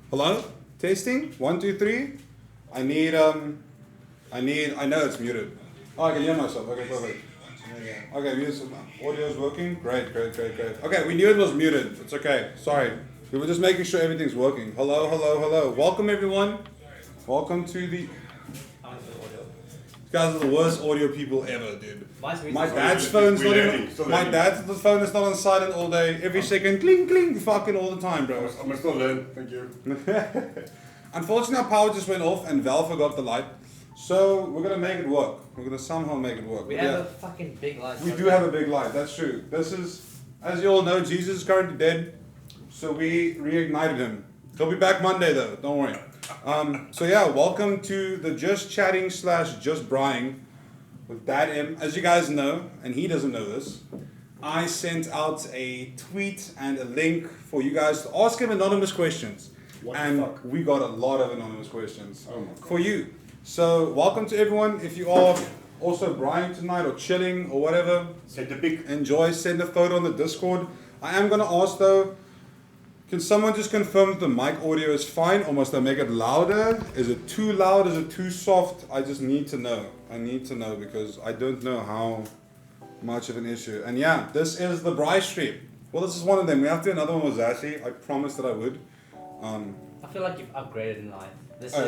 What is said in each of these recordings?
Hello? Testing? 1, 2, 3. I know it's muted. Oh, I can hear myself. Okay, perfect. Okay, audio is working. Great. Okay, we knew it was muted. It's okay. Sorry. We were just making sure everything's working. Hello. Welcome everyone. Welcome to the... You guys are the worst audio people ever, dude. My dad's phone's not even... My dad's phone is not on silent all day. Every second, cling, fucking all the time, bro. I must still learn. Thank you. Unfortunately, our power just went off and Val forgot the light. So we're gonna make it work. We're gonna somehow make it work. We have a fucking big light. We do have a big light. That's true. This is, as you all know, Jesus is currently dead. So we reignited him. He'll be back Monday though. Don't worry. So yeah, welcome to the Just Chatting / Just Braaiing with DadM. As you guys know, and he doesn't know this, I sent out a tweet and a link for you guys to ask him anonymous questions. And we got a lot of anonymous questions for you. So welcome to everyone. If you are also braaiing tonight or chilling or whatever, send a pic. Enjoy. Send a photo on the Discord. I am gonna ask though. Can someone just confirm that the mic audio is fine, or must I make it louder? Is it too loud? Is it too soft? I just need to know. I need to know because I don't know how much of an issue. And yeah, this is the Braai stream. Well, this is one of them. We have to do another one with Zashi. I promised that I would. I feel like you've upgraded in life. This is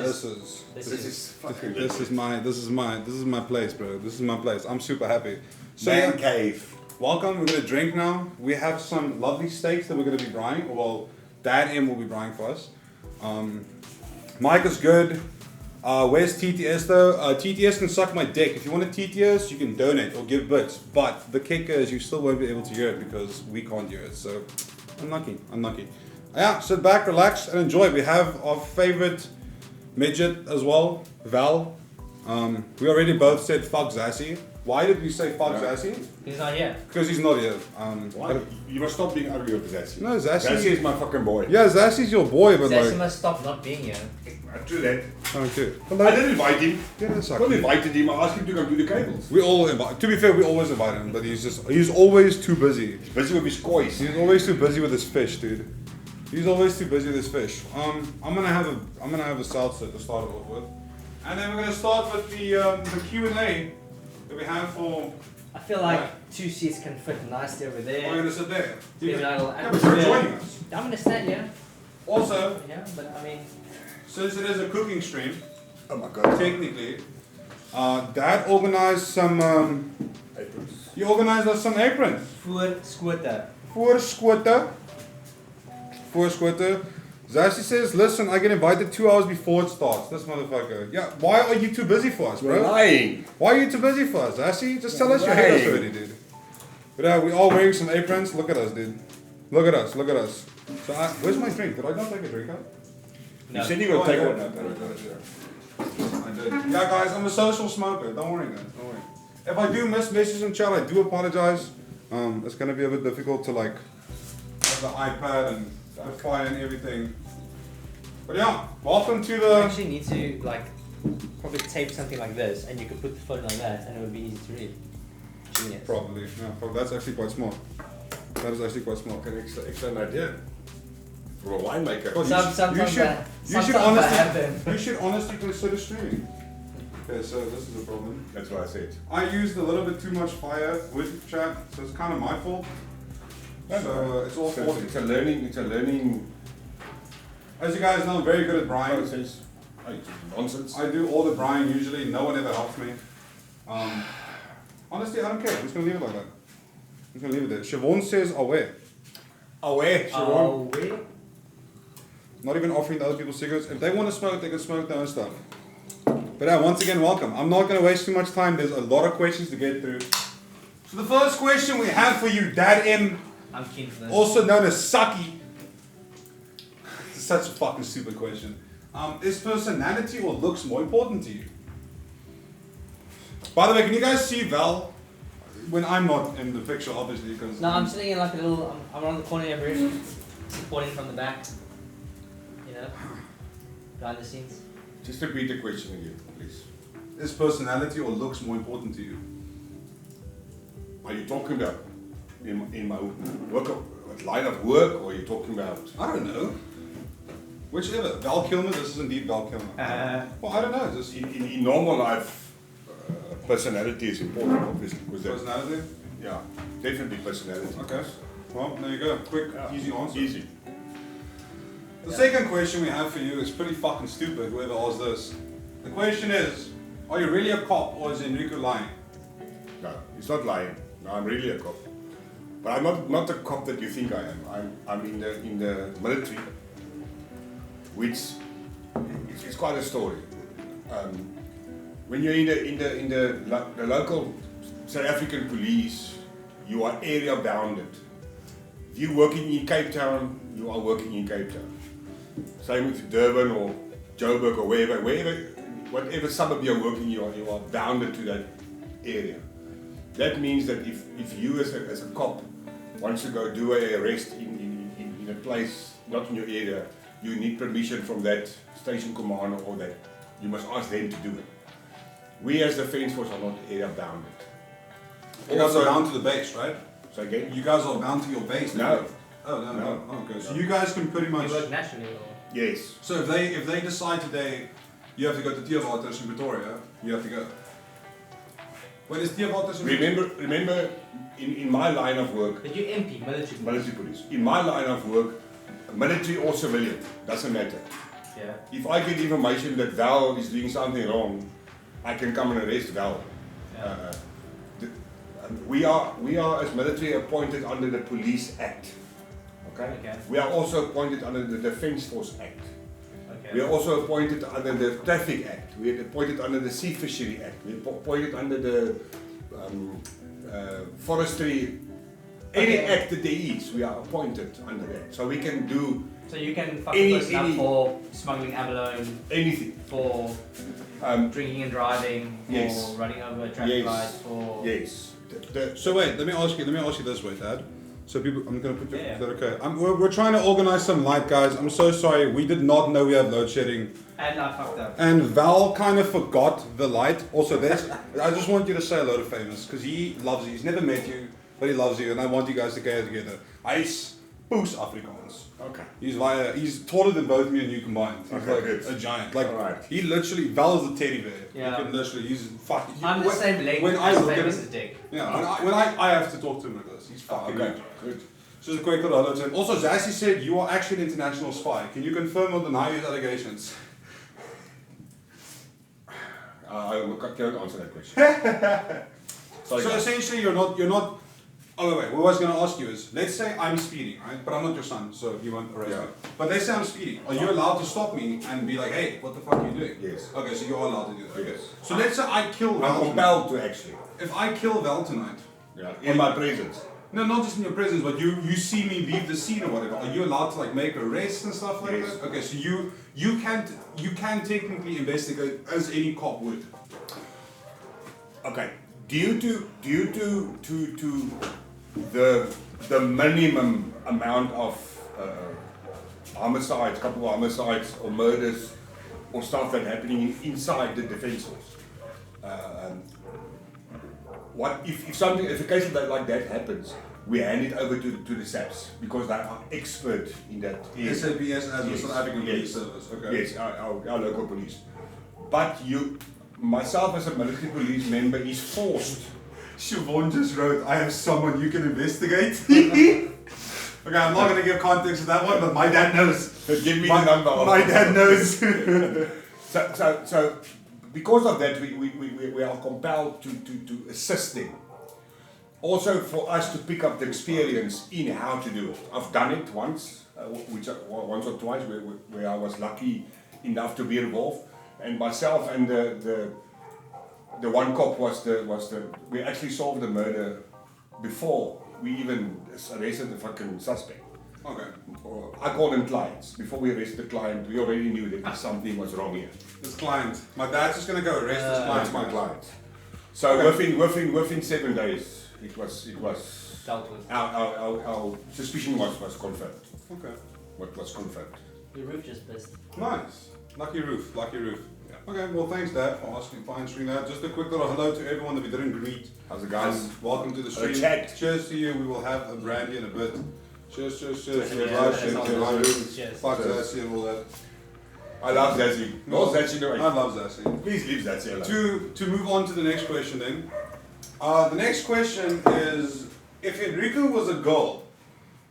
my place, bro. This is my place. I'm super happy. So Man cave. Welcome. We're gonna drink now. We have some lovely steaks that we're gonna be braaiing. Well, DadM will be braaiing for us. Mike is good. Where's TTS though? TTS can suck my dick. If you want a TTS, you can donate or give bits. But the kicker is you still won't be able to hear it because we can't hear it. So unlucky. Yeah, sit back, relax, and enjoy. We have our favorite midget as well, Val. We already both said fuck Zassy. Why did we say fuck Zassy? He's not here. Because he's not here. Why? You must stop being ugly with Zassy. No, Zassy is my fucking boy. Yeah, Zassy's your boy, but Zassy must stop not being here. True that. Okay. I didn't invite him. Yeah, that's I invited him. I asked him to come do the cables. We all invite. To be fair, we always invite him, but he's always too busy. He's busy with his coys. He's always too busy with his fish, dude. He's always too busy with his fish. I'm gonna have a salsa to start it off with, and then we're gonna start with the Q&A that we have for. I feel like 2 seats can fit nicely over there. We're gonna sit there. Maybe You're joining us. I'm gonna stand here. Also, yeah, but I mean, since it is a cooking stream, oh my god, technically, Dad organized some aprons. He organized us some aprons. Voor squitter. Zashi says, listen, I get invited 2 hours before it starts. This motherfucker. Yeah, why are you too busy for us, bro? You're lying. Why are you too busy for us, Zashi? Just tell us you hate us already, dude. But we all wearing some aprons. Look at us, dude. Look at us. So, where's my drink? Did I not take a drink out? No. You said you were going to take one out. I did. Yeah, guys, I'm a social smoker. Don't worry, guys. Don't worry. If I do miss messages in chat, I do apologize. It's going to be a bit difficult to, like, have the iPad and the fire and everything. But yeah, welcome to the... You actually need to, like, probably tape something like this, and you could put the phone like that, and it would be easy to read. Genius. Probably. Yeah, that's actually quite smart. That is actually quite smart. An excellent idea. For a winemaker. You should honestly consider streaming. Okay, so this is a problem. That's what I said. I used a little bit too much fire with chat, so it's kind of my fault. So it's all fault. It's a learning. As you guys know, I'm very good at braaiing. Process. Nonsense. I do all the braaiing usually. No one ever helps me. Honestly, I don't care. I'm just gonna leave it like that. I'm gonna leave it there. Siobhan says away. Away, Siobhan. Away. Not even offering other people cigarettes. If they want to smoke, they can smoke their own stuff. But yeah, once again, welcome. I'm not going to waste too much time. There's a lot of questions to get through. So the first question we have for you, DadM, I'm keen for this. also known as Saki. It's such a fucking stupid question. Is personality or looks more important to you? By the way, can you guys see Val? When I'm not in the picture, obviously, because... No, I'm sitting in like a little... I'm around the corner of your room, supporting from the back. You know? Behind the scenes. Just repeat the question again, please. Is personality or looks more important to you? Are you talking about in my work, line of work, or are you talking about? I don't know. Whichever. Val Kilmer, this is indeed Val Kilmer. Well, I don't know. Just In normal life, personality is important, obviously. personality? Yeah, definitely personality. Okay. Well, there you go. Quick, easy answer. Easy. The second question we have for you is pretty fucking stupid, whoever asked this. The question is, are you really a cop or is Henrico lying? No, he's not lying. No, I'm really a cop. But I'm not the cop that you think I am. I'm in the military, which it's quite a story. When you're in the local South African police, you are area bounded. If you're working in Cape Town, you are working in Cape Town. Same with Durban or Joburg or whatever suburb you're working, you are bounded to that area. That means that if you as a cop wants to go do an arrest in a place not in your area, you need permission from that station commander or that you must ask them to do it. We as the Defence Force are not area bounded. You guys are bound to the base, right? So again, You guys are bound to your base? No. Oh, no. No. Oh, okay. So you guys can pretty much... You work nationally or? yes. So if they decide today, you have to go to Theavaters in Pretoria, you have to go. Where is Theavaters in Pretoria? Remember, in my line of work, But you MP, military police. In my line of work, military or civilian, doesn't matter. Yeah. If I get information that Val is doing something wrong, I can come and arrest Val. Yeah. We are as military appointed under the Police Act. Okay? Okay. We are also appointed under the Defence Force Act. Okay. We are also appointed under the Traffic Act. We are appointed under the Sea Fishery Act. We are appointed under the Forestry. Any Okay. act that there is, we are appointed under that. So we can do So you can fuck Any- a person up any- for smuggling abalone, anything. for drinking and driving, for Yes. running over a traffic Yes. light, for... Yes. So wait, let me ask you this way, Dad. So people, I'm gonna put you, Yeah. is that okay? We're trying to organize some light, guys. I'm so sorry, we did not know we have load shedding. And I fucked up. And Val kind of forgot the light. Also, I just want you to say hello to Famous, because he loves you. He's never met you, but he loves you, and I want you guys to get together. Ice, Poes Afrikaans. Okay. He's taller than both me and you combined. He's Okay, like good. a giant. Like Alright. he literally, Val is a teddy bear. Yeah. He can literally, he's fucking. I'm the same length when I as look at Famous' him- dick. Yeah, when I have to talk to him like this, he's fucking Okay. good. Good. Just a quick little hello to him. Also, Zazie said you are actually an international spy. Can you confirm or deny his allegations? I can't answer that question. Sorry, So guys. essentially, you're not. Oh wait, what I was gonna ask you is, let's say I'm speeding, right? But I'm not your son, so you won't arrest Yeah. me. But let's say I'm speeding. Are you allowed to stop me and be like, hey, what the fuck are you doing? Yes. Okay, so you're allowed to do that. Okay. Yes. So let's say I kill I'm Val tonight. compelled to actually. If I kill Val tonight, Yeah. In my presence. no, not just in your presence, but you see me leave the scene or whatever. Are you allowed to like make arrests and stuff like Yes. that? Okay, so you can technically investigate as any cop would. Okay. Due to the minimum amount of homicides, couple of homicides or murders or stuff that happening inside the defence force. What if a case like that happens, we hand it over to the SAPs because they are expert in that area. SAPS as a Yes. South African Yes. police service. Okay. Yes, our local police. But myself as a military police member is forced. Siobhan just wrote, I have someone you can investigate. Okay, I'm not going to give context to that one, but my dad knows. Give me the number. My dad knows. So because of that, we are compelled to assist them. Also for us to pick up the experience in how to do it. I've done it once, once or twice, where I was lucky enough to be involved, and myself and the one cop we actually solved the murder before we even arrested the fucking suspect. Okay. I call them clients. Before we arrested the client, we already knew that something was wrong here. This client. My dad's just going to go arrest this client. That's my client. So Okay. within 7 days, it was Dealt with. our suspicion was confirmed. Okay. What was confirmed? Your roof just pissed. Nice. Lucky roof. Okay, well thanks Dad for answering that. Just a quick little hello to everyone that we didn't greet. How's it guys? Welcome to the stream. Chat. Cheers to you. We will have a brandy in a bit. Cheers. Yeah, Right, cheers. Cheers. Fuck Zazie and all that. I love Zazie. No, Zazie, no. I love Zazie. Please leave Zazie alone. To move on to the next question then. The next question is, if Henrico was a girl,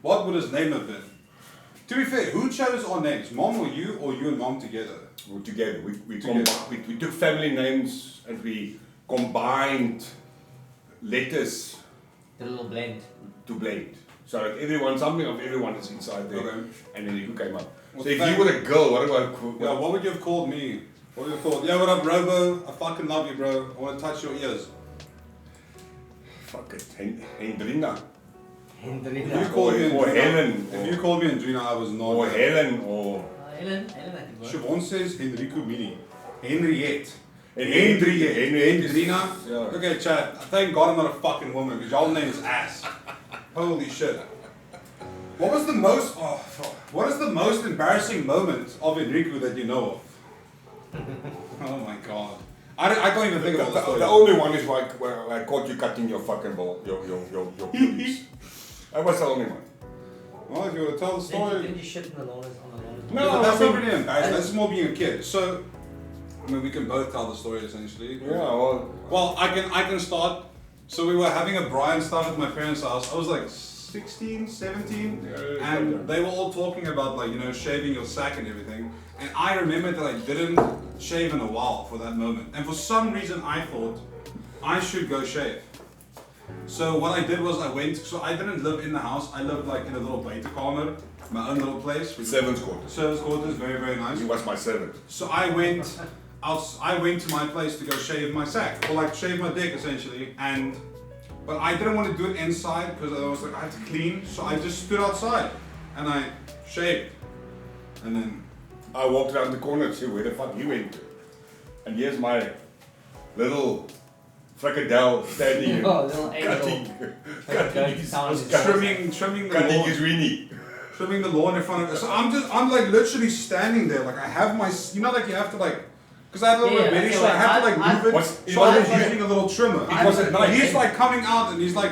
what would his name have been? To be fair, who chose our names? Mom or you and Mom together? We're together. We took family names and we combined letters The little blend. to blend. So that something of everyone is inside there. Okay. And then you came up. Well, So if you were a girl, what about Yeah, what would you have called me? What would you have called? Yeah, what up, Robo? I fucking love you, bro. I want to touch your ears. Fuck it. Hendrina. If you called me Or Andrina- Helen. If you called me Andrina, I was not. Or Helen or Helen, I think works. Siobhan says Henrico Mini. Henriette. Henriette. Andrina. Yeah. Okay, chat. Thank God I'm not a fucking woman because y'all name is ass. Holy shit. What was the most? Oh, fuck. What is the most embarrassing moment of Enrico that you know of? Oh my God. I can't even think of all the stories. The only one is like where I caught you cutting your fucking ball, your pubes. That was the only one. Well, if you want to tell the story. Didn't you shit on the lawn? No, but that's not really embarrassing. That's more being a kid. So, I mean, we can both tell the story essentially. Yeah, well, I can start. So we were having a braai and stuff at my parents' house. I was like 16, 17, and they were all talking about like, you know, shaving your sack and everything. And I remember that I didn't shave in a while for that moment. And for some reason I thought I should go shave. So what I did was I didn't live in the house. I lived like in a little buitenkamer, my own little place. servants' quarters. Service quarters, very, very nice. He was my servant. So I went to my place to go shave my sack, or like shave my dick essentially, but I didn't want to do it inside because I was like, I had to clean, so I just stood outside and I shaved. And then I walked around the corner and said, where the fuck you went to? And here's my little fricadelle standing here, Oh, little angel. trimming the cutting lawn. his weenie. Trimming the lawn in front of us. So I'm like literally standing there, like I have my, you know, like you have to like, because I had a little bit okay, so I had to like move it. So I was using a little trimmer. It was at night. He's like coming out and he's like,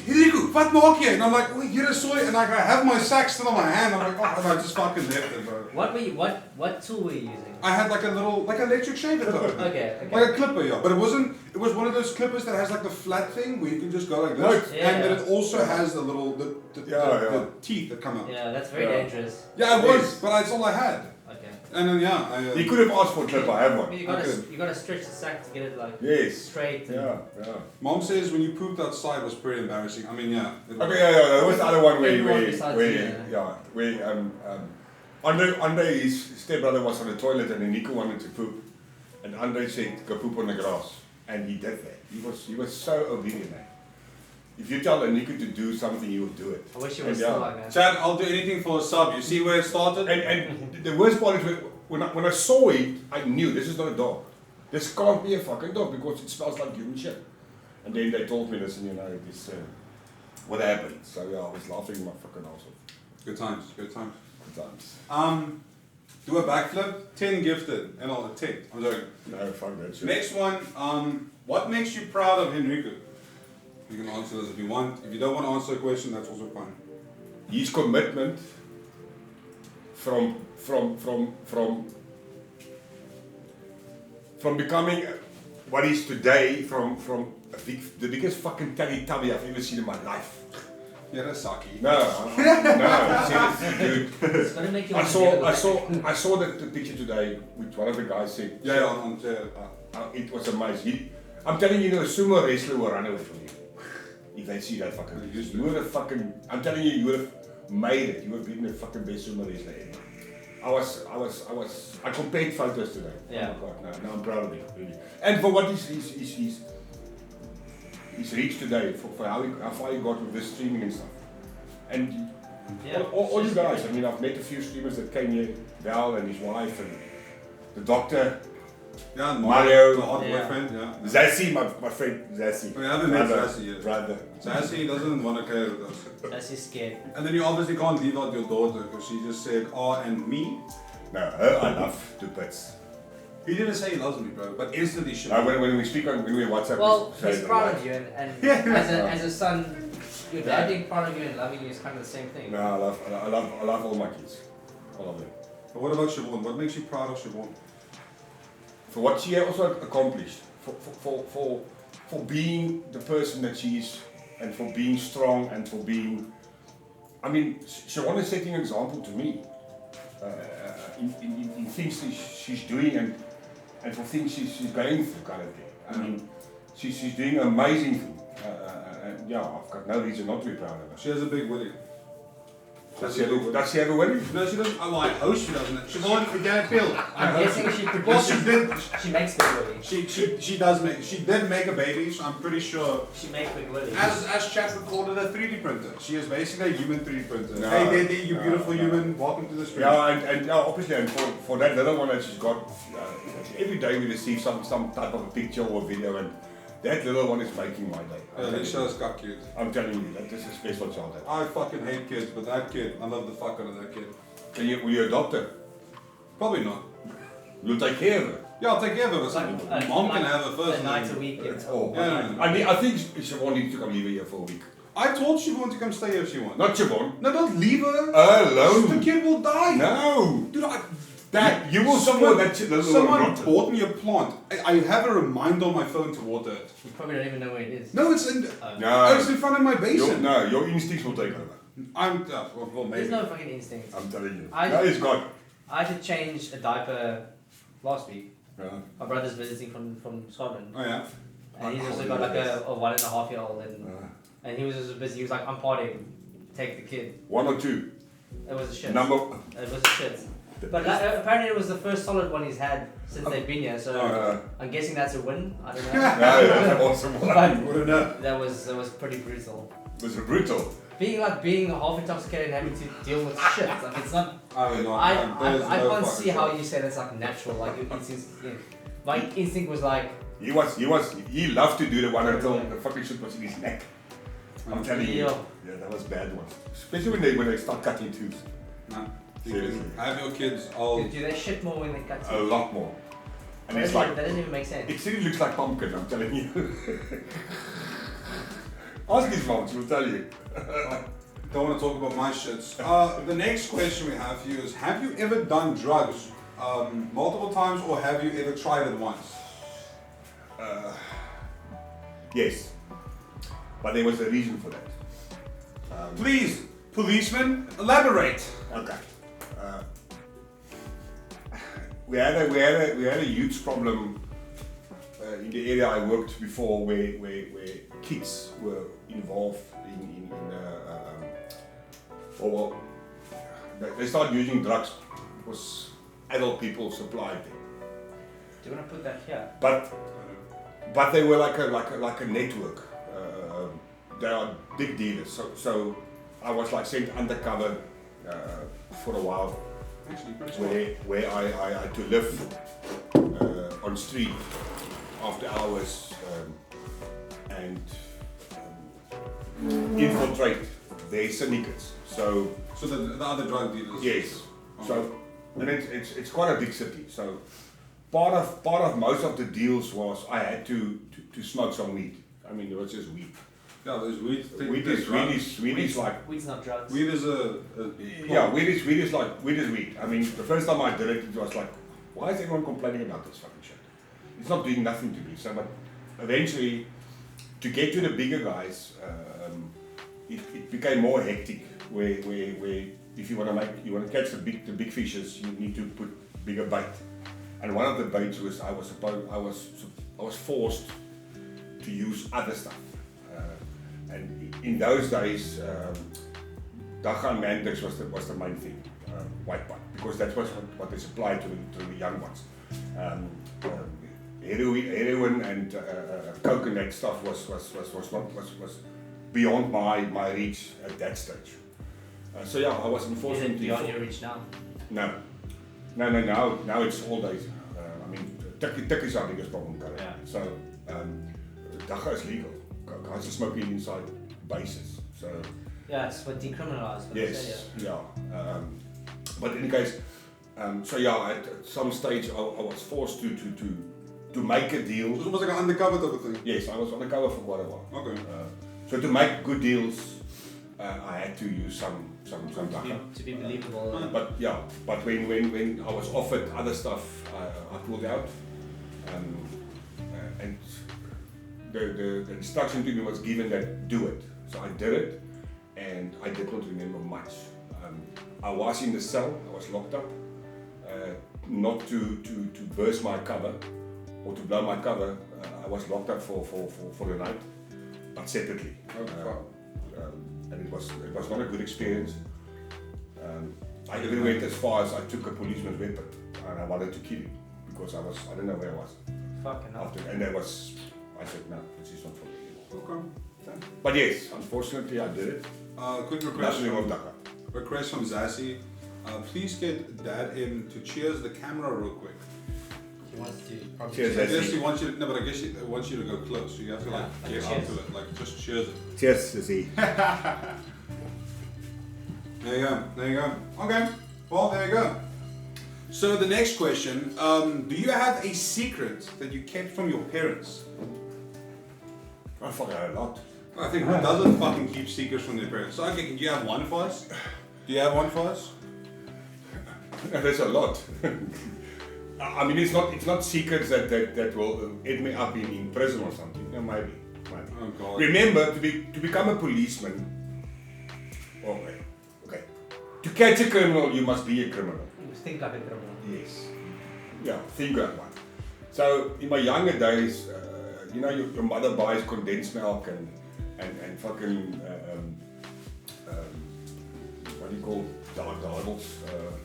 Henrico, wat maak jy? And I'm like, oh, you're sorry. And like I have my sack still in my hand. I'm like, oh, and I just fucking left it, bro. What tool were you using? I had like a little, like electric shaver though. Okay. Like a clipper, yeah. But it was one of those clippers that has like the flat thing where you can just go like this. Yeah. And then it also has the little, the teeth that come out. Yeah, that's very dangerous. Yeah, it was, but that's all I had. Okay. And then He could have asked for a clip, I have one. You gotta stretch the sack to get it like straight. And Yeah. Mom says when you pooped outside was pretty embarrassing. I mean, yeah. It was. Okay, yeah. There was the other one Everyone besides where Andre, his stepbrother was on the toilet and Nico wanted to poop, and Andre said, "Go poop on the grass," and he did that. He was so obedient, man. If you tell Nico to do something, he will do it. I wish it was still like that. Chad, I'll do anything for a sub. You see where it started? And the worst part is when I saw it, I knew this is not a dog. This can't be a fucking dog because it smells like human shit. And then they told me this, and this what happened. So yeah, I was laughing my fucking ass off. Good times. Good times. Do a backflip. 10 gifted. And all the 10. I'm sorry. No, fuck that shit. Next one. What makes you proud of Henrico? You can answer this if you want. If you don't want to answer a question, that's also fine. His commitment from becoming what he's today, from the biggest fucking Teletubby I've ever seen in my life. Yeah, that's sucky. No, seriously, dude. It's gonna make you I want to saw the picture today, which one of the guys said. It was amazing. I'm telling you, a sumo wrestler will run away from you. If they see that fucking, you would have fucking, I'm telling you, you would have made it. You would have been the fucking best sumo wrestler ever. I compared photos today. Yeah. Oh my God, no, I'm proud of him, really. And for what he's reached today, for how far he got with this streaming and stuff. And all you guys, I mean, I've met a few streamers that came here, Val and his wife and the doctor. Yeah, Mario, the hot boyfriend, yeah. Zazie, my friend Zazie. We haven't met Zazie yet. Brother. Zazie doesn't want to play with us. Zazie scared. And then you obviously can't leave out your daughter because she just said, oh, and me? No, her I love to bits. He didn't say he loves me, bro, but instantly she when we speak when we WhatsApp, Well, we he's say proud that. of you, and as a son, Your dad being proud of you and loving you is kind of the same thing. No, I love all my kids. All of them. But what about Siobhan? What makes you proud of Siobhan? For what she has also accomplished. For being the person that she is, and for being strong, and for being... I mean, Siobhan is setting an example to me. In things she's doing and for things she's going through, kind of thing. I mean, she's doing an amazing thing. And yeah, I've got no reason not to be proud of her. She has a big willy. Does she have a wedding? No, she doesn't. Oh, I hope she doesn't. Siobhan, we get a pill. I'm guessing she Well, she produces. did. She makes big willy. She does make. She did make a baby, so I'm pretty sure. She makes big willy. As Chat recorded a 3D printer. She is basically a human 3D printer. No, Hey, Daddy, you beautiful human. Welcome to the stream. Yeah, and obviously, and for that little one that she's got, every day we receive some type of a picture or video, and that little one is making my day. Alicia's got cute. I'm telling you, that is a special child. I fucking hate kids, but that kid, I love the fuck out of that kid. Will you adopt her? Probably not. You'll take care of her. Yeah, I'll take care of her. But mom can have her first. A night a week. That's all. Yeah. I think Siobhan needs to come live here for a week. I told Siobhan to come stay here if she wants. Not Siobhan. No, don't leave her. Alone. The kid will die. No. Dude, Dad, you will support that little Someone rotter. bought me a plant. I have a reminder on my phone to water it. You probably don't even know where it is. No, it's in. No. It's in front of my basin. Your instincts will take over. I'm. Well, maybe. There's no fucking instinct. I'm telling you. I- It's gone. I had to change a diaper last week. Yeah. My brother's visiting from Scotland. Oh yeah. And he's also got like a 1.5-year-old and he was just busy. He was like, I'm partying. Take the kid. 1 or 2. It was a shit. Number. It was a shit. But apparently it was the first solid one he's had since they've been here, so I'm guessing that's a win. I don't know. That's an awesome one. I wouldn't know. That was pretty brutal. Was it brutal? Being half intoxicated and having to deal with shit. Like it's not. I don't know. I can't see how you say that's like natural. Like your instincts. Yeah. My instinct was like. He loved to do the one until the fucking shit was in his neck. I'm telling you. Yeah, that was bad ones. Especially when they start cutting tooth. No. Seriously. Have your kids all. Do they shit more when they cut A teeth? lot more. And That it's doesn't like, even- that doesn't even make sense. it seriously looks like pumpkin, I'm telling you. Ask his mom, she'll tell you. Don't want to talk about my shits. The next question we have for you is: have you ever done drugs multiple times, or have you ever tried it once? Yes. But there was a reason for that. Please, policeman, elaborate. Okay. We had a huge problem in the area I worked before, where kids were involved in they started using drugs because adult people supplied them. Do you want to put that here? But they were like a network. They are big dealers. So I was like sent undercover for a while. Actually, pretty smart. Where I had to live on street after hours and infiltrate their syndicates. So the other drug dealers. yes. So and it's quite a big city. So part of most of the deals was I had to smoke some weed. I mean, it was just weed. Yeah, there's weed. Weed is like. Weed's not drugs. Weed is a Yeah, weed is weed. I mean, the first time I did it, it was like, why is everyone complaining about this fucking shit? It's not doing nothing to me. So, but eventually, to get to the bigger guys, it became more hectic. Where if you want to catch the big fishes, you need to put bigger bait. And one of the baits was I was forced to use other stuff. And in those days, Dacha and Mandix was the main thing, white bite, because that was what they supplied to the young ones. Heroin and coke and that stuff was beyond my reach at that stage. So yeah, I was Is unfortunately. it beyond your reach now? No. Now it's all days. I mean, tech is our biggest problem currently. Yeah. So Dacha is legal. Guys are smoking inside bases. So Yeah, it's what decriminalized. What yes, yeah. But in any case, so yeah, at some stage I was forced to make a deal. So it was like an undercover type of thing. Yes, I was undercover for quite a while. Okay. So to make good deals I had to use some daka. To be believable. But when I was offered other stuff, I pulled out. And the instruction to me was given that do it. So I did it, and I did not remember much. I was in the cell, I was locked up, not to burst my cover or to blow my cover. I was locked up for the night, but separately. And it was not a good experience. I even went as far as I took a policeman's weapon, and I wanted to kill him because I don't know where I was. Fucking hell. And I said, no, this is not for me. Okay. But yes, unfortunately I did it. Quick request Nothing of Daka. request from Zassi. Please get DadM to cheers the camera real quick. He wants to probably Cheers, I Zassi. guess he wants you to, no, but I guess he wants you to go close. So you have to like Yeah, get like up cheers. to it, like just cheers it. Cheers, Zassi. There you go. There you go. Okay. Well, there you go. So the next question: do you have a secret that you kept from your parents? I fucking had a lot. I think who doesn't fucking keep secrets from their parents? So okay, can you have one for us? Do you have one for us? There's a lot. I mean, it's not secrets that will end me up in prison or something. Yeah, maybe. Oh God. Remember, to become a policeman. Okay. To catch a criminal, you must be a criminal. think like a criminal. Yes. Yeah, think like one. So in my younger days, you know, your mother buys condensed milk and fucking what do you call dadels?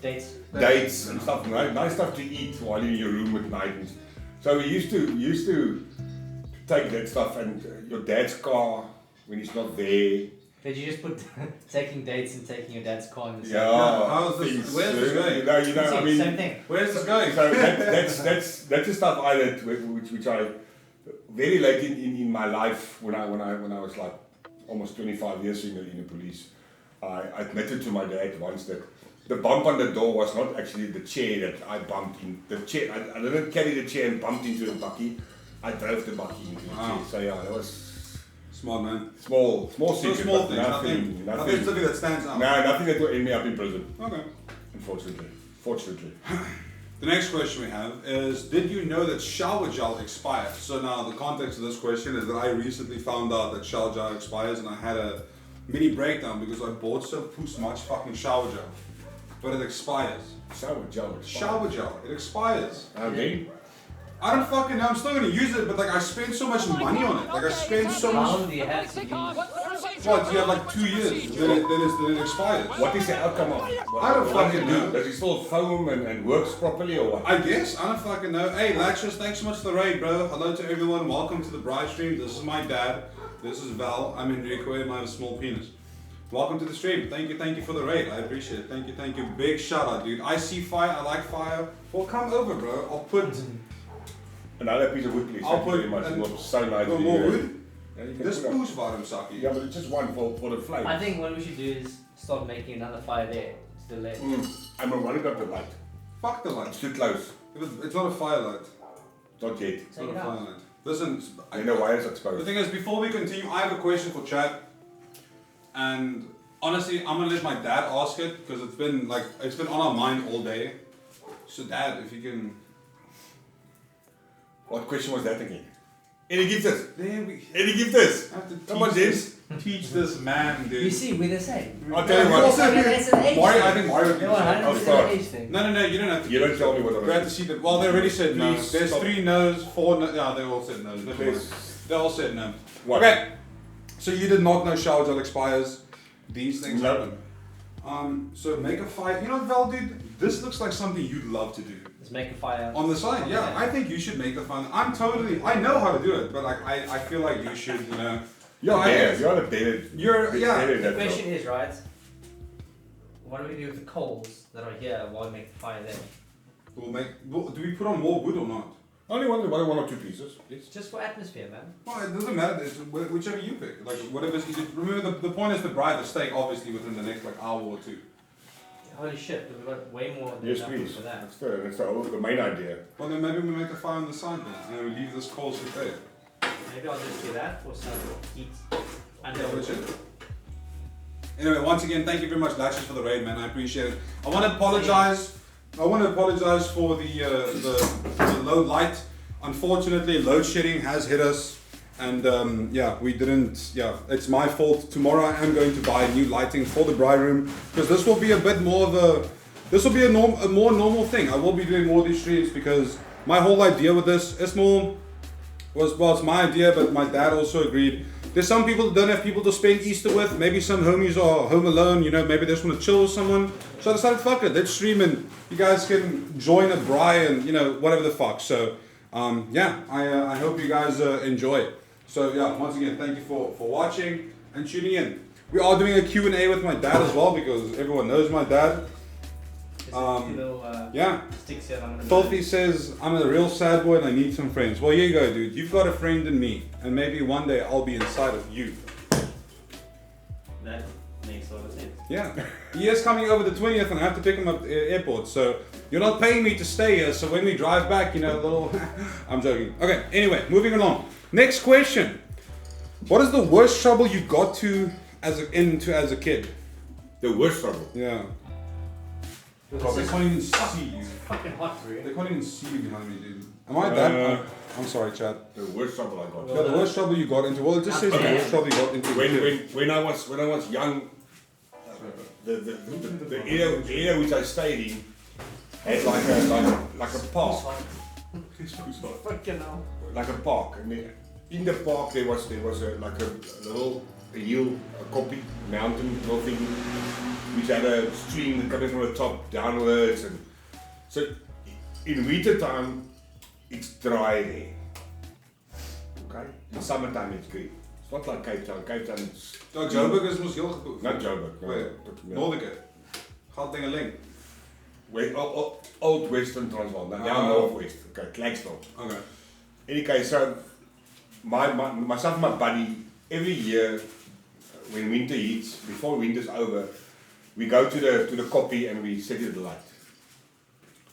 Dates and stuff. Nice stuff to eat while you're in your room at night. And so we used to take that stuff, and your dad's car when he's not there. Did you just put taking dates and taking your dad's car in the same? Yeah. How's this? things, Where's this going? You know, I mean, same thing. Where's this going? so that's the stuff I did, which I very late in my life when I was like almost 25 years in the police. I admitted to my dad once that the bump on the door was not actually the chair that I bumped in. The chair, I didn't carry the chair and bumped into the bakkie. I drove the bakkie into the chair. So yeah, that was Smart man. small So secret. small but things. Nothing that stands out. No, nothing that will end me up in prison. Okay. Unfortunately. Fortunately. The next question we have is, did you know that shower gel expires? So now the context of this question is that I recently found out that shower gel expires, and I had a mini breakdown because I bought so much fucking shower gel. But it expires. Shower gel. Shower gel, it expires. Again? I don't fucking know, I'm still gonna use it, but like I spent so much money on it. Like I spent so How much. long do you have to use? What, you have like 2 years, then it expires. What is the outcome of it? I don't fucking know. Does it still foam and works properly or what? I guess, I don't fucking know. Hey, Latchers, thanks so much for the raid, bro. Hello to everyone, welcome to the Braai stream. This is my dad, this is Val, I'm HenricoM, I have a small penis. Welcome to the stream, thank you for the raid, I appreciate it, thank you. Big shout out, dude. I see fire, I like fire. Well, come over, bro. I'll put... Another piece of wood, please. I'll Thank you put- very much. and- It was so nice. Oh, to more hear. wood? Yeah, you can This put up- boost bottom sucky. Yeah, but it's just one for the flame. I think what we should do is start making another fire there. Still there. I'm running up the light. Fuck the It's light. too close. It's not a firelight. Not yet. It's Take not it a out. firelight. Listen, I know wires are the exposed. thing is, before we continue, I have a question for chat. And honestly, I'm gonna let my dad ask it because it's been on our mind all day. So Dad, if you can. What question was that again? Any gifters? There we Any gifters? have to Come on, teach this man, dude. You see, we're the same. I'll tell you what. Also, It's an age Mario, I thing. think Mario can No, say. I'll 100% start. age thing. No, you don't have to. You don't tell me what We I have to was. see that. Well, they already said no. Please There's stop. 3 no's, 4 no. Yeah, they all said no. Never mind. Please. They all said no. What? Okay. So you did not know shower gel expires. These things No. happen. So make a fire. You know, Val, dude, this looks like something you'd love to do. Let's make a fire. On the side, yeah. I think you should make the fun. I know how to do it, but like I feel like you should, you know. You're I better. guess. You're the better. You're- yeah. better at The that question job. is, right? What do we do with the coals that are here while we make the fire there? Do we put on more wood or not? Only one or two pieces, please. Just for atmosphere, man. Well, it doesn't matter. It's whichever you pick. Like whatever's easy. Remember, the point is to braai the steak, obviously, within the next like hour or 2. Holy shit, we've got way more than Yes, enough please. for that. That's the main idea. Well, then maybe we make the fire on the side then, and then we leave this coals to there. Maybe I'll just do that for some heat. And Yeah, which is. Anyway, once again, thank you very much, Latches, for the raid, man. I appreciate it. I want to apologize. For the low light. Unfortunately, load shedding has hit us, and we didn't. Yeah, it's my fault. Tomorrow I am going to buy new lighting for the Braai room because this will be a bit more of a. This will be a more normal thing. I will be doing more of these streams because my whole idea with this is it's my idea, but my dad also agreed. There's some people that don't have people to spend Easter with. Maybe some homies are home alone, maybe they just want to chill with someone. So I decided, fuck it, let's stream and you guys can join a Braai and, whatever the fuck. So, I hope you guys enjoy. So, once again, thank you for watching and tuning in. We are doing a Q&A with my dad as well because everyone knows my dad. Sticks here, Filthy says, I'm a real sad boy and I need some friends. Well, here you go, dude. You've got a friend in me. And maybe one day I'll be inside of you. That makes a lot of sense. Yeah. He is coming over the 20th and I have to pick him up at the airport. So you're not paying me to stay here. So when we drive back, I'm joking. Okay, anyway, moving along. Next question. What is the worst trouble you got into as a kid? The worst trouble? Yeah. Bro, they can't even see you. Fucking hot, bro. They can't even see you behind me, dude. Am I that? I'm sorry, Chad. The worst trouble I got. Yeah, the worst trouble you got into. Well, it just says the worst trouble you got into. When I was young, the area which I stayed in had like a park. Fucking hell. Like a park, and in the park there was like a little hill, a copy mountain little thing, which had a stream coming from the top downwards, and so in winter time it's dry there. Okay, in summertime it's green. It's not like Cape Town. Cape Town is. Joburg is mos heel gepoet. Not Joburg. Where? Noordelijke. Gauteng. Old Western Transvaal. Now Northwest. Okay, Klerksdorp. Okay. Any case, so myself and my buddy, every year when winter hits, before winter's over, we go to the copy and we set it alight.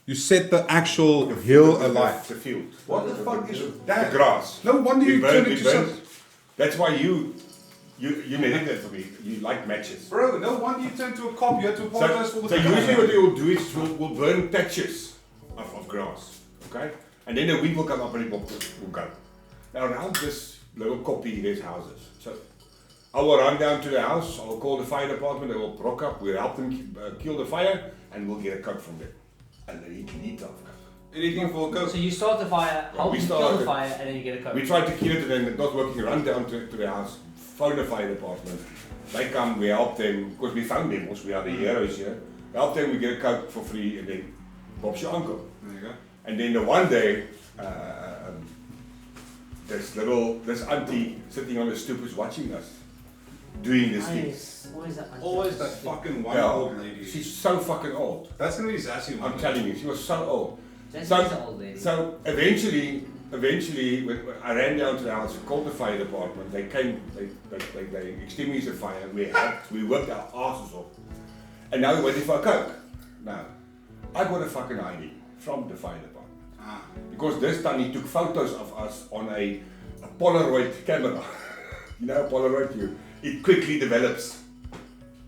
You set the actual hill alight. The field. What the fuck is that? The grass. No wonder you turned into some... That's why you named that for me. You like matches. Bro, no wonder you turned to a cop. You had to apologize for the... So usually what we will do is we'll burn patches of grass. Okay? And then the wind will come up and it will go. Now around this little copy there's houses. So I will run down to the house, I will call the fire department, they will rock up, we'll help them kill the fire, and we'll get a coke from them. And then you can eat of coke. Anything for coke? So you start the fire, help them kill the fire, and then you get a coke. We try to kill it and then it's not working, run down to the house, phone the fire department. They come, we help them, because we found them, we are the heroes here. We help them, we get a coke for free, and then Bob's your uncle. There you go. And then the one day, this auntie sitting on the stoop is watching us doing this thing. Always that fucking one old lady. She's so fucking old. That's gonna be Zazie. I'm telling you, she was so old. So eventually, when I ran down to the house, called the fire department. They came, they extinguished the fire. We worked our asses off, and now we're waiting for a coke. Now, I got a fucking ID from the fire department. Because this time he took photos of us on a Polaroid camera. You know, Polaroid, it quickly develops.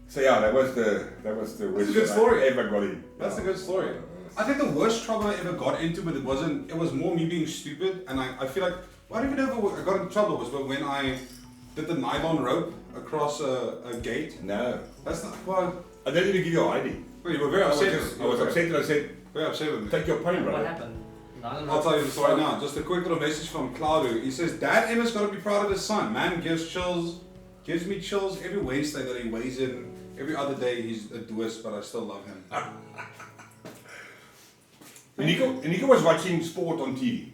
So yeah, that was the worst That's a good story. I ever got in. That's a good story. I think the worst trouble I ever got into, but it was more me being stupid, and I feel like, I don't even know if I got into trouble, was when I did the nylon rope across a gate. No. That's not, well... I didn't even give you an ID. Well, you were very upset. I was upset and I said, very upset with me. take your pain, brother. what happened? I'll tell you the story now. Just a quick little message from Claudio. He says, DadM has got to be proud of his son. Man gives me chills every Wednesday that he weighs in. Every other day he's a doist, but I still love him. Nico was watching sport on TV.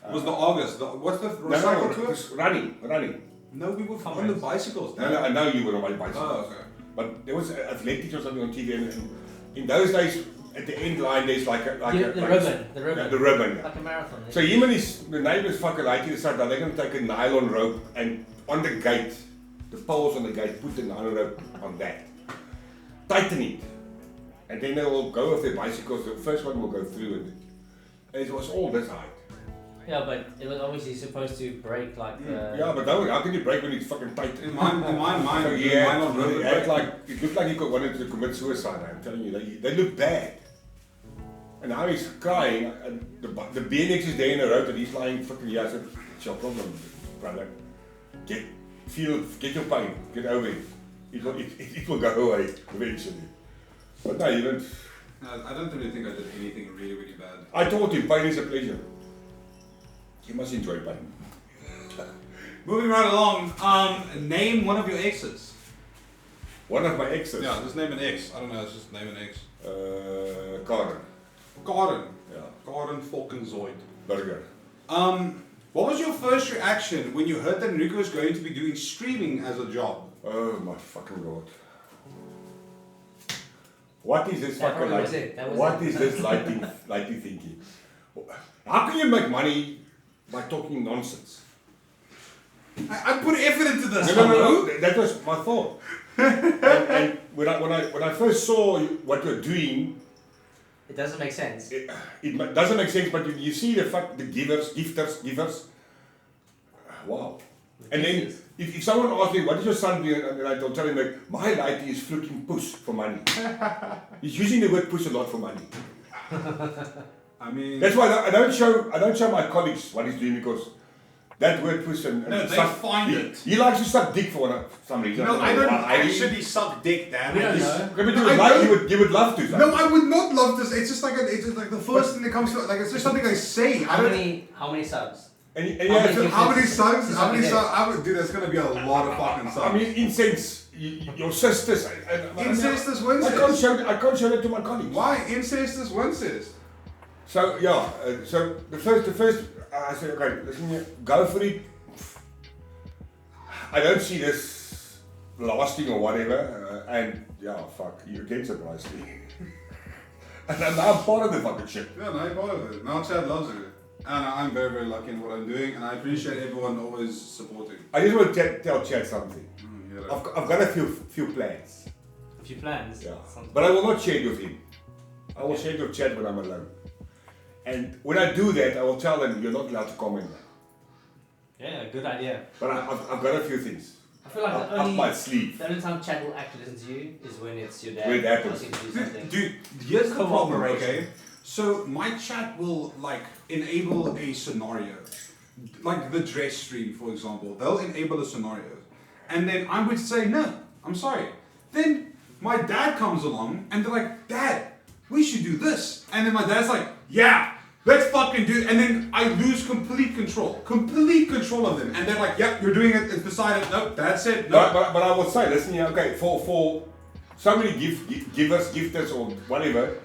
It was the August. What's the recycle tour? It was running. No, we were on the bicycles. No, I know you were on my bicycle. Oh, okay. But there was athletics or something on TV, and in those days, at the end line, there's the ribbon. Like a marathon. So him and the neighbors fucking like he decided that they're going to take a nylon rope and on the gate, the poles on the gate, put the nylon rope on that, tighten it, and then they will go with their bicycles. The first one will go through it, and it was all this height. Yeah, but it was obviously supposed to break like the. Yeah, but how can you break when it's fucking tight? In my mind, So, mine on rubber it break. it looked like he wanted to commit suicide. I'm telling you, they look bad. And now he's crying, and the BMX is there in the road, and he's lying fucking here. I said, "It's your problem, brother. Get your pain, get over it. It will go away eventually." But no, you don't. No, I don't really think I did anything really, really bad. I told him pain is a pleasure. You must enjoy pain. Moving right along, name one of your exes. One of my exes. Yeah, just name an ex. I don't know, just name an ex. Karen. Gordon. Yeah. Gordon Falkenzoid. Burger. What was your first reaction when you heard that Enrico was going to be doing streaming as a job? Oh my fucking god. What is this That fucking probably was like? it, that was What it. is this lighting thinking? How can you make money by talking nonsense? I put effort into this. No. That was my thought. and when I first saw what you're doing, It doesn't make sense. it doesn't make sense. But you see the gifters. Wow. And then if someone asks me, what is your son doing? And I'll tell him like, my lighting is flipping push for money. He's using the word push a lot for money. I mean, That's why I don't show my colleagues what he's doing, because that word push and no, they stuff, find it. He likes to suck dick for some reason. No, I don't why. actually suck dick, Dan. We don't It's- know. But No, I don't. you would love to. No, I would not love this. It's just like the first thing that comes to like it's just something I say. I don't. How many subs? And How many yeah, gifts? How many songs? It's How many okay. songs? I would, dude, that's gonna be a lot of fucking songs. I mean, incense, your sisters. Incest is I can't Wincest. show that to my colleagues. Why? Incest is Wincest. So yeah, so the first, I said, okay, listen here, go for it. I don't see this lasting or whatever, and yeah, fuck, you again surprised me. And I'm now part of the fucking shit. Yeah, no, I'm part of it. Now Chad loves it. And I'm very, very lucky in what I'm doing, and I appreciate everyone always supporting. I just want to tell Chad something. Yeah, I've got a few plans. A few plans. Yeah. Something. But I will not share it with him. I will share it with Chad when I'm alone. And when I do that, I will tell them you're not allowed to comment. Yeah, good idea. But I've got a few things I feel like up my sleeve. the only time Chad will actually listen to you is when it's your dad. When it happens. asking you to do something. Dude, here's the problem, okay? Cooperation. So my chat will like enable a scenario, like the dress stream, for example. They'll enable a scenario, and then I would say no, I'm sorry. Then my dad comes along, and they're like, Dad, we should do this, and then my dad's like, yeah, let's fucking do it. And then I lose complete control of them, and they're like, yep, you're doing it. It's decided. No, Dad said no. But I will say, listen here, okay, for somebody givers, gifters, or whatever,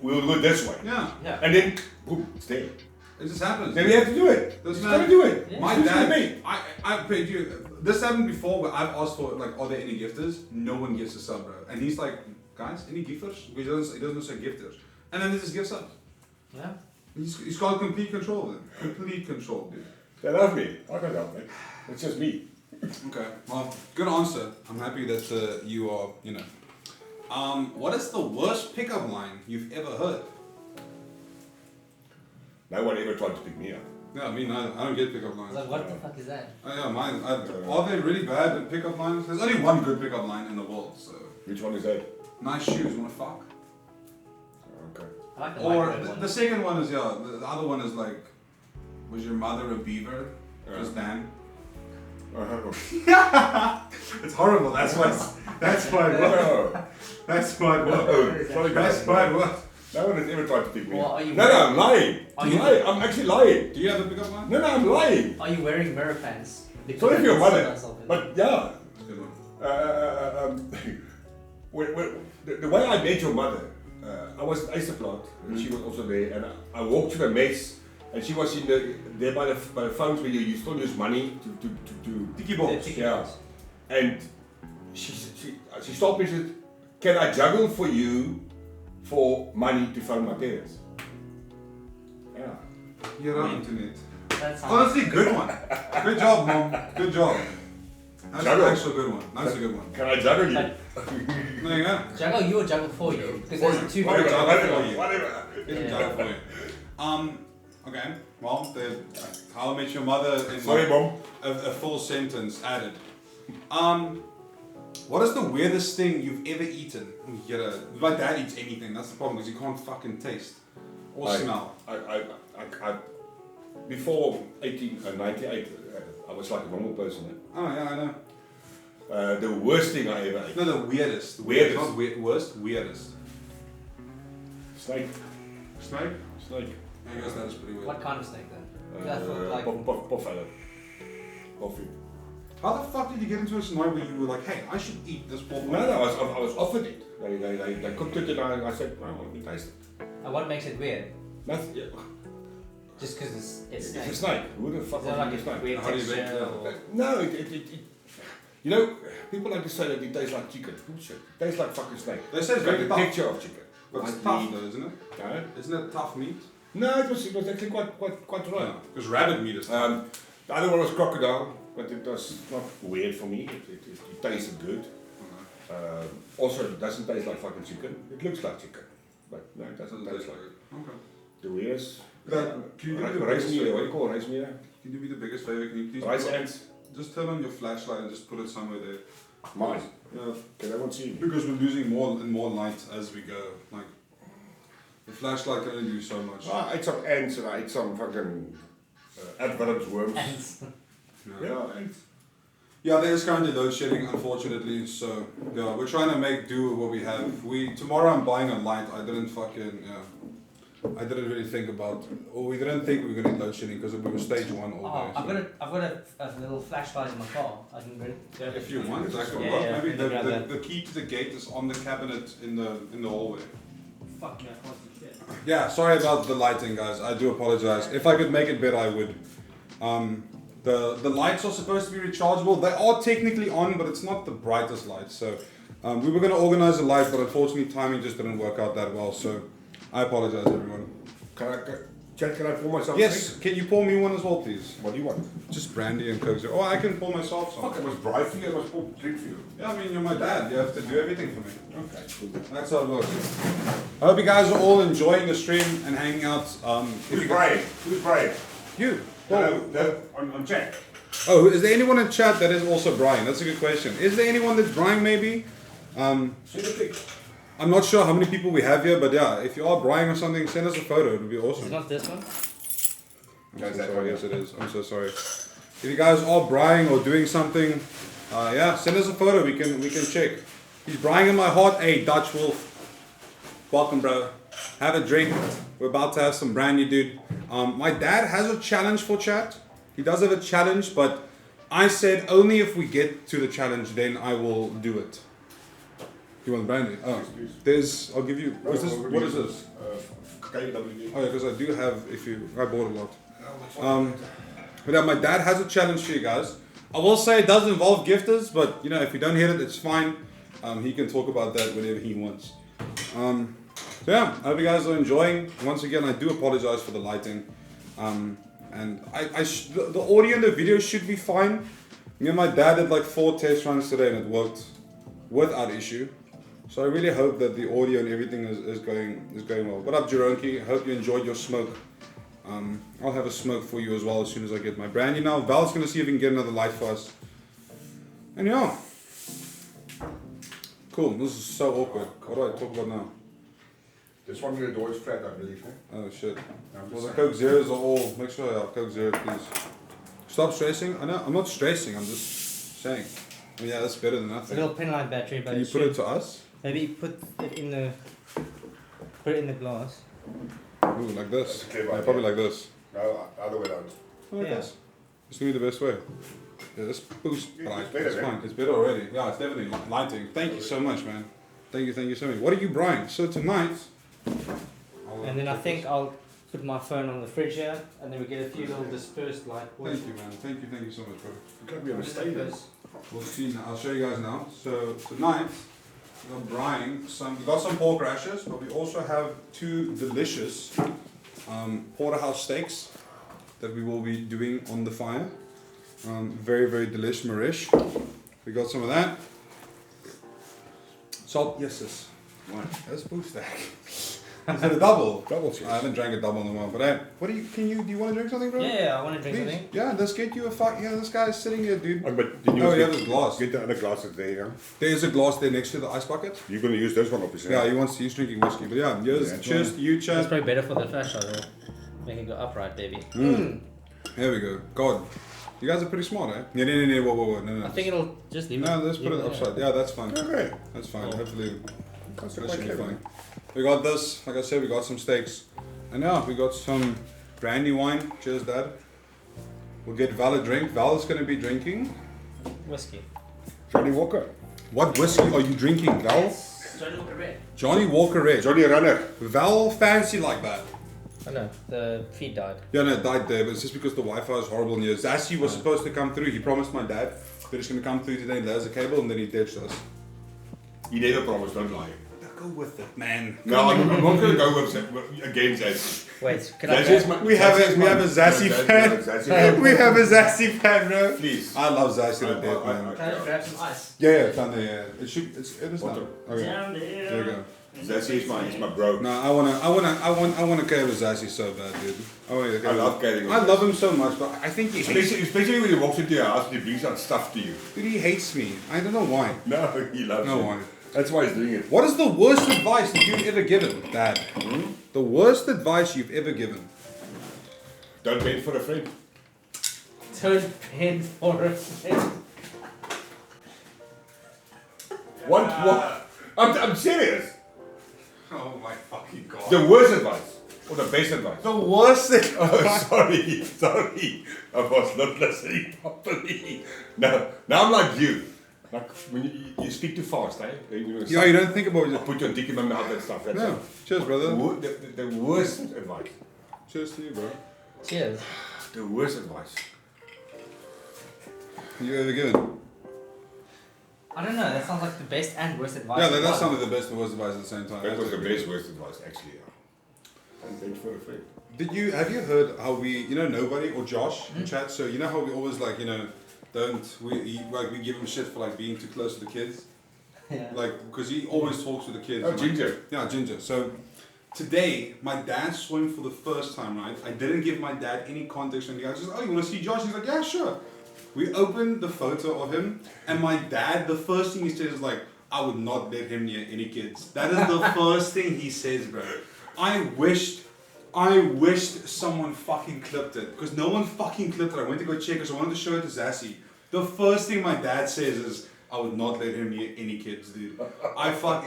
we'll do it this way. Yeah, Yeah. And then, boom, it's there. it just happens. Then we have to do it. Doesn't Just gotta matter. do it. Yeah. My It's dad, just me. I paid you. This happened before where I've asked for like, are there any gifters? No one gives a sub, bro. And he's like, guys, any gifters? He doesn't say gifters. And then they just give subs. Yeah. He's got complete control of them. Complete control, dude. They love me. I don't know, man. It's just me. Okay, well, good answer. I'm happy that you are, you know. What is the worst pickup line you've ever heard? No one ever tried to pick me up. Yeah, I mean, I don't get pickup I was lines. like, what the fuck is that? Oh, yeah, mine. Are they really bad at pickup lines? There's only one good pickup line in the world, so. Which one is that? Nice shoes, wanna fuck? Okay. I like the Or microwave one. the second one is, yeah, the other one is like, was your mother a beaver? Yeah. Just Dan. Uh-huh. It's horrible, that's why, that's why, Oh. that's why, Oh, sorry, that's guys. why, what? No one has ever tried to pick me Well, up. are you No, I'm lying. Are I'm you- lying. I'm actually lying. Do you have a pickup line? No, I'm lying. Are you wearing mirror pants? Sorry for your I mother. see myself in But yeah, That's a good one. the way I met your mother, I was at Easter plant, and she was also there, and I walked to the mess, and she was there by the phones where you still use money to Tiki the balls. ticket yeah. box. And she stopped me and said, can I juggle for you for money to phone my parents? Yeah. You're on internet. That's how. Honestly, good one. Good job, mom. Good job. That's Juggle. actually a good one. That's a good one. Can I juggle you? There you go. Juggle you or juggle for you? Because there's two Whatever. very Juggle for you. Whatever. It's a Yeah. job for you. Okay, well, How I Met Your Mother in Sorry, Mom. a full sentence added. What is the weirdest thing you've ever eaten? My dad eats anything. That's the problem because he can't fucking taste or smell. I before 98, I was like a normal person. Oh yeah, I know. The worst thing I ever ate. No, the weirdest. Weirdest. Not worst. Weirdest. Snake. Snake. Snake. I guess that is pretty weird. What kind of snake then? That's what, like. Buffalo. Coffee. How the fuck did you get into a scenario where you were like, hey, I should eat this pork? No, I was offered it. They cooked it and I said, no, let me taste it. And what makes it weird? Nothing. Yeah. Just because it's snake. It's a snake. Who the fuck Is there would like eat a snake? a weird How do you make texture? that? Or... No, you know, people like to say that it tastes like chicken. Bullshit. It tastes like fucking snake. They say it's It's like very the tough. texture of chicken. But it's Like tough meat. though, isn't it? No, Isn't it tough meat? no, it was actually quite right. Because rabbit meat is tough. The other one was crocodile, but it was not weird for me. It tasted good. Also, it doesn't taste like fucking chicken. It looks like chicken, but no, it doesn't taste like it. Okay. The weirdest. Can you do me the Rice biggest meal, what do favor? you call rice meal? Can you do me the biggest favor? Can you please Rice put- ants. just turn on your flashlight and just put it somewhere there? Mine. Yeah. Can everyone see me? Because we're losing more and more light as we go. Like the flashlight can only do so much. I ate some ants and I ate some fucking adverts worms. Ants. Yeah, ants. Yeah, there's currently load shedding, unfortunately. So yeah, we're trying to make do with what we have. Tomorrow I'm buying a light. I didn't really think about, or we didn't think we were gonna get load shedding because we were stage 1 all Oh, day. I've got a little flashlight in my car. I can bring it. If you want, that could Yeah, work. yeah, Maybe let me grab that. the key to the gate is on the cabinet in the hallway. Fuck me, I can't see shit. Yeah, sorry about the lighting, guys. I do apologize. If I could make it better, I would. The lights are supposed to be rechargeable. They are technically on, but it's not the brightest light. So we were going to organize a light, but unfortunately timing just didn't work out that well. So I apologize, everyone. Can I pour myself a Yes, drink? can you pour me one as well, please? What do you want? Just brandy and Coke Zero. Oh, I can pour myself some. Fuck, it was Braai for you, it was pour drink for you. Yeah, I mean, you're my dad. You have to do everything for me. Okay, cool. That's how it works. I hope you guys are all enjoying the stream and hanging out. Who's Braai? Who's Braai? You. I'm Jack. Oh, is there anyone in chat that is also Brian? That's a good question. Is there anyone that's Brian maybe? See the pic. I'm not sure how many people we have here, but yeah, if you are Brian or something, send us a photo. It would be Is awesome. it not this one? I'm so sorry. Yes, it is. I'm so sorry. If you guys are Brian or doing something, yeah, send us a photo. We can check. He's Brian in my heart. Hey, Dutch Wolf. Welcome, bro. Have a drink. We're about to have some brandy, dude. My dad has a challenge for chat. He does have a challenge, but I said only if we get to the challenge, then I will do it. You want brandy? Oh, there's. I'll give you. What is this? What is this? KWD. Oh yeah, because I do have. I bought a lot. But yeah, my dad has a challenge for you guys. I will say it does involve gifters, but you know if you don't hit it, it's fine. He can talk about that whenever he wants. So yeah, I hope you guys are enjoying. Once again, I do apologize for the lighting. And the audio and the video should be fine. Me and my dad did like 4 test runs today and it worked without issue. So I really hope that the audio and everything is going well. What up, Jeronki? I hope you enjoyed your smoke. I'll have a smoke for you as well as soon as I get my brandy now. Val's gonna see if he can get another light for us. And yeah. Cool, this is so awkward. What do I talk about now? This one with the door is flat, I believe. Oh shit. Well, the Coke Zeros are all. Make sure I have Coke Zero, please. Stop stressing. I know. I'm not stressing. I'm just saying. Oh, yeah, that's better than It's a nothing. little penline battery, but Can you put it to us? maybe put it in the glass. Ooh, like this. That's a clever Yeah, idea. probably like this. No, other way around. Like Yeah. this. It's gonna be the best way. Yeah, this boost It's light. better, It's man. fine. It's better already. Yeah, it's definitely lighting. Thank you so much, man. Thank you so much. What are you, Brian? So tonight. And then I think I'll put my phone on the fridge here, and then we get a few little dispersed light. Thank you, man. Thank you so much, bro. You can't be on a stage. We'll see now. I'll show you guys now. So tonight, we're Brian. We got some pork rashers, but we also have 2 delicious porterhouse steaks that we will be doing on the fire. Very, very delish, Marish. We got some of that. Salt, yes, sis. Right, let's boost that. Is it a double? Double cheers. I haven't drank a double in a while, but do you want to drink something, bro? Yeah, I want to drink Please. something. Yeah, let's get you a fuck. Yeah, this guy's sitting here, dude. But did you Oh, you have his glass. Get the other glasses there, yeah? There's a glass there next to the ice bucket. You're going to use this one, obviously. Yeah, he's drinking whiskey. But yeah, Yeah, cheers to you, That's Chad. probably better for the flashlight. Though. Make it go upright, baby. Here we go. God, you guys are pretty smart, eh? Yeah, whoa, no. I think it'll just leave it. No, let's put it leave upside. Yeah, that's fine. Okay. That's fine. Oh. Hopefully, That's that quite should be clever. fine. We got this. Like I said, we got some steaks. And yeah, we got some brandy wine. Cheers, Dad. We'll get Val a drink. Val's gonna be drinking. Whiskey. Johnny Walker. What whiskey are you drinking, Val? Johnny Walker Red. Johnny Walker Red. Johnny Runner. Val fancy like that. I know, the feed died. Yeah, no, it died there, but it's just because the Wi-Fi is horrible in here. Zassi was supposed to come through. He promised my dad that he's gonna come through today and there's a cable, and then he ditched us. He never promised, don't lie. Go with it, man. No, I'm not going to go with against Zassi. Wait, can I Zassi grab? is my- We have Zassi is we my- have a Zassi no, fan. Zassi. We have a Zassi fan, bro. Please. I love Zassi to I- death, I- man. Can I just grab some ice? Yeah, it's down there. Yeah, it is not. Bottom. Okay, Down there you go. Zassi is my bro. No, I wanna carry with Zassi so bad, dude. I love carrying with I love him so much, but I think he hates. Especially when he walks into your house and he brings out stuff to you. Dude, he hates me. I don't know why. No, he loves No you. why. That's why he's doing it. What is the worst advice that you've ever given, Dad? The worst advice you've ever given. Don't bend for a friend. Don't bend for a friend. What? I'm serious. Oh my fucking god. The worst advice or the best advice? The worst thing. Oh, sorry. I was not listening properly. No, now I'm like you. Like when you speak too fast, eh? Yeah, you don't think about I it. put your dick in my mouth and stuff. That's Yeah. it. Cheers, brother. The worst advice. Cheers to you, bro. Cheers. The worst advice. You ever given? I don't know, that sounds like the best and worst advice. Yeah, in that one. sounded the best and worst advice at the same time. That was the That's best worst advice, actually. Yeah. Don't bend for a friend. Have you heard how we, nobody or Josh in chat? So you know how we always like, we give him shit for like being too close to the kids, Yeah. like because he always talks to the kids. Oh, and, like, Ginger. Yeah, Ginger. So today, my dad swam for the first time, right? I didn't give my dad any context or anything. I was just, oh, you want to see Josh? He's like, yeah, sure. We opened the photo of him, and my dad, the first thing he says is like, I would not let him near any kids. That is the first thing he says, bro. I wished someone fucking clipped it, because no one fucking clipped it. I went to go check it, so I wanted to show it to Zassi. The first thing my dad says is, I would not let him near any kids, dude. It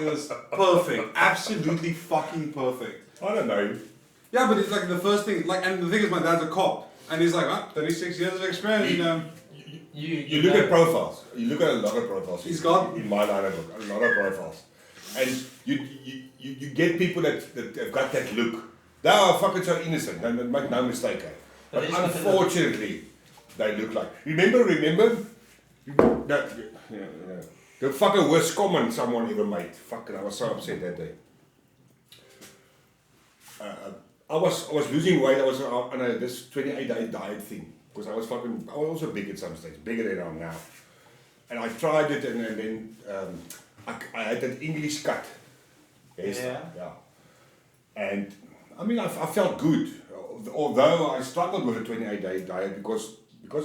was perfect. Absolutely fucking perfect. I don't know. Yeah, but it's like the first thing, and the thing is my dad's a cop, and he's like, 36 years of experience, You look at profiles. You look at a lot of profiles. He's got- in my line of work, a lot of profiles, and you get people that have got that look. They are fucking so innocent. And make no mistake, eh? But But they just got the look. unfortunately, they look like. Remember? The fucking worst comment someone ever made. Fucking, I was so upset that day. I was losing weight. I was on this 28-day diet thing because I was also big at some stage, bigger than I am now. And I tried it, and then I had that English cut. Yeah. And I mean, I felt good, although I struggled with a 28-day diet because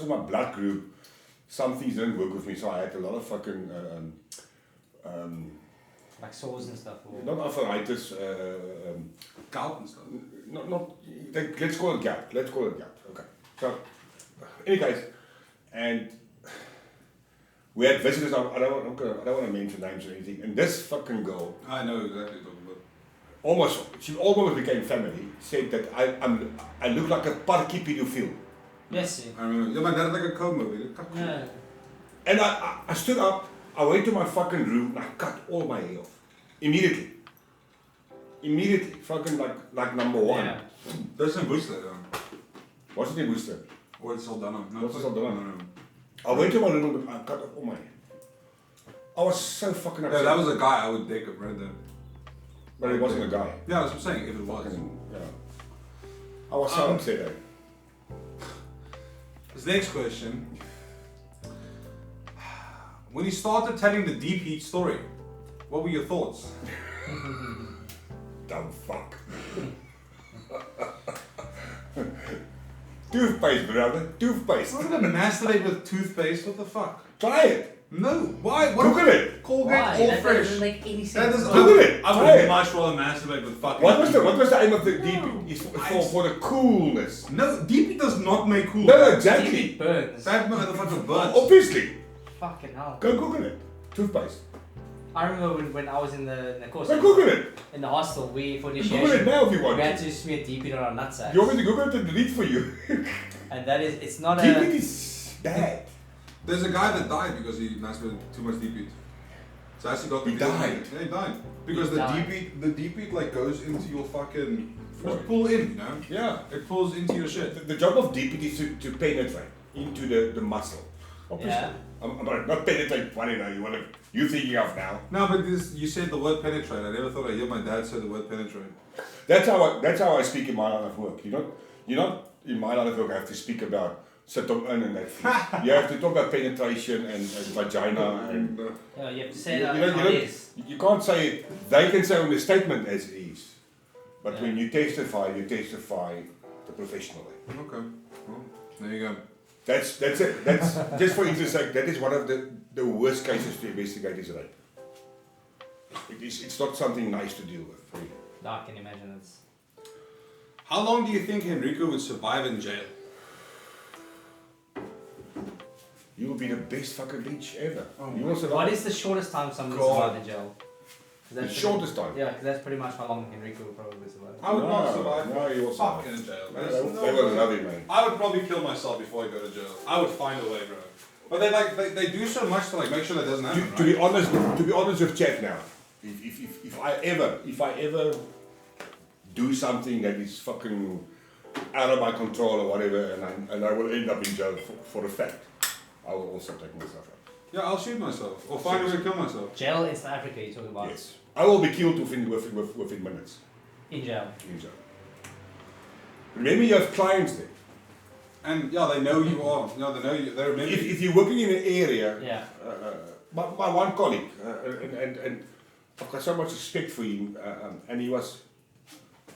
of my blood group. Some things didn't work with me, so I had a lot of fucking Like sores and stuff. Or... not arthritis. gout and stuff. Let's call it gout. Okay. So, any case, and we had visitors. I don't want to mention names or anything. And this fucking girl, I know exactly what you're talking about. she almost became family. Said that I look like a parky pedophile. Yes. I remember. Yeah, my dad had like a comb movie. Yeah. And I stood up. I went to my fucking room and I cut all my hair off immediately. Fucking like number one. Yeah. There's some Worcester though. What's it in Worcester? Or it's Saldana. No, What's Saldana? No. I went to my room and I cut off all my hair. I was so fucking upset. Yeah, that was a guy I would date up right there. But it wasn't a guy. Yeah, that's what I'm saying. If it was. Fucking, yeah. I was so upset. Eh? This next question. When he started telling the deep heat story, what were your thoughts? dumb fuck. Toothpaste, brother. Toothpaste. I'm not gonna masturbate with toothpaste. What the fuck? Try it. No. Why? What? Google it. Colgate Why? All That Fresh. doesn't make any That sense. doesn't. Google it. I Try would it. much rather masturbate with fucking. What was the aim of the DP? It's for the coolness. No, DP does not make cool. No, exactly. Deep burns. That motherfucker burns. Obviously. Fucking hell. Go Google it. Toothpaste. I remember when I was in the course Go Google it. in the hostel, we for Google it initiation now if you want we had to. to smear DP on our nutsacks. You want me to Google it and delete for you? And that is, it's not DP a. is bad. There's a guy that died because he masturbated too much DP. So I actually got. He died? Yeah, he died because He the died. DP like goes into your fucking. Right. Just pull in, you know. Yeah. It pulls into your shit. The job of DP is to penetrate into the muscle. Obviously. Yeah. I'm not penetrate. What you thinking of now? No, but this you said the word penetrate. I never thought I'd hear my dad say the word penetrate. That's how I speak in my line of work. You're not in my line of work. I have to speak about sit on and that thing. You have to talk about penetration and vagina and. Yeah, you have to say You that don't- how you it don't- is. You can't say it. They can say on the statement as it is, but Yeah. when you testify the professional way. Okay. Well, there you go. That's it. That's just for interest sake. That is one of the worst cases to investigate is rape. It's not something nice to deal with. Really. No, I can imagine it's. How long do you think Henrico would survive in jail? You will be the best fucking bitch ever. Oh You my will survive. What is the shortest time someone God. survived in jail? 'Cause The that's shortest time? Yeah, because that's pretty much how long Henrico would probably survive. I would not No, survive. no, you will Fuck survive. in jail. They There's no will way. love you, man. I would probably kill myself before I go to jail. I would find a way, bro. But they do so much to like make sure that doesn't happen. To be honest with Chat now, if I ever do something that is fucking out of my control or whatever, and I will end up in jail for a fact, I will also take myself out. Yeah, I'll shoot myself or find a way to kill myself. Jail in South Africa, you talk about. Yes, I will be killed within minutes In jail. in jail. Remember, you have clients there. And yeah, they know you are. You know, they know you. They remember. you. If you're working in an area, Yeah. my one colleague, and I've got so much respect for him, and he was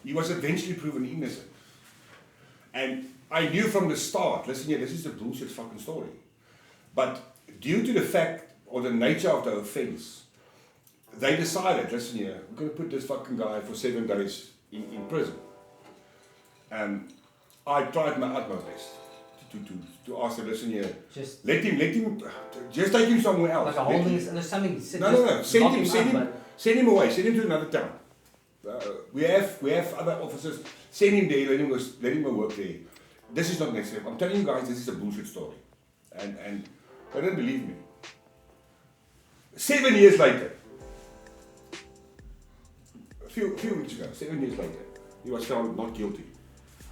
eventually proven innocent. And I knew from the start, listen here, this is a bullshit fucking story. But due to the fact or the nature of the offense, they decided, listen here, we're going to put this fucking guy for 7 days in prison. I tried my utmost best to ask him, listen here, Just let him, just take him somewhere else. like a Let holding. him- There's something. no, send him away, send him to another town. We have other officers, send him there, let him go work there. This is not necessary. I'm telling you guys, this is a bullshit story. And they don't believe me. 7 years later, a few weeks ago, 7 years later, he was found not guilty.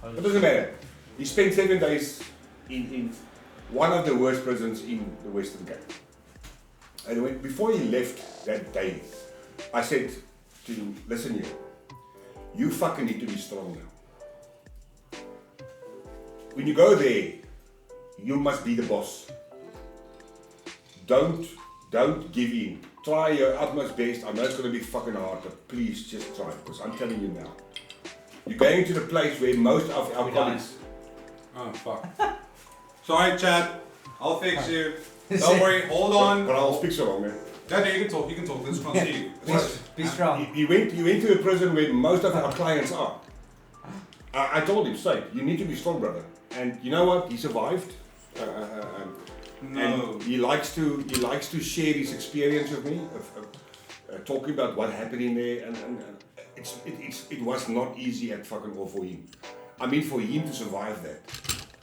It doesn't matter. He spent 7 days in one of the worst prisons in the Western Cape. And before he left that day, I said to him, listen here, you fucking need to be strong now. When you go there, you must be the boss. Don't give in. Try your utmost best. I know it's going to be fucking hard, but please just try, because I'm telling you now. You're going to the place where most of our colleagues... Oh fuck. Sorry, Chad. I'll fix you. Don't worry. Hold on. But I'll speak so long, man. Yeah, no, you can talk. You can talk. This can't see you. Be strong. You went to a prison where most of our clients are. I told him straight, you need to be strong, brother. And you know what? He survived. No. And he likes to share his experience with me, of talking about what happened in there, and it was not easy at fucking all for him. I mean, for him to survive that,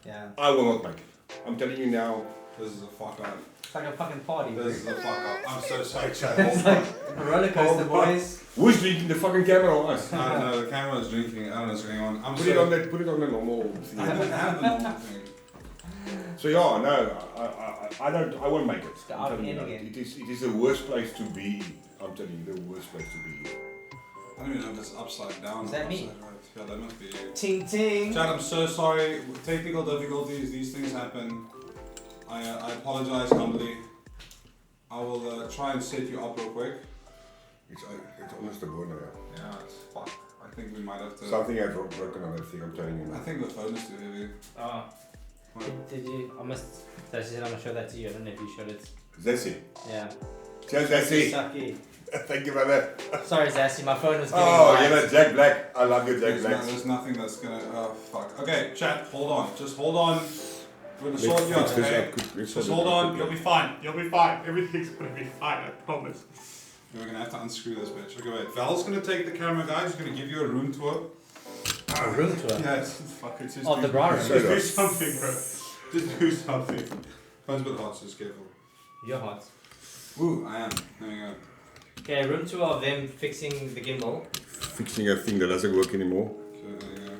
Yeah. I will not make it. I'm telling you now. This is a fuck up. It's like a fucking party. This is a fuck up. I'm so sorry, Chad. It's like a roller coaster, boys. Who's drinking the fucking camera or us? I don't know. The camera is drinking. I don't know what's going on. I'm Put so, it on the normal thing. I don't have the normal thing. So yeah, no, I won't make it. The I'm out telling you, in again. it is the worst place to be in. I'm telling you, the worst place to be in. I don't even know if it's upside down. Is or that me? upside right. Yeah, that must be you. Ting ting. Chad, I'm so sorry. With technical difficulties, these things happen. I apologize humbly. I will try and set you up real quick. It's almost a boner. Yeah, it's fuck. I think we might have to. Something has broken on that thing, I'm telling you. I think the phone is too heavy. Oh. Did you? I must. So she said I'm gonna show that to you. I don't know if you showed it. Zassi. Yeah. Cheers, Zassi. Sucky. Thank you, brother. Sorry, Zassi. My phone was getting Oh, light. you know, Jack Black. I love you, Jack Black. There's nothing that's gonna. Oh fuck. Okay, chat. Hold on. Just hold on. We're gonna sort you out. Fix this Okay. up quick. Let's Just sort hold it on. out You'll quickly. be fine. You'll be fine. Everything's gonna be fine. I promise. We're gonna have to unscrew this bitch. Okay, wait. Val's gonna take the camera, guys. He's gonna give you a room tour. A room tour. Yes. Fuck it. Just Oh, do- the Braai room. Just do something, bro. Just do something. Phone's a bit hot, so just careful. You're hot. Ooh, I am. There you go. Okay, room tour of them fixing the gimbal. Fixing a thing that doesn't work anymore. Okay, there you go.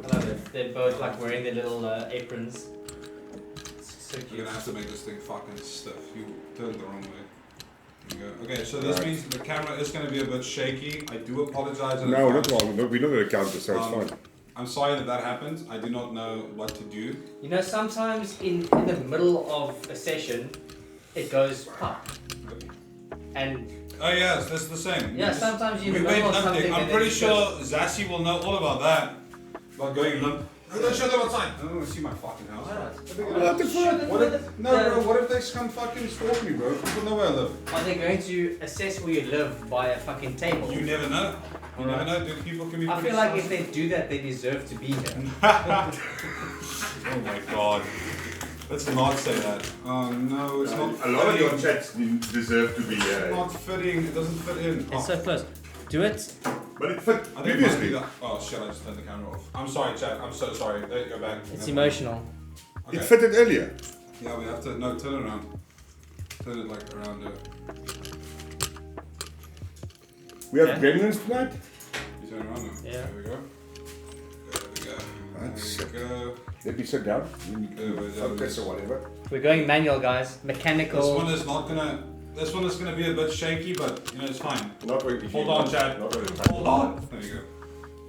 I love it. They're both like wearing their little aprons. It's so You're cute. gonna have to make this thing fucking stiff. You turned the wrong way. There you go. Okay, so this Right. means the camera is gonna be a bit shaky. I do apologize. in No, advance. not wrong. No, we're not going to count this, so it's fine. I'm sorry that happened. I do not know what to do. You know, sometimes in the middle of a session, it goes pop. And Oh yes, that's the same. yeah, sometimes you're in We the went middle of limping. something. I'm and then pretty it sure goes- Zassi will know all about that. About going limp. No, don't show them outside. I don't want to see my fucking house. Why not? What the fuck? What if, no, bro, what if they come fucking stalk me, bro? People know where I live. Are they going to assess where you live by a fucking table? You never know. You never Alright. know, dude. People can be I pretty feel like sus. if they do that, they deserve to be here. Oh my god. Let's not say that. Oh no, it's not A lot of your fitting. chats deserve to be It's here. not fitting. It doesn't fit in. It's so close. Do it. But it fit I think previously. Oh shit, I just turned the camera off. I'm sorry, chat. I'm so sorry. There you go back. It's Never mind. emotional. Okay. It fitted earlier. Yeah, we have to. No, turn it around. Turn it like around it. We have Yeah. gremlins tonight. You turn it around now. Yeah. There we go. There we go. That's There we go. Let me sit down. Focus or whatever. We're going manual, guys. Mechanical. This one is not gonna. This one is gonna be a bit shaky, but you know it's fine. Not really. Hold on, Chad. Not really. Hold on. There you go.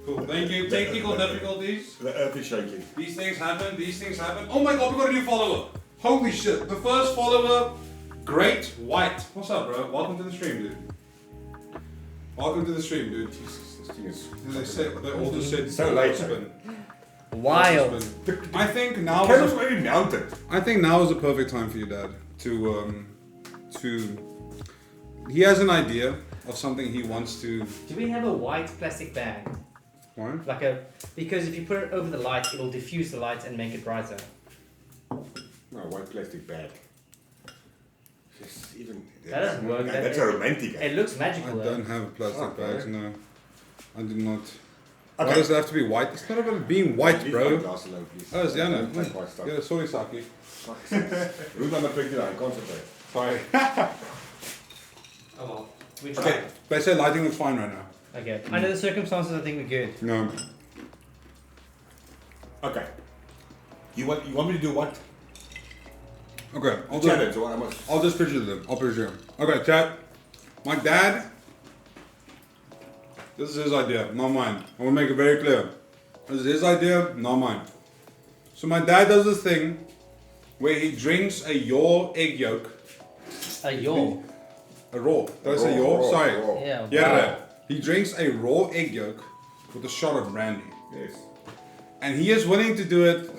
Cool. Thank you. Technical difficulties. The earth is shaking. These things happen. These things happen. Oh my god, we got a new follower. Holy shit. The first follower, Great White. What's up, bro? Welcome to the stream, dude. Welcome to the stream, dude. Jesus, this thing is. They all just said So late. spin. Wild. I think now Camera's is a, already mounted. I think now is a perfect time for you, Dad, to he has an idea of something he wants to. Do we have a white plastic bag? Why? Like a, because if you put it over the light, it'll diffuse the light and make it brighter. No, white plastic bag. Just even. That doesn't work. Yeah, that's a romantic. It looks I magical though. don't have plastic Okay. bags, no. I do not. Okay. Why does it have to be white? It's not about it being white, Leave bro. my glass alone, please. Oh, it's Diana. Don't take my stuff. Yeah, sorry, Saki. Room number 29, concentrate. Sorry. Oh well. We Okay, tried. they say lighting looks fine right now. Okay. Under the circumstances, I think we're good. No. Okay. You want me to do what? Okay, Challenge or what? I must. I'll just picture them. I'll picture him. Okay, chat. My dad. This is his idea, not mine. I want to make it very clear. This is his idea, not mine. So my dad does this thing where he drinks a raw egg yolk. A yaw. A raw. Did I say Raw, raw? raw, Sorry. raw. Yeah. Yeah. wow. yeah. He drinks a raw egg yolk with a shot of brandy. Yes. And he is willing to do it,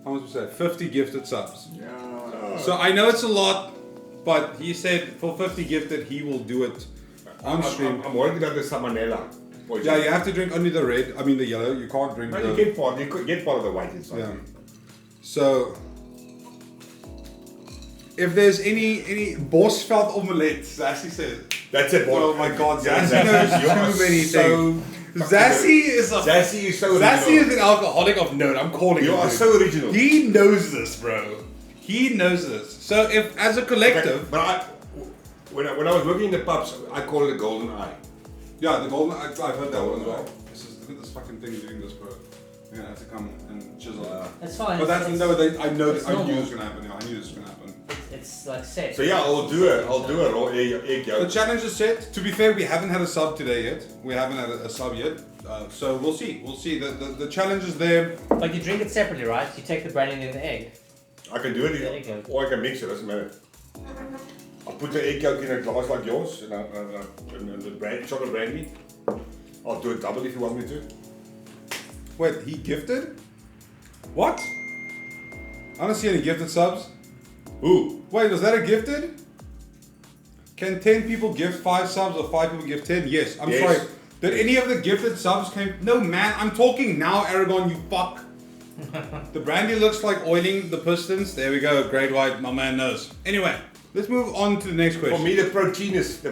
how much was that? 50 gifted subs. Yeah. So I know it's a lot, but he said for 50 gifted, he will do it on stream. I'm working on the salmonella. poison. Yeah, you have to drink only the red, I mean the yellow, you can't drink No, the... you get part of the white inside. Yeah. So, if there's any Bosveld omelette, Zassi says. That's it, boy. Oh my god, Yeah, Zassi knows you are too many so things. Zassi is a... Zassi is so Zassi original. is an alcoholic of note, I'm calling You him, are dude. so original. He knows this, bro. He knows this. So if, as a collective... Okay, but when I was working in the pubs, I call it a golden eye. Yeah, the golden, I've heard that one as well. Look at this fucking thing doing this, bro. You're gonna have to come and chisel it. That's fine. But that's, no, I know, it's I knew normal. this was gonna happen, yeah, I knew this was gonna happen. It's like set. So yeah, I'll do a raw egg The yolk. challenge is set. To be fair, we haven't had a sub today yet. We haven't had a sub yet. So we'll see. We'll see. The challenge is there. But you drink it separately, right? You take the brandy and the egg. I can do There you go. it, or I can mix it. Doesn't matter. I put the egg yolk in a glass like yours and the chocolate brandy. I'll do it double if you want me to. Wait, he gifted? What? I don't see any gifted subs. Who? Wait, was that a gifted? Can 10 people gift 5 subs or 5 people gift 10? Yes. I'm Yes. sorry. Did any of the gifted subs came? No, man. I'm talking now, Aragon, you fuck. The brandy looks like oiling the pistons. There we go. Great white. My man knows. Anyway, let's move on to the next question. For me, the protein is the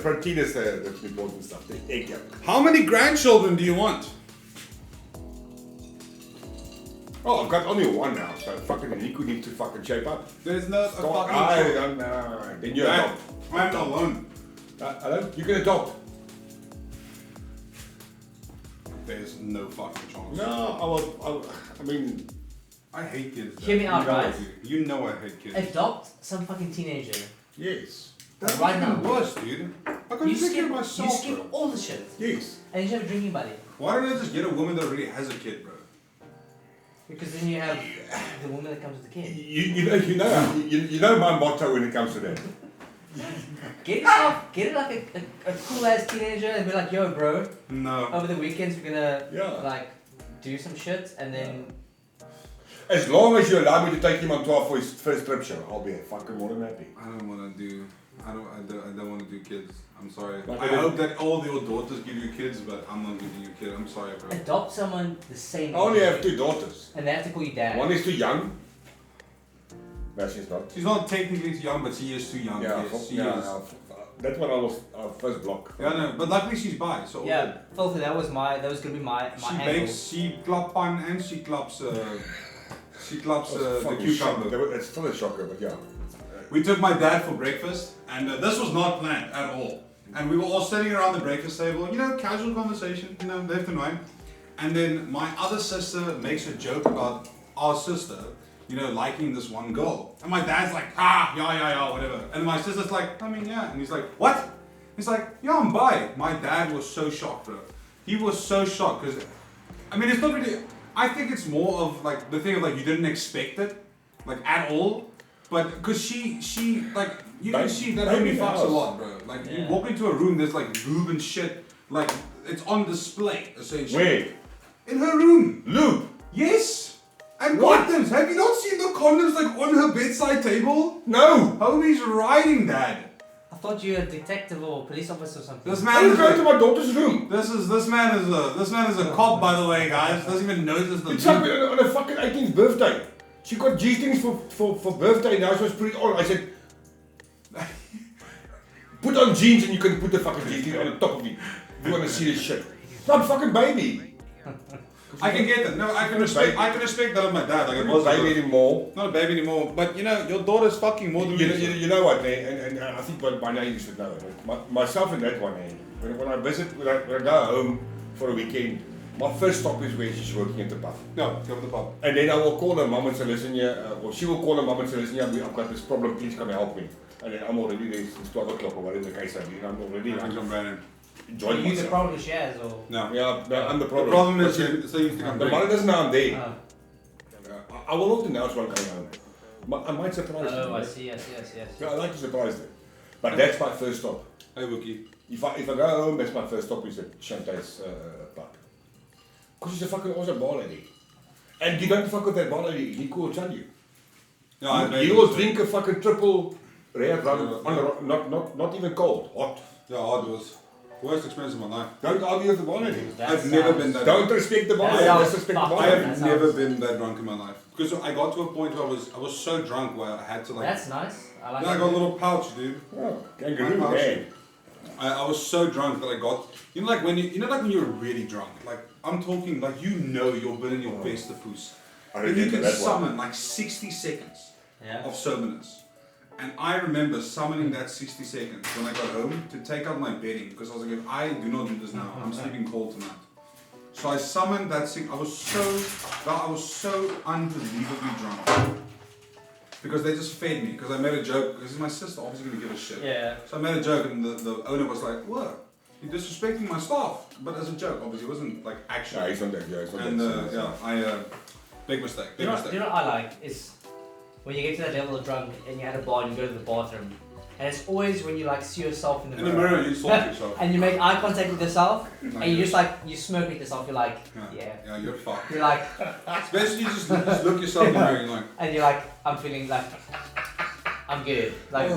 important stuff. The egg yolk. How many grandchildren do you want? Oh, I've got only one now, so fucking Henrico needs to fucking shape up. There's no fucking I choice. don't know. Then you adopt. I'm not alone. Hello? You can adopt. There's no fucking chance. No, I mean, I hate kids. Hear me out, You know I right? do. You know I hate kids. Adopt some fucking teenager. yes. That's right fucking now. worse, dude. I can't You take care skip, of myself, you skip bro. all the shit. Yes. And you have a drinking buddy. Why don't I just get a woman that already has a kid, bro? Because then you have the woman that comes with the kid. You know my motto when it comes to that. Get it like a cool ass teenager and be like, yo bro, No. over the weekends we're gonna Yeah. like do some shit and then As long as you allow me to take him on tour for his first trip show, I'll be fucking more than happy. I don't want to do. I don't want to do kids. I'm sorry. Like I I hope that all your daughters give you kids, but I'm not giving you a kid. I'm sorry, bro. adopt someone the same I only age have 2 daughters. and they have to call you dad. One is too young. No, she's not. She's not technically too young, but she is too young. Yeah, Yes, she yeah, is. that one I was first block. Yeah, no, but luckily she's bi, so all Yeah, good. filthy. That was gonna be my She angle. bakes, she clap pan, and she claps the Fucking cucumber. shocker. It's still a shocker, but yeah. We took my dad for breakfast, and this was not planned at all. And we were all sitting around the breakfast table, you know, casual conversation, you know, left and right. And then my other sister makes a joke about our sister, you know, liking this one girl. And my dad's like, yeah, whatever. And my sister's like, I mean, yeah. And he's like, what? He's like, yeah, I'm bi. My dad was so shocked, bro. He was so shocked, because, I mean, it's not really, I think it's more of like, the thing of like, you didn't expect it, like at all. But, because she, like, you can see that homie fucks a lot, bro. Like, you Yeah. walk into a room, there's like boob and shit, like, it's on display, essentially. Where? In her room. Luke! Yes! And What? condoms! Have you not seen the condoms like on her bedside table? No! Homie's riding dad. I thought you were a detective or police officer or something. This I man was is going to like, my daughter's room. this man is a cop, by the way, guys. Doesn't even notice the It's like on her fucking 18th birthday. She got G-strings for birthday, now she was put it on. I said, put on jeans and you can put the fucking G-strings on the top of it. If you want to see this shit. It's not a fucking baby. I can get that. No, I can respect that of my dad. Like it Not was a baby anymore. not a baby anymore. But you know, your daughter's fucking more than You know what, man? And I think by now you should know. Myself and that one, man. When I go home for a weekend, my first stop is where she's working at the pub. No, go to the pub. And then I will call her mum and say, listen here, or she will call her mum and say, listen here, I've got this problem, please come and help me. And then I'm already there, it's 12 o'clock or whatever the case may be, and I'm already I think I'm Brandon. Are enjoying you the myself. problem she has or? No. Yeah, no, I'm the The problem. problem is But you so you used to come the drink. mother doesn't know I'm there. Oh, I will not announce when I'm coming home. I might surprise oh them. I see. Yeah, I like to surprise them. But that's my first stop. Hey Wookie. If I go home, that's my first stop is at Chantal's pub. Because she's a fucking awesome bar lady. And you don't fuck with that bar lady, Nico will tell you. Yeah, You will drink a fucking triple red rum, not even cold, hot. Yeah, it was worst experience of my life. Don't argue with the bar lady. That I've never sounds- been that Don't respect the bar That lady, sounds disrespect the fucked. bar I lady. have That sounds- never been that drunk in my life. Because I got to a point where I was so drunk where I had to like. That's nice. I like Yeah, I that. got a little pouch, dude. Oh, kangaroo, man. I was so drunk that I got, you know, like when you're really drunk, like I'm talking like you're burning your best of poos. I And you remember can that one. summon like 60 seconds Yeah. of soberness. And I remember summoning that 60 seconds when I got home to take out my bedding because I was like, if I do not do this now, I'm sleeping cold tonight. So I summoned that thing. I was so unbelievably drunk. Because they just fed me. Because I made a joke. Because my sister obviously gonna give a shit. Yeah. So I made a joke, and the owner was like, "What? You're disrespecting my staff." But as a joke, obviously, it wasn't like actually. Yeah, he's not that, yeah, he's not And that. big mistake. Big You know mistake. what I like is when you get to that level of drunk and you're at a bar and you go to the bathroom and it's always when you like see yourself in the In the mirror, you talk to yourself. and you make eye contact with yourself, No, and you you're- just like you smirk at yourself. You're like, yeah. Yeah, you're fucked. You're like, Especially just look yourself in the mirror and like, and you're like, I'm feeling like, I'm good. Like, I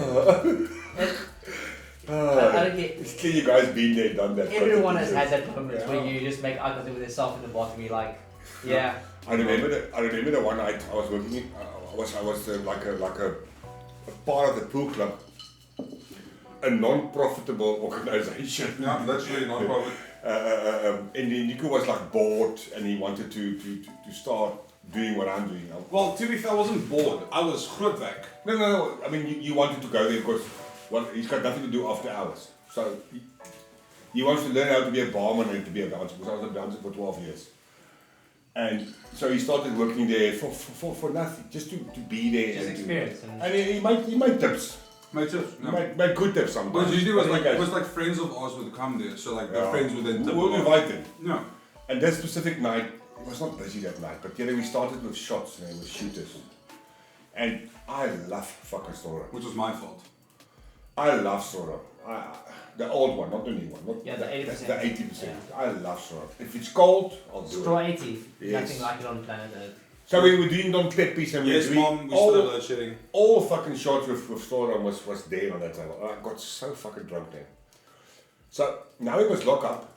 don't get. It's clear you guys been there, done that. Everyone has had that moment where you just make eye contact with yourself in the bathroom. You're like, yeah. I remember the one night I was working in, I was like a part of the pool club, a non-profitable organization. yeah, that's really not probably. And then Nico was like bored and he wanted to start doing what I'm doing now. Well, to be fair, I wasn't bored. I was grootweg. No. I mean, you wanted to go there because he's got nothing to do after hours. So he wants to learn how to be a barman and to be a bouncer because I was a bouncer for 12 years. And so he started working there for nothing, just to be there. Just and experience. And he made tips. Made tips? He No. made good tips sometimes. But usually But it was like friends of ours would come there, so like their friends would then tip. We'll them. invite them. No. And that specific night, it was not busy that night, but we started with shots and with shooters. And I love fucking Sora. Which was my fault. I love Sora. The old one, not the new one. Not Yeah, the 80%. The 80%. I love Sora. If it's cold, I'll do Straw it. 80. Yes. Nothing like it on planet Earth. So we were doing Don Peppies and we Yes, were doing mom, we still have load shedding. all fucking shots with Sora was there on that time. I got so fucking drunk then. So now it was lock up.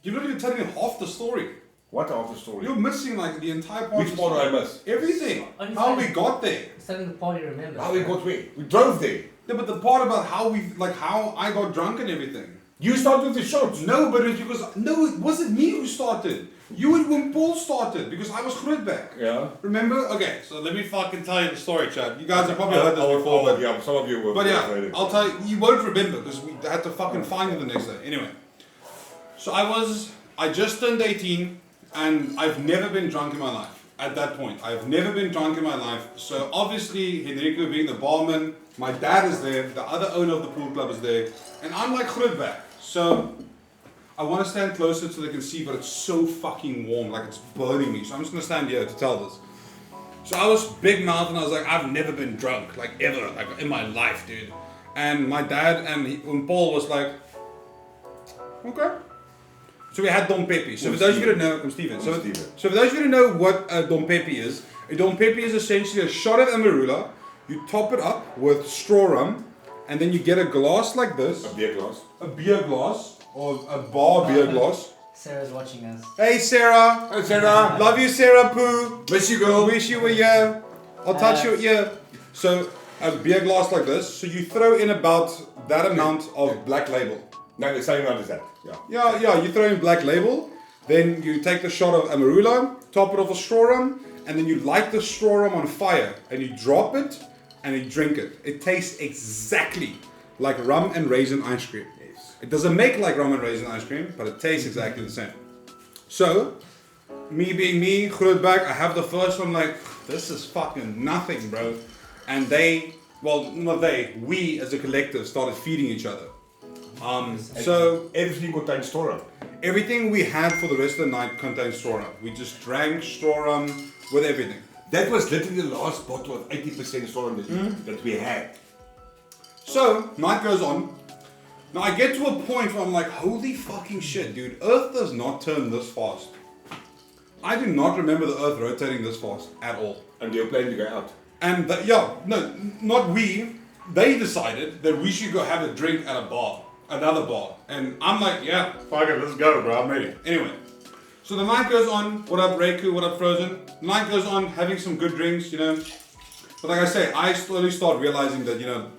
You're not even telling me half the story. What after story? You're missing like the entire part. Which part did I miss? Everything. Only How we time. got there. It's telling the party remember. How we got where? We drove there. Yeah, but the part about how how I got drunk and everything. You started with the shots. No, but it's because it wasn't me who started. You and when Paul started because I was grootweg. Yeah. Remember? Okay, so let me fucking tell you the story, Chad. You guys have probably heard this before, but yeah, some of you were. But yeah, I'll tell you, you won't remember because we had to fucking find you the next day. Anyway, so I just turned 18 and I've never been drunk in my life. At that point, I've never been drunk in my life. So obviously, Henrico being the barman, my dad is there, the other owner of the pool club is there, and I'm like grootweg. So I want to stand closer so they can see, but it's so fucking warm, like it's burning me. So I'm just gonna stand here to tell this. So I was big mouth and I was like, I've never been drunk, like ever, like in my life, dude. And my dad and Paul was like, okay. So we had Dom Pepe. So for those of you who don't know, I'm Steven. So for those of you who don't know what a Dom Pepe is essentially a shot of Amarula. You top it up with straw rum, and then you get a glass like this, A beer glass. a beer glass or a bar beer glass. Sarah's watching us. Hey Sarah, Hey Sarah. love you Sarah Poo. Miss you, girl. Wish you were here. I'll touch your ear. So a beer glass like this. So you throw in about that amount of Black Label. No, the same amount as that. Yeah. Yeah, you throw in Black Label. Then you take the shot of Amarula, top it off with straw rum, and then you light the straw rum on fire and you drop it and you drink it. It tastes exactly like rum and raisin ice cream. Yes. It doesn't make like rum and raisin ice cream, but it tastes exactly the same. So, me being me, grootweg, I have the first one like, this is fucking nothing, bro. And we as a collective started feeding each other. So Everything contains straw rum. everything we had for the rest of the night contained straw rum. We just drank straw rum with everything. That was literally the last bottle of 80% straw rum that we had. So, night goes on. Now I get to a point where I'm like, holy fucking shit, dude. Earth does not turn this fast. I do not remember the Earth rotating this fast at all. And they were planning to go out. And not we. They decided that we should go have a drink at a bar, another bar. And I'm like, yeah, fuck it, let's go, bro, I'm ready. Anyway, so the night goes on. What up, Reiku? What up, Frozen? The night goes on, having some good drinks, you know. But like I say, I slowly start realizing that, you know,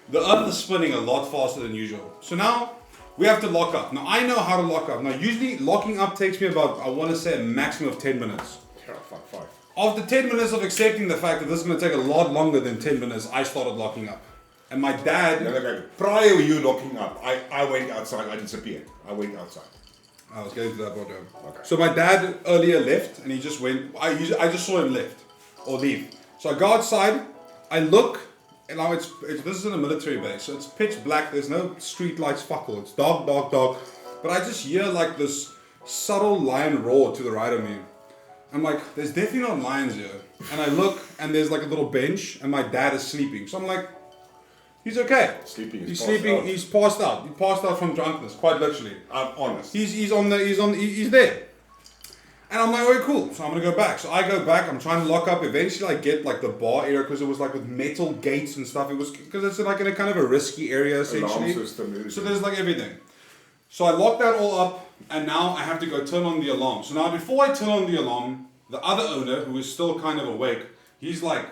the Earth is spinning a lot faster than usual. So now we have to lock up. Now I know how to lock up. Now usually locking up takes me about, I want to say, a maximum of 10 minutes. Yeah, fuck, 5. After 10 minutes of accepting the fact that this is going to take a lot longer than 10 minutes, I started locking up. And my dad... Okay. Prior to you locking up, I went outside, I disappeared. I went outside. I was getting to that part now. Okay. So my dad earlier left and he just went, I just saw him leave. So I go outside, I look, and now this is in a military base, so it's pitch black, there's no street lights, fuck all, it's dark. But I just hear like this subtle lion roar to the right of me. I'm like, there's definitely not lions here. And I look and there's like a little bench and my dad is sleeping. So I'm like, He's okay. Sleeping. He's sleeping. Out. He's passed out. He passed out from drunkenness, quite literally. I'm honest. He's there. And I'm like, okay, cool. So I'm gonna go back. So I go back. I'm trying to lock up. Eventually, I get like the bar area because it was like with metal gates and stuff. It was because it's like in a kind of a risky area essentially. Alarm system. So there's like everything. So I lock that all up, and now I have to go turn on the alarm. So now before I turn on the alarm, the other owner, who is still kind of awake, he's like,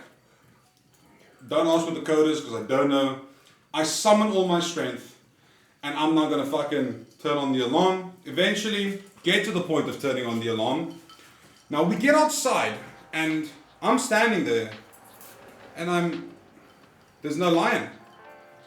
don't ask what the code is because I don't know. I summon all my strength, and I'm not gonna fucking turn on the alarm. Eventually, get to the point of turning on the alarm. Now we get outside, and I'm standing there, and there's no lion.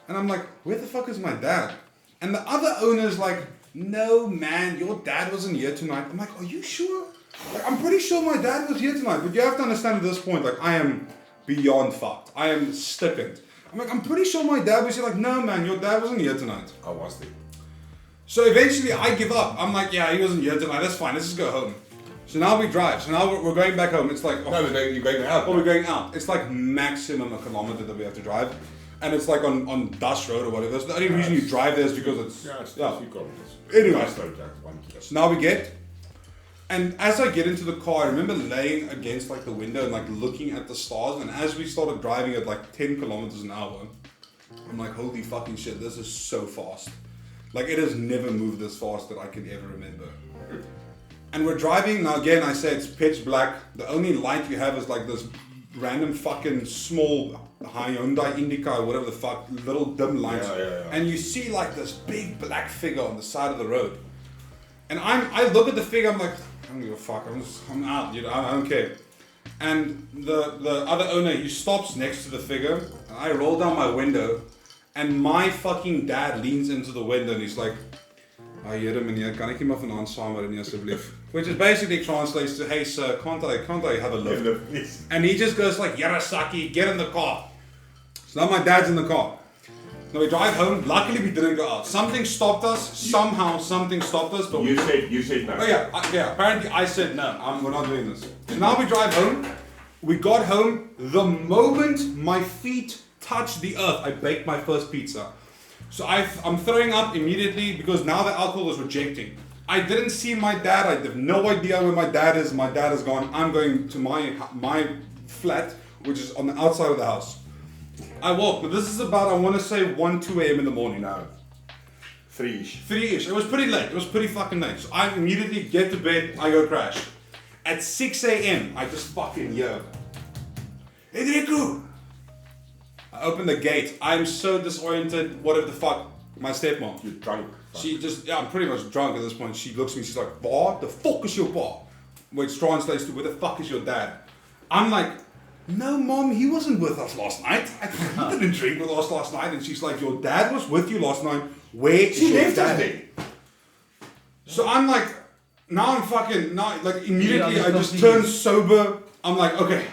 And I'm like, where the fuck is my dad? And the other owner's like, no man, your dad wasn't here tonight. I'm like, are you sure? Like, I'm pretty sure my dad was here tonight, but you have to understand at this point, like, I am beyond fucked. I am stickened. I'm like, I'm pretty sure my dad was here. Like, no man, your dad wasn't here tonight. I was there. So eventually I give up. I'm like, yeah, he wasn't here tonight. That's fine. Let's just go home. So now we drive. So now we're going back home. It's like, no, you're going out. Oh, we're going out. It's like maximum a kilometer that we have to drive. And it's like on Dust Road or whatever. That's the only reason you drive there is because it's... Yeah, it's 2 kilometers. Anyway. Dust Road, 1 kilometer. So now we get... And as I get into the car, I remember laying against like the window and like looking at the stars. And as we started driving at like 10 kilometers an hour, I'm like, holy fucking shit, this is so fast. Like, it has never moved this fast that I can ever remember. And we're driving, now again, I say it's pitch black. The only light you have is like this random fucking small Hyundai Indica or whatever the fuck, little dim lights. Yeah. And you see like this big black figure on the side of the road. And I look at the figure, I'm like, I don't give a fuck, I'm out, you know, I don't care. And the other owner, he stops next to the figure, and I roll down my window, and my fucking dad leans into the window and he's like, Here meneer, kan ek nie maar vanaand saam ry nie asseblief? Which is basically translates to, hey sir, can't I have a lift? And he just goes like, Yarasaki, get in the car. So now my dad's in the car. Now we drive home. Luckily we didn't go out. Something stopped us. Somehow something stopped us. But you said no. Oh yeah. Apparently I said no. We're not doing this. So now we drive home. We got home. The moment my feet touched the earth, I baked my first pizza. So I'm throwing up immediately because now the alcohol is rejecting. I didn't see my dad. I have no idea where my dad is. My dad is gone. I'm going to my flat, which is on the outside of the house. I walk, but this is about, I want to say 1-2 a.m. in the morning. No. 3-ish. 3-ish. It was pretty late. It was pretty fucking late. So I immediately get to bed. I go crash. At 6 a.m. I just fucking hear, Henrico! I open the gate. I'm so disoriented. What the fuck? My stepmom. You're drunk. She just, I'm pretty much drunk at this point. She looks at me, she's like, Ba, the fuck is your pa? Which translates to, where the fuck is your dad? I'm like, no mom, he wasn't with us last night. He didn't drink with us last night. And she's like, your dad was with you last night. Where is your dad? So I'm like, now I'm fucking, like immediately I just turn sober. I'm like, okay.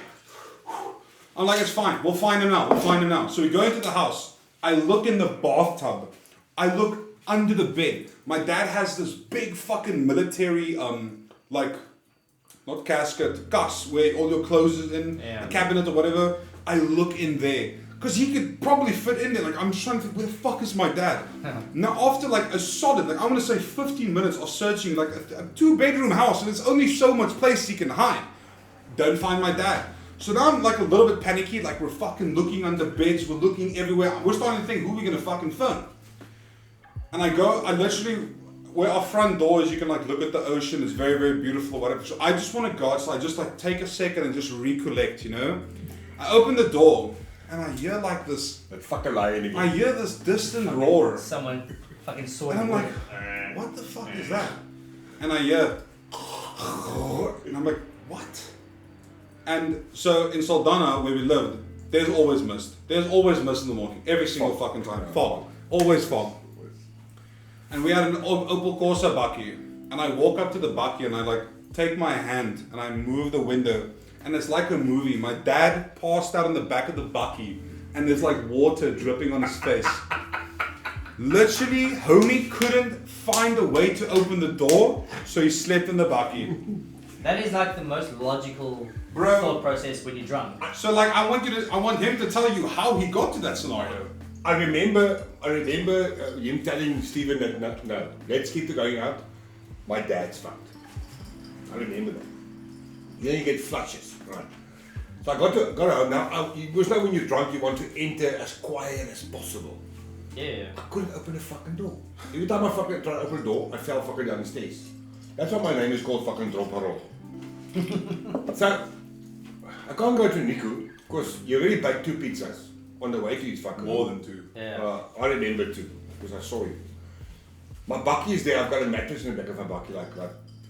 I'm like, it's fine. We'll find him now. So we go into the house. I look in the bathtub. I look under the bed. My dad has this big fucking military, like, not casket, kas, where all your clothes is in, a cabinet or whatever. I look in there. Because he could probably fit in there. Like, I'm just trying to think, where the fuck is my dad? Now, after like a solid, like I want to say 15 minutes of searching, like a 2-bedroom house, and there's only so much place he can hide. Don't find my dad. So now I'm like a little bit panicky, like we're fucking looking under beds, we're looking everywhere. We're starting to think, who are we going to fucking phone? And I literally, where our front door is, you can like look at the ocean, it's very, very beautiful or whatever. So I just want to go outside, just like take a second and just recollect, you know? I open the door and I hear like this, that fucking lying again. I hear this distant roar. Someone fucking saw And I'm like, what the fuck is that? And I hear, and I'm like, what? And so in Saldanha, where we lived, there's always mist. There's always mist in the morning. Every single fucking time. Fog. Always fog. And we had an Opel Corsa bakkie. And I walk up to the bakkie and I like take my hand and I move the window. And it's like a movie. My dad passed out in the back of the bakkie. And there's like water dripping on his face. Literally, homie couldn't find a way to open the door. So he slept in the bakkie. That is like the most logical thought process when you're drunk. So like I want him to tell you how he got to that scenario. I remember him telling Stephen that no, let's keep it going out. My dad's fucked. I remember that. Then you get flushes, right? So I got home. Now, you know when you're drunk, you want to enter as quiet as possible. Yeah. I couldn't open the fucking door. Every time I fucking tried to open the door, I fell fucking down the stairs. That's why my name is called fucking Dropperol. So, I can't go to Nico, because you already baked 2 pizzas on the way to his fucking More than 2. Yeah. I remember 2, because I saw you. My bucky is there, I've got a mattress in the back of my bucky, like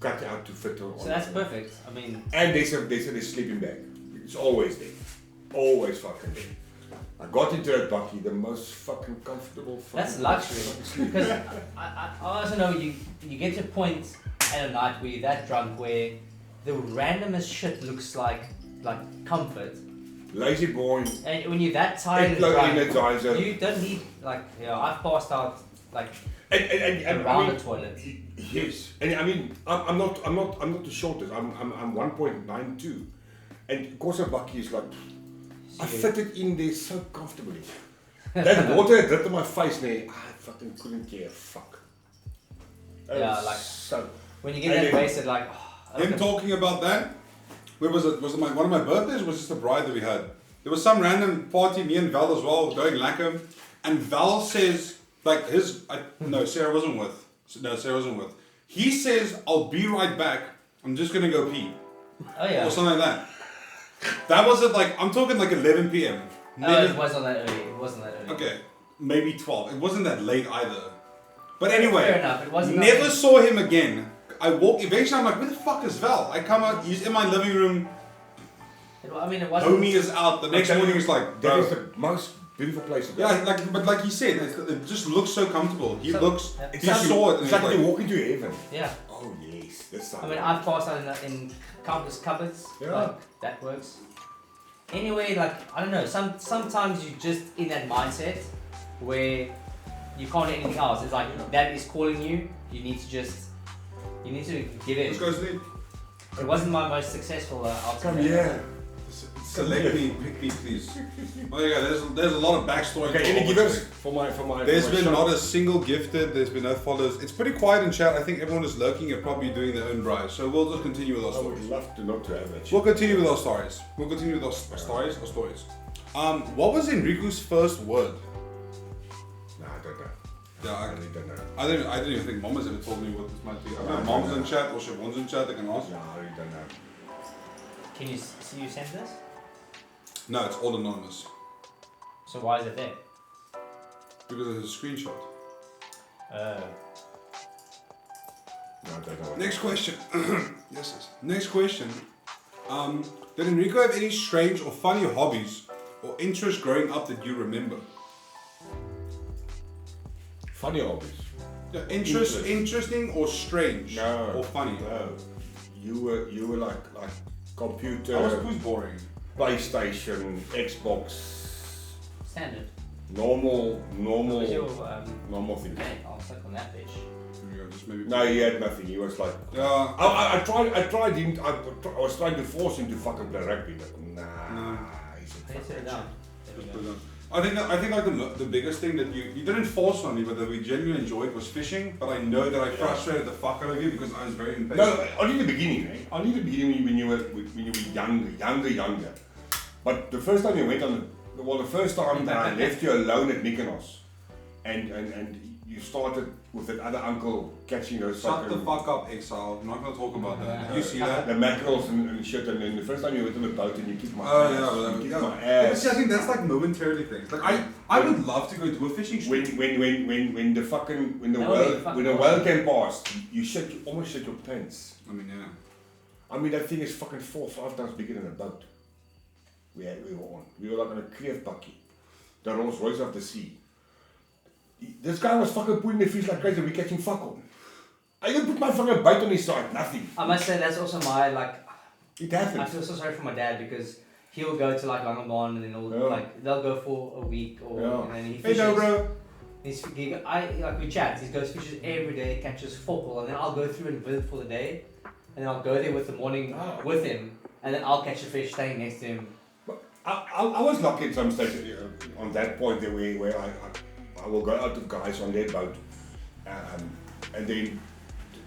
cut out to fit on. So that's perfect. I mean. And there's a sleeping bag. It's always there. Always fucking there. I got into that bucky, the most fucking comfortable fucking That's luxury. Because I also know you get to a point at a night where you're that drunk where the randomest shit looks like comfort. Lazy boy. And when you're that tired and drunk, energizer. you don't need I've passed out and around I mean, the toilet. Yes. And I mean I'm not the shortest. I'm 1.92. And of course a bucky is like I fitted in there so comfortably. That water dripped on my face there. I fucking couldn't care a fuck. So when you get that wasted, Him talking about that, where was it? Was it one of my birthdays or was it just a bride that we had? There was some random party, me and Val as well, going lacquer. And Val says, Sarah wasn't with. No, Sarah wasn't with. He says, I'll be right back. I'm just going to go pee. Oh yeah. Or something like that. That was I'm talking 11 p.m. No, it wasn't that early. Okay, maybe 12. It wasn't that late either. But anyway, fair enough. It wasn't never that saw him again. I walk, eventually I'm like, where the fuck is Val? I come out, he's in my living room. it wasn't. Homie is out. The next morning he's like, that bro. is the most beautiful place to go. Yeah, but like he said, it just looks so comfortable. He looks, It's he like saw it. It's like you walk into heaven. Yeah. Oh yes, that's I mean, I've passed out in countless cupboards. Yeah. That works. Anyway, I don't know. Sometimes you're just in that mindset where you can't do anything else. It's like that is calling you. You need to give in. Let's go sleep. It wasn't my most successful outcome. Select me, pick me, please. Oh yeah, there's a lot of backstory. Okay, any givers for my There's for my been shop? not a single gifted. There's been no followers. It's pretty quiet in chat. I think everyone is lurking and probably doing their own braai. So we'll just continue with our I would stories. love to not to have that shit. We'll continue with our stories. Stories. What was Henrico's first word? No, I don't know. Yeah, I really don't know. I didn't even think Mom has ever told me what this might be. I know No, Mom's no. in chat or Siobhan's in chat. They can ask. No, I really don't know. Can you see you sent this? No, it's all anonymous So why is it there? because it's a screenshot. Oh. No, I don't know. Next question. Yes. Next question. Did Henrico have any strange or funny hobbies or interests growing up that you remember? Funny hobbies. Yeah, Interest. interesting or strange? No. Or funny? No. You were like computer, I was who's boring. PlayStation, Xbox, Standard. normal What was your things. okay, I'll click on that bitch. Yeah, just maybe. No, he had nothing. He was like. Yeah. I tried him. I was trying to force him to fucking play rugby, but nah. He's a Can you turn it down? There we go. I think like the biggest thing that you didn't force on me, but that we genuinely enjoyed was fishing. But I know that I frustrated the fuck out of you because I was very impatient. No, only the beginning, eh? Only the beginning when you were younger. But the first time you went on the first time that I left you alone at Mykonos, and you started with that other uncle catching those Shut the fucking fuck up, Exile. I'm not gonna talk about that. Did you see that? the mackerels and shit, and then the first time you went on the boat and you kicked my Oh ass. yeah, You kicked yeah. my Yeah, but ass. see, I think that's like momentarily things. Like I would love to go to a fishing When trip. when the fucking when the No, whale fucking when the whale. whale came past, you almost shit your pants. I mean, yeah. I mean that thing is fucking 4 or 5 times bigger than a boat. We were on. We were like on a kreeftbakkie. The Rolls Royce of the sea. This guy was fucking pulling the fish like crazy. We catching fuck on. I even put my fucking bait on his side. Nothing. I must say that's also my It I happens. feel so sorry for my dad because he'll go to Langebaan and then they'll go for a week and then he Hey, fishes. no, bro. We chat. He goes fishes every day, catches football, and then I'll go through and visit for the day, and then I'll go there with the morning with him, and then I'll catch a fish staying next to him. I was lucky at some stage on that point there where I will go out with guys on their boat, and then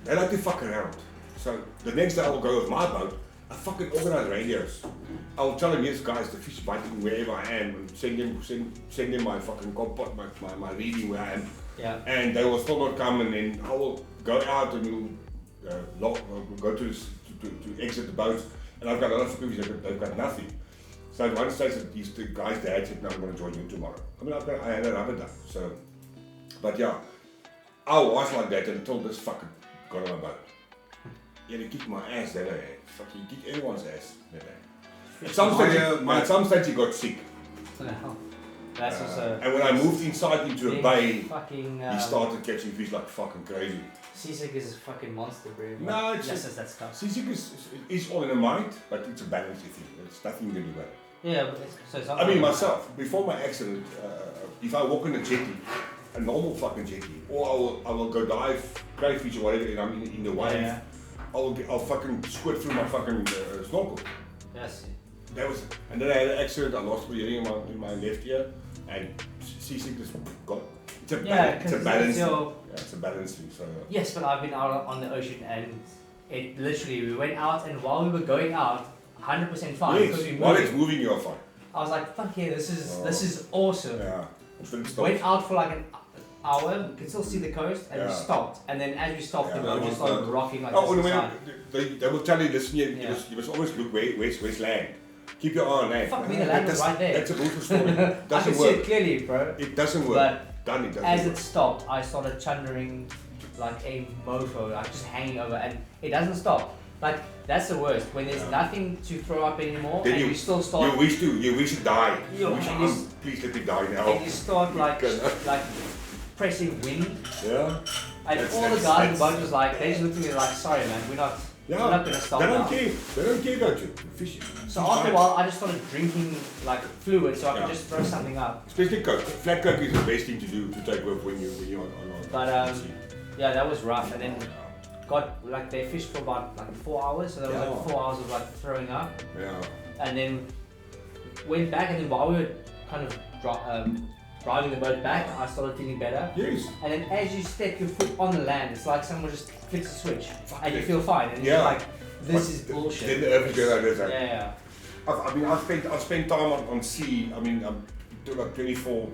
they like to fuck around. So the next day I will go with my boat. I fucking organize radios. I'll tell them, yes guys, the fish biting wherever I am, and send them my fucking compot, my reading where I am. Yeah. And they will still not come, and then I will go out and go to exit the boats, and I've got a lot of people they've got nothing. So at one stage the guy's dad said, no, I'm going to join you tomorrow. I mean, I had a rubber duck, so, but yeah, I was like that until this fucking got on my boat. Yeah, they kicked my ass that day. Fucking kicked everyone's ass that day. At some stage he got sick. No. That's also. And when I moved inside into a bay, fucking, he started catching fish like fucking crazy. Seasick is a fucking monster, bro. No, it's just that stuff. Seasick is all in the mind, but it's a balancing thing. It's nothing to do with it. Yeah, but it's I mean, myself, before my accident, if I walk in a jetty, a normal fucking jetty, or I will go dive, crayfish or whatever, and I'm in the wave, Yeah. I'll fucking squirt through my fucking snorkel. Yes. That was it. And then I had an accident, I lost my hearing in my left ear, and seasickness got. It's a balance. It's a balancing. So. Yes, but I've been out on the ocean, and it literally, we went out, and while we were going out, 100% fine, Yes, because we while moved. it's moving, you're fine. I was like, fuck yeah, this is awesome. Yeah. Went out for like an hour, you could still see the coast, and we Yeah. stopped. And then as we stopped, the boat just that started was rocking like Oh, this no, inside. they will tell you, listen, you Yeah. must always look where's land. Keep your eye on land. Fuck me, the land was right there. That's a bullshit story. I Doesn't could see work. it clearly, bro. It doesn't work. But Done, it doesn't as work. it stopped, I started chundering like a mofo, like just hanging over, and it doesn't stop. Like, that's the worst, when there's nothing to throw up anymore, Then and you still start, You wish to die. Yeah, You wish and to, you please let me die now. and you start like pressing wind, Yeah. and That's- all the that's- guys in the that's- boat was like, they just looked at me like, sorry man, we're not gonna stop They now. don't care. They don't care about you. Fishing. So after a while, I just started drinking like fluid, so I could Yeah. just throw something up. Especially Coke. Flat Coke is the best thing to do to take with when you're on. But the sea. yeah, that was rough, and then got like they fished for about like 4 hours, so there was like Yeah. 4 hours of like throwing up, Yeah. and then went back, and then while we were kind of driving the boat back, I started feeling better. Yes. And then as you step your foot on the land, it's like someone just flicks a switch, Fuck and you it. feel fine, and Yeah. you're like, this But is bullshit. Then the earth goes like this. Yeah. I mean, I've spent time on sea. I mean, I'm doing like 24,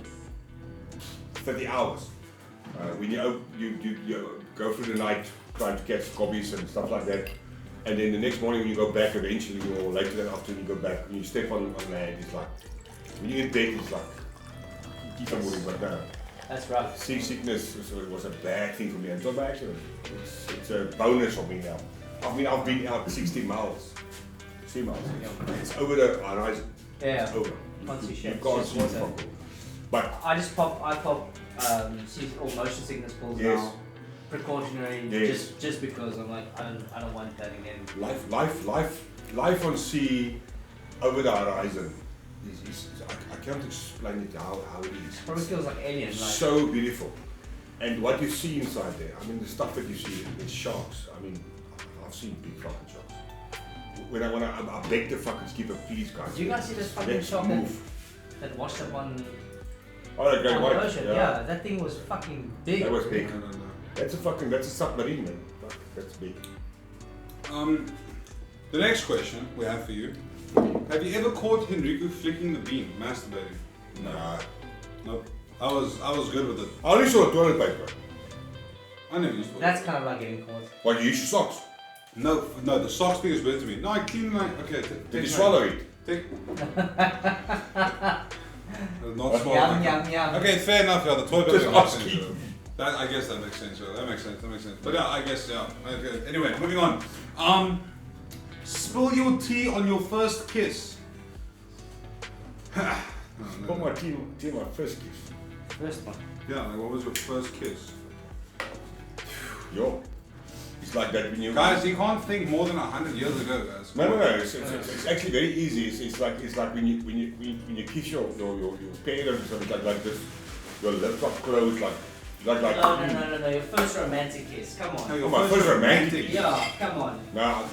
30 hours. When you go through the night trying to catch gobbies and stuff like that, and then the next morning when you go back eventually, or later that afternoon you go back, when you step on land, it's like, when you're in bed, it's like, you keep on moving, but no. That's rough. Seasickness was a bad thing for me until my accident. It's a bonus for me now. I've been out 60 miles. 3 miles. It's over the horizon. Yeah. It's over. Once you You shift, can't it's see water. it properly. But I pop motion sickness pills Yes. now, precautionary, Yes. just because I'm like, I don't want that again. life on sea over the horizon is I can't explain it how it is. Probably feels like alien, like. So beautiful. And what you see inside there, I mean the stuff that you see, the sharks, I mean I've seen big fucking sharks. When I beg the fucking skipper, please guys. Do you guys see this fucking let's shark move. that washed up on Oh, the great the white. ocean? Yeah, that thing was fucking big. That was big. No. That's a submarine, man. That's big. The next question we have for you: have you ever caught Henrico flicking the beam, masturbating? Nah. Nope. I was good with it. I only saw toilet paper. I never used it. That's kind of like getting caught. Well, you use your socks. No, the socks thing is better to me. No, I clean my. Okay. Did you swallow it? Not swallow. Yum. Okay, fair enough. Yeah, the toilet Just paper makes ask sense. you. Yeah. That I guess that makes sense. Yeah, that makes sense. But yeah, I guess yeah. Okay. Anyway, moving on. Spill your tea on your first kiss. Put my tea on my first kiss. First one. Yeah, like what was your first kiss? Yo. It's like that when you Guys, you can't think more than 100 years ago, guys. No. It's actually very easy. It's like when you kiss your parents or something like this, your lips are closed like. No. Your first romantic kiss. Come on. No, your Oh, my first romantic. Yeah, come on. Now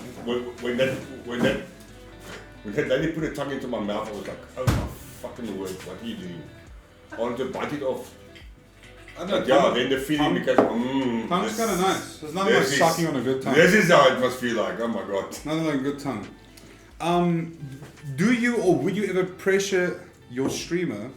when When that lady put her tongue into my mouth, I was like, oh my fucking word, what are you doing? I wanted to bite it off. I don't know. But yeah, then the feeling becomes, Tongue's kind of nice. There's nothing like sucking on a good tongue. This is how it must feel like, oh my god. Nothing like a good tongue. Do you or would you ever pressure your streamer,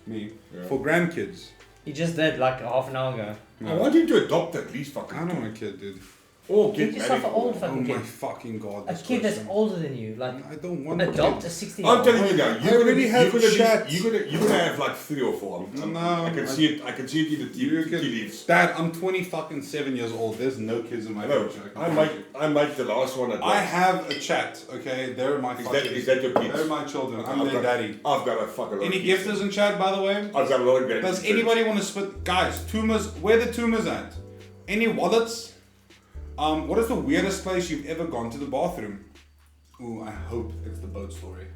me, for grandkids? He just did like half an hour ago. I want him to adopt at least fucking I don't want a kid, dude. Or Get get yourself married. an old Oh fucking my kid. fucking god. A this kid that's question. older than you. Like, I don't want adopt a a 16-year-old. I'm telling you now, I already have a chat. You're gonna have like 3 or 4. I can see it in the tea leaves. Dad, I'm 27 years old. There's no kids in my No, future. I might the last one at I last. have a chat, okay? They're my fucking... Is that your kids? They're my children. I'm their daddy. I've got a fucking lot Any of kids. gifters in chat, by the way? I've got a lot of grandkids. Does anybody want to split? Guys, tumors, where the tumors at? Any wallets? What is the weirdest place you've ever gone to the bathroom? Ooh, I hope it's the boat story.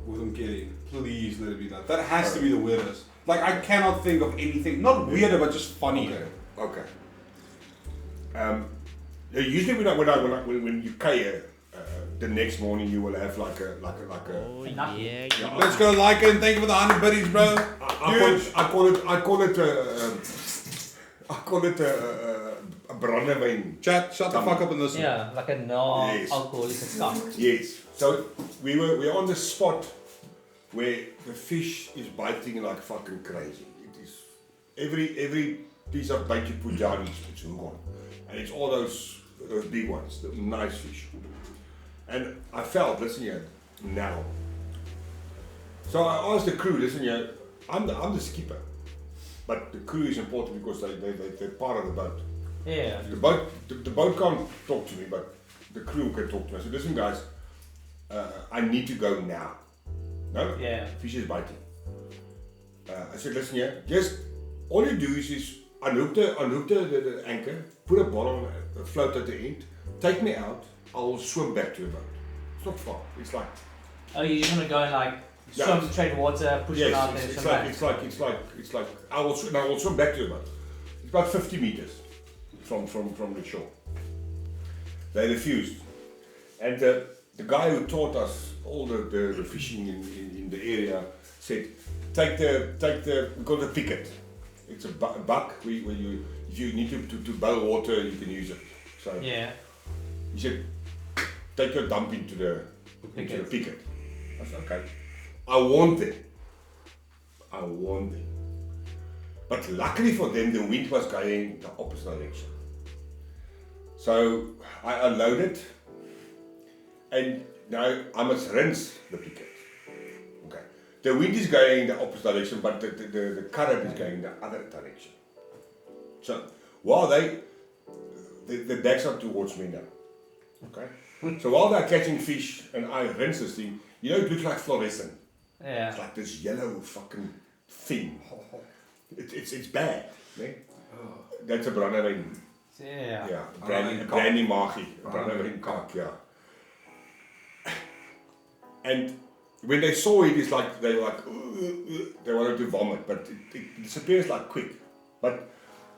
With Yeti. Please let it be that. That has to be the weirdest. Like, I cannot think of anything, not weirder, but just funny. Okay. Usually when you kaya, the next morning you will have like a. Let's go like it and thank you for the 100 buddies, bro. I call it a brandewijn. Chat, shut the fuck up and listen. Yeah, like a non-alcoholic stock. Yes. So we're on the spot where the fish is biting like fucking crazy. It is every piece of bait you put down, it's gone, and it's all those big ones, the nice fish. And I felt, listen here, now. So I asked the crew, listen here, I'm the skipper. But the crew is important because they're part of the boat. Yeah. The boat can't talk to me, but the crew can talk to me. I said, listen guys, I need to go now. No? Yeah. Fish is biting. I said, listen here, just all you do is unhook the anchor, put a bottle, a float at the end, take me out, I'll swim back to the boat. It's not far. It's like. Oh, you just want to go and like swim straight water, push it out, and swim back. It's like I will swim back to the boat. It's about 50 meters from the shore. They refused, and the guy who taught us all the fishing in the area said, take the we call it a picket. It's a buck where you if you need to boil water you can use it. So yeah. He said, take your dump into the picket. I said, okay. I warned them. But luckily for them, the wind was going the opposite direction. So I unloaded, and now I must rinse the picket. Okay. The wind is going in the opposite direction, but the current is going the other direction. So while the backs are towards me now. Okay. So while they're catching fish and I rinse this thing, you know it looks like fluorescent. Yeah. It's like this yellow fucking thing. It's bad. Nee? That's a brandewijn. Yeah. Yeah. Brandy magie. Brandewijn kak, yeah. And when they saw it, it's like they were like they wanted to vomit, but it disappears like quick. But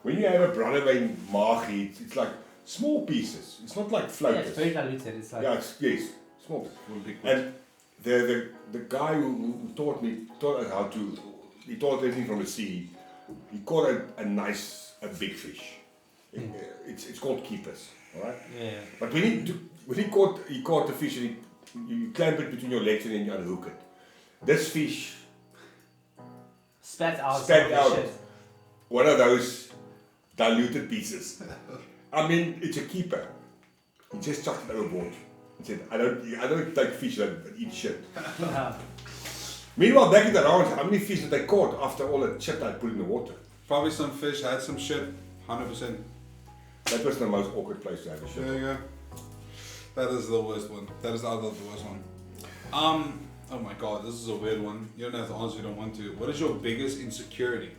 when you have a brandewijn magie, it's like small pieces. It's not like floaters. Yeah, it's very diluted. It's like yes, small. And the guy who taught us how to, he taught everything from the sea. He caught a big fish. It's called keepers, all right? yeah. But when he caught the fish and you clamp it between your legs and then you unhook it. This fish Spat out Spat one of those diluted pieces. I mean, it's a keeper. He just chucked it overboard. He said, I don't take fish that eat shit. Meanwhile, back in the round, how many fish did they caught after all that shit I put in the water? Probably some fish had some shit, 100%. That was the most awkward place to have a shit. There you go. That is the worst one. That is out of the worst one. Oh my god, this is a weird one. You don't have to answer, you don't want to. What is your biggest insecurity?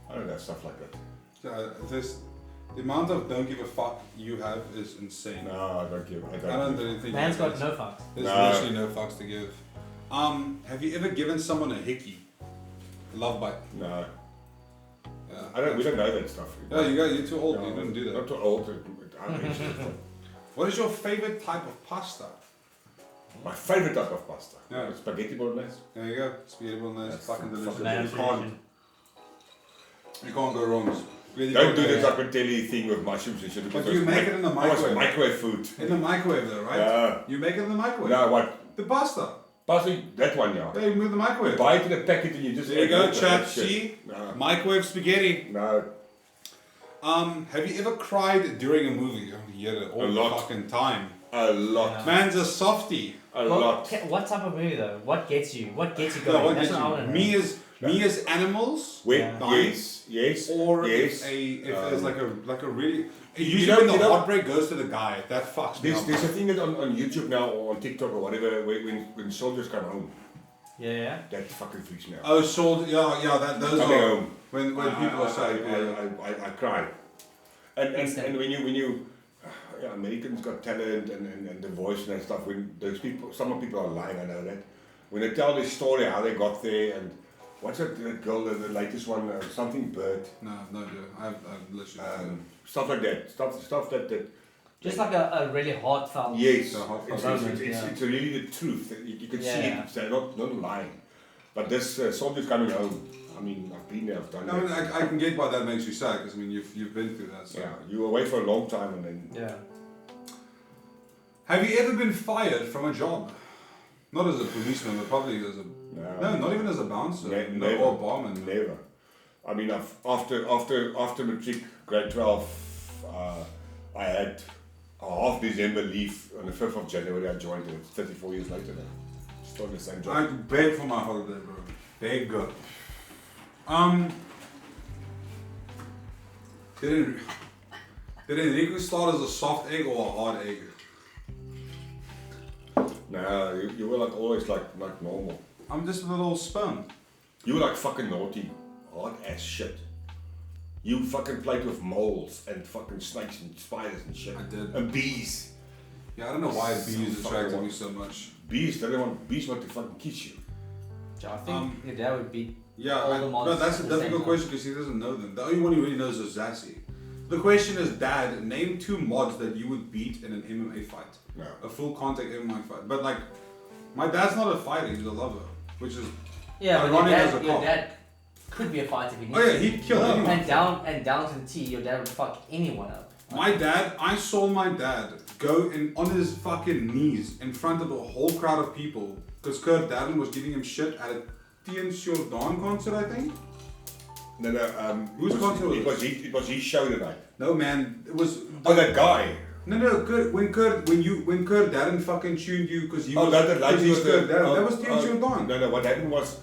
I don't have stuff like that. The amount of don't give a fuck you have is insane. No, I don't give. I don't think Man's got no fucks. There's literally no fucks to give. Have you ever given someone a hickey? A love bite? No. Yeah. We don't know that stuff. Yeah, you're too old. No, you didn't do that. Not too old. I'm What is your favorite type of pasta? My favorite type of pasta. Yeah. Spaghetti bolognese. There you go. Spaghetti bolognese. That's Fucking delicious. Man, You can't go wrong. Don't do this up and tell you thing with mushrooms and shit. But you make it in the microwave. Microwave food. In the microwave though, right? Yeah. You make it in the microwave. No, what? The pasta. Pasta, that one, yeah. Yeah, you move the You microwave. buy it in a packet and you just... There you go, add chat. that shit. See? No. Microwave spaghetti. No. Have you ever cried during a movie? Oh, yeah, all A lot. the fucking time. A lot. Yeah. Man's a softie. A lot. What type of movie though? What gets you? What gets you No, going? what That's gets what I you? want to know. Me as animals. Wait, Yeah. yes. Or yes. if there's like a really You usually know- when the you know- heartbreak goes to the guy, that fucks me up. There's a thing that on YouTube now or on TikTok or whatever when soldiers come home. Yeah. That fucking freaks me out. Oh, sold. Yeah. Those Coming are home. when people are saying. I cry. And Instant. when you Americans Got Talent and The Voice and that stuff, when those people, some people are lying, I know that. When they tell their story, how they got there, and what's that girl, the latest one, something Bird, No, dude. I've literally. stuff like that, stuff that. Just like a really heartfelt. Yes, So heartfelt it's really the truth. You can see Yeah. it. They're not lying. But this soldiers coming home. I mean, I've been there. I've done I mean, that. I can get why that makes you sad because I mean you've been through that. So. Yeah, you were away for a long time and then. Yeah. Have you ever been fired from a job? Not as a policeman, but probably as a no, not even as a bouncer Never. or a barman. Never. I mean, after matric, grade 12, I had a half December leave on the 5th of January. I joined it. 34 years later now. Still the same job. I beg for my holiday, bro. Beg. Did Enrico start as a soft egg or a hard egg? Nah, you were like always like normal. I'm just a little sperm. You were like fucking naughty, hard ass shit. You fucking played with moles and fucking snakes and spiders and shit. I did. And bees. Yeah, I don't know why bees Some attracted fucking me so much. Bees want to fucking kiss you. So I think your dad would be. Yeah, All the mods but that's a at the same difficult time. question because he doesn't know them. The only one he really knows is Zazie. The question is, Dad, name 2 mods that you would beat in an MMA fight. No. A full contact MMA fight. But like, my dad's not a fighter, he's a lover. Which is, Yeah, but Ironic as a your cop. dad could be a fighter if he needs oh yeah, to. he'd kill anyone. And down to the T, your dad would fuck anyone up. My dad, I saw my dad go on his fucking knees in front of a whole crowd of people because Kurt Darren was giving him shit at a Tien Jordan concert, I think. No, Whose concert was it was his show tonight. No man, it was. Oh, that guy. No, when Kurt Darren fucking tuned you because he was. that like he's was Kurt the, Darren. That was Tien Jordan. No, what happened was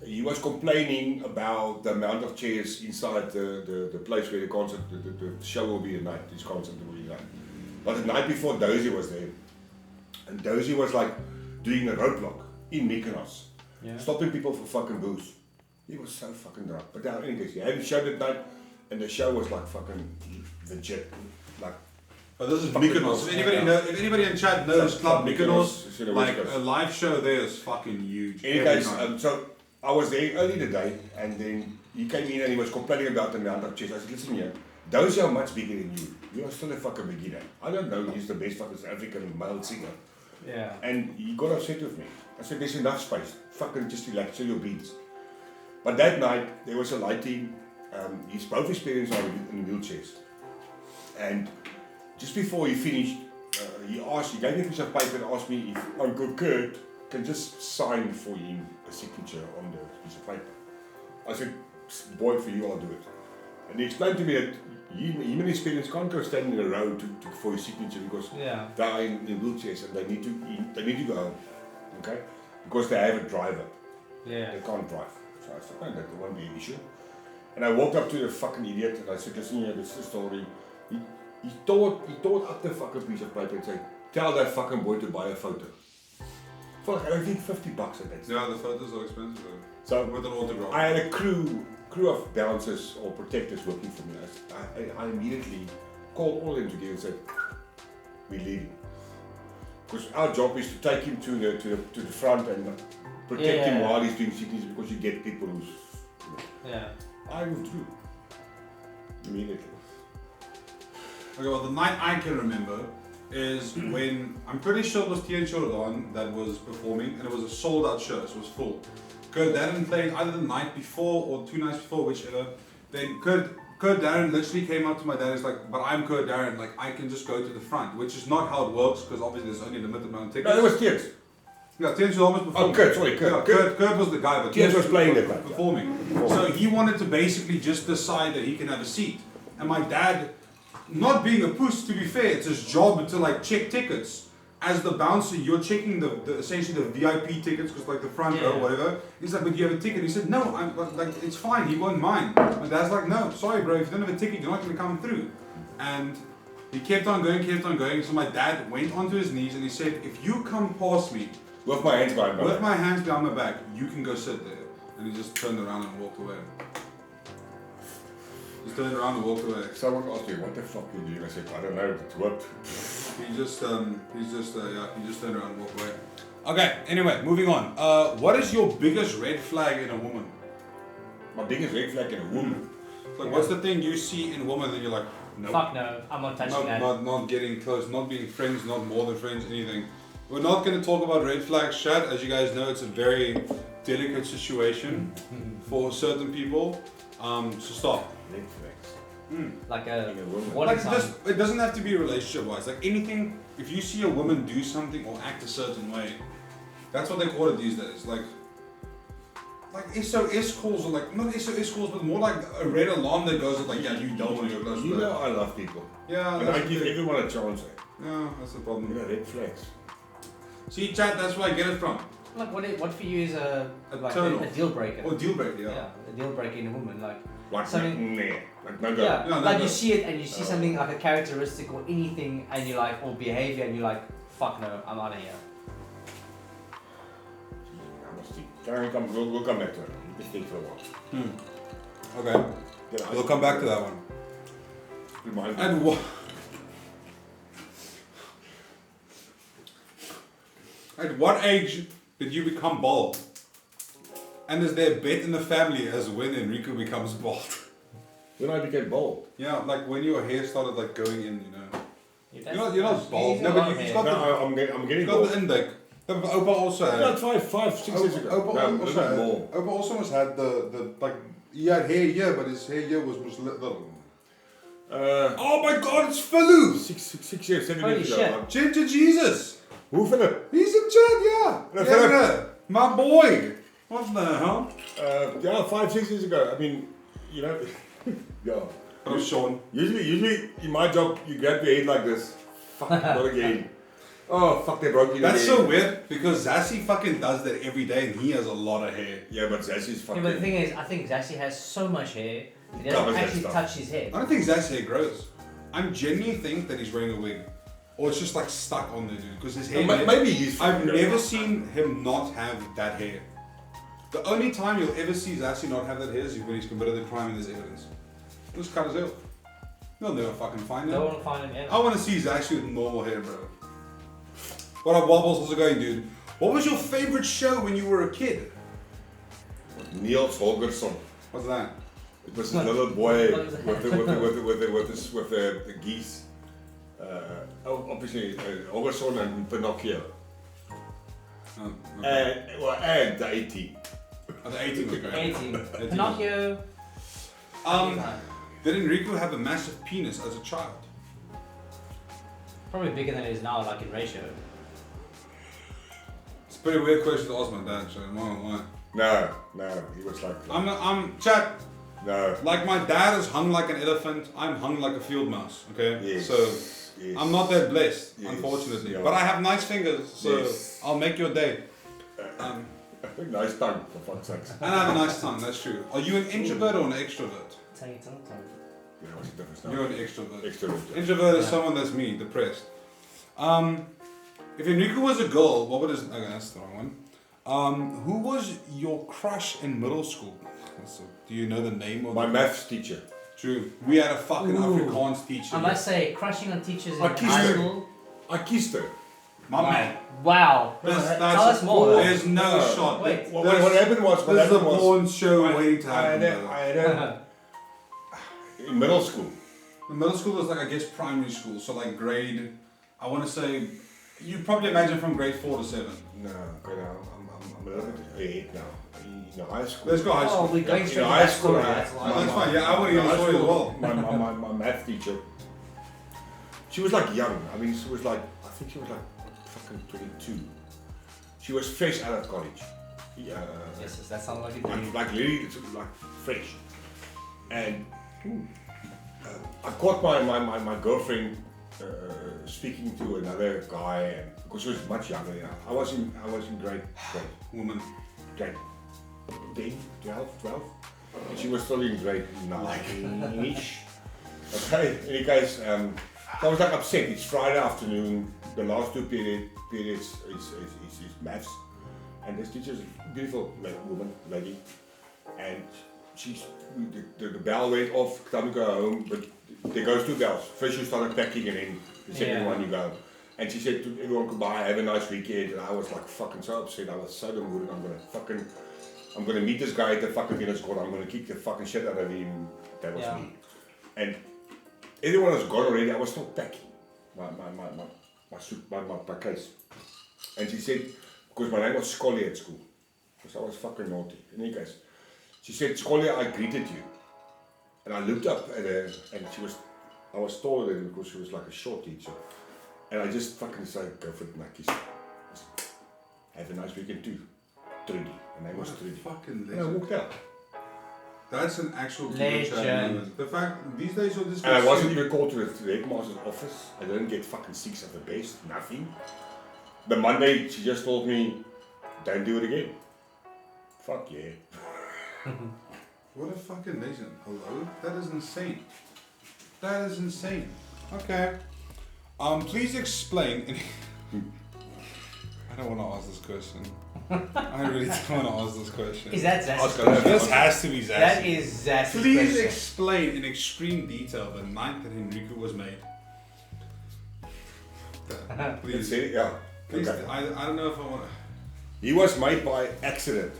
he was complaining about the amount of chairs inside the place where the concert, the show will be tonight. This concert will be tonight. But the night before, Dozy was there, and Dozy was like doing a roadblock in Mykonos, stopping people for fucking booze. He was so fucking drunk. But now, in any case, he had a show that night, and the show was like fucking legit, like. But this is Fucking Mykonos. Mykonos. If anybody in chat knows Club Mykonos, Mykonos, it's in the like West Coast. a live show there is fucking huge. In any every case, night. so I was there early today, and then he came in and he was complaining about the amount of chairs. I said, listen here, those are much bigger than you. You are still a fucking beginner. I don't know, he's the best fucking South African male singer. Yeah. And he got upset with me. I said, there's enough space. Fucking just relax, chill your beats. But that night, there was a lighting. Both his parents are in wheelchairs. And just before he finished, he gave me a piece of paper and asked me if Uncle Kurt can just sign for him a signature on the piece of paper. I said, boy, for you, I'll do it. And he explained to me that him and his parents can't go stand in a row for his signature because they are in wheelchairs and they need to go home, okay? Because they have a driver. Yeah. They can't drive. So I said, no, that won't be an issue. And I walked up to the fucking idiot and I said, listen here, this is the story. He tore up the fucking piece of paper and said, tell that fucking boy to buy a photo. For like, I think $50 at that. Yeah, the photos are expensive. So With an autograph. I had a crew of bouncers or protectors working for me. I immediately called all of them together and said, we're leaving. Because our job is to take him to the front and protect him while he's doing signatures because you get people who's. Yeah. I withdrew immediately. Okay, well, the night I can remember is when, I'm pretty sure it was Tien Shordan that was performing, and it was a sold out show, so it was full. Kurt Darren played either the night before or 2 nights before, whichever. Then Kurt Darren literally came up to my dad and was like, but I'm Kurt Darren, like I can just go to the front, which is not how it works because obviously there's only a limited amount of tickets. No, it was kids. Yeah, Tien Shordan was performing. Oh, Kurt, sorry, Kurt. Yeah, Kurt was the guy, but Tien was playing the night. performing. So he wanted to basically just decide that he can have a seat. And my dad, not being a puss, to be fair, it's his job to like check tickets. As the bouncer, you're checking the essentially the VIP tickets, because like the front row, whatever. He's like, but you have a ticket? He said, no, I'm like, it's fine. He won't mind. My dad's like, no, sorry, bro. If you don't have a ticket, you're not going to come through. And he kept on going. So my dad went onto his knees and he said, if you come past me With my hands behind my with back. my hands behind my back, you can go sit there. And he just turned around and walked away. Just turned around and walked away. Someone asked me, what the fuck are you doing? I said, I don't know, it's what? He just turned around and walked away. Okay, anyway, moving on. What is your biggest red flag in a woman? My biggest red flag in a woman. Like, what's the thing you see in a woman that you're like, no, Fuck no, I'm not touching that. not getting close, not being friends, not more than friends, anything. We're not going to talk about red flags, chat. As you guys know, it's a very delicate situation for certain people. So stop. Red flags. Like a In a woman. warning Like sign. it doesn't have to be relationship wise. Like anything, if you see a woman do something or act a certain way, that's what they call it these days. Like SOS calls, or like not SOS calls, but more like a red alarm that goes like, yeah, you don't want to go close to You her. know I love people. Yeah, And that's I the give thing. everyone a chance. Yeah, that's the You problem. know, red flags. See, chat, that's where I get it from. Like what for you is a turn off. deal breaker? Or deal breaker, yeah. Yeah, a deal breaker in a woman. Like Like, something. nah. Like, no go. Yeah, Yeah, no like go. you see it and you see something like a characteristic or anything, and you're like, or behavior, and you're like, fuck no, I'm out of here. I must think. We'll come back to it. You can think for a while. Okay, Then we'll come back to that one. Remind me. And what? At what age did you become bald? And is there a bet in the family as when Henrico becomes bald? When I became bald. Yeah, like when your hair started like going in, you know. That's- You're not bald. he's No, a but lot of you've hair. got the, No, I'm getting you've got bald. the intake. No, but Opa also had. About 5, 6 years ago. Opa No, a also little bit had. more. Opa also almost had the like he had hair here, but his hair here was little. Oh my God, it's Philou! 6 years, 7 Holy years shit. ago. Ginger Jesus. Who, Philip? He's in chat, yeah. No, Yeah, Philip. no. My boy. What the hell? Yeah, 5, 6 years ago. I mean, you know, yeah. Oh, Sean. Usually in my job, you grab your head like this. Fuck, not again. Oh, fuck, they broke you. That's again. so weird because Zassi fucking does that every day and he has a lot of hair. Yeah, but Zassy's Yeah, fucking. but the thing is, I think Zassi has so much hair, he Covers doesn't that actually stuff. touch his head. I don't think Zassi's hair grows. I genuinely think that he's wearing a wig. Or it's just like stuck on there, dude. Because his hair. Maybe he's. I've fucking never gross. seen him not have that hair. The only time you'll ever see Zassi not have that hair is when he's committed a crime and there's evidence. Just cut his hair. You'll never fucking find him. No one will find him ever. I want to see Zassi with normal hair, bro. What up, Wobbles? How's it going, dude? What was your favorite show when you were a kid? Niels Holgersson. What's that? It was this little boy with the geese. Obviously, Holgersson and Pinocchio. Oh, okay. And the 18. Oh, the 18 was great. 18. 18. Pinocchio. Did Enrico have a massive penis as a child? Probably bigger than it is now, like in ratio. It's a pretty weird question to ask my dad, so I'm not gonna lie. No, he was like. I'm chat. No. Like my dad is hung like an elephant, I'm hung like a field mouse. Okay, Yes. so Yes. I'm not that blessed, Yes. unfortunately. Yeah. But I have nice fingers, so Yes. I'll make your day. Nice tongue, for fuck's sakes. And I have a nice tongue. That's true. Are you an introvert or an extrovert? Tongue. Yeah, what's the difference now? You're an extrovert. Extrovert. Introvert is Yeah. someone that's me, depressed. If Enrico was a girl, what would his? Okay, that's the wrong one. Who was your crush in middle school? So, do you know the name of? My maths teacher. True. We had a fucking Ooh. Afrikaans teacher. I must say, crushing on teachers I in kissed high her. school. I kissed her. My man. Wow. That's Tell us more. There's no shot. Wait. What happened was, This is a porn show waiting to I happen. had brother. in middle school. The middle school was like, I guess, primary school. So like grade, I want to say, you probably imagine from grade 4 to 7. No, okay, now I'm a little bit ahead now. In high school. Let's go high school. Oh, we're going In straight to high that school, story. I- That's No, why. that's fine. Yeah, I want to hear the story as well. My math teacher, she was like young. I mean, she was like, I think she was like fucking 22. She was fresh out of college. Yes, yes, that sounds like a dream. Like literally, like fresh. And I caught my girlfriend speaking to another guy, and because she was much younger. Yeah, I was in grade Woman. 10, 12, and she was still in grade 9-ish. Okay, in any case, I was like upset. It's Friday afternoon. The last two periods is maths, and this teacher's a beautiful woman, lady, and the bell went off. Time to go home, but there goes two bells. First you started packing, and then the second one you go. And she said to everyone goodbye, have a nice weekend, and I was like fucking so upset. I was so demoted. I'm gonna meet this guy at the fucking tennis court. I'm gonna kick the fucking shit out of him. That was me. And everyone was gone already. I was still packing my suit, my case. And she said, because my name was Scully at school, because I was fucking naughty. In any case, she said, Scully, I greeted you. And I looked up at her, and I was taller than her because she was like a short teacher. And I just fucking said, go for it, Nakis. Have a nice weekend too. Trudy. Her name was Trudy. Fucking And I legend. walked out. That's an actual Legend. moment. The fact, these days you'll just And I wasn't even called to the headmaster's office. I didn't get fucking 6 of the best, nothing. The Monday, she just told me, don't do it again. Fuck yeah. What a fucking legend. Hello? That is insane. That is insane. Okay. Please explain. I don't want to ask this question. I really don't want to ask this question. Is that Zassy's Oscar, question? This has to be Zassy. That is Zassy's Please question. explain in extreme detail the night that Henrico was made. Please. Yeah. Please. Okay. I don't know if I want to. He was made by accident.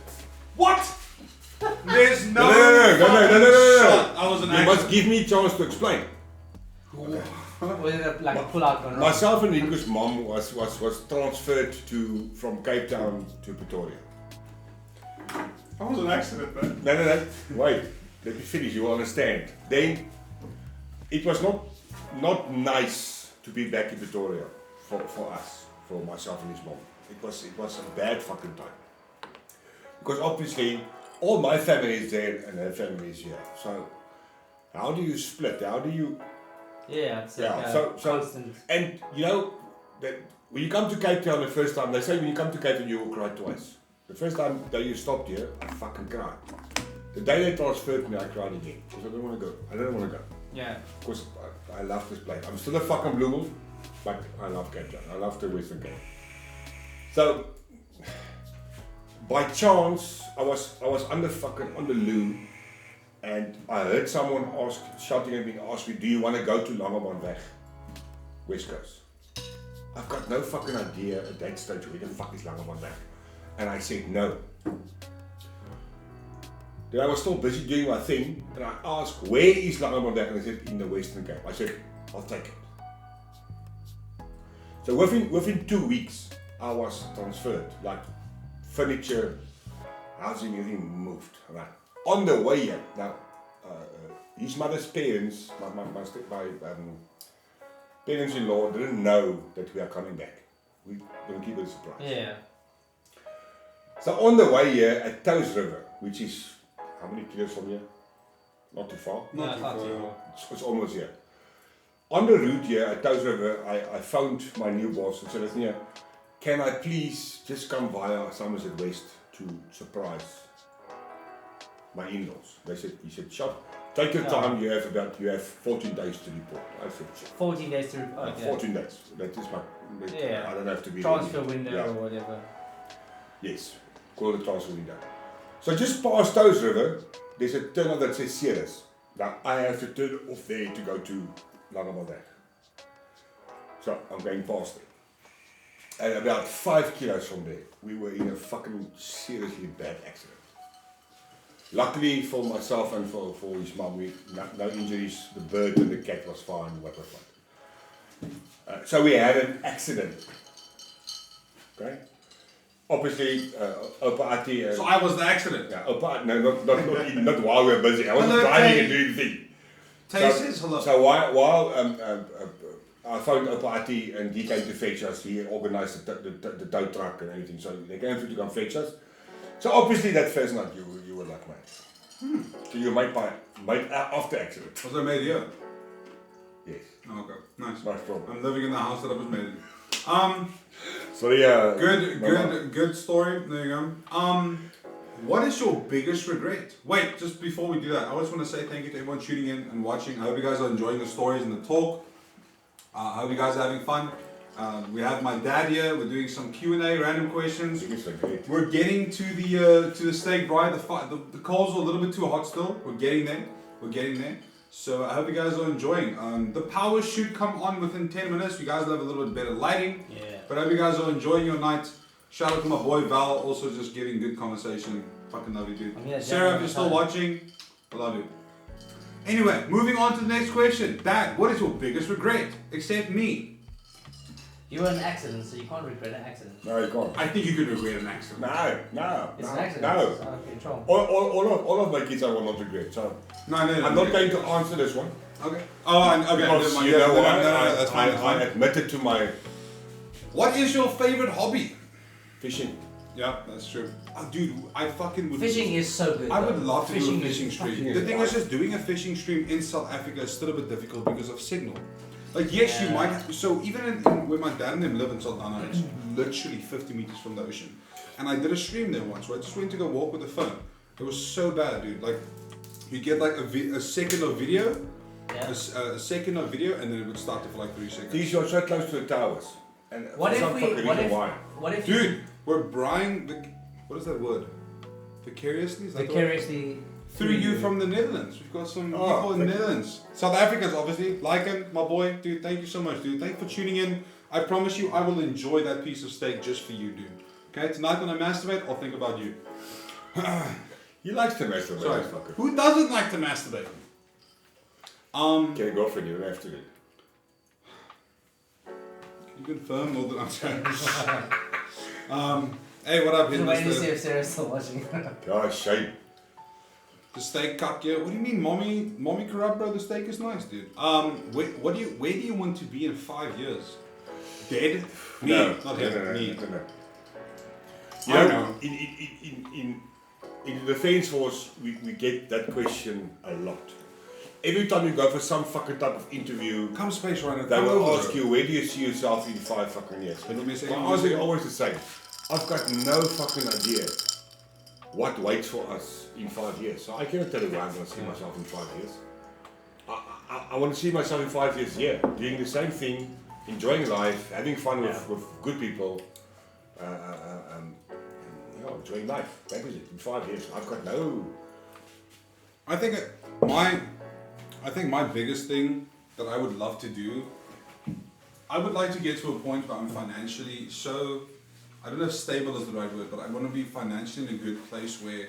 What? There's no. No. Shot. I was an You accident. must give me a chance to explain. Was it like a pull-out gone wrong? Myself and Rico's mom was transferred from Cape Town to Pretoria. I was an accident, man. No. Wait. Let me finish. You will understand. Then it was not nice to be back in Pretoria for us, for myself and his mom. It was a bad fucking time. Because obviously all my family is there and her family is here. So how do you split? How do you? Yeah, it's Yeah, like a so- constant. And you know that when you come to Cape Town the first time, they say when you come to Cape Town you will cry twice. The first time that you stopped here, I fucking cried. The day they transferred me, I cried again because I didn't want to go. I didn't want to go Yeah. because I love this place. I'm still a fucking Bloemel, but I love Cape Town. I love the Western Cape. So by chance, I was on the loo, and I heard someone shouting at me, ask me, do you want to go to Langebaan West Coast? I've got no fucking idea at that stage where the fuck is Langebaan and I said no. Then I was still busy doing my thing, and I asked, where is Langebaan and they said, in the Western Cape. I said, I'll take it. So within 2 weeks, I was transferred, like furniture, housing, everything moved. Right. On the way here, now, his mother's parents, my parents-in-law didn't know that we are coming back. We're going to keep it a surprise. Yeah. So on the way here at Toes River, which is how many kilos from here? Not too far. No, it's not too far. It's almost here. On the route here at Toes River, I phoned my new boss and said, listen here, can I please just come via Somerset West to surprise my in-laws? He said, sure. Take your time, you have 14 days to report. I said, sure. 14 days to report. Okay. 14 days. That is Yeah. I don't have to be Transfer ready. window Yeah. or whatever. Yes, call it the transfer window. So just past Toes River, there's a turnout that says Ceres. Now I have to turn off there to go to Langebaan. So I'm going past it. And about 5 kilos from there, we were in a fucking seriously bad accident. Luckily for myself and for his mum, no injuries. The bird and the cat was fine, what was fine. So we had an accident. Okay? Obviously, Opa Ati. So I was the accident. Yeah, Opa, no, not while we were busy. I wasn't Hello, driving Tay. and doing the thing. Tay says hello. So while I phoned Opa Ati and he came to fetch us, he organised the tow truck and everything. So they came through to come fetch us. So obviously that first night you were like mate. So you were mate after accident. Was I made here? Yes. Oh, okay. Nice. Nice problem. I'm living in the house that I was made in. So yeah. Good story. There you go. What is your biggest regret? Wait, just before we do that, I just want to say thank you to everyone tuning in and watching. I hope you guys are enjoying the stories and the talk. I hope you guys are having fun. We have my dad here. We're doing some Q&A, random questions. We're getting to the steak braai. The coals are a little bit too hot still. We're getting there. So I hope you guys are enjoying. The power should come on within 10 minutes. You guys will have a little bit better lighting. Yeah. But I hope you guys are enjoying your night. Shout out to my boy Val, also just giving good conversation. Fucking love you, dude. Sarah, if you're still watching, I love you. Anyway, moving on to the next question. Dad, what is your biggest regret? Except me. You were in an accident, so you can't regret an accident. No, you can't. I think you could regret an accident. No. It's an accident. No. It's out of control. All of my kids I will not regret. So No. I'm not going to answer this one. Okay. Oh, okay. Because Never mind. you know what? No, that's fine. I admitted to my What is your favorite hobby? fishing. Yeah, that's true. Oh, dude, I fucking would. Fishing is so good. I though. would love to do a fishing is stream. fucking The thing fun. is just doing a fishing stream in South Africa is still a bit difficult because of signal. Like, yes, you Yeah. might have, so even in where my dad and them live in Saldanha, it's literally 50 meters from the ocean. And I did a stream there once where I just went to go walk with the phone. It was so bad, dude. Like, you get like a second of video, Yeah. a second of video, and then it would start for like 3 seconds. These are so close to the towers. And What for if some we? fucking What reason if? why? What if? Dude, we're Braai, what is that word? Vicariously? Is that the word? Vicariously. Through you from the Netherlands. We've got some Oh, people in the thank you. Netherlands. South Africans, obviously. Lycan, my boy. Dude, thank you so much, dude. Thank you for tuning in. I promise you, I will enjoy that piece of steak just for you, dude. Okay, tonight when I masturbate, I'll think about you. He likes to masturbate, Sorry. this fucker. Who doesn't like to masturbate? Get a girlfriend, you don't have to do it. Can you confirm or that I'm saying? Hey, what up, Just waiting to see Mr. if Sarah's still watching. Gosh, shame. The steak cut here. What do you mean, mommy corrupt, bro? The steak is nice, dude. Where do you want to be in 5 years? Dead? Me, No, not him. no. Me. You I know, know. in the defense force, we get that question a lot. Every time you go for some fucking type of interview, Come space runner. they come will over, ask bro. you, where do you see yourself in 5 fucking years? Give me a second, My answer is always the same. I've got no fucking idea what waits for us in 5 years. So I cannot tell you where I'm going to see myself in 5 years. I want to see myself in 5 years here, doing the same thing, enjoying life, having fun with good people, enjoying life. That is it. In 5 years, I've got no. I think my biggest thing that I would love to do, I would like to get to a point where I'm financially so, I don't know if stable is the right word, but I want to be financially in a good place where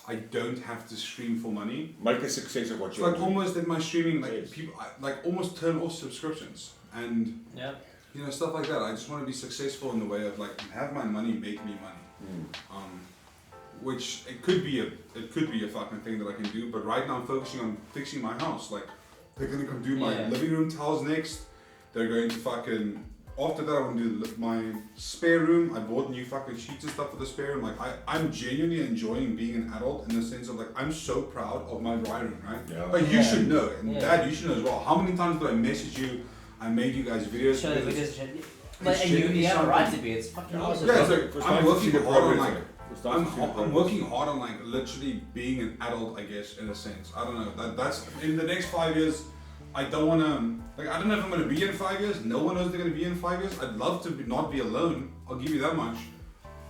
I don't have to stream for money. Make a success of what It's you're like doing. almost in my streaming, like Yes. people, like almost turn off subscriptions and Yeah. you know stuff like that. I just want to be successful in the way of like have my money make me money. Which it could be a fucking thing that I can do, but right now I'm focusing on fixing my house. Like they're gonna come do my Yeah. living room tiles next. They're going to fucking after that I want to do my spare room. I bought new fucking sheets and stuff for the spare room. Like I'm genuinely enjoying being an adult in the sense of like I'm so proud of my dry room, right? Yeah. Like you Yeah. should know, and Yeah. Dad, you should know as well. How many times did I message you? I made you guys videos. Show the because it's- videos. But it's and you genuinely have a right something- to be. It's fucking Yeah, awesome. Yeah, it's bro. like It's nice I'm to see working the hard on progress, like man. It's nice to see the I'm progress. working hard on like literally being an adult, I guess, in a sense. I don't know. That's in the next 5 years. I don't want to like. I don't know if I'm gonna be in 5 years. No one knows they're gonna be in 5 years. I'd love to not be alone. I'll give you that much.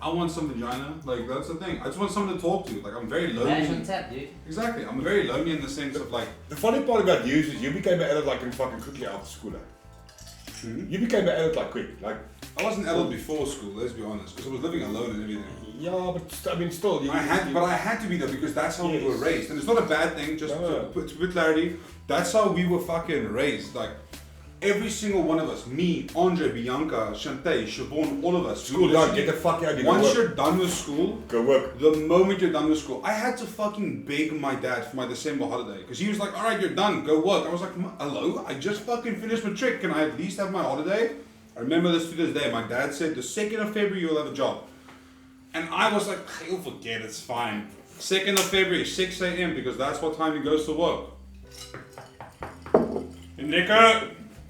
I want some vagina. Like that's the thing. I just want someone to talk to. Like I'm very lonely. Manage on tap, dude. Exactly. I'm very lonely in the sense of like. The funny part about you is you became an adult like in fucking quickly after school. You became an adult like quick. Like, I wasn't adult before school. Let's be honest, because I was living alone and everything. yeah, but I mean, still. I had to be there because that's how we Yes. were raised, and it's not a bad thing. Just No. to put clarity, that's how we were fucking raised. Like every single one of us, me, Andre, Bianca, Shantae, Siobhan, all of us. School done, get the fuck out. Once you're done with school, go work. the moment you're done with school, I had to fucking beg my dad for my December holiday because he was like, all right, you're done, go work. I was like, hello, I just fucking finished my trick. Can I at least have my holiday? I remember this to this day. My dad said the 2nd of February you'll have a job. And I was like, you'll forget, it's fine. 2nd of February, 6 a.m. because that's what time he goes to work. Henrico,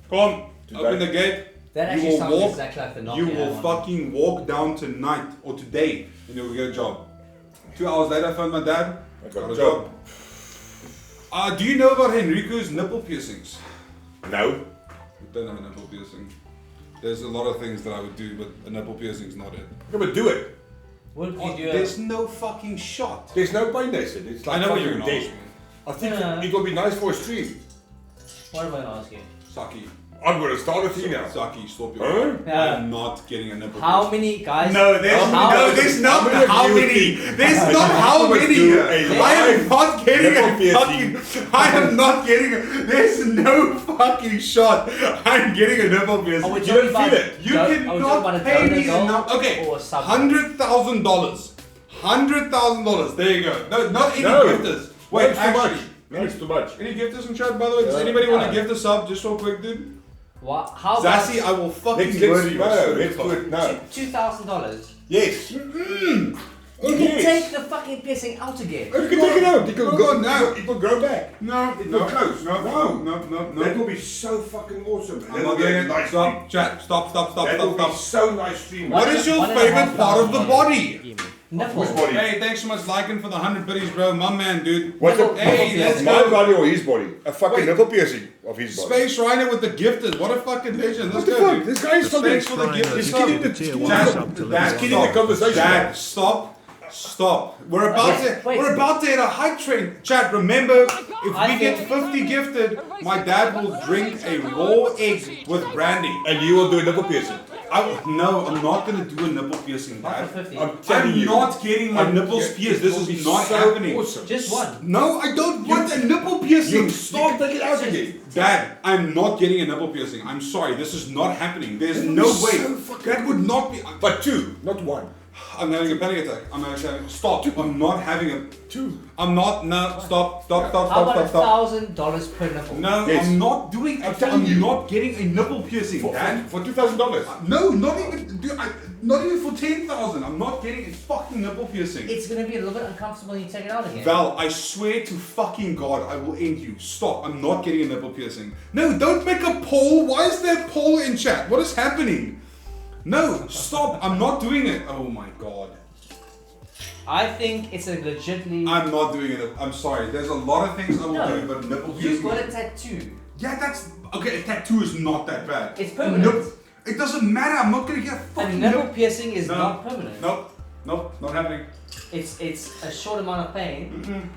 come, open the gate. That You actually will sounds walk- exactly like the Nokia You will one. fucking walk down tonight or today and you'll get a job. 2 hours later, I found my dad. I got a job. Do you know about Henrico's nipple piercings? No. I don't have a nipple piercing. There's a lot of things that I would do, but a nipple piercing's not it. Yeah, but do it. What if you do There's no fucking shot. There's no pain, they said. It's like I know what fucking you're gonna dead. ask me. I think Yeah. it will be nice for a stream. What am I gonna ask you? Saki. I'm gonna start a thing now. Saki, stop your Huh? Yeah. I'm not getting a nipple How piercing. many guys? No, there's How- no, there's not many of how you many. think- There's not how must many. do a I am live not getting nipple a piercing. fucking. I am not getting a. There's no fucking shot. I'm getting a nipple piercing. Are we You talking don't about feel it. You are we talking about cannot a pay me donor enough. goal Okay, or something? $100,000. $100,000. There you go. No, not any No. gifters. Wait, It's too much. actually, No, it's too much. any gifters in chat, by the way? Does Yeah. anybody want to Yeah. gift us up just real quick, dude? What? How about Zazie, I will fucking Let's murder you. I swear to let's God. do it now. $2,000? Yes. You can Yes. take the fucking piercing out again. You can take it out. It will No, go no. now. It will grow back. No, It no, will close. no, No. no. That will be so fucking awesome. I'm not doing it. Stop, chat. Stop. That will be so nice stream. What is your $1,500 favorite part of the body? Nipple. Whose body? Hey, thanks so much liking for the 100 biddies, bro. My man, dude. What's Nipple- it? Hey, let's My go. body or his body? A fucking Wait. nipple piercing of his body. Space Rhino with the gifted. What a fucking legend. Let's What the go, fuck? dude. This guy is fucking. Thanks for the gift. He's Stop. kidding the Tier one Dad, sub to Dad, level He's kidding up. the conversation. Dad, stop. We're about Wait. we're about to hit a hype train. Chat, remember, if I we get think- 50 gifted, my dad will drink a raw egg with brandy. And you will do a nipple piercing. No, I'm not gonna do a nipple piercing, Not Dad. for 50. I'm telling I'm you. not getting my nipples Yeah, pierced. it This will be is not so happening. Awesome. Just one. No, I don't want a nipple piercing. You Stop. take it out again. Dad, I'm not getting a nipple piercing. I'm sorry, this is not happening. There's no is way. so fucking- That would not be. But two, not one. I'm having a panic attack. I'm actually stop. I'm not having a. Two. I'm not. No, stop. How about $1,000 per nipple? No, Yes. I'm not doing. I'm telling you. not getting a nipple piercing, Dad. For $2,000. No, not even. Not even for 10,000. I'm not getting a fucking nipple piercing. It's gonna be a little bit uncomfortable when you take it out again. Val, I swear to fucking God, I will end you. Stop. I'm not getting a nipple piercing. No, don't make a poll. Why is there a poll in chat? What is happening? No, stop. I'm not doing it. Oh my God. I think it's a legitimately. I'm not doing it. I'm sorry. There's a lot of things I will No. do, but nipple You've piercing. got a tattoo. Yeah, that's okay. A tattoo is not that bad. It's permanent. It doesn't matter. I'm not gonna get a A fucking nipple nipple. piercing is No. not permanent. Nope, not happening. It's a short amount of pain.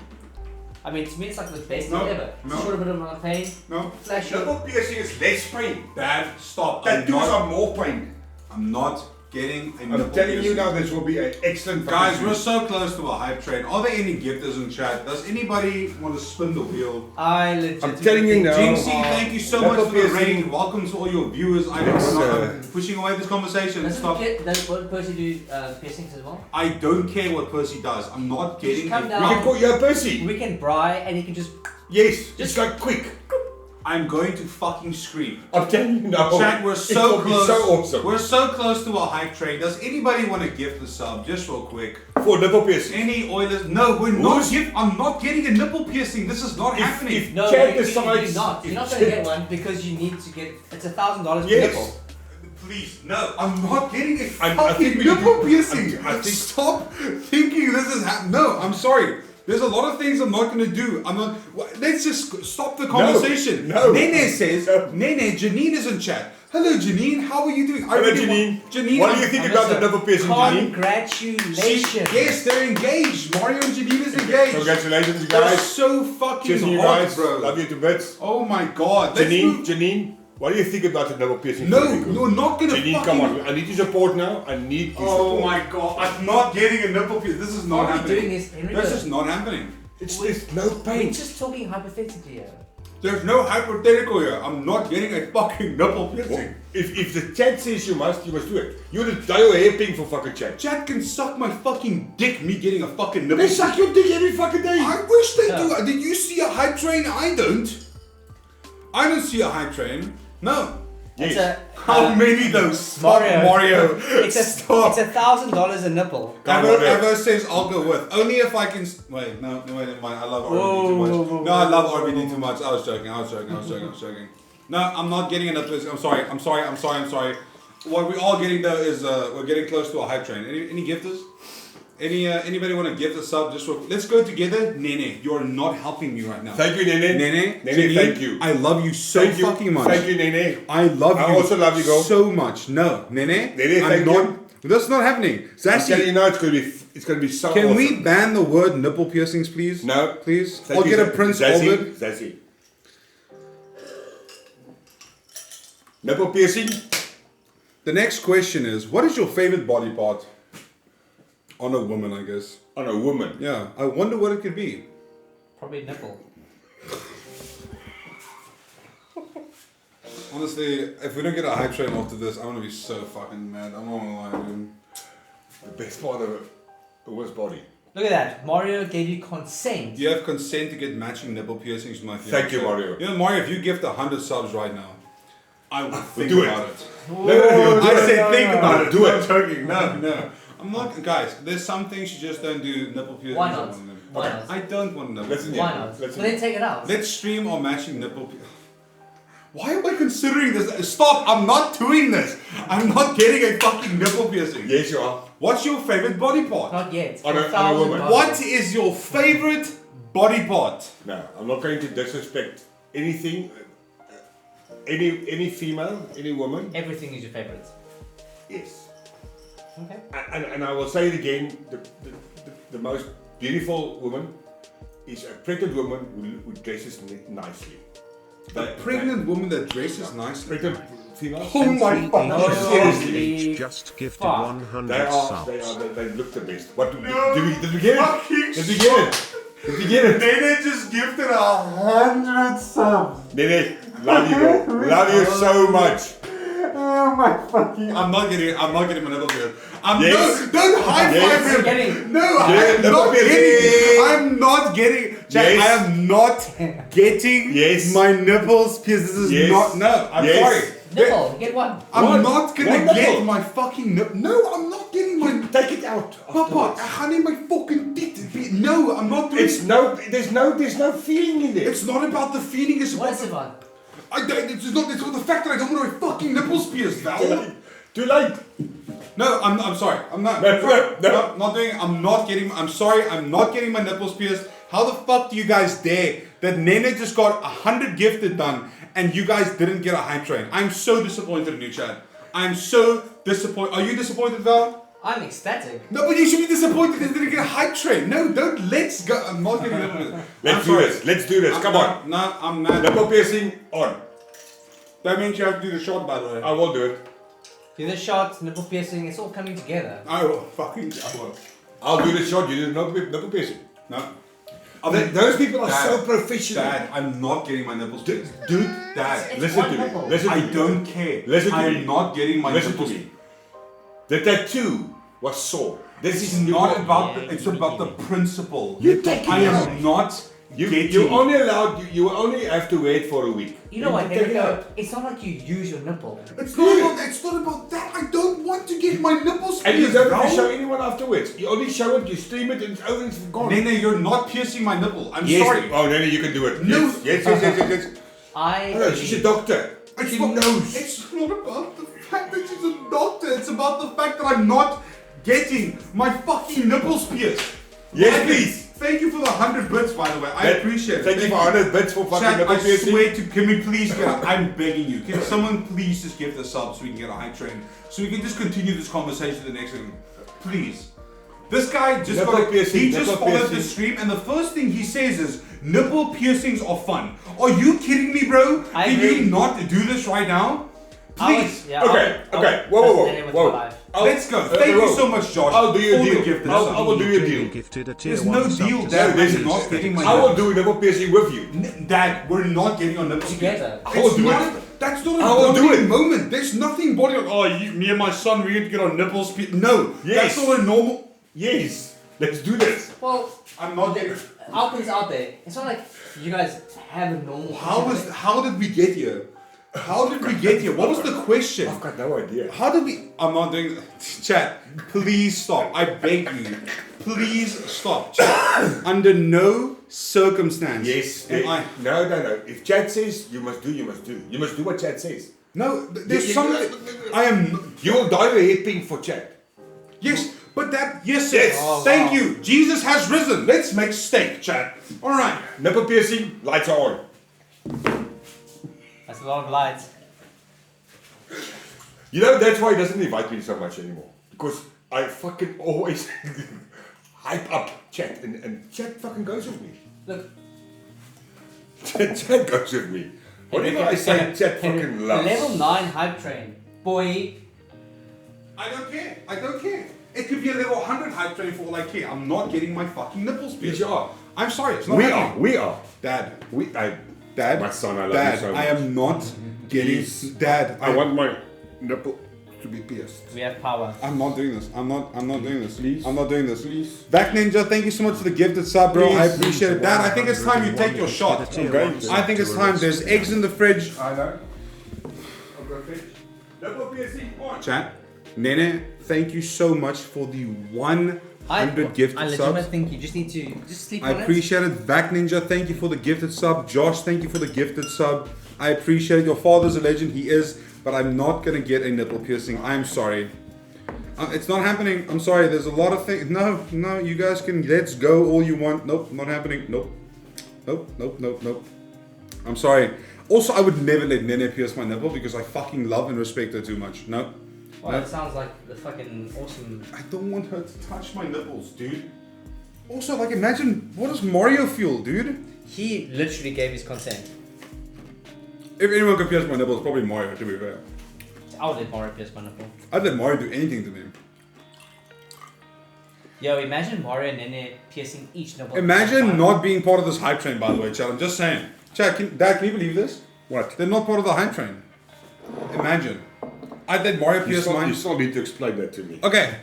I mean, to me, it's like the best No, thing ever. no. Short amount of pain. No, Flashy. Nipple piercing is less pain. Dad, stop. I'm Tattoos not, are more pain. I'm not getting a nipple I'm telling you piercing. now, this will be an excellent Guys, fucking we're stream. so close to a hype train. Are there any gifters in chat? Does anybody want to spin the wheel? I legitimately. I'm telling you now. Jinxie, thank you so much nipple for the piercing. raid. Welcome to all your viewers. I know Yes, we're not sir. pushing away this conversation. Doesn't Stop. Percy do piercings as well? I don't care what Percy does. I'm not getting come a- down. We can call you a Percy. We can Braai and he can just. Yes, Just- it's like quick. I'm going to fucking scream. I'm telling you now. Chat, we're it so will be close. so awesome. We're so close to a hype train. Does anybody want to gift the sub? Just real quick. For nipple piercing. Any Oilers? No, we're not. Who's- I'm not getting a nipple piercing. This is not happening. if- No, Chad you're decides- not. You're not if going to Chad- get one because you need to get. It's $1,000 per Yes. nipple. Please, no. I'm not getting a I fucking think we need nipple to- piercing. I think- Stop thinking this is No, I'm sorry. There's a lot of things I'm not going to do. I'm not. Let's just stop the conversation. no. Nene says. No. Nene, Janine is in chat. Hello, Janine. How are you doing? I Hello, really Janine. want- Janine. What do you think about the nipple piercing, Janine? Congratulations. Yes, they're engaged. Mario and Janine is engaged. Congratulations, you They're guys. so fucking Cheers to you hot, guys. bro. Love you to bits. Oh my God. Let's Janine, move- Janine, what do you think about the nipple piercing? No, for Rico? you're not gonna Janine, fucking. come on. I need your support now. I need your Oh support. my God. I'm not getting a nipple piercing. This is not What are we happening. doing is, Henrico, This is not happening. There's no we're pain. just talking hypothetically here. There's no hypothetical here. I'm not getting a fucking nipple piercing. If the chat says you must do it. You would die your hairpin for fucking chat. Chat can suck my fucking dick, me getting a fucking nipple. They suck your dick every fucking day. I wish they do. Did you see a hype train? I don't. I don't see a hype train. No. Yes. How many though? Stop, Mario. It's Stop. $1,000 a nipple. Ever says I'll go with. Only if I can. Wait, no, never mind. I love RVD too much. No, I love RVD too much. I was joking. No, I'm not getting enough. I'm sorry. What we're all getting though is we're getting close to a hype train. Any gifters? Anybody want to gift a sub? Let's go together. Nene, you're not helping me right now. Thank you, Nene. Nene, thank you. I love you so fucking much. Thank you, Nene. I love you. I also love you, girl. So much. No, Nene. Nene, thank you. That's not happening. I'm telling you now, it's gonna be so Can awesome. we ban the word nipple piercings, please? No. Please? Thank I'll you, get a Prince Albert. That's it. Nipple piercing. The next question is, what is your favorite body part? On a woman, I guess. On a woman. Yeah. I wonder what it could be. Probably nipple. Honestly, if we don't get a hype train after this, I'm gonna be so fucking mad. I'm not gonna lie, dude. The best part of a woman's body. Look at that. Mario gave you consent. You have consent to get matching nipple piercings with my fiance. Thank you, Mario. You know, Mario, if you gift 100 subs right now, I will think do it. about it. No, I said think about it. Do it. I'm joking. No. I'm not, guys. There's some things you just don't do nipple piercings. Why not? on them. Why not? I don't want nipple. Listen Why here. not? Listen Well, then take it out. Let's stream or matching nipple. Why am I considering this? Stop! I'm not doing this. I'm not getting a fucking nipple piercing. Yes, you are. What's your favorite body part? Not yet. On a $1,000. woman. What is your favorite body part? No, I'm not going to disrespect anything. Any female, any woman. Everything is your favorite. Yes. Okay. And I will say it again. The most beautiful woman is a pregnant woman who dresses nicely. A pregnant woman that dresses nicely. Pregnant female. Oh my fucking seriously. Just gifted Fuck. 100 subs. They look the best. What did we get it? Fucking Did we get it? Did we get it? Nene just gifted 100 subs. Nene, love you, girl. Love you so much. Oh my fucking! I'm not getting my nipple pierced. Yes. Don't high five Yes. him. Getting. No, Yes, I'm nipple not piercing. getting. I'm not getting. Jack, Yes. I am not getting Yes. my nipples pierced. This is Yes. not. No, I'm Yes. sorry. Nipple. Get one. I'm One. not gonna One get nipple. my fucking nipple. No, I'm not getting my. Take it out. Papa, I need my fucking dick to be. No, I'm not doing. There's no feeling in there. It's not about the feeling. It's What about is it on? It's not. It's about the fact that I don't want my fucking nipples pierced, Val. Too late. No, I'm sorry. I'm not. No. Not doing. I'm not getting. I'm sorry. I'm not getting my nipples pierced. How the fuck do you guys dare that Nene just got 100 gifted done and you guys didn't get a hype train? I'm so disappointed in you, Chad. I'm so disappointed. Are you disappointed, Val? I'm ecstatic. No, but you should be disappointed that you didn't get a hype train. No, don't. Let's go. I'm not getting nipples pierced. Let's do this. Let's do this. Come on. No, I'm mad. Nipple piercing on. That means you have to do the shot, by the way. I will do it. Do the shot, nipple piercing, it's all coming together. I will fucking. I will. I'll do the shot. You do nipple piercing. No. Those people are Dad, so professional. Dad, I'm not getting my nipples pierced. Dude, Dad, It's Listen one to me. nipple. Listen to I me. don't care. Listen to I me. am not getting my Listen nipples to me. The tattoo was sore. This It's is not new. about the, it's about the principle. You take it I out. am not You getting. only allowed. You only have to wait for a week. You know what, take it Henrico? out. It's not like you use your nipple. It's not about that. I don't want to get my nipples And you pierced. don't have to Val. show anyone afterwards. You only show it. You stream it, and it's over. It's gone. Nene, you're not piercing my nipple. I'm Yes. sorry. Oh, Nene, you can do it. No. Yes. I. No, she's a doctor. It's She not, knows. It's not about the fact that she's a doctor. It's about the fact that I'm not getting my fucking nipples pierced. Yes, please. Thank you for the 100 bits, by the way. I appreciate it. Thank you for 100 bits for fucking Chat, nipple I piercing. swear to, can we please get I'm begging you. Can someone please just give the sub so we can get a high train? So we can just continue this conversation the next one. Please. This guy just Nipple got piercing, he just nipple followed the piercing. stream and the first thing he says is nipple piercings are fun. Are you kidding me, bro? I Can agree. you not do this right now? Please. Yeah, Okay. I'll Whoa. fascinate with my life. Let's go. Thank you so much, Josh. I'll do you a for the deal. gift. I will do you a deal. Gifted a tier There's one no sub deal, to Dad. Sub I'm Juice not for getting my gifting I will sub. do a nipple piercing with you. Dad, we're not getting on nipples Together. I will do it. That's not I a will do bonding it. moment. There's nothing body like, oh, me and my son, we need to get on nipples. No, Yes. that's not a normal. Yes. Let's do this. Well, I'm not getting. I'll put this out there. It's not like you guys have a normal. How did we get here? How did we get here? What was the question? I've got no idea. How did we? I'm not doing. Chat, please stop. I beg you. Please stop. Chat. Under no circumstance. Yes. am I. No. If Chad says you must do, you must do. You must do what Chad says. No, there's something. I am. You will dye your hair pink for Chad. Yes, but that. Yes, Yes. yes. Oh, Thank wow. you. Jesus has risen. Let's make steak, chat. All right. Nipple piercing, lights are on. That's a lot of lights. You know, that's why he doesn't invite me so much anymore. Because I fucking always hype up Chad. And Chad fucking goes with me. Look. Chad goes with me. Whatever I say, Chad fucking loves. Level 9 hype train. Boy. I don't care. I don't care. It could be a level 100 hype train for all I care. I'm not getting my fucking nipples pierced. Yes, you are. I'm sorry. It's not We happening. are. We are. Dad. Dad, Dad. my son, I love Dad, you so much. I am not getting. Please. Dad, I want my nipple to be pierced. We have power. I'm not doing this. I'm not doing this. Please. I'm not doing this. Please. Vac Ninja, thank you so much for the gifted sub, bro. I Please. appreciate it. Dad, I think it's time you take your shot. Gifted a tier Okay. one sub I think to it's time. There's eggs in the fridge. I know. I'll go fetch. Nipple piercing on. Chat. Nene, thank you so much for the 100 gifted I legitimately subs. think you just need to just sleep I on appreciate it. Vac Ninja, thank you for the gifted sub. Josh, thank you for the gifted sub. I appreciate it. Your father's a legend. He is. But I'm not going to get a nipple piercing. I'm sorry. It's not happening. I'm sorry. There's a lot of things. No. You guys can let's go all you want. Nope. Not happening. Nope. I'm sorry. Also, I would never let Nene pierce my nipple because I fucking love and respect her too much. No. Well, that sounds like the fucking awesome. I don't want her to touch my nipples, dude. Also, like, imagine what does Mario feel, dude? He literally gave his consent. If anyone can pierce my nipples, probably Mario, to be fair. I would let Mario pierce my nipple. I'd let Mario do anything to them. Yo, imagine Mario and Nene piercing each nipple. Imagine not being part of this hype train, by the way, Chad. I'm just saying. Chad, Dad, can you believe this? What? They're not part of the hype train. Imagine. I'd let Mario pierce mine. You still need to explain that to me. Okay.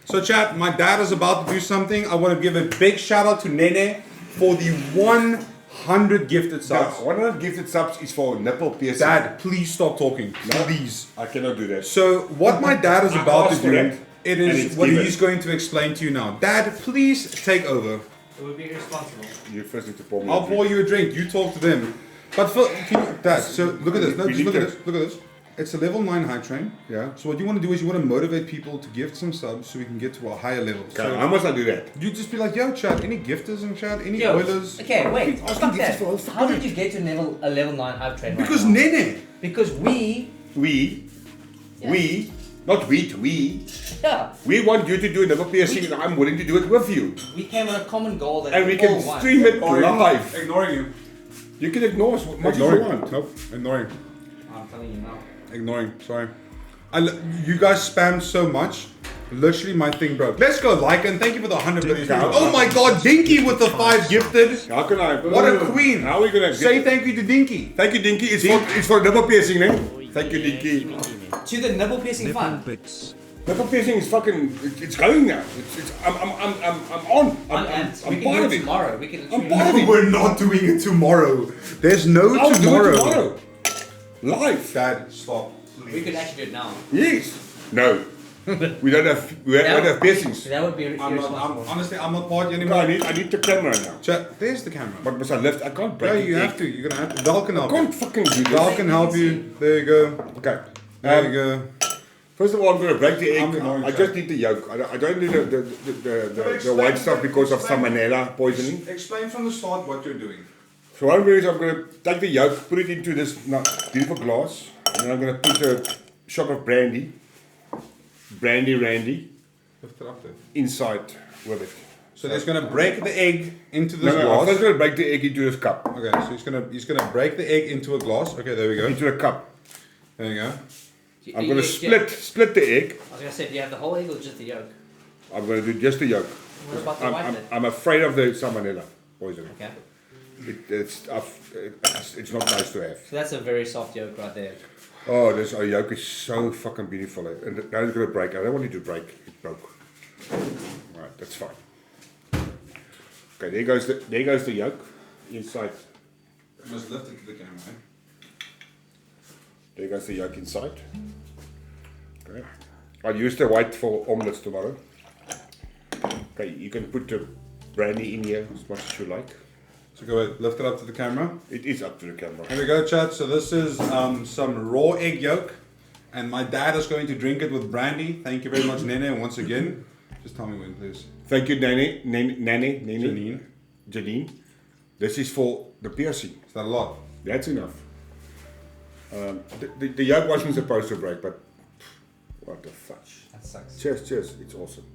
So, Chad, my dad is about to do something. I want to give a big shout out to Nene for the 100 gifted subs. Now, 100 gifted subs is for nipple piercing. Dad, please stop talking. No, Please. I cannot do that. So, what my dad is I about to asked for do, it, it and is it's what given. he's going to explain to you now. Dad, please take over. It would be irresponsible. You first need to pour me I'll a drink. pour you a drink. You talk to them. But Phil, can you, Dad, so look at this. No, We just need look at to- this. Look at this. It's a level 9 high train. Yeah. So what you want to do is you want to motivate people to gift some subs so we can get to a higher level. Okay, So how must I do that? you just be like, yo, Chad, any gifters in chat? Any Yo, oilers? okay, wait. Asking Fuck gifters that. for all the How fucking- did you get to a level 9 hype train? Because right now? Nene. Because we. Not we Yeah. we want you to do a nipple piercing and I'm willing to do it with you. We came on a common goal that And we all can want. stream it live. Ignoring you. You can ignore as much as you Ignoring. want. Nope. Ignoring. I'm telling you now. Ignoring. Sorry. You guys spammed so much. Literally, my thing broke. Let's go, like, and thank you for the 100 billion. Dinky. Oh my God, Dinky with the 5 gifted. How can I? What a queen. How are we gonna Say thank you to Dinky. Thank you, Dinky. It's for nipple piercing, ne? Thank you, Dinky. To the nipple piercing Nipple fun. bits. Nipple piercing is fucking. It's going now. I'm on. I'm We can part do of it it. tomorrow. We can. I'm part of it. We're not doing it tomorrow. There's no I'll tomorrow. do it tomorrow. Live. Dad, stop. We could actually do it now. Yes. No. We don't have piercings. That would be irresponsible. Honestly, I'm not part No, anymore. I need the camera now. There's the camera. But must I lift? I can't break Yeah, it. you have to. You're gonna have to. Val can I help can't you. fucking do Val this. can help you. There you go. Okay. There you go. First of all, I'm going to break the I'm egg. ignoring I that. just need the yolk. I don't need the white stuff because of salmonella poisoning. Explain from the start what you're doing. So what I'm going to do is I'm going to take the yolk, put it into this beautiful glass, and then I'm going to put a shot of brandy, randy, Lift it up there. inside with it. So he's gonna break the egg into this No, I'm glass. first going to break the egg into this cup. Okay, so he's gonna break the egg into a glass. Okay, there we go. Into a cup. There you go. I'm going to split the egg. I was going to say, do you have the whole egg or just the yolk? I'm going to do just the yolk. What about the white bit? I'm afraid of the salmonella poisoning. Okay. It's not nice to have. So that's a very soft yolk right there. Oh, this yolk is so fucking beautiful. And now it's going to break. I don't want it to break. It broke. Alright, that's fine. Okay, there goes the yolk inside. You must lift it to the camera, eh? There goes the yolk inside. Okay. I'll use the white for omelets tomorrow. Okay, you can put the brandy in here as much as you like. So go ahead, lift it up to the camera. It is up to the camera. Here we go, chat. So this is some raw egg yolk, and my dad is going to drink it with brandy. Thank you very much, Nene. Once again, just tell me when, please. Thank you, Janine. This is for the piercing. Is that a lot? That's enough. The yolk wasn't supposed to break, but what the fudge. That sucks. Cheers, cheers. It's awesome.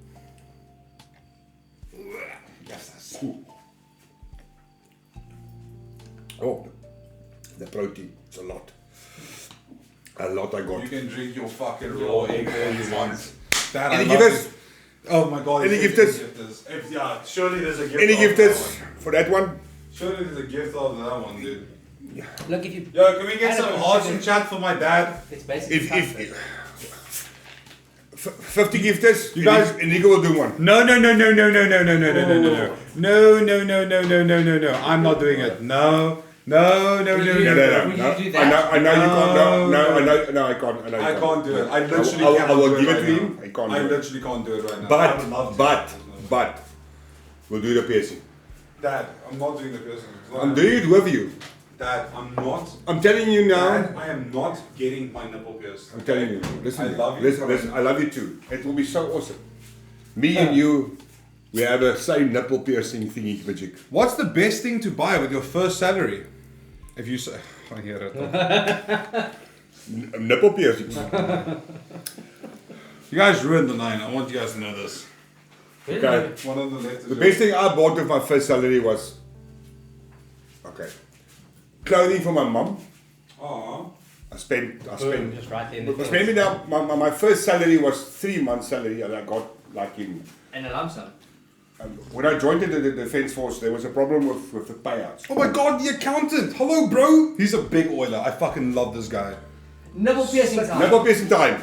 Yes, that's Cool. Oh, the protein. It's a lot. A lot I got. You can drink your fucking raw egg all you want. Dad, Any I love gifters? it. Oh my god. Any it's gifters? If, yeah, surely there's a gift. Any of gifters that one. for that one? Surely there's a gift of that one, dude. Look, if you... Yo, can we get I some don't hearts know. in chat for my dad? It's basically If custard. 50 gifters, You guys- Enrico will do one. No. I'm not doing it. No. No. Will you do I that? know you can't. No, No. I can't. I can't do it. I literally I cannot will do it give it right to now. him. I can't I do it. literally can't do it right now. I would love to. But, we'll do the piercing. Dad, I'm not doing the piercing. I'm doing it with you. Dad, I'm not. I'm telling you now. Dad, I am not getting my nipple pierced. I'm telling you. Listen, I love you. listen, I love you too. It will be so awesome. Me and you, we have the same nipple piercing thingy magic. What's the best thing to buy with your first salary? If you say, I hear it. Nipple piercings. You guys ruined the 9. I want you guys to know this. Really? Okay. One of the letters. The best thing I bought with my first salary was, clothing for my mum. Aww. I spent. Boom, just right there in the But field. maybe now my first salary was 3 months salary, and I got like in. And a lump sum. When I joined the defense force, there was a problem with the payouts. Oh my god, the accountant! Hello, bro! He's a big oiler. I fucking love this guy. Nipple piercing time. Nipple piercing time.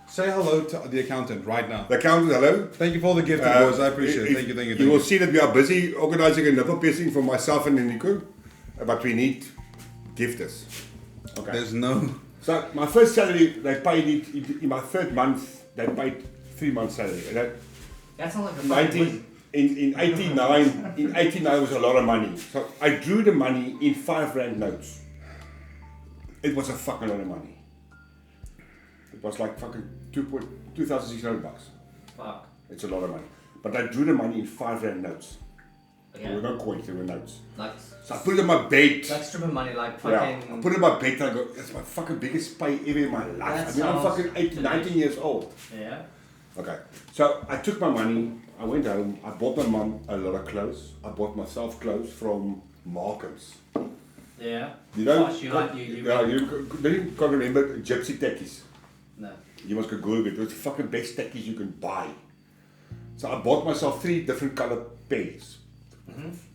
Say hello to the accountant right now. The accountant, hello. Thank you for the gift, boys. I appreciate it. If- Thank you. You will see that we are busy organizing a nipple piercing for myself and Enrico, but we need gifters. Okay. There's no. So my first salary, they paid it in my third month. They paid 3 months salary. And that That sounds like a 90 in 89. In 89 was a lot of money. So I drew the money in R5 notes. It was a fucking lot of money. It was like fucking 2,600 bucks. Fuck. It's a lot of money. But I drew the money in R5 notes. There were Okay. no coins, there were notes. Like, So I put it in my bed. like stripping money, like Yeah, fucking. I put it in my bed and I go, it's my fucking biggest pay ever in my life. That I mean, I'm sounds fucking 18, 19 years old. Yeah. Okay, so I took my money, I went home, I bought my mum a lot of clothes. I bought myself clothes from Markham's. Yeah. You know? Gosh, you like you. Yeah, you can't remember Gypsy Tackies. No. You must go Google it. It was the fucking best tackies you can buy. So I bought myself 3 different color pairs.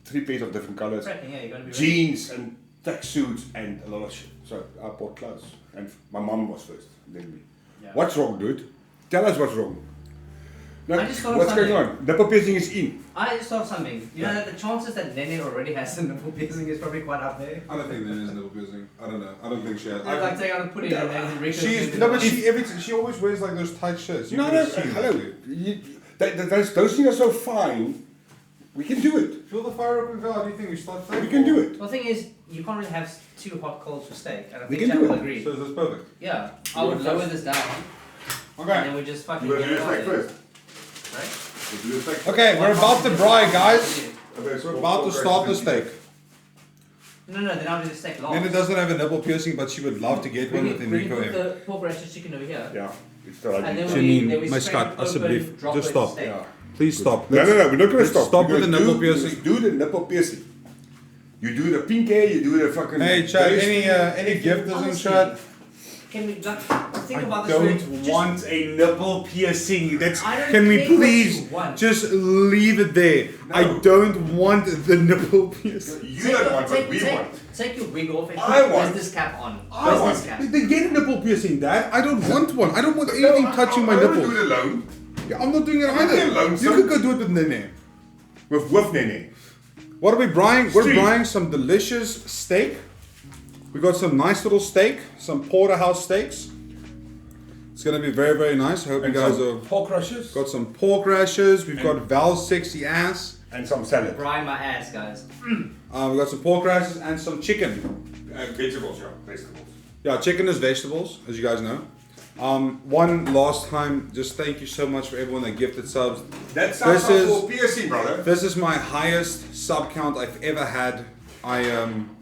3 pairs of different colors. Cracking, yeah, you're gonna be ready. Jeans and tracksuits and a lot of shit. So I bought clothes. And my mum was first, then me. Yeah. What's wrong, dude? Tell us what's wrong. No, I just thought of what's going something. on? Nipple piercing is in. I just thought of something. You know that the chances that Nene already has a nipple piercing is probably quite up there. I don't think there is nipple piercing. I don't know. I don't think she has. It's like taking on a pudding and then Enrico. She's no, but she always wears like those tight shirts. You No, could no, have seen that, hello. dude. Those things are so fine. We can do it. Feel the fire up and go. How do you think we start? We can do it. Well, the thing is, you can't really have 2 hot coals for steak. And I We think can Jack do will it. agree. So that's perfect. Yeah, I would lower this down. And Okay. then we just fucking You want to get do it the on steak there. first? Right? We'll do the steak first. Okay, we're about to braai, guys. Okay, so We're about to start the steak. No, then I'll do the steak last. Nina doesn't have a nipple piercing, but she would love to get one Bring with it, bring Enrico. put the pork roasted chicken over here. Yeah, it's the right And then thing. we Janine, my scrape Scott, it open, alsjeblieft, drop just it in the stop. steak. Yeah. Please stop. No, we're not going to let's stop. stop We're with the gonna nipple do- piercing. Do the nipple piercing. You do the pink hair, you do the fucking. Hey, chat, breast. any gifters in chat? can we like, think about I this? don't Just- want a nipple piercing. That's. I don't Can we care what please you want. just leave it there? No. I don't want the nipple piercing. You don't want what we want. Take your wig off and I put want. business cap on. I Business want. cap. Then get a nipple piercing, Dad. I don't want one. I don't want anything touching my I don't nipples. do it alone. Yeah, I'm not doing it I'm not either. alone, You son. could go do it with Nene. With Nene. What are we buying? We're Street. buying some delicious steak. We got some nice little steak, some porterhouse steaks. It's gonna be very, very nice. I hope And you guys some have pork rushes. got some pork rashers. We've got Val's sexy ass. And some salad. Braai my ass, guys. We've got some pork rashers and some chicken. Vegetables, yeah. Vegetables. Yeah, chicken is vegetables, as you guys know. One last time, just thank you so much for everyone that gifted subs. That's This our is- for piercing, brother. This is my highest sub count I've ever had.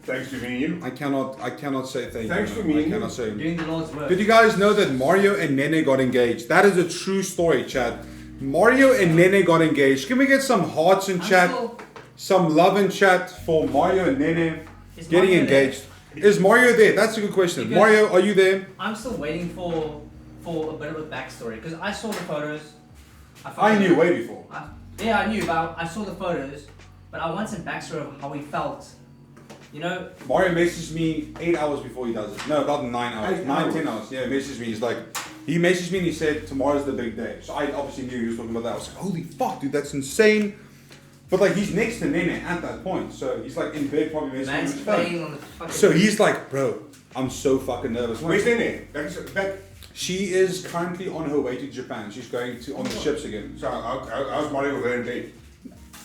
Thanks to me and you. I cannot say thank Thanks you. to me. I cannot say. Doing the Lord's work. Did you guys know that Mario and Nene got engaged? That is a true story, Chad. Mario and Nene got engaged. Can we get some hearts in I'm chat? still- Some love in chat for Mario and Nene Is getting Mario there? engaged. Is Mario there? That's a good question. Because- Mario, are you there? I'm still waiting for a bit of a backstory because I saw the photos. I knew way before. Yeah, I knew, but I saw the photos. But I want some backstory of how he felt. You know, Mario messaged me 8 hours before he does it. No, about 9 hours. 8 9, hours. 10 hours. Yeah, he messaged me. He's like, he messaged me and he said, tomorrow's the big day. So I obviously knew he was talking about that. I was like, holy fuck, dude, that's insane. But like, he's next to Nene at that point. So he's like in bed probably messaging man's on his phone. playing on the fucking. So he's like, bro, I'm so fucking nervous. Where's Nene? Back. She is currently on her way to Japan. She's going to on the ships again. So how's Mario with her in bed?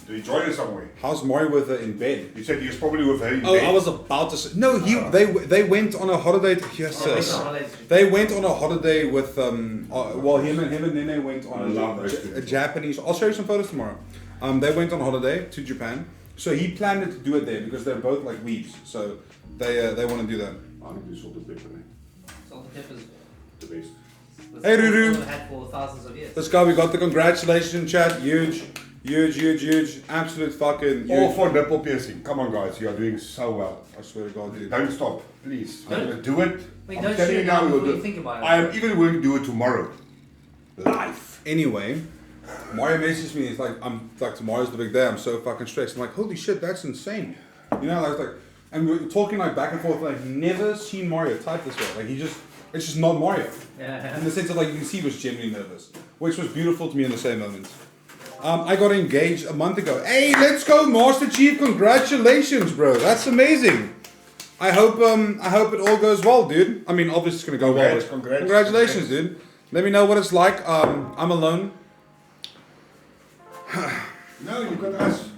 Did he join her somewhere? How's Mario with her in bed? You said he was probably with her in Oh, bed. I was about to say no. They went on a holiday. Yes, Oh, sis. wait, They went on a holiday with well, him and Nene went I on love those a two. Japanese. I'll show you some photos tomorrow. They went on holiday to Japan, so he planned it to do it there because they're both like weebs. So they want to do that. I'm going to do salt and pepper, man. Salt and pepper's The best. Hey, Ruru. all I've had for thousands of years. Let's go. We got the congratulations in chat. Huge, absolute fucking huge. All for nipple piercing. Come on, guys. You are doing so well. I swear to God, dude. Don't stop, please. Don't- I'm going to do it. Wait, I'm don't telling shoot you it now, down we'll before do you think about it. I am even willing to do it tomorrow. Live. Anyway, Mario messaged me. He's like, I'm like, tomorrow's the big day. I'm so fucking stressed. I'm like, holy shit, that's insane. You know, I was like, and we were talking like back and forth. Like, never seen Mario type this way. Like, it's just not Mario. Yeah. In the sense of like, you can see he was genuinely nervous, which was beautiful to me in the same moment. I got engaged a month ago. Hey, let's go, Master Chief! Congratulations, bro. That's amazing. I hope it all goes well, dude. I mean, obviously it's gonna go well. Congrats. Congratulations, dude. Let me know what it's like. I'm alone. No, you've got us.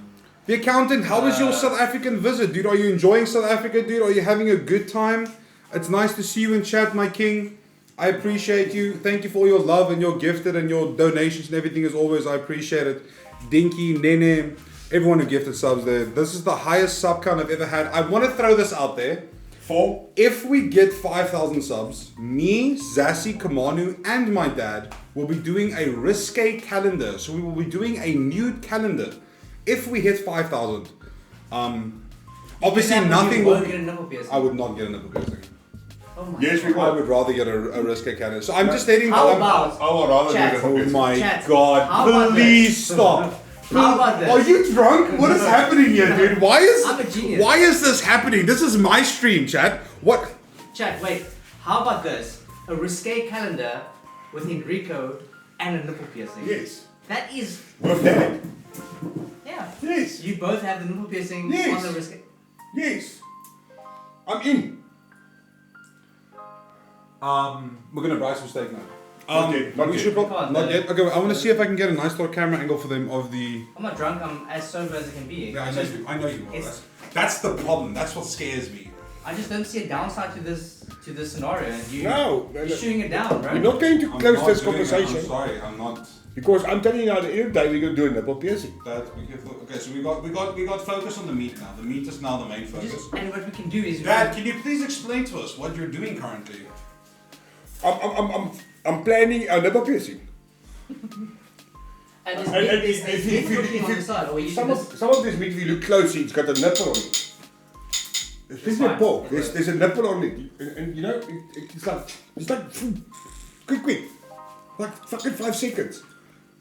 The accountant, how was your South African visit, dude? Are you enjoying South Africa, dude? Are you having a good time? It's nice to see you in chat, my king. I appreciate you. Thank you for your love and your gifted and your donations and everything as always. I appreciate it. Dinky, Nene, everyone who gifted subs there. This is the highest sub count I've ever had. I want to throw this out there. For If we get 5,000 subs, me, Zassi, Kamanu, and my dad will be doing a risque calendar. So we will be doing a nude calendar. If we hit 5,000, obviously nothing will. Won't get a nipple piercing. I would not get a nipple piercing. Oh my Yes, we God. I will. would rather get a risque calendar. So I'm just stating. How I'm- about? I would rather Chat. do it. Oh my Chat. How God! about Please this? stop. How about this? Are you drunk? What is happening here, dude? Why I'm a is genius. why is this happening? This is my stream, chat. What? Chat, wait. How about this? A risque calendar with Henrico and a nipple piercing. Yes. That is, With that. yeah. Yes. You both have the nipple piercing Yes. on the risque. Yes. I'm in. We're gonna buy some steak now. Not yet, not we yet. should Can't, not yet. Okay, I want to see if I can get a nice little camera angle for them of the. I'm not drunk. I'm as sober as I can be. Yeah, I know you. I know you. Will. It's- That's the problem. That's what scares me. I just don't see a downside to this scenario, and No. you're shooting it down, bro. We're not going to I'm close not this doing it. conversation. I'm sorry. I'm not. Because I'm telling you now, the end of the day, we're going to do a nipple piercing. That we can. Okay, so we got focus on the meat now. The meat is now the main focus. And what we can do is Dad, can you please explain to us what you're doing currently? I'm planning a nipple piercing. and there's and meat- if there's you- meat cooking on the side, or you Some should just of this meat, if you look closely, it's got a nipple on it. Especially a pork. There's a nipple on it. And you know, it's like, quick. Like fucking 5 seconds.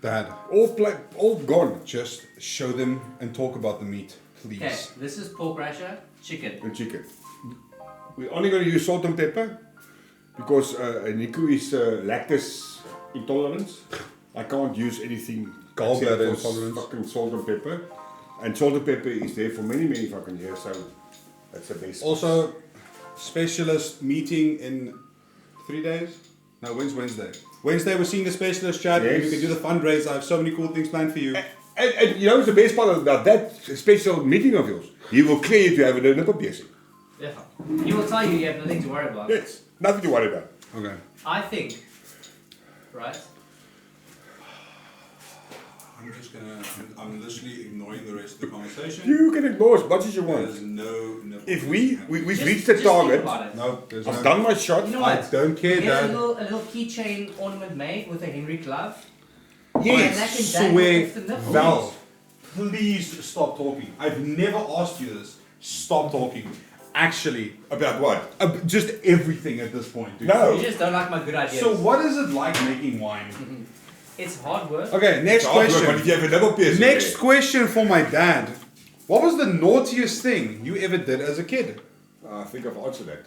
Dad, All gone. just show them and talk about the meat, please. Okay, this is pork rasher, chicken. And chicken. We're only going to use salt and pepper because Nico is lactose intolerance. I can't use anything Gallbladder except for intolerance. fucking salt and pepper. And salt and pepper is there for many fucking years, so that's the best. Also, specialist meeting in 3 days? No, when's Wednesday? Wednesday we're seeing the specialist chat. Yes. You can do the fundraiser. I have so many cool things planned for you. And you know the best part about that special meeting of yours? He will clear you to have a nipple piercing. Yeah. He will tell you have nothing to worry about. Yes, nothing to worry about. Okay. I think, right? I'm just gonna. I'm literally ignoring the rest of the conversation. You can ignore as much as you want. There's no. If we've Just- reached the just think target, about it. No, there's I've no. done my shot. You know I what? don't care, Here's Dad. a little keychain ornament made with a Henry glove. Yes, And that can dangle swear, off the nipple. Val, please stop talking. I've never asked you this. Stop talking. Actually, About what? just everything at this point, dude. No. You just don't like my good ideas. So what is it like making wine? It's hard work. Okay, next It's hard work, but question. if you have a nipple piercing, Next question for my dad. What was the naughtiest thing you ever did as a kid? I think I've answered that.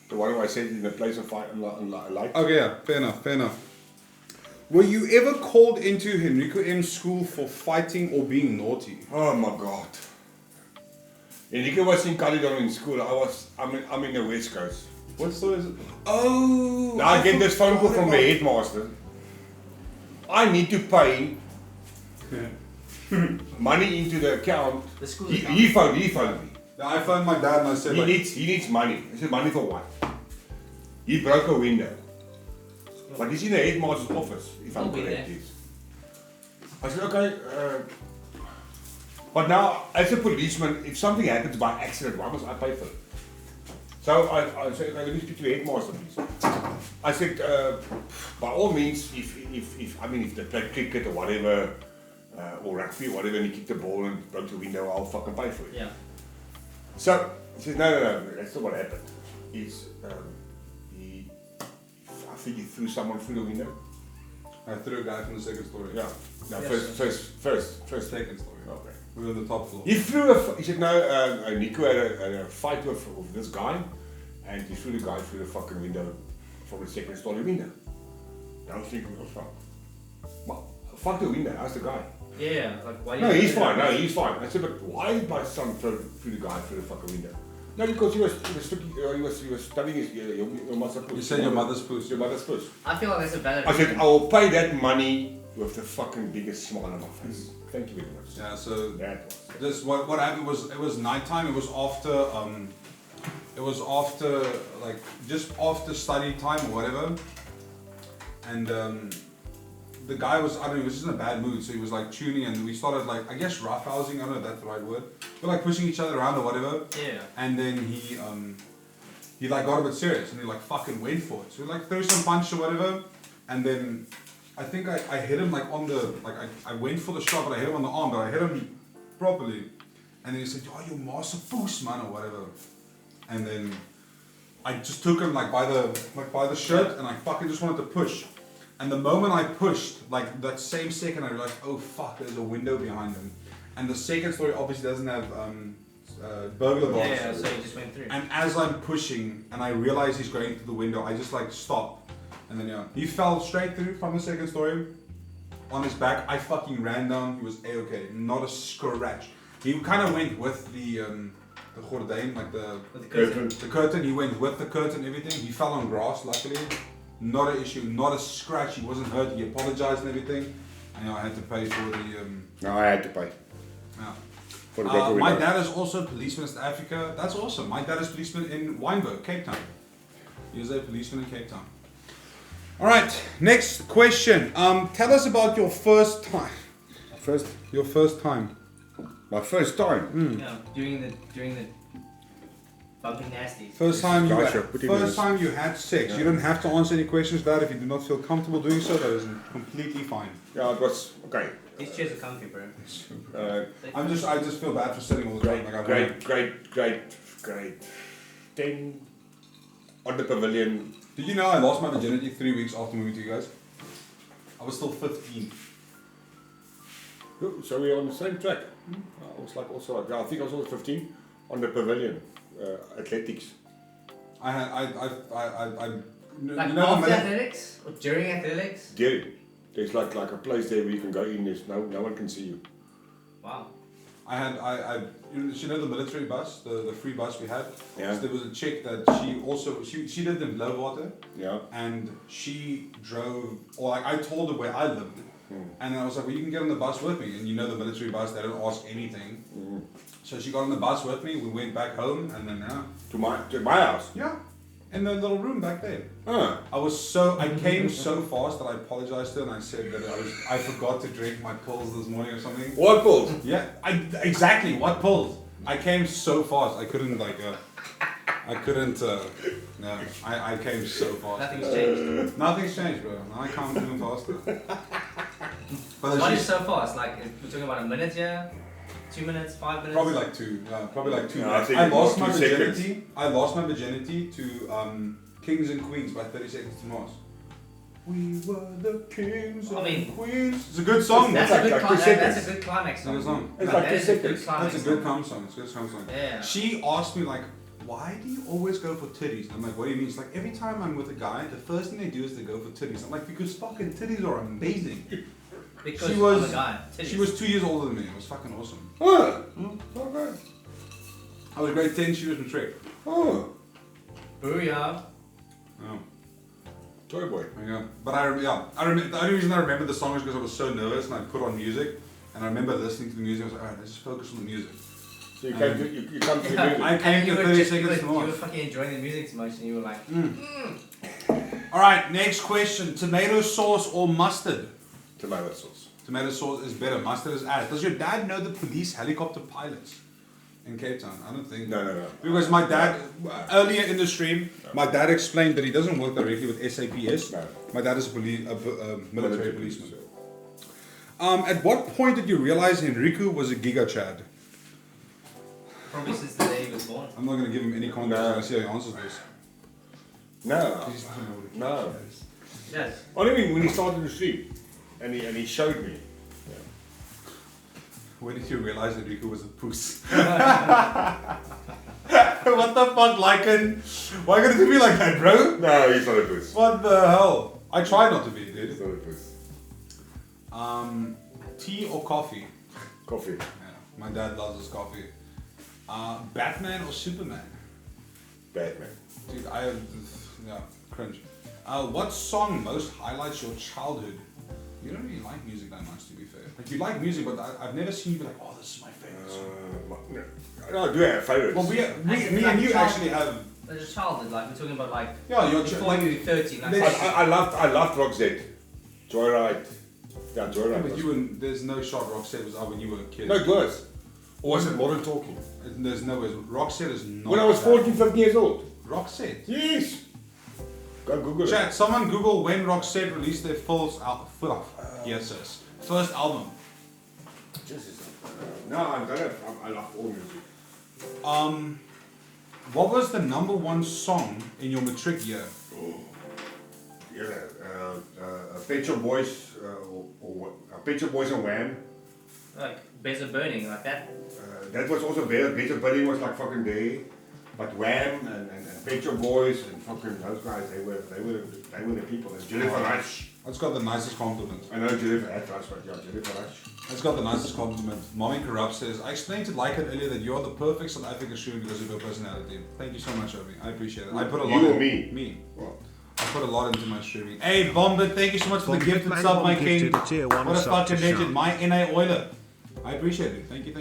The one who I said in the place of fire and light. Okay, yeah, fair enough. Were you ever called into HenricoM school for fighting or being naughty? Oh my god. Enrique was in Caledon in school. I'm in the West Coast. What story is it? Oh! Now I get this phone call from the headmaster. I need to pay money into the account. The school He account. phoned me. I phoned my dad and I said, He needs money. I said, money for what? He broke a window. But he's in the headmaster's office, if I'm He'll be correct. there. Yes. I said, okay. But now, as a policeman, if something happens by accident, why must I pay for it? So I said, okay, let me speak to the headmaster, please. I said, by all means, if they play cricket or whatever, or rugby or whatever, and he kicked the ball and broke the window, I'll fucking pay for it. Yeah. So he says, no, that's not what happened. I think he threw someone through the window. I threw a guy from the second story. Yeah. No, Yes, first. Second story. Okay. We were on the top floor. He he said, no, Nico had a fight with this guy, and he threw the guy through the fucking window from the second story window. I was thinking, oh fuck. Well, fuck the window, how's the guy? Yeah, like why? No, he's fine. I said, but why did my son throw the guy through the fucking window? No, because he was studying your mother's puss. You said your mother's puss. Your mother's puss. I feel like that's a valid. I said, I will pay that money with the fucking biggest smile on my face. Thank you very much. Yeah, so That was. this what happened was it was nighttime. It was after like just after study time or whatever, and the guy was he was just in a bad mood, so he was like tuning, and we started like I guess roughhousing. I don't know if that's the right word, but like pushing each other around or whatever. Yeah. And then he like got a bit serious and he like fucking went for it. So he like threw some punch or whatever, and then I think I hit him like on the I went for the shot, but I hit him on the arm, but I hit him properly. And then he said, "Oh, you master boost, man," or whatever. And then I just took him like by the shirt, and I fucking just wanted to push. And the moment I pushed, like that same second, I realized, oh fuck, there's a window behind him. And the second story obviously doesn't have burglar bars. Yeah, so you just went through. And as I'm pushing, and I realize he's going through the window, I just like stop. And then he fell straight through from the second story on his back. I fucking ran down. He was a-okay, not a scratch. He kind of went with the gordijn, like the curtain. The curtain. He went with the curtain, everything. He fell on grass, luckily. Not an issue, not a scratch. He wasn't hurt. He apologized and everything. And I had to pay for the. No, I had to pay. Yeah. For the broken My window. dad is also a policeman in South Africa. That's awesome. My dad is policeman in Wynberg, Cape Town. He is a policeman in Cape Town. All right, next question. Tell us about your first time. Your first time. My first time. Yeah, during the bumping nasties. First time Gotcha, put it in this. you had sex. Yeah. You don't have to answer any questions, Dad. If you do not feel comfortable doing so, that is completely fine. Yeah, it was okay. These chairs are comfy, bro. Uh, I just feel bad for sitting all the time. Like I great. 10 on the pavilion. Did you know I lost my virginity 3 weeks after moving to you guys? I was still 15. Oh, so we're on the same track. I was like also like, yeah, I think I was also 15 on the pavilion, athletics. Like you know after athletics or during athletics? There's like a place there where you can go in. There's no one can see you. Wow. You know the military bus, the free bus we had? Yeah. So there was a chick that she lived in Lowater. Yeah. And she drove, or like I told her where I lived. And I was like, well, you can get on the bus with me. And you know the military bus, they don't ask anything. So she got on the bus with me, we went back home, and then To my house. yeah, in the little room back there. Huh. I came so fast that I apologized to her and I said that I forgot to drink my pills this morning or something. What pills? Yeah, exactly, what pills? I came so fast, I couldn't I came so fast. Nothing's changed. Nothing's changed, bro. I can't even faster. But What is so fast? Like, if we're talking about a minute here? 2 minutes, 5 minutes? Probably like two. Probably like 2 No, I minutes. think I it's lost more my 2 virginity. seconds. I lost my virginity to Kings and Queens by 30 Seconds to Mars. We were the kings and queens. It's a good song. That's Like a good 2 seconds. that's a good climax It's a good song. song. It's Like, like that 2 is a good seconds. climax That's a good song. calm song. It's a good calm song. Yeah. She asked me like, why do you always go for titties? And I'm like, what do you mean? It's like every time I'm with a guy, the first thing they do is they go for titties. I'm like, because fucking titties are amazing. Because She was- I'm a guy. She was 2 years older than me. It was fucking awesome. Huh. Okay. I was grade 10, she was matric. Oh. Booyah. Oh. Toy boy. There you go. But I remember the only reason I remember the song is because I was so nervous and I put on music and I remember listening to the music. I was like, alright, let's just focus on the music. So you come to you come to the music. I came And you to were 30 just, seconds to you were Mars. fucking enjoying the music so much and you were like, Alright, next question. Tomato sauce or mustard? Tomato sauce. Tomato sauce is better. Mustard is ass. Does your dad know the police helicopter pilots in Cape Town? I don't think. No. Because my dad, earlier in the stream, my dad explained that he doesn't work directly with SAPS. No. My dad is a military policeman. At what point did you realize Henrico was a giga chad? probably since the day he was born. I'm not going to give him any context. No. I see how he answers this. No. He just doesn't know what it No. is. Yes. Only when he started the stream, and he showed me. When did you realize Henrico was a puss? What the fuck, Lycan? Why gonna do me like that, bro? No, he's not a puss. What the hell? I try not to be, dude. He's not a puss. Tea or coffee? Coffee. Yeah, my dad loves his coffee. Batman or Superman? Batman. Dude, cringe. What song most highlights your childhood? You don't really like music that much, to be fair. Like, you like music, but I've never seen you be like, oh, this is my favorite song. No, I do have favorites. Well, me and you actually have. As a childhood, like we're talking about like Yeah, your before like, you were 13, like There's- I loved Roxette. Joyride. Yeah, Joyride. but was- you and there's no shot Roxette was out when you were a kid. No, it was. Or was it Modern Talking? There's no way. Roxette is not. When I was that. 14, 15 years old. Roxette. Yes. Go Google Chat, someone Google when Roxette released their first album. it. No, I don't have. I love all music. What was the #1 song in your matric year? Yeah, Pet Shop Boys, Pet Shop Boys and Wham. like Bears of Burning, like that. That was also there. Better Buddy was like fucking there. But Wham and Pet Shop Boys and fucking those guys, they were the people. And Jennifer Rush. That's got the nicest compliment. I know Jennifer had Rush, but yeah, Jennifer Rush. That's got the nicest compliment. Mommy Corrupt says, I explained to Lycan earlier that you're the perfect South African student because of your personality. Thank you so much, Obi. I appreciate it. I put a lot You or in. me? Me. Well, I put a lot into my streaming. Hey, Bomber, thank you so much for the gift and sub, my king. What a fucking legend. My NA Oiler. I appreciate it. Thank you.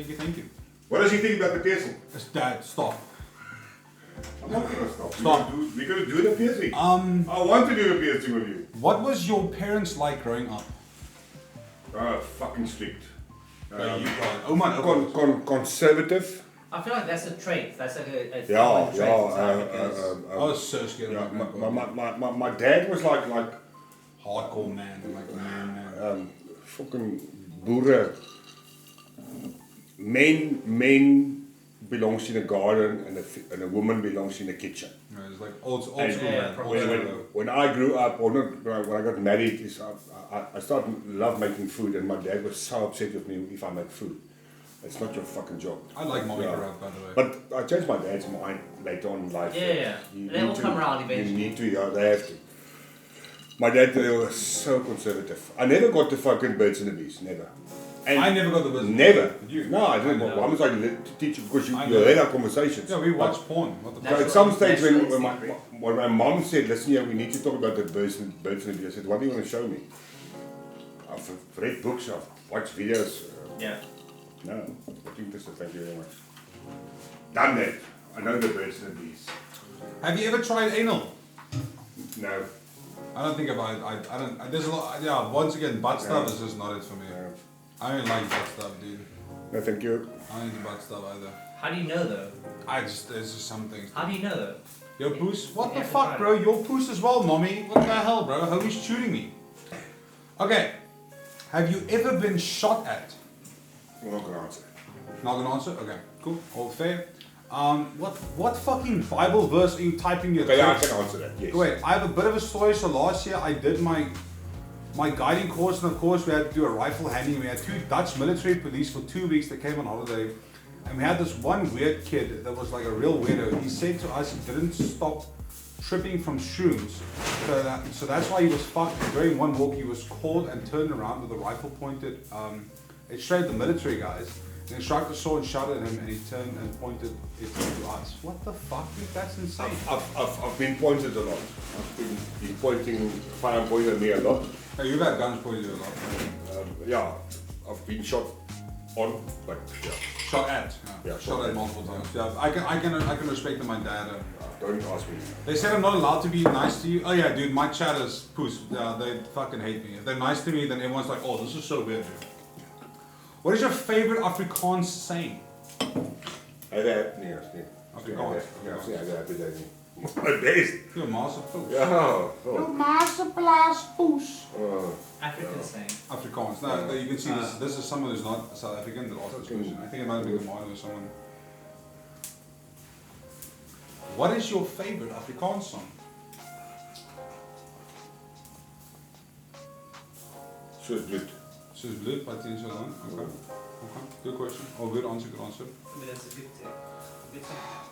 what does he think about the piercing? Dad, stop. I'm not gonna stop. Stop. We're gonna do the piercing. I want to do the piercing with you. What was your parents like growing up? Fucking strict. Oh man, Conservative. I feel like that's a trait. That's like a Yeah, common trait in South Africans. I was so scared Yeah, of my grandpa. my dad was like Hardcore man, like man. fucking boere men belongs in a garden and a woman belongs in a kitchen. Yeah, it's like old school. And Man. when I grew up, or not, when I got married, I started love making food, and my dad was so upset with me if I make food. It's not your fucking job. I like mommy around, by the way. But I changed my dad's mind later on in life. Yeah. They will come around eventually. You need to, yeah, they have to. My dad, they were so conservative. I never got the fucking birds and the bees, never. And I never got the business. Never. Did you? No, I didn't. I Why must I teach you? Because you I heard our conversations. Yeah, we watch porn. What the So fuck? at some stage That's when my mom said, listen here, we need to talk about the birds and the bees, I said, what do you want to show me? I've read books, I've watched videos. Yeah. No, not interested, thank you very much. Done that. I know the birds and the bees. Have you ever tried anal? No. I don't think about it. I don't. There's a lot. Yeah. Once again, butt stuff is just not it for me. No. I don't like butt stuff, dude. No, thank you. I don't like butt stuff either. How do you know though? There's just some things. How do you know though? Your poos? What the Yeah, fuck, right. bro? Your poos as well, mommy. What the hell, bro? Homie's shooting me. Okay. Have you ever been shot at? I'm not gonna answer. Not gonna answer? Okay, cool. All fair. What fucking Bible verse are you typing your Okay, yeah, I text? can answer that, yes. Wait, I have a bit of a story. So last year I did my guiding course, and of course we had to do a rifle handling. We had 2 Dutch military police for 2 weeks that came on holiday, and we had this one weird kid that was like a real weirdo. He said to us he didn't stop tripping from shrooms, so that's why he was fucked. During one walk he was caught and turned around with a rifle pointed. It showed the military guys. The instructor saw and shouted at him, and he turned and pointed it to us. What the fuck, dude? That's insane. I've been pointed a lot. I've been pointing, fire pointed at me a lot. Hey, you've had guns pointed at you a lot. Yeah, I've been shot on, but yeah. Shot at. Yeah, shot at multiple times. Yeah, I can respect that. My dad. Don't ask me. They said I'm not allowed to be nice to you. Oh yeah, dude, my chat is poos. Yeah, they fucking hate me. If they're nice to me, then everyone's like, oh, this is so weird, dude. What is your favorite Afrikaans saying? Nee. Afrikaans. Ja, dat is het best. Your master poos. Ja. Your master blaas poos. African saying. Afrikaans. Now you can see this. This is someone who's not South African that asked this question. I think it might have been Kamano or someone. What is your favorite Afrikaans song? Soos bloed. Soos bloed by Tien Solan. Okay. Good question. Oh, good answer. I mean, that's a good thing.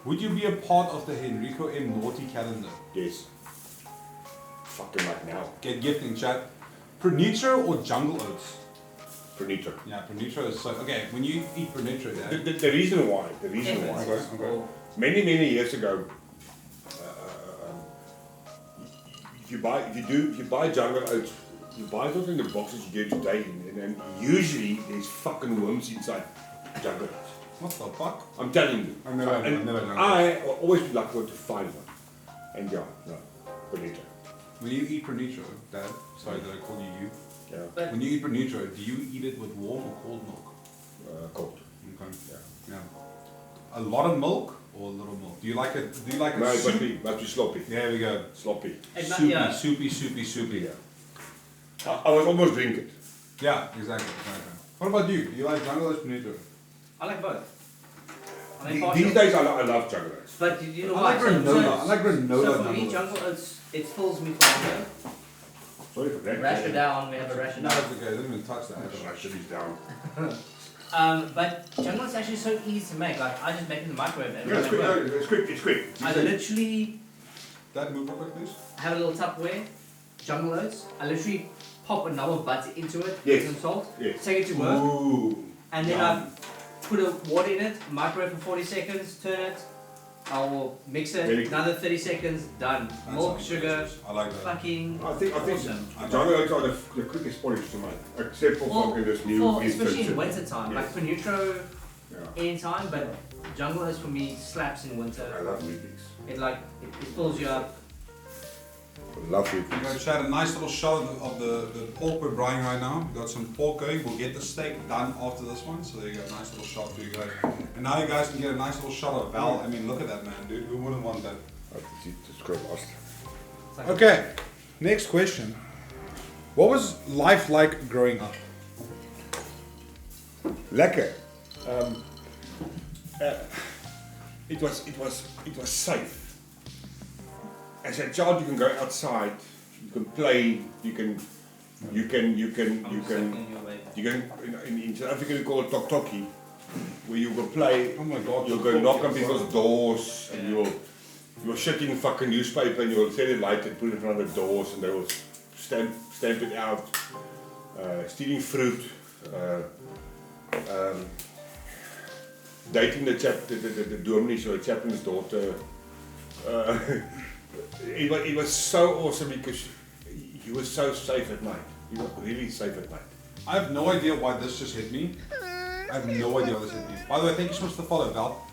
Would you be a part of the HenricoM naughty calendar? Yes. Fucking like now. Get gifting chat. Pernitro or jungle oats? Pernitro. Yeah, Pernitro is so. Okay, when you eat Pernitro, Dad. The reason why. Okay. Many years ago, if you buy jungle oats, you buy it not in the boxes you get today, and usually there's fucking worms inside jungle oats. What the fuck? I'm telling you. I've never done I always be lucky to find one. And yeah, no, Pernitro. When you eat Pernitro, Dad, sorry that I call you you. Yeah, When you eat Pernitro, do you eat it with warm or cold milk? cold. Okay. Yeah. A lot of milk or a little milk? Do you like it? Do you like it No, it soup? must be sloppy. There we go. Sloppy. Soupy. Yeah. I was almost drink it. Yeah, exactly. What about you? Do you like jungle or Pernitro? I like both. These days I love jungle oats. But do you know I why? like granola. I like granola. So for me, jungle oats, it fills me for longer. Sorry for that. Ration down, we have a ration No, down. it's okay. I didn't even touch that. The ration is down. But jungle is actually so easy to make. Like I just make it in the microwave. And Yeah, it's quick. I literally Dad, move real quick, please. have a little Tupperware, jungle oats. I literally pop a knob of butter into it, Yes. some salt, Yes. take it to work, Ooh. and then Yum. I put a water in it, microwave for 40 seconds, turn it, I will mix it, Really? another 30 seconds, done. That Milk, sounds sugar, delicious. I like that. fucking I think awesome. jungle oats are the quickest porridge to make, except for Well, fucking this new for, instant especially in shit. winter time, Yes. like for neutro Yeah. anytime, but jungle oats for me slaps in winter. I love Wheaties. It fills you up. I love We're going Wheaties. to chat a nice little shot of the pork we're brying right now. We've got some pork going. We'll get the steak done after this one. So there you go, nice little shot for you guys. And now you guys can get a nice little shot of Val. I mean, look at that man, dude. Who wouldn't want that? Just got lost. It's like Okay, next question. What was life like growing up? Lekker. it was safe. As a child, you can go outside, you can play, you can in South Africa we call it tok-toki, where you go play, Oh my God, you'll go knock on people's doors, and you'll shitting fucking newspaper, and you'll set it light and put it in front of the doors, and they will stamp it out, stealing fruit, dating the dominee or the chaplain's daughter. It was so awesome because you were so safe at night. You were really safe at night. I have no idea why this just hit me. I have no idea why this hit me. By the way, thank you so much for the follow, Val.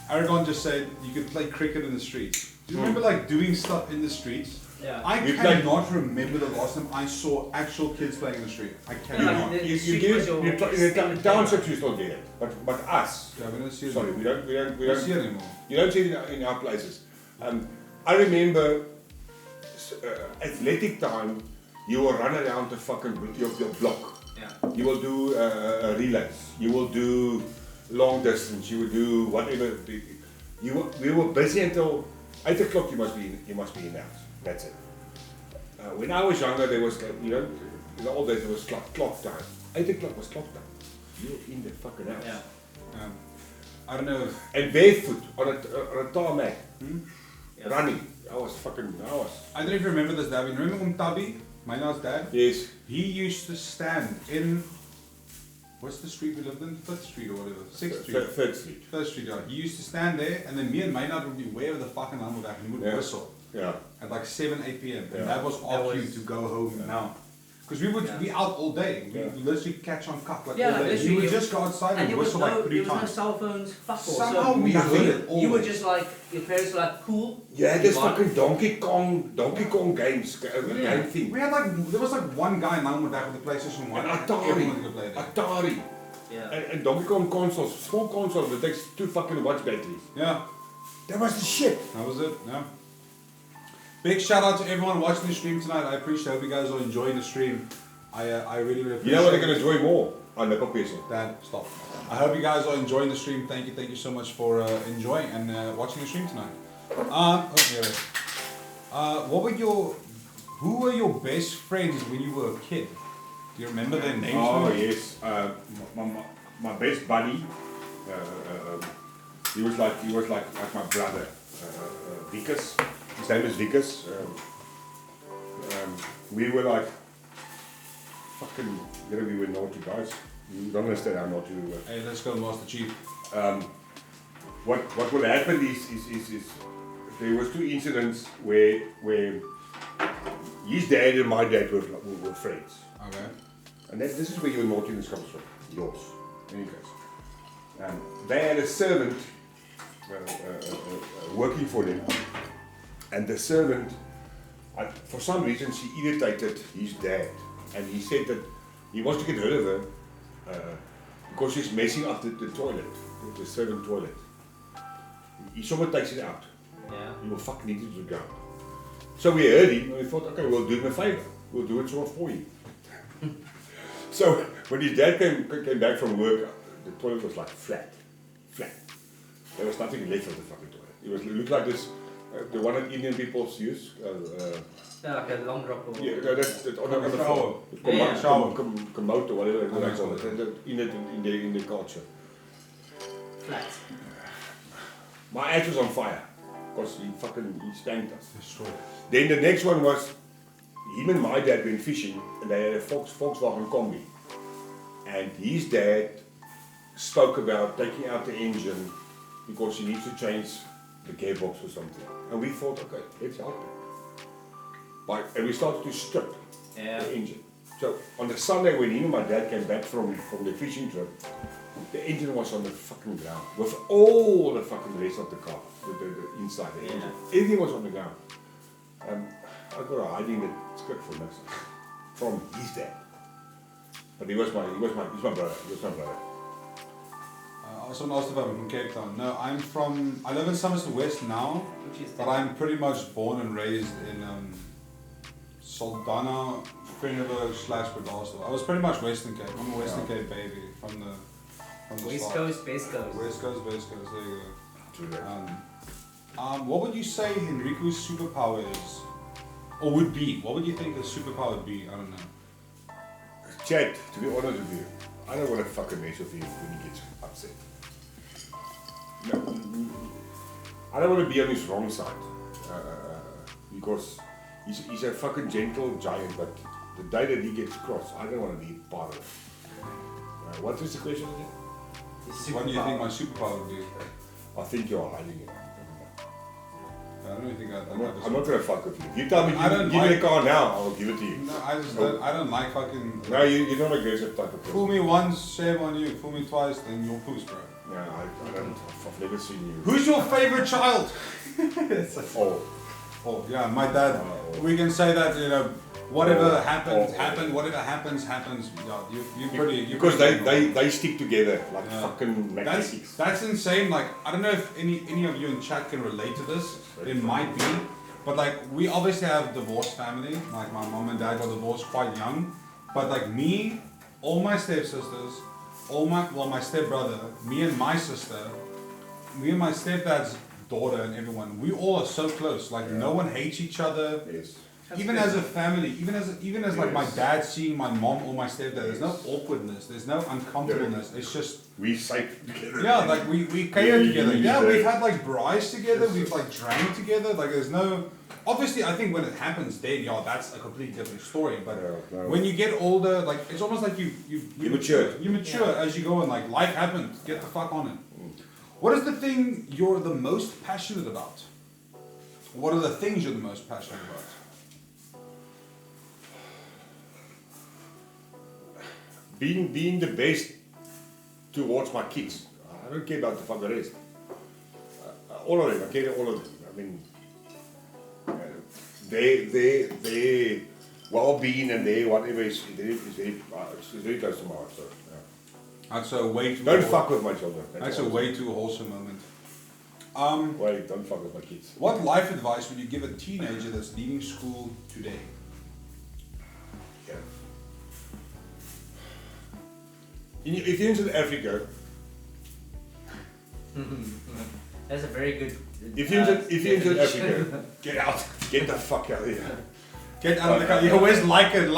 Aragon just said you could play cricket in the streets. Do you remember like doing stuff in the streets? Yeah. I cannot remember the last time I saw actual kids playing in the street. I cannot. In townships you still get it, but us. Yeah, we don't see it. Sorry, we don't see it anymore. You don't see it in our places. I remember athletic time. You will run around the fucking your block. Yeah. You will do relays. You will do long distance. You will do whatever. We were busy until 8 o'clock. You must be in the house. That's it. When I was younger, there was in the old days there was clock time. 8 o'clock was clock time. You were in the fucking house. Yeah. I don't know. And barefoot on a tarmac, Yeah. running. I don't know if you remember this, David. Remember Tabi, my dad's dad? Yes. He used to stand in, what's the street we lived in? 5th Street or whatever. 6th Street. 3rd Street. 3rd Street, yeah. He used to stand there, and then me and Maynard would be wherever the fucking alarm was at, and he would whistle. Yeah. At like 7, 8 p.m. And Yeah. that was our cue to go home now. Because we would be out all day. We literally catch on cup like all day. literally, You would just go outside and whistle like 3 there was no times. cell phones, fuck all. Somehow we heard it all. You were just like, your parents were like, cool. Yeah, this fucking Donkey Kong games, game thing. We had like, there was like one guy in London with the PlayStation 1. And Everyone could play that. Atari. Yeah. And Donkey Kong consoles, small consoles that takes 2 fucking watch batteries. Yeah. That was the shit. That was it, yeah. Big shout out to everyone watching the stream tonight. I appreciate it. I hope you guys are enjoying the stream. I really appreciate it. You know what they're going to enjoy more? On the population. Dad, stop. I hope you guys are enjoying the stream. Thank you so much for enjoying and watching the stream tonight. Who were your best friends when you were a kid? Do you remember their names? Oh yes, my best buddy. He was like my brother, Vikas. His name is Vikas. We were like fucking. We were naughty guys. You don't understand how naughty we were. Hey, let's go, Master Chief. What will happen is there was 2 incidents where his dad and my dad were friends. Okay. And this is where your naughtiness comes from. Yours. In any case. They had a servant working for them. And the servant, for some reason, she irritated his dad. And he said that he wants to get rid of her because she's messing up the toilet, the servant toilet. He someone takes it out. Yeah. He will fucking eat it to the ground. So we heard him and we thought, okay, we'll do him a favor. We'll do it sort of for you. So when his dad came back from work, the toilet was like flat. There was nothing left of the fucking toilet. It looked like this, the one that Indian people use. Like a long drop or Yeah, that's on the shower. Komoot or whatever they call it. In the culture. flat. My ass was on fire because he spanked us. Sure. Then the next one was him and my dad went fishing and they had a Volkswagen Combi. And his dad spoke about taking out the engine because he needs to change the gearbox or something. And we thought, okay, let's help him. And we started to strip the engine. So on the Sunday when him and my dad came back from the fishing trip, the engine was on the fucking ground with all the fucking rest of the car, the inside the engine. Everything was on the ground. I got a hiding script from his dad. But he's my brother. Someone asked if I'm from Cape Town. No, I live in Somerset West now, but I'm pretty much born and raised in Saldanha, Frenenberg / Bredasdorp. I was pretty much Western Cape. I'm a Western Cape baby from the West start. Coast, Best Coast. West Coast, there you go. True that. What would you say Henrico's superpower is? Or would be? What would you think his superpower would be? I don't know. Chad, to be honest with you, I don't want to fucking mess with him when he gets upset. No, I don't want to be on his wrong side. Because he's a fucking gentle giant, but the day that he gets cross, I don't want to be part of it. What was the question again? What do you think my superpower would be? I think you're hiding it. I don't think I'm not gonna fuck with you. If you tell me I don't give me like- a car now, I'll give it to you. No, I don't like fucking. No, you're not aggressive type of Fool person. me once, shame on you. Fool me twice, then you'll poos, bro. No, I don't. I've never seen you. Who's your favorite child? Oh, Oh, yeah, my dad. Oh. We can say that, you know, whatever Oh. happens, Oh. happened. Whatever happens. Yeah, you're pretty. You're because pretty they stick together like Yeah. fucking magnetics. That's insane. Like, I don't know if any of you in chat can relate to this. It might be, but like, we obviously have divorced family. Like, my mom and dad got divorced quite young. But like me, all my stepsisters, my stepbrother, me and my sister, me and my stepdad's daughter and everyone, we all are so close. Like, no one hates each other. Yes. Even as a family, even as like my Yes. dad seeing my mom or my stepdad, there's no awkwardness, there's no uncomfortableness. It's just We safe together. yeah, like we cater together. Yeah, Yeah. we've had like braais together, we've like drank together. Like there's no. Obviously, I think when it happens, then yeah, that's a completely different story. But No. when you get older, like it's almost like you mature. You mature as you go, and like life happens. Get the fuck on it. What is the thing you're the most passionate about? What are the things you're the most passionate about? Being the best towards my kids. I don't care about the fucking rest. All of them. I care all of them. I mean, their well-being and their whatever is very close to my heart. So, yeah. That's a way too. Don't fuck with my children. That's a all. way too wholesome moment. Wait, don't fuck with my kids. What life advice would you give a teenager that's leaving school today? Yeah. If you're in South Africa, That's a very good. if you're in South definition. Africa, get out. Get the fuck out of here. Get out of the country. You always like it,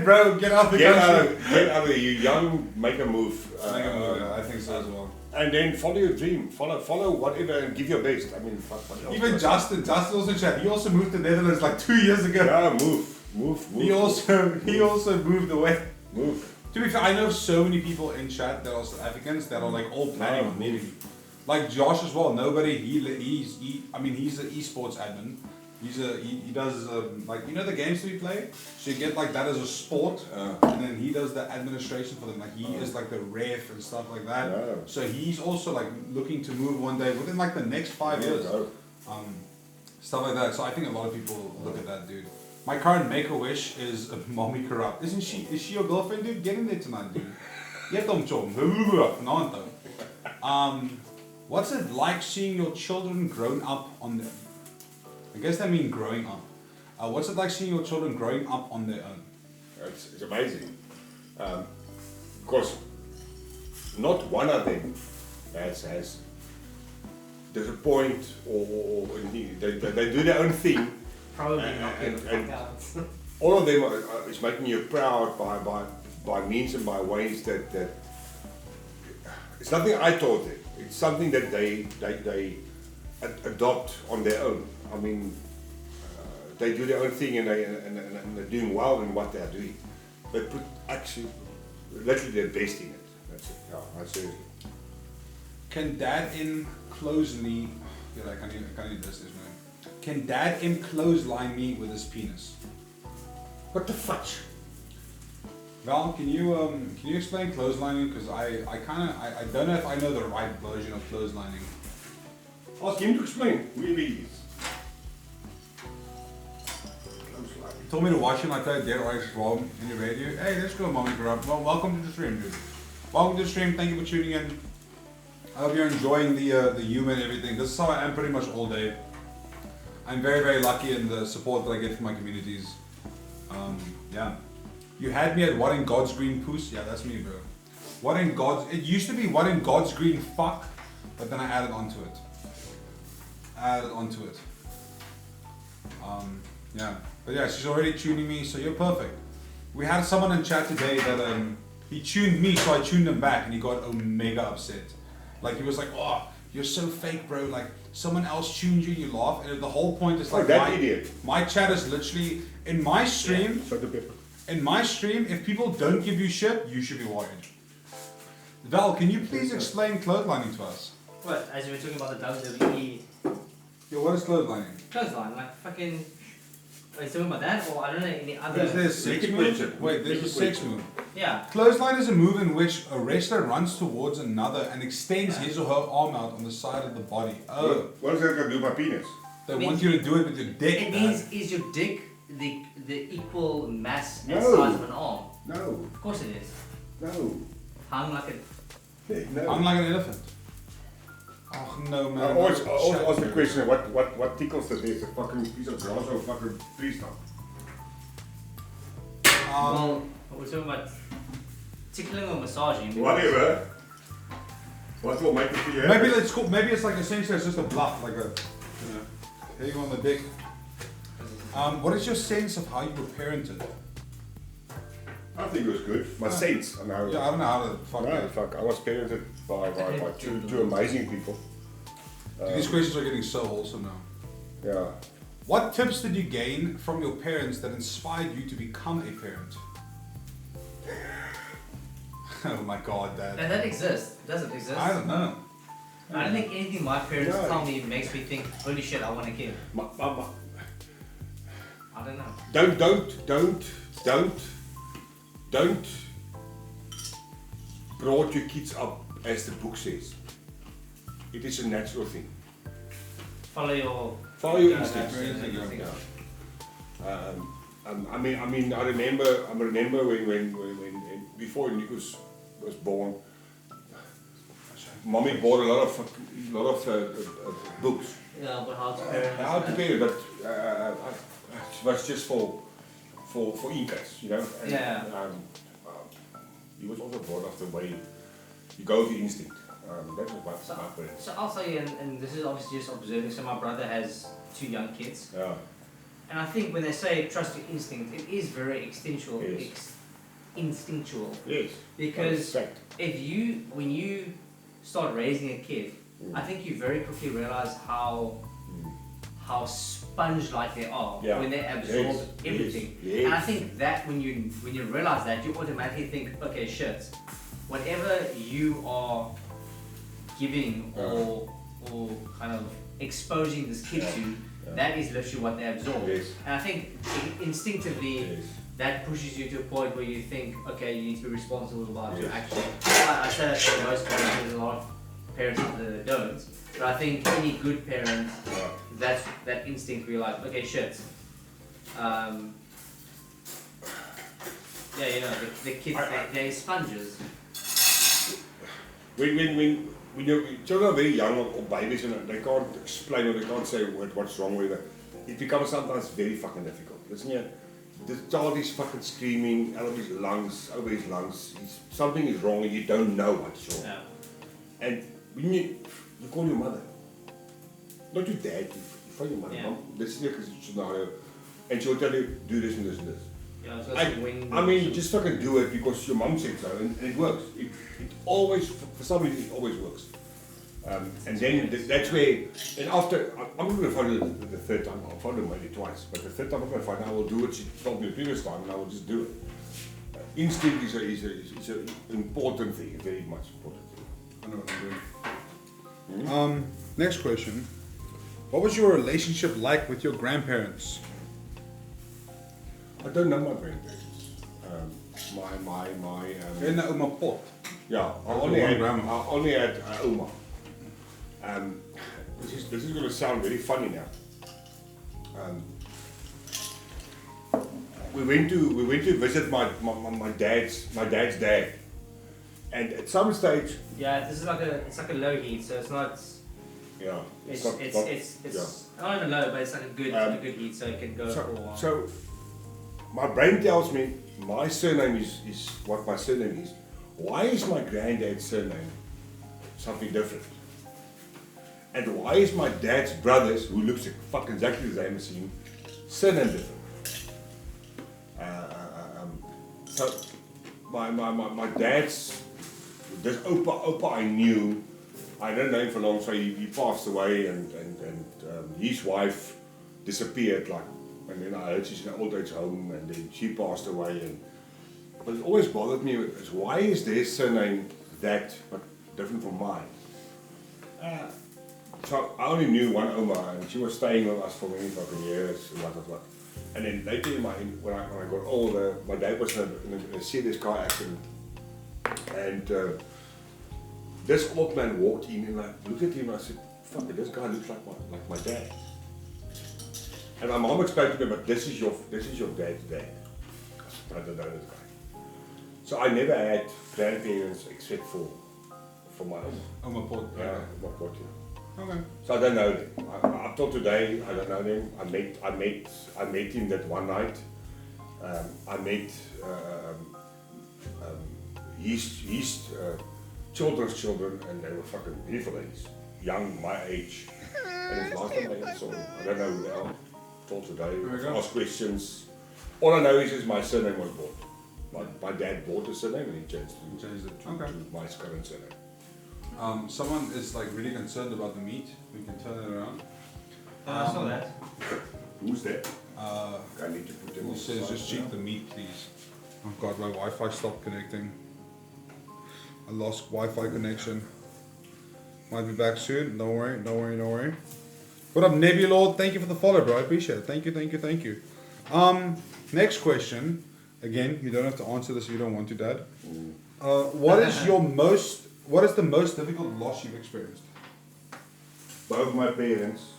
bro. Get out of the Get country. out of here. You young, make a move. Make a move, yeah, I think so as well. And then follow your dream. Follow whatever and give your best. I mean, fuck what else. Even Justin also chat. He also moved to Netherlands like 2 years ago. Yeah, move. He also moved away. Move. To be fair, I know so many people in chat that are South Africans that are like all planning on leaving. Like Josh as well. Nobody. He's an esports admin. He does like the games we play. So you get like that as a sport, and then he does the administration for them. Like he is like the ref and stuff like that. Yeah. So he's also like looking to move one day within like the next 5 years. Stuff like that. So I think a lot of people look at that, dude. My current make-a-wish is Mommy Corrupt. Isn't she? Is she your girlfriend, dude? Get in there tonight, dude. Get them chom. What's it like seeing your children grown up on their? I guess they mean growing up. What's it like seeing your children growing up on their own? It's amazing. Because not one of them has there's a point or anything. They do their own thing. Probably And- not and- good and- out. All of them is making you proud by means and by ways that it's nothing I taught them. It's something that they adopt on their own. I mean, they do their own thing and they're doing well in what they are doing. They put actually literally their best in it. That's it. Yeah, that's seriously. Can DadM clothesline? Yeah, I can't even this man. Can DadM clothesline me with his penis? What the fudge? Val, can you explain clotheslining? Because I don't know if I know the right version of clotheslining. Ask him to explain. Really is. He told me to watch him like that, Dead Rice Rob in the radio. Hey, let's go, Mommy Corrupt. Well, welcome to the stream, dude. Welcome to the stream. Thank you for tuning in. I hope you're enjoying the humor and everything. This is how I am pretty much all day. I'm very, very lucky in the support that I get from my communities. Yeah. You had me at what in God's green poos? Yeah, that's me, bro. What in God's... It used to be what in God's green fuck, but then I added onto it. Yeah, but yeah, she's already tuning me, so you're perfect. We had someone in chat today that he tuned me, so I tuned him back, and he got mega upset. Like he was like, "Oh, you're so fake, bro. Like someone else tuned you, you laugh." And the whole point is like, that idiot. My chat is literally in my stream. In my stream, if people don't give you shit, you should be worried. Val, can you please explain clotheslining to us? What? As we were talking about the WWE Yo, what is clotheslining? clothesline, like fucking. Are you talking about that, or I don't know any other? Is there a sex move? Wait, there's a sex move. Yeah. Clothesline is a move in which a wrestler runs towards another and extends his or her arm out on the side of the body. Oh. What is that going to do with my penis? They want you to do it with your dick. It means, is your dick the equal mass and No. size of an arm? No. Of course it is. No. Hung like a. No. I'm like an elephant. Oh no, man. I always ask the question, what tickles the this? A fucking piece of grass or a fucking tree stump? Well, we're talking about tickling or massaging. Whatever. What will make it for you? Maybe it's like essentially it's just a bluff, like a, here you go on the dick. What is your sense of how you were parented? I think it was good. My sense. I know. Yeah, I don't know how to fuck No, that. fuck. I was parented by two amazing people. These questions are getting so wholesome now. Yeah. What tips did you gain from your parents that inspired you to become a parent? Oh my god, Dad. And that exists. Does it exist? I don't know. I don't think anything my parents No. tell me makes me think, holy shit, I want a kid. I don't know. Don't brought your kids up as the book says. It is a natural thing. Follow your instincts. instinct. Yeah. I mean, I remember when before Nicholas was born, Mommy bought a lot of books. Yeah, but how to parent. How to parent, but it was just for incas, you know. And, Yeah. He was also brought up the way you go with the instinct. That was my parents. So I'll tell you, and this is obviously just observing. So my brother has 2 young kids, Yeah. and I think when they say trust your instinct, it is very instinctual. Yes. Instinctual. Yes. Because Fact. when you start raising a kid, I think you very quickly realize how sponge-like they are when they absorb everything. Yes. And I think that when you realize that, you automatically think, okay, shit, whatever you are giving or kind of exposing this kid to, that is literally what they absorb. Yes. And I think instinctively, that pushes you to a point where you think, okay, you need to be responsible about your actions. I say that for most parents, there's a lot of parents that don't, but I think any good parent, that instinct where you're like, okay, shit. Yeah, you know, the kids, they're sponges. When children are very young or babies and they can't explain or they can't say what's wrong with it, it becomes sometimes very fucking difficult. Listen here, the child is fucking screaming out of his lungs, over his lungs. Something is wrong and you don't know what's wrong. Yeah. And when you call your mother, not your dad, you phone your mother, Yeah. Mom, this is your scenario, and she'll tell you, do this and this and this. Yeah, so it's wing. I mean, you just fucking do it because your mum said so, and it works. It always, for some reason, it always works. And then that's where, and after, I'm not going to follow the third time, I'll follow maybe twice, but the third time I'm going to find I will do what she told me the previous time, and I will just do it. Instinct is an important thing, a very much important thing. I know what I'm doing. Next question. What was your relationship like with your grandparents? I don't know my grandparents. In the Oma pot. Yeah, I only had Oma. This is going to sound very funny now. We went to visit my dad's dad, and at some stage. Yeah, this is like a low heat, so it's not. Yeah. It's yeah. not even low, but it's like a good heat, so it can go for a while. So my brain tells me my surname is what my surname is. Why is my granddad's surname something different? And why is my dad's brothers, who looks fucking exactly the same as him, surname different? So my dad's, this Opa I knew, I don't know him for long, so he passed away, and his wife disappeared, like, and then I heard she's in an old age home, and then she passed away, but it always bothered me, is why is their surname that, but different from mine? So I only knew one Oma, and she was staying with us for many fucking years, and then later when I got older, my dad was in a serious car accident, and this old man walked in, and I looked at him and I said, fuck, this guy looks like my dad. And my mom explained to me, but this is your dad's dad. I said, I don't know this guy. So I never had grandparents except for my Oma. Oma. Yeah, Oma Pot, yeah. Okay. So I don't know them. Up till today, I don't know them. I met him that one night. I met his children's children, and they were fucking beautiful ladies, young, my age. And his last time I ever saw him. I don't know who they are. Till today, ask questions. All I know is my surname was bought. My dad bought a surname, and he changed it to my current surname. Someone is like really concerned about the meat. We can turn it around. I saw that. Who's that? I need to put them Who on says the side just check now. the meat, please? Oh god, my Wi-Fi stopped connecting. I lost Wi-Fi connection. Might be back soon. Don't worry. What up, Nebulord? Thank you for the follow, bro. I appreciate it. Thank you. Next question. Again, you don't have to answer this if you don't want to, Dad. What is the most difficult loss you've experienced? Both my parents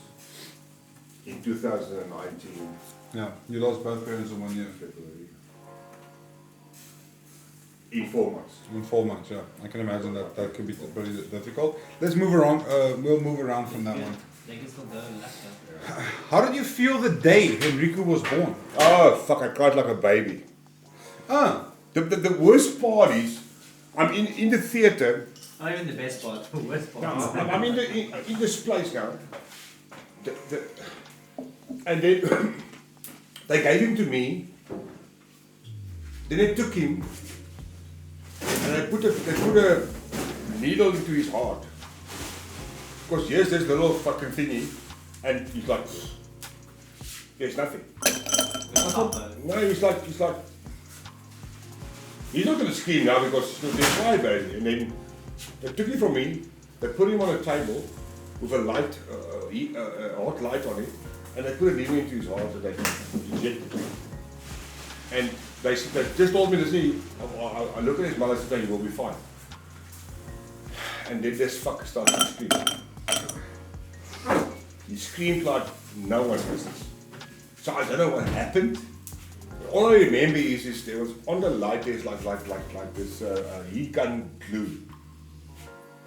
in 2019. Yeah, you lost both parents in 1 year. February. In 4 months. In 4 months, yeah. I can imagine that could be pretty difficult. Let's move around. We'll move around from that one. They can still go and laugh. How did you feel the day Henrico was born? Oh fuck! I cried like a baby. The worst part is, I'm in the theatre. Not even the best part, the worst part. No, I'm in this place now. And then they gave him to me. Then they took him and they put a needle into his heart. Because here's this little fucking thingy, and he's like, there's nothing. No, he's like, he's not gonna scream now because there's fly baby. And then they took him from me, they put him on a table with a light, a hot light on it, and they put a needle into his heart and they injected him. And they just told me to see, I look at his mother and said, you will be fine. And then this fucker started to scream. He screamed like no one's business. So I don't know what happened. All I remember is there was on the light there's like this heat gun glue.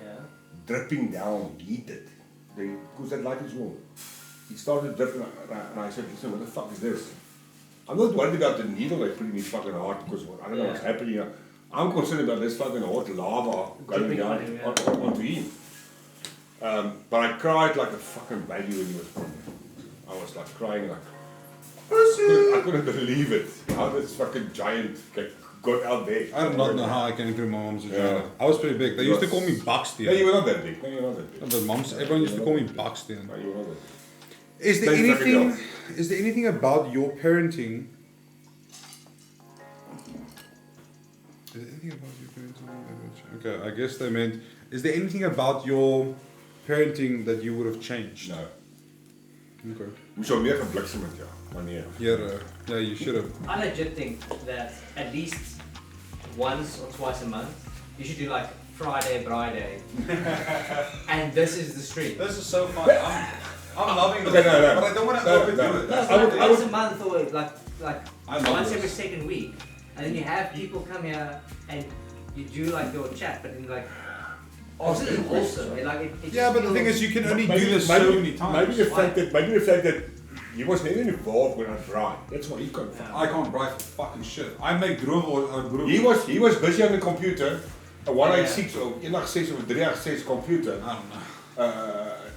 Yeah. Dripping down, heated. Because that light is warm. He started dripping and I said, listen, what the fuck is this? I'm not worried about the needle they put in his fucking heart because I don't know what's happening here. I'm concerned about this fucking hot lava going down onto him. But I cried like a fucking baby when he was born. I was like crying like, I couldn't believe it. How this fucking giant got out there. I do not know how I came through my mom's vagina. Yeah. I was pretty big. They used to call me Buxton. No, you were not that big. Everyone used to call me Buxton. No, you were not that big. Is there anything about your parenting? Is there anything about your parenting? Okay, I guess they meant. Is there anything about your parenting that you would have changed? No. Okay. Moes jou meer gebliksem het, ja. Wanneer? Yeah, you should have. I legit think that at least once or twice a month, you should do like Friday, Braai Day. And this is the stream. This is so fun. I'm loving this, Okay, no. but I don't want to overdo it. No, it's I like would- once a month or like I love once this. every second week. And then you have people come here and you do like your chat, but then like this is awesome. It Yeah, just but the thing feels- is, you can only do this so many times. Maybe the fact that he was never involved when I Braai. That's what he can't. Yeah. I can't write for fucking shit. I make droog or droog. He was busy on the computer, a 186 or 186 of a 386 computer. I don't know.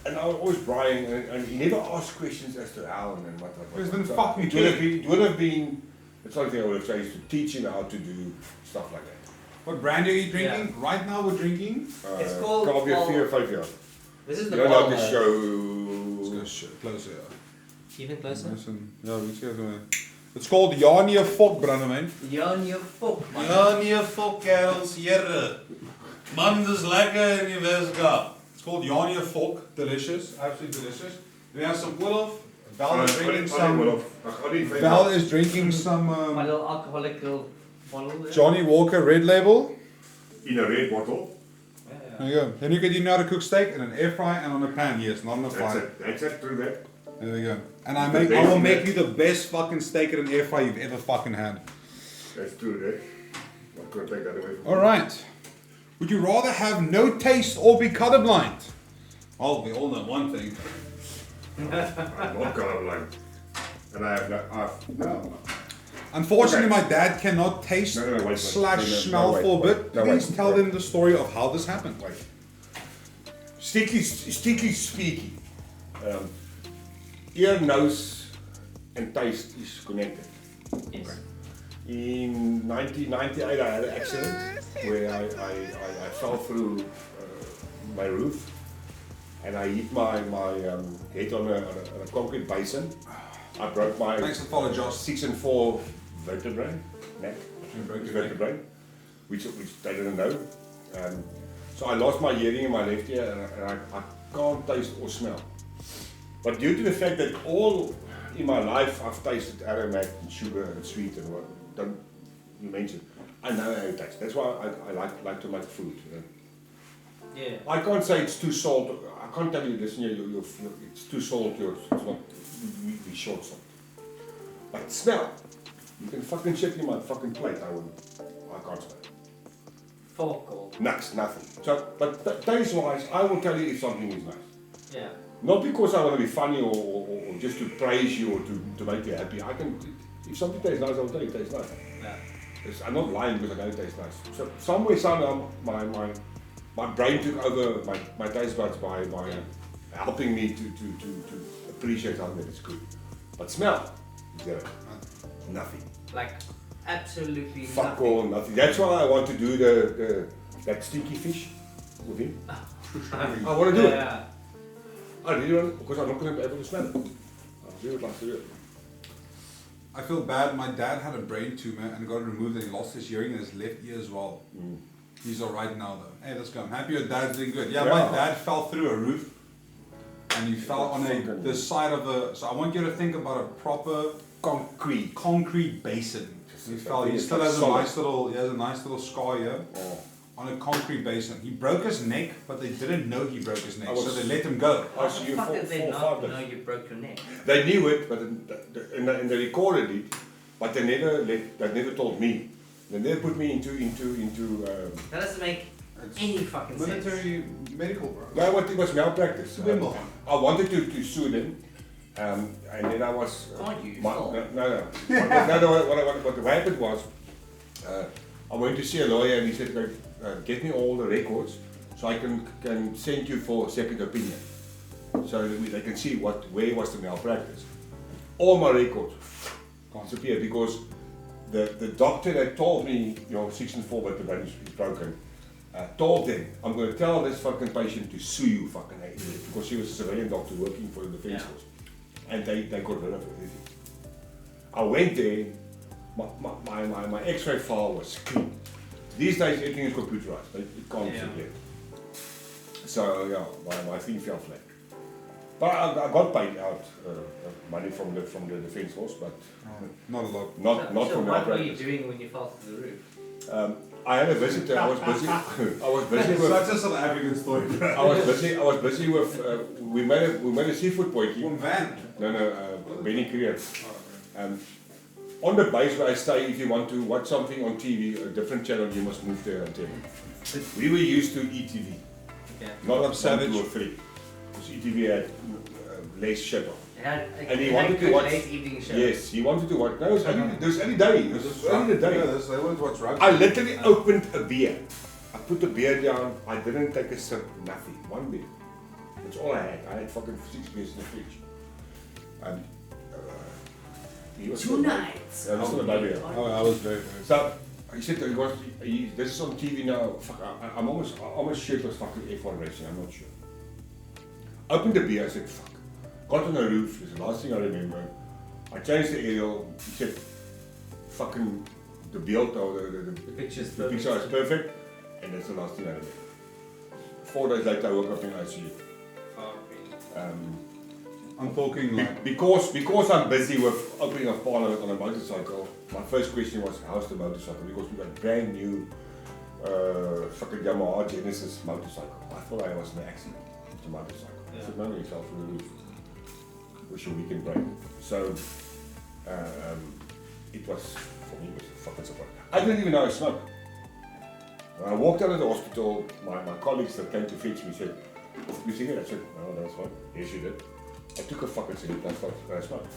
And I was always Braai, and he never asked questions as to how and what. He's been So fucking it would have been, it's something I would have changed to teach him how to do stuff like that. What brand are you drinking? Yeah. Right now we're drinking. It's called- Can't be a 4 or 5 years. This is You the don't have bottle. to show. Let's go closer. Even closer. Listen, ja, weet jy wat? It's called Janie Fok, brandewyn. Jan, you fuck, man. Janie Fok, kerels, here. Man, dis lekker in die Weskaap. It's called Janie Fok, delicious, absolutely delicious. We have some Olaf. Val is drinking some. Val is drinking some My little alcoholic little bottle there. Johnny Walker Red Label. In a red bottle. Yeah. There you go. Then you can know how to cook steak in an air fry and on a pan. Yes, not on a That's fire. it. That's it. Through that. There we go. And I The will best make in you the best fucking steak in an air fry you've ever fucking had. That's true. That. I'm gonna take that away. All right. Would you rather have no taste or be colorblind? Well, we all know one thing. I'm not colorblind, and I have no. Unfortunately, Okay. my dad cannot taste No, wait, slash no, smell wait, for a wait, bit. no, Please wait, tell wait. them the story of how this happened. Wait. Strictly speaking, ear, nose, and taste is connected. Yes. In 1998, I had an accident where I fell through my roof and I hit my head on a concrete basin. I broke my Thanks for following, Josh. 6 and 4 vertebrae, neck, You broke your neck. vertebrae, which they didn't know. So I lost my hearing in my left ear and I can't taste or smell. But due to the fact that all in my life I've tasted aromat and sugar and sweet and what don't you mention, I know how it tastes. That's why I like to make food. You know? Yeah. I can't say it's too salt. I can't tell you this. It's too salt. It's not. We short salt. But smell. You can fucking shit in my fucking plate. I can't smell. Fuck all. Nothing. So, but taste wise, I will tell you if something is nice. Yeah. Not because I want to be funny or just to praise you or to make you happy. I can. If something tastes nice, I will tell you it tastes nice. Yeah. I'm not lying because I know it tastes nice. So somewhere, somehow, my brain took over my taste buds by helping me to appreciate how that is good. But smell, zero. Nothing. Like, absolutely Fuck nothing. all, nothing. That's why I want to do that stinky fish with him. I want to do it. Yeah. I really want because I'm not going to be able to smell it. I really would like to do it. I feel bad. My dad had a brain tumor and got it removed, and he lost his hearing in his left ear as well. He's alright now though. Hey, let's go. I'm happy your dad's doing good. Yeah, my Yeah. dad fell through a roof and he fell on the side of a. So I want you to think about a proper concrete basin. He fell. He still has a nice little scar here Oh. on a concrete basin. He broke his neck, but they didn't know he broke his neck, I so was- they let him go. I see you Fuck four, did they 4 not 5 know you broke your neck? They knew it, but and they recorded it, but they never told me. They never put me into. That doesn't make It's any fucking sense. military medical, bro. No, what it was malpractice. Wimbledon. I wanted to sue them, and then I was. Can't you? No. What happened was, I went to see a lawyer and he said, get me all the records so I can send you for a second opinion, so that they can see where was the malpractice. All my records disappeared because the doctor that told me 6 and 4 vertebrae is broken. Told them, I'm going to tell this fucking patient to sue you, fucking idiot, because she was a civilian doctor working for the defense force. And they got rid of everything. I went there, my x-ray file was clean. These days everything is computerized, it can't forget. So yeah, my thing fell flat. But I got paid out money from the defense force, but Not a lot. not So from what were you malpractice. doing when you fell through the roof? I had a visitor. I was busy. I was busy with. Such a South African story, bro. I was busy with. We made a seafood pointy. One van. No, Benny Korea. On the base where I stay, if you want to watch something on TV, a different channel, you must move there and tell me. We were used to ETV, Yeah. not Club Savage. 1, 2 or 3. Because ETV had less shit on. And he wanted to watch- late evening show. Yes, he wanted to watch. No, it was only day. It was only the day. They always watch rugby. I literally opened a beer. I put the beer down. I didn't take a sip. Nothing. One beer. It That's all I had. I had fucking 6 beers in the fridge. And he was 2 nights. Yeah, he was still a baby. Oh, I was very. So he said this is on TV now. Fuck, I'm almost sure it was fucking F1 racing. I'm not sure. Opened the beer. I said fuck. Got on the roof. It's the last thing I remember. I changed the aerial. He said fucking the build or the picture is perfect. And that's the last thing I remember. 4 days later I woke up in ICU. I'm talking like because I'm busy with opening a parlour on a motorcycle. My first question was, how's the motorcycle? Because we got a brand new fucking Yamaha Genesis motorcycle. I thought I was in an accident with the motorcycle. I said, no, yourself from the roof. Wish your weekend break. So it was, for me, it was a fucking surprise. I didn't even know I smoked. When I walked out of the hospital, my colleagues that came to fetch me said, you see it? I said, no, that's fine. Yes, you did. I took a fucking cigarette, I smoked.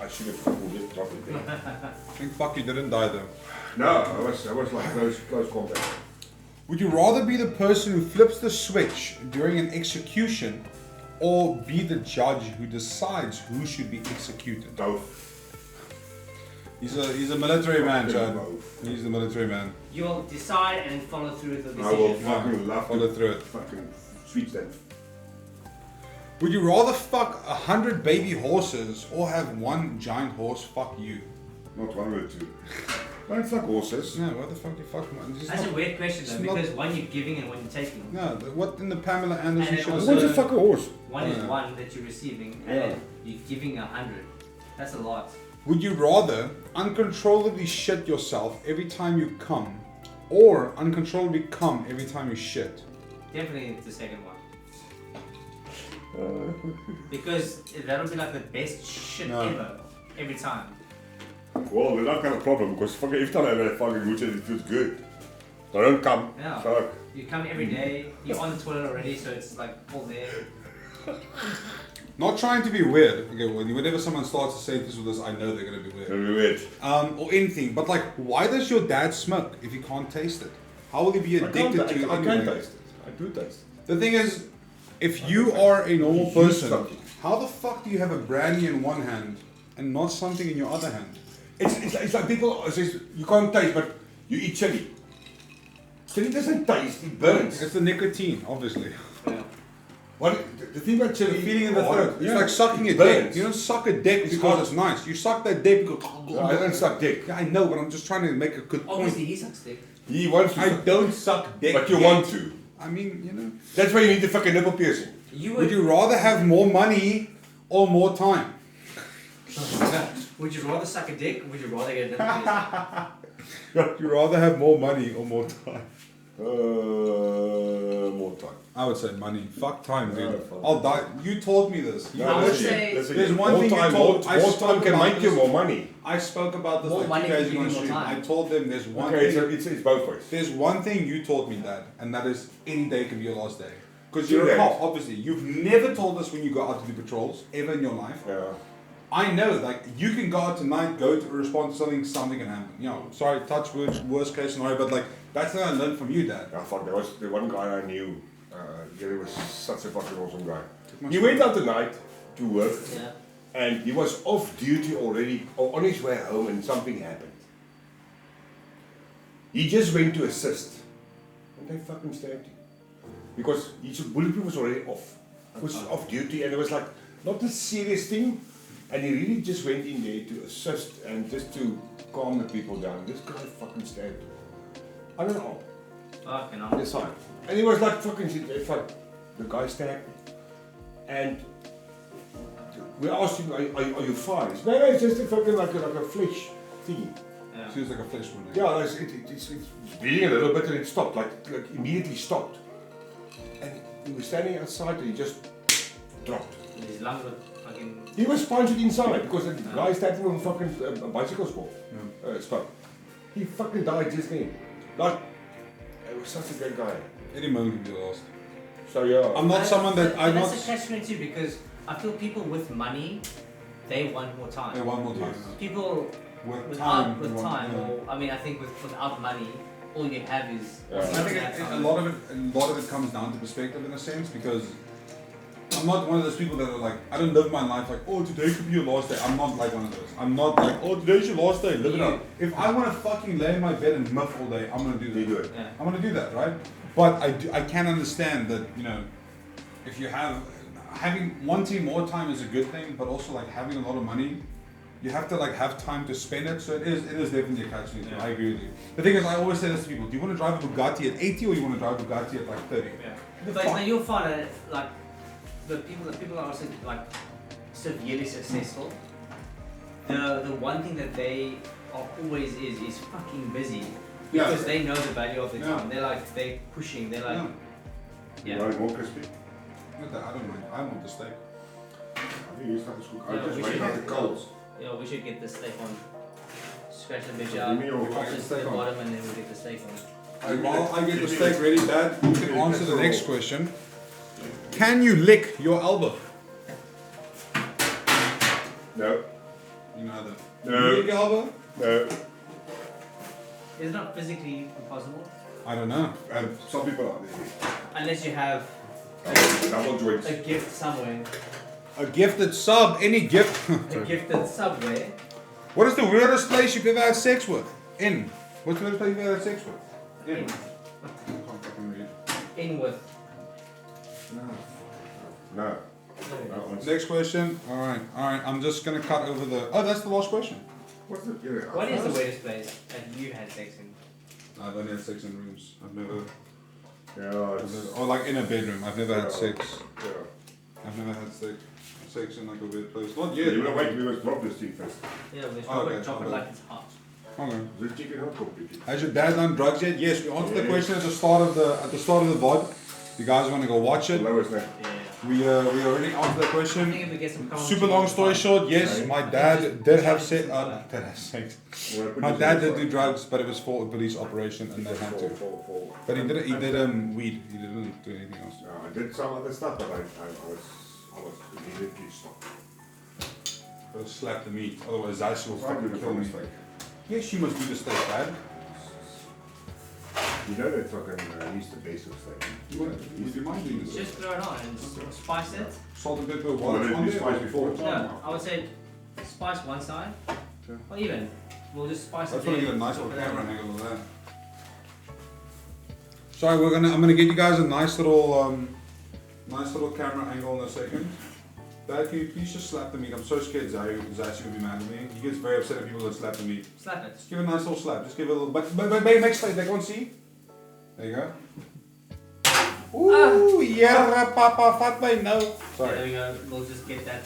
I should have fucking just dropped it there. I think fuck you didn't die though. No, I was like close combat. Would you rather be the person who flips the switch during an execution or be the judge who decides who should be executed? Both. He's a military man, Chad. Both. He's the military man. You'll decide and then follow through with the I will decision. fucking love Follow to through it. fucking switch that. Would you rather fuck 100 baby horses or have one giant horse fuck you? Not one or two. Don't fuck horses. No, what the fuck you fuck man? That's a weird question though, not- because one you're giving and one you're taking. No, what in the Pamela Anderson And it show? also- What's a fuck a horse? One is Yeah. one that you're receiving, and Yeah. then you're giving 100. That's a lot. Would you rather uncontrollably shit yourself every time you come or uncontrollably come every time you shit? Definitely the second one. Because that'll be like the best shit No. ever, every time. Well, then I've got a problem because fucking every time I have a fucking route, it feels good. I don't come. Yeah. Fuck. You come every day, you're on the toilet already, so it's like all there. Not trying to be weird. Okay, well, whenever someone starts to say this with us, I know they're gonna be weird. Very weird. Or anything. But like, why does your dad smoke if he can't taste it? How will he be addicted to it? I anyway? can't taste it. I do taste it. The thing is, if you are a normal You person, suck it. how the fuck do you have a brandy in one hand and not something in your other hand? It's like people say you can't taste, but you eat chili. Chili doesn't taste, it burns. It's the nicotine, obviously. Yeah. What the thing about The chili? feeling in the throat. It's yeah, like sucking a it dick. burns. You don't suck a dick It's because hot. it's nice. You suck that dick because. No, I don't suck dick. Yeah, I know, but I'm just trying to make a good point. Obviously, he sucks dick. He wants to, I don't suck dick. but you yet. want to. I mean, you know. That's why you need the fucking nipple piercing. Would you rather have more money or more time? Would you rather suck a dick or would you rather get a nipple piercing? Would you rather have more money or more time? More time. I would say money. Fuck time, dude. No, fuck. I'll die. You told me this. You I would listen. say- There's one more thing you time, told- more, I more spoke time can about make you this. more money. I spoke about this More like money 2 days can give ago on you more stream. time. I told them there's one Okay, thing. so it's both ways. There's one thing you told me, Dad, and that is any day can be your last day. Because 2 you're a days. cop, obviously. You've never told us when you go out to do patrols ever in your life. Yeah. I know, like, you can go out tonight, go to respond to something can happen. You know, sorry, touch wood, worst case scenario, but like, that's what I learned from you, Dad. Yeah, fuck, there was the one guy I knew. He was such a fucking awesome guy. my He went out tonight to work, Yeah. and he was off duty already, or on his way home, and something happened. He just went to assist, and they fucking stabbed him because his bulletproof was already off. He was off duty, and it was like not a serious thing, and he really just went in there to assist and just to calm the people down. This guy fucking stabbed him. I don't know. Fucking On hell. the side. And he was like fucking shit. It's like the guy stabbed me. And we asked him, are you fine? He said, no, it's just a fucking like a flesh thing. Yeah. Feels like a flesh wound. Yeah, it's bleeding a little bit and it stopped, like immediately stopped. And he was standing outside and he just dropped. His lungs were fucking. He was punched inside because the guy stabbed him with a fucking bicycle spot. He fucking died just then. Like, it was such a great guy. Any moment can be lost. So yeah. I'm not someone that I'm That's not. a catch-22 because I feel people with money, they want more time. Yeah, one more time. Yes. People With without time, with you want- time, yeah. or I mean, I think without money, all you have is. Yeah. I think a lot of it comes down to perspective in a sense because I'm not one of those people that are like, I don't live my life like, oh, today could be your last day. I'm not like one of those. I'm not like, oh, today's your last day, live it up. If I want to fucking lay in my bed and muff all day, I'm going to do that. You do it. Yeah. I'm going to do that, right? But I can understand that, you know, if you have, wanting more time is a good thing, but also like having a lot of money, you have to like have time to spend it. So it is definitely a catch-22. Yeah. I agree with you. The thing is, I always say this to people: do you want to drive a Bugatti at 80 or you want to drive a Bugatti at like 30? Yeah. But you'll find that like the people are also like severely successful. The one thing that they are always is fucking busy because they know the value of their time. They're pushing. They're like You want more crispy? I don't mind. I want the steak. I think you start to cook. Yeah, I just we wait should out the get- coals. Yeah, we should get the steak on. Scratch the bitch Give out, me your pop fucking this to steak the on. bottom, and then we get the steak on. While I get the steak ready, Dad, you can answer the next question. Can you lick your elbow? No. You know that. No. You lick your elbow? No. It's not physically impossible I don't know. Some people are there. unless you have Double joints. a gift somewhere, A gifted sub, any gift. a gifted subway. What is the weirdest place you've ever had sex with? In. What's the weirdest place you've ever had sex with? In. I can't fucking read. In with. No. Next question. Alright. I'm just gonna cut over the. Oh, that's the last question. What's the? Yeah. What is the weirdest place that you had sex in? I've only had sex in rooms. I've never. Yeah. It's, Or like in a bedroom. I've never had sex. yeah. I've never had sex in like a weird place. Not Yeah. yet. You wanna wait? We must drop this thing first. Yeah, we Okay, drop it okay. like it's hot. Okay. This chicken hot completely. Has your dad done drugs yet? Yes, we answered the question at the start of the VOD. You guys want to go watch it? Lowest neck. Yeah. We already answered the I question. think if we get some comments. Super long story short, yes, my dad did have sex. My dad did do drugs, but it was for a police operation, and they had to. But he did weed. He didn't do anything else. No, I did some other stuff, but I was immediately stopped. Gotta slap the meat, otherwise Zaisi will I do fucking the kill me. mistake. Yes, you must do the steak, Dad. You know that fucking use the basic steak. Would you mind doing this? Just throw it on and spice it. Salt and pepper, Well, water did on you there, spice or before? No, I would say spice one side. Okay. Or even, we'll just spice That's it. why you there, get a nice chop little it camera out. angle of that. Sorry, I'm gonna get you guys a nice little camera angle in a second. Dad, can you please just slap the meat? I'm so scared Zaisi will be mad at me. He gets very upset if people don't slap the meat. Slap it. Just give it a nice little slap. Just give it a little, but make space. They can't see. There you go. Ooh, yeah, Papa, fat boy, no. There Sorry. we go. We'll just get that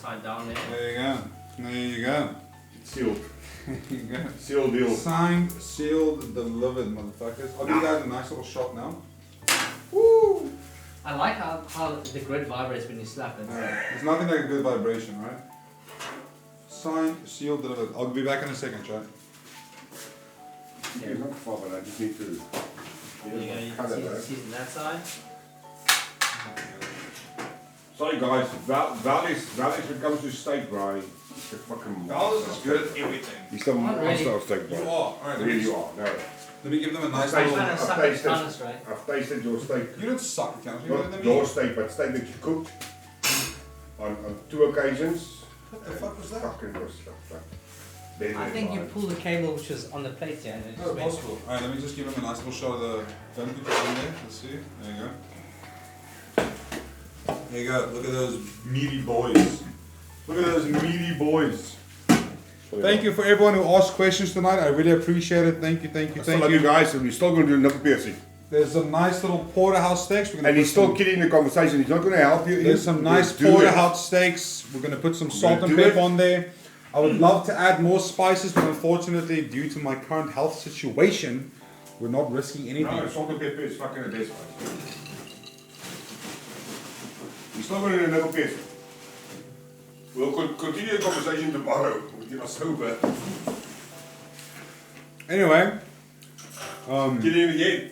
side down there. There you go. There you go. Sealed. There you go. Sealed deal. Signed, sealed, delivered, motherfuckers. I'll give you guys a nice little shot now. Woo! I like how the grid vibrates when you slap it. There's nothing like a good vibration, right? Signed, sealed, delivered. I'll be back in a second, chat. It's not far, but I just need to. There you go. You can season that side. Sorry guys, Val is when it comes to steak braai, he's the fucking monster. at everything. He's the Not monster really. of steak You braai. are. Alright, Really you are, no. let me give them a nice Thank I'm you. little. trying to suck I've its tongues, right? I've tasted your steak. You don't suck, can't you? Not your steak, but steak that you cooked on 2 occasions. What the fuck was that? Fucking was stuff. I think you pulled the cable which was on the plate here and it Oh, just went. possible. Alright, let me just give him a nice little shot of the. Don't put it on there. Let's see. There you go. There you go. Look at those meaty boys. Look at those meaty boys. Thank you for everyone who asked questions tonight. I really appreciate it. Thank you, thank you, I still thank love you you. guys, and we're still going to do another piercing. There's some nice little porterhouse steaks. We're gonna And put he's still some- kidding the conversation. He's not going to help you. There's some nice Just do it. porterhouse steaks. We're gonna put some salt and do pepper it. on there. I would love to add more spices, but unfortunately, due to my current health situation, we're not risking anything. No, salt and pepper is fucking the best place. We're still going to do another piercing. We'll continue the conversation tomorrow when you're sober. Anyway, Get in again.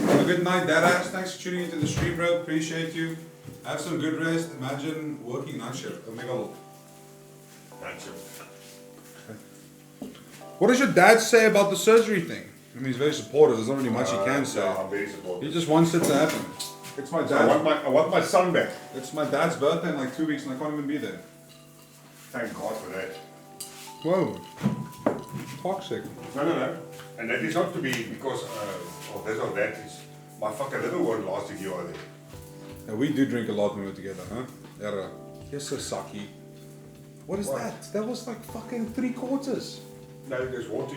have a good night, Dadass. Thanks for tuning into the stream, bro. Appreciate you. Have some good rest. Imagine working night shift. Omega Lol. That's it. What does your dad say about the surgery thing? I mean, he's very supportive. There's not really much he can say. Yeah, I'm very supportive. He just wants it to happen. It's my I dad's. want my son back. It's my dad's birthday in like 2 weeks, and I can't even be there. Thank God for that. Whoa. Toxic. No. And that is not to be because of this or that. It's my fucking liver won't last if you are there. Yeah, we do drink a lot when we're together, huh? Yeah. You're so sucky. What is that? That was like fucking 3/4. No, there's water.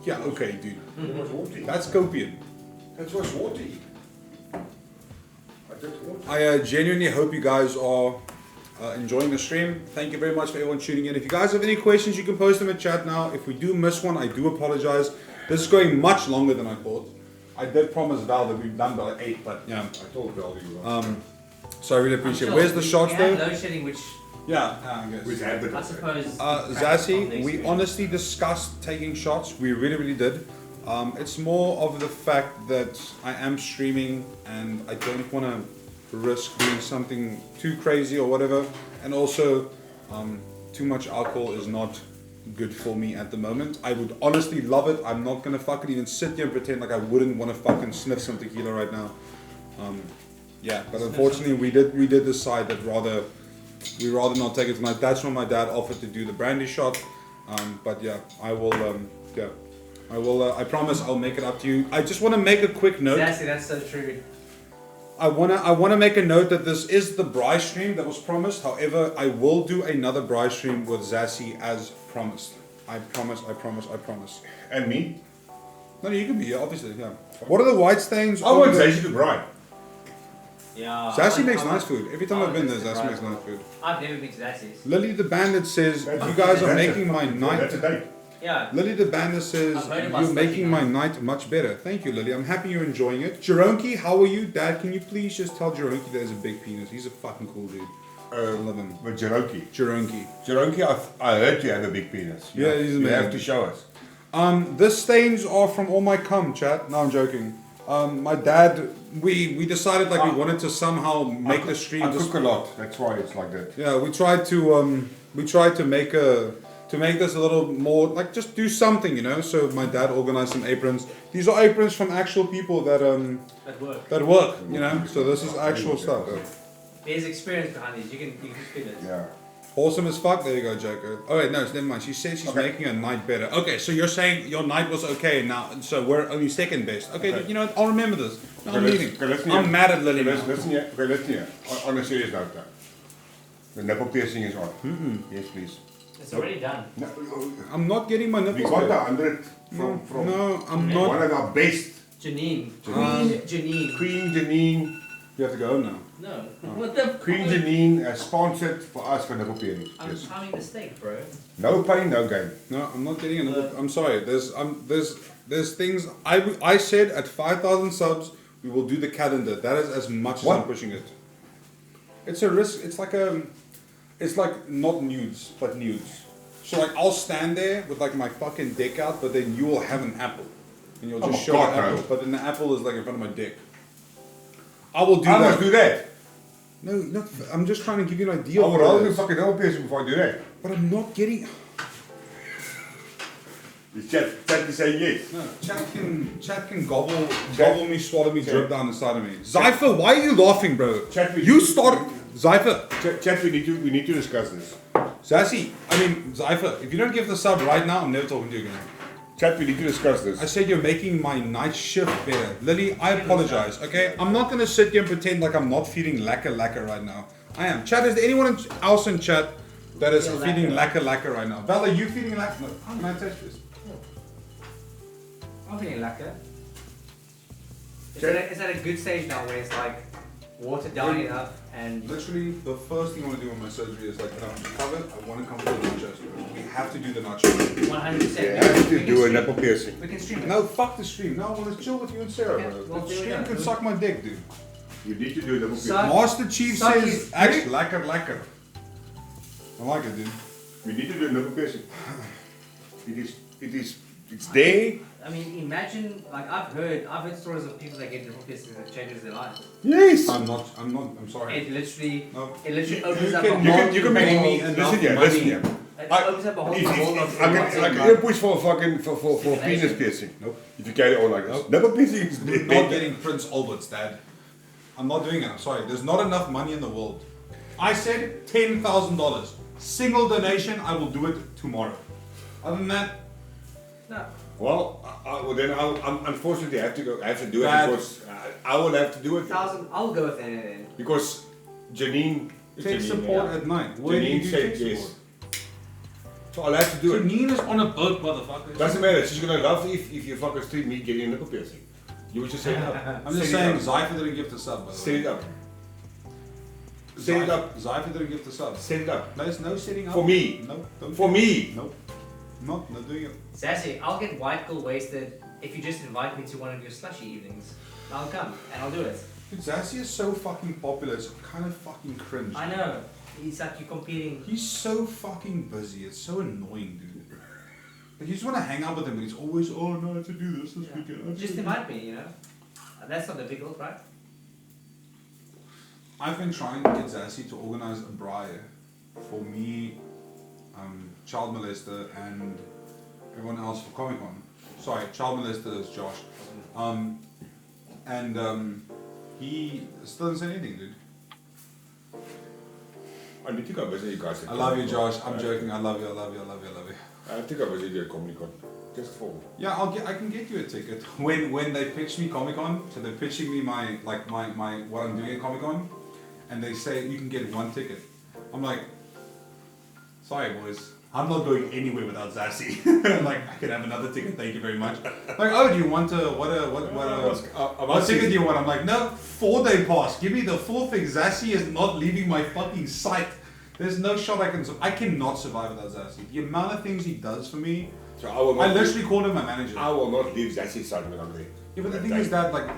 Yeah, okay, dude. There was water. That's copium. That was water. I did water. I genuinely hope you guys are enjoying the stream. Thank you very much for everyone tuning in. If you guys have any questions, you can post them in chat now. If we do miss one, I do apologize. This is going much longer than I thought. I did promise Val that we've done by 8, but yeah. I told Val you were. So I really appreciate it. Where's the shots We though? had load shedding, which Yeah, I guess. With habit. I suppose. Zazie, we honestly discussed taking shots. We really did. It's more of the fact that I am streaming and I don't want to risk doing something too crazy or whatever. And also, too much alcohol is not good for me at the moment. I would honestly love it. I'm not gonna fucking even sit here and pretend like I wouldn't want to fucking sniff some tequila right now. Yeah, but unfortunately, we did decide that we rather not take it tonight. That's when my dad offered to do the brandy shot. But yeah, I will. I will. I promise I'll make it up to you. I just want to make a quick note. That's so true. I wanna make a note that this is the Braai stream that was promised. However, I will do another Braai stream with Zazie as promised. I promise. And me? No, you can be here, obviously. Yeah. What are the white stains? I want Zazie to Braai. Yeah. Zazie makes nice food. Every time I've been there, Zazie makes nice food. I've never been to Zazie's. Lily the Bandit says, you guys are making my night. That's a date. Yeah. Lily the Bandit says, I've heard about you're making my Stinky night much better. Thank you, Lily. I'm happy you're enjoying it. Jeronki, how are you? Dad, can you please just tell Jeronki there's a big penis? He's a fucking cool dude. I love him. But Jeronki. Jeronki. I heard you have a big penis. Yeah, he's amazing. You have to show us. The stains are from all my cum, chat. No, I'm joking. My dad, we decided like we wanted to somehow make the stream. I cook a lot. That's why it's like that. Yeah, we tried to make this a little more like just do something, you know. So my dad organized some aprons. These are aprons from actual people that work, you know. So this is actual stuff. There's experience behind these. You can feel it. Yeah. Awesome as fuck. There you go, Joker. Oh wait, no, never mind. She said she's making a night better. Okay, so you're saying your night was okay now, so we're only second best. Okay, you know what? I'll remember this. No, I'm leaving. I'm mad at Lily now. Listen here. On a serious note now. The nipple piercing is on. Yes, please. It's already done. No, I'm not getting my we nipples. got the back. 100 from No, I'm one not. of our best. Janine. Janine. Queen Janine. You have to go home now. No. What the Queen Janine has sponsored for us for nipple piercing. I'm Yes. timing the steak, bro. No pain, no gain. No, I'm not getting a nipple. I'm sorry. There's things. I said at 5,000 subs we will do the calendar. That is as much as I'm pushing it. It's a risk. It's like not nudes, but nudes. So like I'll stand there with like my fucking dick out, but then you will have an apple, and you'll just show God, the apple. no. But then the apple is like in front of my dick. I will do I that. must do that. No, not. I'm just trying to give you an idea. I of would what it rather do is. fucking nipple piercing before I do that. But I'm not getting. The chat to say yes. No, chat can gobble me, swallow me, drip down inside of me. Zypher, why are you laughing, bro? Chat, You start, Zypher. Chat, we need to discuss this. Zazie, Zypher, if you don't give the sub right now, I'm never talking to you again. Chat, we need to discuss this. I said you're making my night shift better. Lily, I apologize, okay? I'm not gonna sit here and pretend like I'm not feeling lacquer right now. I am. Chat, is there anyone else in chat that is feeling lacquer right now? Val, are you feeling lacquer? No, can I touch this? I'm feeling lacquer. Is that a good stage now where it's like watered down enough and Literally, the first thing I want to do on my surgery is like, when I'm covered, I want to come for the nachos. We have to do the nachos. 100%? You have to do a nipple piercing. We can stream it. No, fuck the stream. No, I want to chill with you and Sarah, Okay, bro. well, The there we stream go. can suck my dick, dude. You need to do a nipple piercing. Suck- Master Chief suck says, his actually, dick. lacquer. I like it, dude. We need to do a nipple piercing. It's there. I mean, imagine, like I've heard stories of people that get nipple piercings that changes their lives. Yes. I'm sorry. It literally No. opens up a can- whole You can make Pay me me. enough Listen here. money. Listen here. It opens up a whole world of I can push for penis piercing. Nope. If you carry on like this. Nope. Nipple piercing is Not better. getting Prince Albert's, Dad. I'm not doing it. I'm sorry. There's not enough money in the world. I said $10,000. Single donation, I will do it tomorrow. Other than that, No. Well, then I'll unfortunately have to go. I have to do it Bad. because I will have to do it 1,000. I'll go with that then. because Janine. tech support at night. Where do you Janine do said tech yes. support? So I'll have to do it. Janine is on a boat, motherfucker. Doesn't matter. She's gonna love if you fucking stream me getting a nipple piercing. You would just set it up. I'm just saying, Zypher didn't give the sub, by the Set way. it up. Set it up. Zypher didn't give the sub. Set it up. There's no setting up. For me. No, don't. For me. Nope. Not doing it. Sassy, I'll get white girl wasted if you just invite me to one of your slushy evenings. I'll come and I'll do it. Dude, Zazie is so fucking popular, it's kind of fucking cringe. I know. It's like you're competing. He's so fucking busy, it's so annoying, dude. Like, you just want to hang out with him, but he's always, oh no, I have to do this weekend. I have to Just do invite me, you know? That's not difficult, right? I've been trying to get Zazie to organize a braai for me, child molester, and everyone else for Comic Con. Sorry, child molester is Josh. He still didn't say anything, dude. I need to go visit you guys. I love you, Josh. I'm joking. I love you. I love you. I love you. I love you. I have to go visit you at Comic Con. Just for. Yeah, I can get you a ticket when they pitch me Comic Con. So they're pitching me my what I'm doing at Comic Con, and they say you can get one ticket. I'm like, sorry boys, I'm not going anywhere without Zazie. Like I can have another ticket, thank you very much. Like, oh, do you want what ticket do you want? I'm like, no, 4-day pass. Give me the full thing. Zazie is not leaving my fucking sight. There's no shot I cannot survive without Zazie. The amount of things he does for me. So I literally called him my manager. I will not leave Zazie side when I'm there. Yeah, but the thing is that like,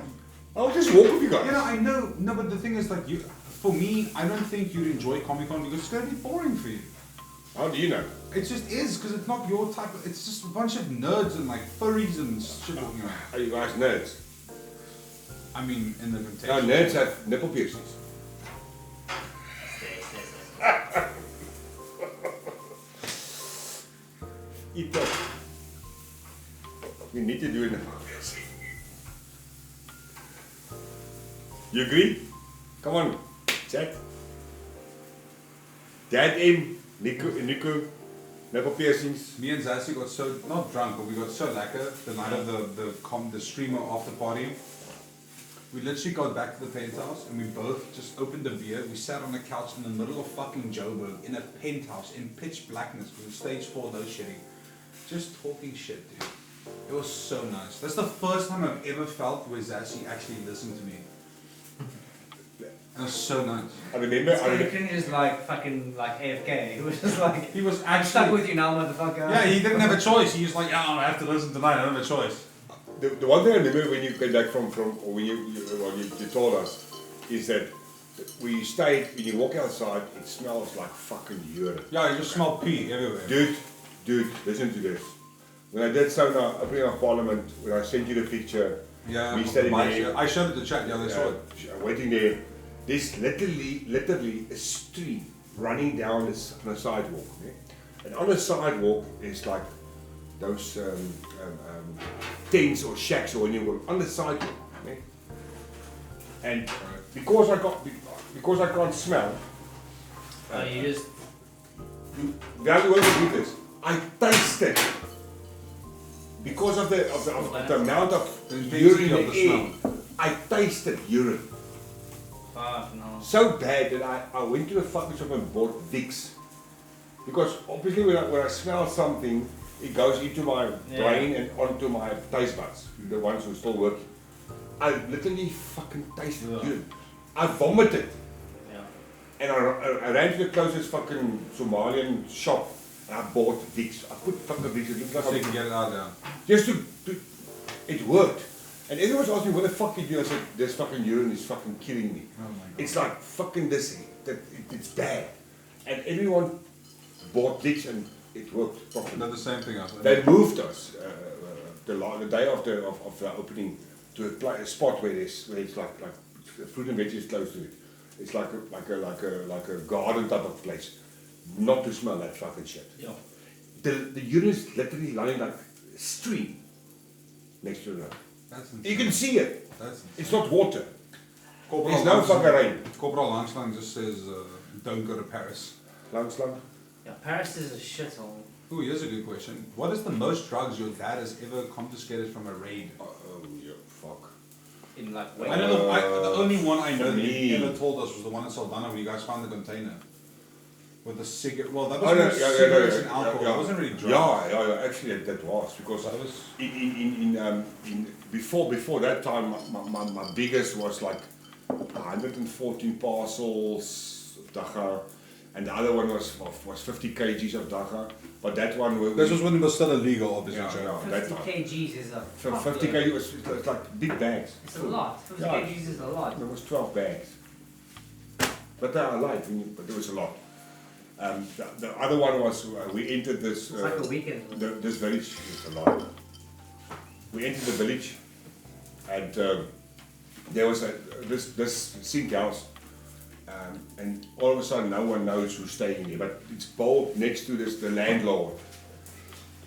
I'll just walk with you guys. you know, I know. No, but the thing is like, for me, I don't think you'd enjoy Comic Con because it's gonna be boring for you. How do you know? It just is because it's not your type. It's just a bunch of nerds and like furries and shit walking around. Are you guys nerds? I mean, in the No, context. nerds have nipple piercings. Eat up. We need to do a nipple piercing. You agree? Come on, chat. DadM, Nico, nipple piercings. Me and Zazie got so not drunk, but we got so lacquer the night of the streamer after party. We literally got back to the penthouse and we both just opened a beer. We sat on the couch in the middle of fucking Joburg in a penthouse in pitch blackness. We were stage 4, no shitting. Just talking shit, dude. It was so nice. That's the first time I've ever felt where Zazie actually listened to me. It was so nice. I remember. So you couldn't just like fucking like AFK. He was just like, He was I'm stuck actually. with you now, motherfucker. Yeah, he didn't have a choice. He was like, oh, I have to listen tonight. I don't have a choice. The one thing I remember when you came back from or when you told us is that when you stayed, when you walk outside, it smells like fucking urine. Yeah, you just smell pee everywhere. Dude, listen to this. When I did Sona opening of Parliament, when I sent you the picture, Yeah, we standing bikes, there. yeah. I showed it to chat. Yeah, they saw it. Waiting there. There's literally a stream running down on the sidewalk. Okay? And on the sidewalk is like those tents or shacks or whatever on the sidewalk. Okay? And because I can't smell, You just the only way to do this, I taste it. Because of the amount of The urine intensity in of the the air, I tasted urine. fuck no. So bad that I went to the fucking shop and bought Vicks. Because obviously when I smell something, it goes into my brain and onto my taste buds, the ones who are still working. I literally fucking tasted urine. I vomited. Yeah. And I ran to the closest fucking Somalian shop and I bought Vicks. I put fucking Vicks, it looked like So you can get it out there. just to it worked. And everyone was asking me, what the fuck did you do? I said, this fucking urine is fucking killing me. Oh my god. It's like fucking this, it's bad. And everyone bought Vicks and it worked properly. Not the same thing. They moved us the day of the opening to a spot where it's like fruit and veggies close to it. It's like a garden type of place. Not to smell that fucking shit. Yeah. The urine is literally running like a stream next to the road. That's You can see it. That's It's not water. There's no fucking rain. Corporal Langslang just says, don't go to Paris. Langslang. Yeah, Paris is a shithole. Ooh, here's a good question. What is the most drugs your dad has ever confiscated from a raid? Oh, yeah, fuck. In like I don't know. The only one I know for that he me- ever told us was the one in Saldana when you guys found the container. With the cigarette. Well, that Oh, was no, more cigarettes and alcohol. yeah. It wasn't really drugs. Yeah, actually that was because That was. in before that time my biggest was like 114 parcels of dagga, and the other one was 50 kgs of dagga, but that one was This was when it was still illegal, obviously. Yeah, Joe. yeah. 50 that kgs is a so fuck 50 load. kg was it's like big bags. It's a lot. 50 Yeah. kgs is a lot. There was 12 bags, but they are light, but there was a lot. The other one was we entered this. It's like a weekend. This village is a lot. We entered the village, and there was this sink house, and all of a sudden no one knows who's staying there, but it's built next to the landlord.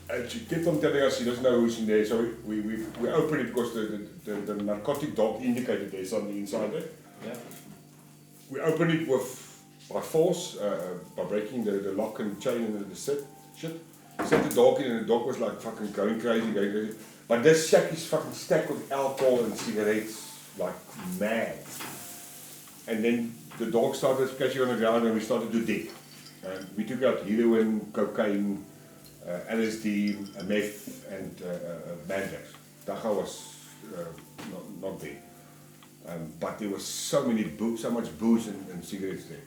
And she kept on telling us she doesn't know who's in there, so we opened it because the narcotic dog indicated there's something inside there. Yeah. We opened it by force, by breaking the lock and chain and the shit. Set the dog in, and the dog was like fucking going crazy. But this shack is fucking stacked with alcohol and cigarettes, like mad. And then the dog started splashing on the ground, and we started to dig. We took out heroin, cocaine, LSD, meth, and Mandrax. Dagga was not there. But there was so much booze and cigarettes there.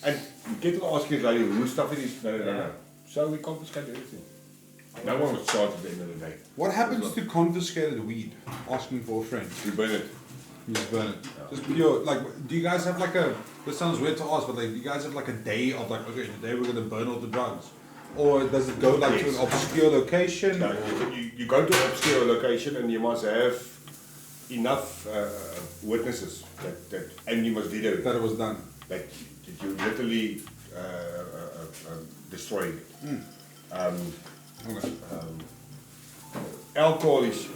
And we kept on asking the lady whose stuff it is. No. So we confiscated everything. No one was charged at the end of the day. What happens to confiscated weed? Asking for a friend. We burn it. You just burn it. Just pure. Like, do you guys have like a? This sounds weird to ask, but like, do you guys have like a day of like, okay, today we're gonna burn all the drugs, or does it go like to an obscure location? No, you go to an obscure location and you must have enough witnesses and you must video it. That it was done. That you literally destroyed it. Okay. Alcohol is,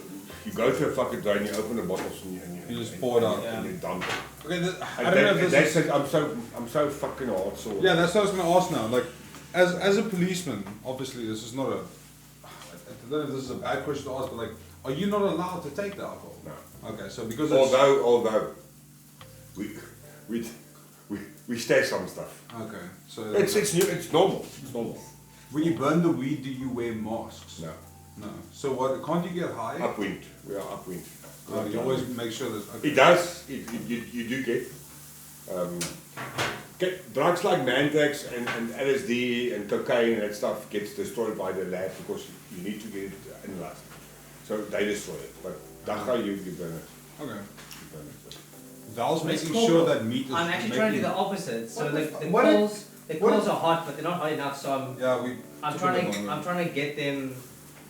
you go to a fucking drain, you open the bottles and You just pour it out. and you dump it. Okay. I And don't know if this is. I'm so fucking hard sore. Yeah, that's what I was gonna ask now. Like, as a policeman, obviously this is not a. I don't know if this is a bad question to ask, but like, are you not allowed to take the alcohol? No. Okay, so because it's. Although we stash some stuff. Okay, so. It's normal. It's normal. When you burn the weed, do you wear masks? No. No. So what? Can't you get high? Upwind. We are upwind. You always make sure that. Okay. It does. You do get drugs like Mandrax and LSD and cocaine and that stuff gets destroyed by the lab because you need to get it analyzed. So they destroy it. But dagga you burn it. Okay. You burn it. Val's But it's making cool. sure that meat is. I'm actually trying to do the opposite. So What the, the fu- the what coals, the what coals are hot, but they're not hot enough. So Yeah, we. I'm took a bit trying longer. to get them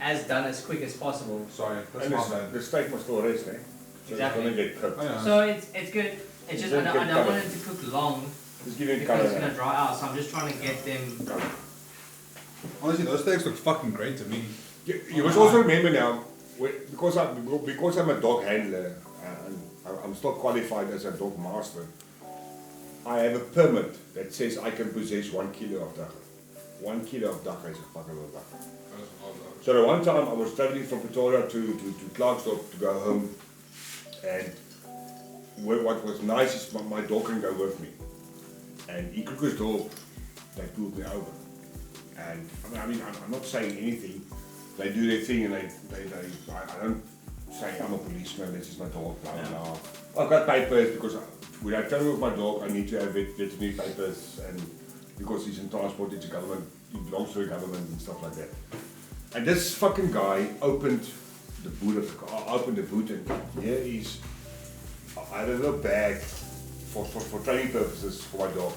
as done as quick as possible. Sorry, that's And my bad. the steak must still rest, eh? So Exactly. it's gonna get cooked. Oh, yeah. So it's good. It's just I Good don't colour. want it to cook long Just give it because colour. it's gonna dry out. So I'm just trying to get them. Honestly, those steaks look fucking great to me. You must also remember now, because I'm a dog handler and I'm still qualified as a dog master, I have a permit that says I can possess 1 kilo of dagga. 1 kilo of dagga is a fucking lot of dagga. So the one time I was traveling from Pretoria to Klerksdorp to go home, and what was nice is my dog can go with me. And in Klerksdorp, they pulled me over. And I mean, I'm not saying anything. They do their thing, and I don't say I'm a policeman, this is my dog, blah, blah, blah. I've got papers because when I travel with my dog, I need to have veterinary papers, and because he's in transport, it's a government, he belongs to the government and stuff like that. And this fucking guy opened the boot of the car, and here is, I had a little bag for training purposes for my dog.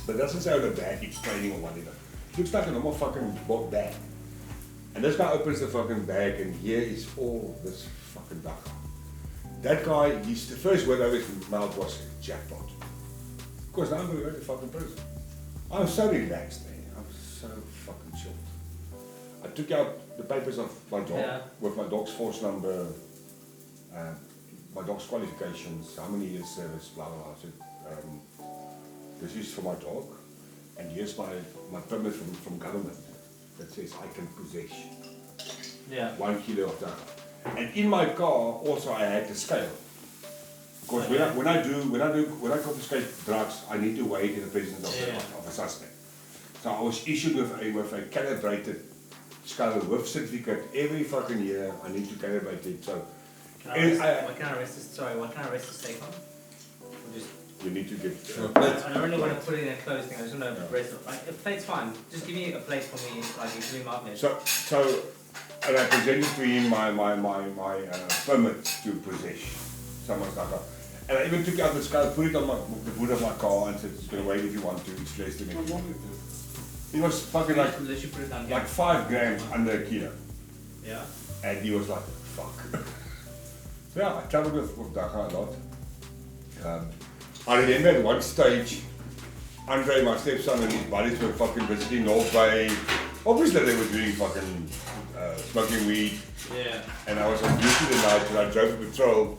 But it doesn't say on the bag it's training or whatever. It looks like a normal fucking bag. And this guy opens the fucking bag, and here is all this fucking dagga. That guy, the first word out of his mouth was jackpot. Of course, now I'm going to go to fucking prison. I'm so relaxed, man. I'm so fucking chilled. I took out the papers of my dog Yeah. with my dog's force number, my dog's qualifications, how many years service, blah blah blah. I said, this is for my dog, and here's my permit from government that says I can possess 1 kilo of that. And in my car also I had the scale. Because when I confiscate drugs, I need to weigh it in the presence of a suspect. So I was issued with a calibrated scale with certificate every fucking year. I need to calibrate it. So what can I arrest this take on? you need to get. I don't really want to put it in a closed thing. I just want to arrest it. Like a plate's fine. Just give me a plate for me. Like you give me my plate. So and I presented to him my permit to possess someone's narcotic. And I even took out the scale, put it on the hood of my car and said, it's going to weigh if you want to, it's less than it. He was fucking like 5 grams under a kilo. Yeah. And he was like, fuck. So yeah, I travelled with Daga a lot. I remember at one stage, Andre, my stepson, and his buddies were fucking visiting North Bay. Obviously they were doing fucking smoking weed. Yeah. And I was on duty the night and I drove a patrol.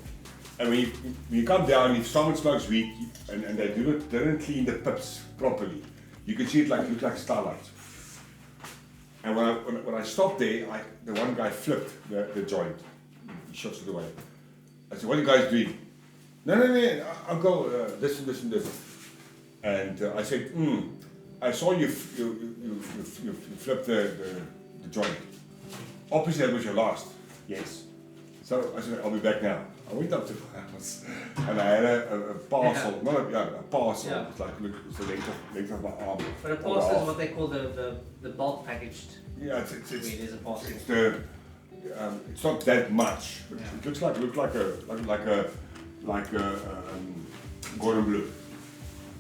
And when you come down, if someone smokes weed and they didn't clean the pips properly, you can see it look like starlights. And when I stopped there, the one guy flipped the joint. He shot it away. I said, what are you guys doing? No, uncle, this and this and this. And I said, I saw you flip the joint. Obviously that was your last. Yes. So I said, I'll be back now. I went up to my house and I had a parcel, a parcel. Yeah. It's like it's the length of my arm. But a parcel is what they call the bulk packaged. Yeah, it's weed is a parcel. It's not that much. But Yeah. it looks like a Gordon Blue.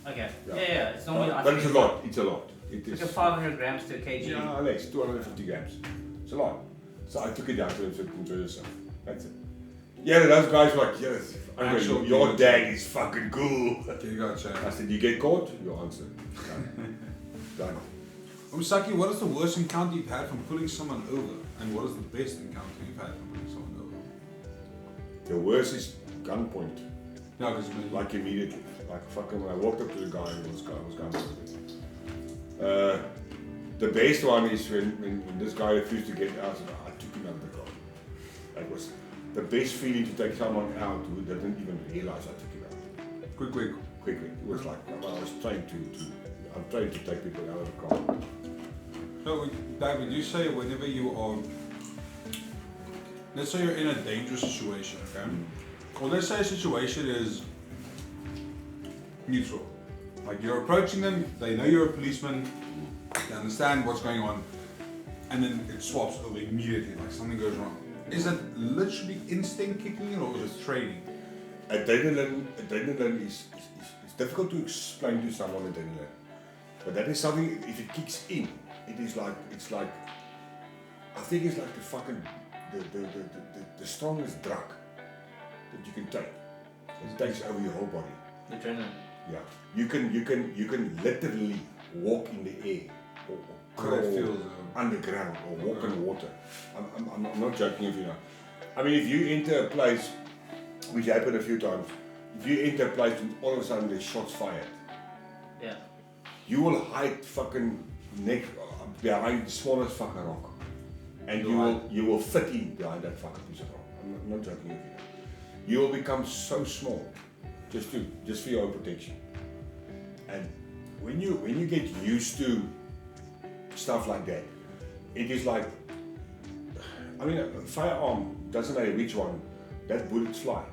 Okay. Yeah. Yeah. It's normally. But it's a lot. It's a lot. It is. Like a 500 grams to a kg. Yeah, less, 250 grams. It's a lot. So I took it down to him and said, enjoy yourself. That's it. Yeah, those guys were like, yes, your dad is fucking cool. You gotcha. I said, you get caught? You answer. Done. Saki, what is the worst encounter you've had from pulling someone over? And what is the best encounter you've had from pulling someone over? The worst is gunpoint. No, because like immediately. Like fucking when I walked up to the guy and was gunpointed. The best one is when this guy refused to get out, I took him out of the car. That was the best feeling to take someone out who didn't even realize I took him out. quick. It was like I was trying I'm trying to take people out of the car. So, David, you say whenever you are, let's say you're in a dangerous situation, okay? Or let's say a situation is neutral. Like you're approaching them, they know you're a policeman, they understand what's going on, and then it swaps over immediately, like something goes wrong. Is that literally instinct kicking in, or is it training? Adrenaline is difficult to explain to someone, adrenaline. But that is something, if it kicks in, it's like, I think it's like the fucking, the strongest drug that you can take. It takes over your whole body. Adrenaline. Yeah. You can literally walk in the air or crawl underground or walk in water. I'm not joking if you know. I mean, if you enter a place, which happened a few times, if you enter a place and all of a sudden there's shots fired, yeah, you will hide fucking neck behind the smallest fucking rock, and you will fit in behind that fucking piece of rock. I'm not joking with you. You will become so small, just for your own protection. And when you get used to stuff like that, it is like, I mean, a firearm doesn't matter which one, that bullets fly.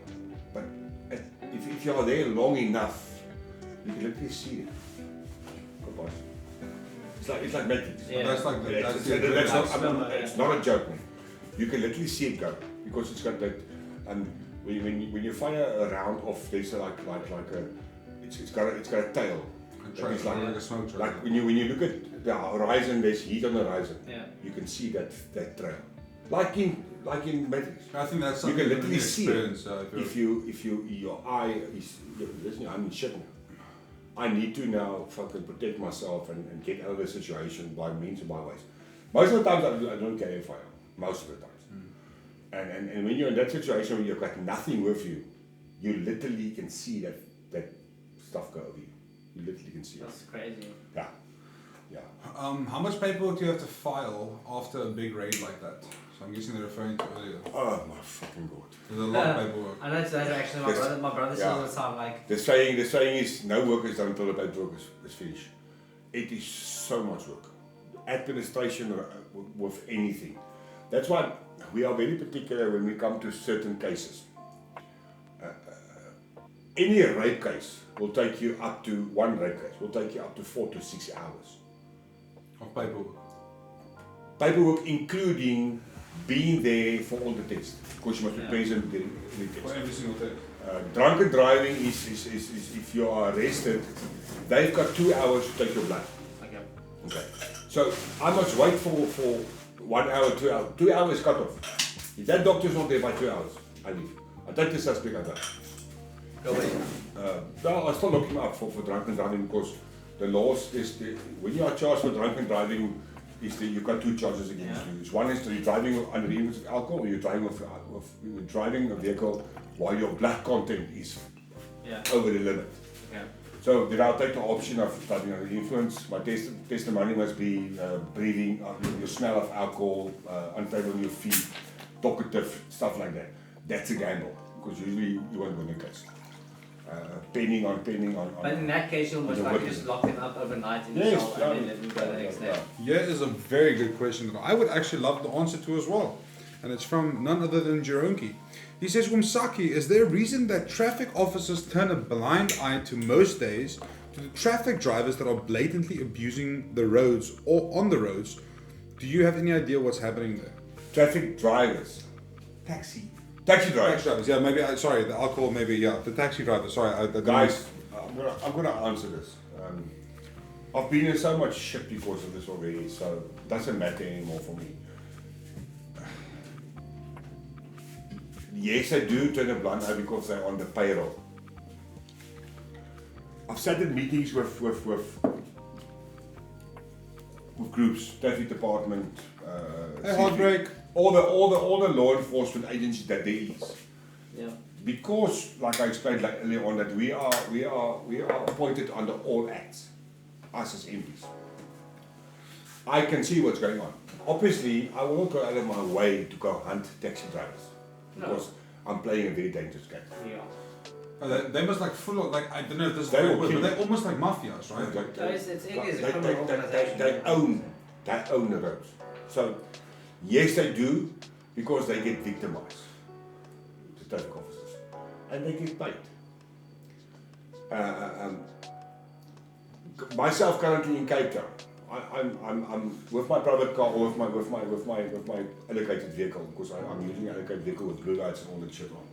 But if you are there long enough, you can literally see it. Goodbye. It's like Matrix. Yeah. It's not a joke, man. You can literally see it go because it's got that. When you fire a round off, there's it's got a tail. It's like a smoke trail. Like when you look at the horizon, there's heat on the horizon. Yeah. You can see that trail. Like in Matrix. I think that's you something can literally see it. If Your eye is listen. I'm in shit now. I need to now fucking protect myself and get out of the situation by means of my ways. Most of the times I don't carry a firearm. Most of the times. And when you're in that situation where you've got nothing with you, you literally can see that stuff go over you. You literally can see it. That's crazy. Yeah. Yeah. How much paperwork do you have to file after a big raid like that? So I'm guessing they're referring to earlier. Oh my fucking god. There's a lot of paperwork. I know that's actually my brother says all the time, like The saying is no work is done until the paperwork is finished. It is so much work. Administration with anything. That's why we are very particular when we come to certain cases. Any rape case will take you up to, one rape case will take you up to 4 to 6 hours. Of paperwork. Paperwork including being there for all the tests, because you must be present during the test. For every single test. Drunken driving is if you are arrested, they've got 2 hours to take your blood. Okay. So I must wait for 1 hour, 2 hours. 2 hours cut off. If that doctor's not there by 2 hours, I leave. I take the suspect out. go away. I still look him up for drunken driving because the laws is when you are charged for drunken driving, you've got 2 charges against you. One is you're driving under the influence of alcohol, or you're driving a vehicle while your blood content is over the limit. Yeah. So then I'll take the option of driving under the influence. My testimony must be breathing, your smell of alcohol, unstable on your feet, talkative, stuff like that. That's a gamble because usually you won't win the case. Pending on. But in that case, you'll most likely just lock them up overnight in your cell and then let them go the next day. Here is a very good question that I would actually love the answer to as well. And it's from none other than Jeronki. He says, Wumsaki, is there a reason that traffic officers turn a blind eye to most days to the traffic drivers that are blatantly abusing the roads or on the roads? Do you have any idea what's happening there? Traffic drivers. Taxi Taxi drivers. Yeah, maybe, sorry, the alcohol, maybe, yeah, the taxi drivers, sorry. Guys, I'm gonna answer this. I've been in so much shit because of this already, so it doesn't matter anymore for me. Yes, I do turn a blind eye because they're on the payroll. I've sat in meetings with groups, traffic department, Heartbreak. all the law enforcement agencies that there is. Yeah. Because, like I explained earlier on, that we are appointed under all acts, us as MPs. I can see what's going on. Obviously, I will not go out of my way to go hunt taxi drivers because I'm playing a very dangerous game. Yeah. They must like full of, like, I don't know if this is They the right will word, kill but they're almost like mafias, right? They own the roads. So, yes, they do, because they get victimized, the traffic officers, and they get paid. Myself currently in Cape Town, I'm with my private car or with my allocated vehicle, because I'm using an allocated vehicle with blue lights and all that shit on.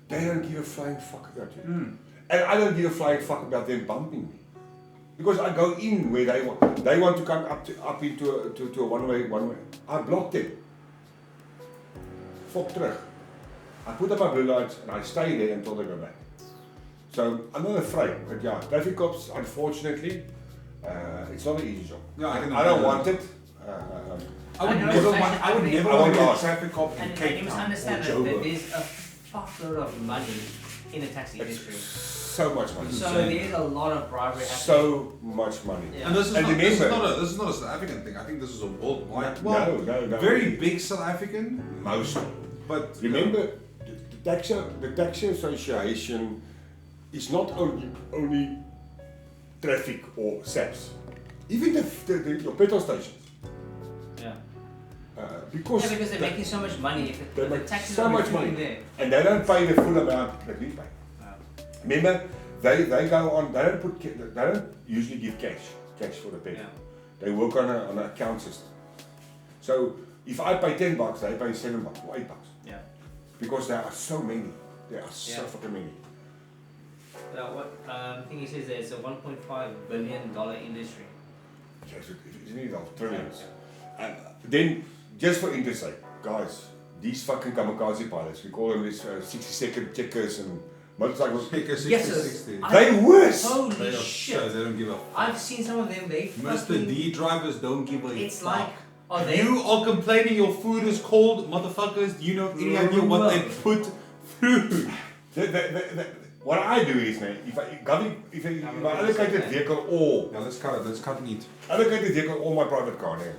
They don't give a flying fuck about you, and I don't give a flying fuck about them bumping me. Because I go in where they want to come up into a one-way. I block them. Fuck terug. I put up my blue lights and I stay there until they go back. So I'm not afraid, but yeah, traffic cops, unfortunately, it's not an easy job. Yeah, I don't want it. I would know, never especially want, I would happening- never I want to be won't a traffic cop in And Cape you must Town understand or that Joburg. there's a fuckload of money in the taxi industry. So much money. So there's a lot of bribery happening. So much money. Yeah. And this is And not, this is remember- not a South African thing. I think this is a worldwide. No, Well, no. very big South African, Mostly. but Remember, the taxi association is not only traffic or SAPs, even your petrol stations. Yeah. Because They're making so much money. If they the make taxis so are much moving money, there. and they don't pay the full amount that we pay. Remember, they go on. They don't usually give cash for the petrol. Yeah. They work on an account system. So if I pay $10, they pay $7 or $8. Yeah. Because there are so many. There are so Yeah. fucking many. What thing he says there, it's a $1.5 billion industry. Yes, it's nearly trillions. And then, just for interest sake, guys, these fucking kamikaze pilots, we call them these 60-second checkers and motorcycles. pick a 60, Yes, sir. 60. They worse. Holy They are shit! so, they don't give a fuck. I've seen some of them. They Mr. fucking. D drivers don't give a It's fuck. like Are they? You are complaining your food is cold, motherfuckers. Do you know any idea what they put through? What I do is, man, if I allocate the vehicle all, Yeah, let's cut and eat. allocate the vehicle all my private car, man.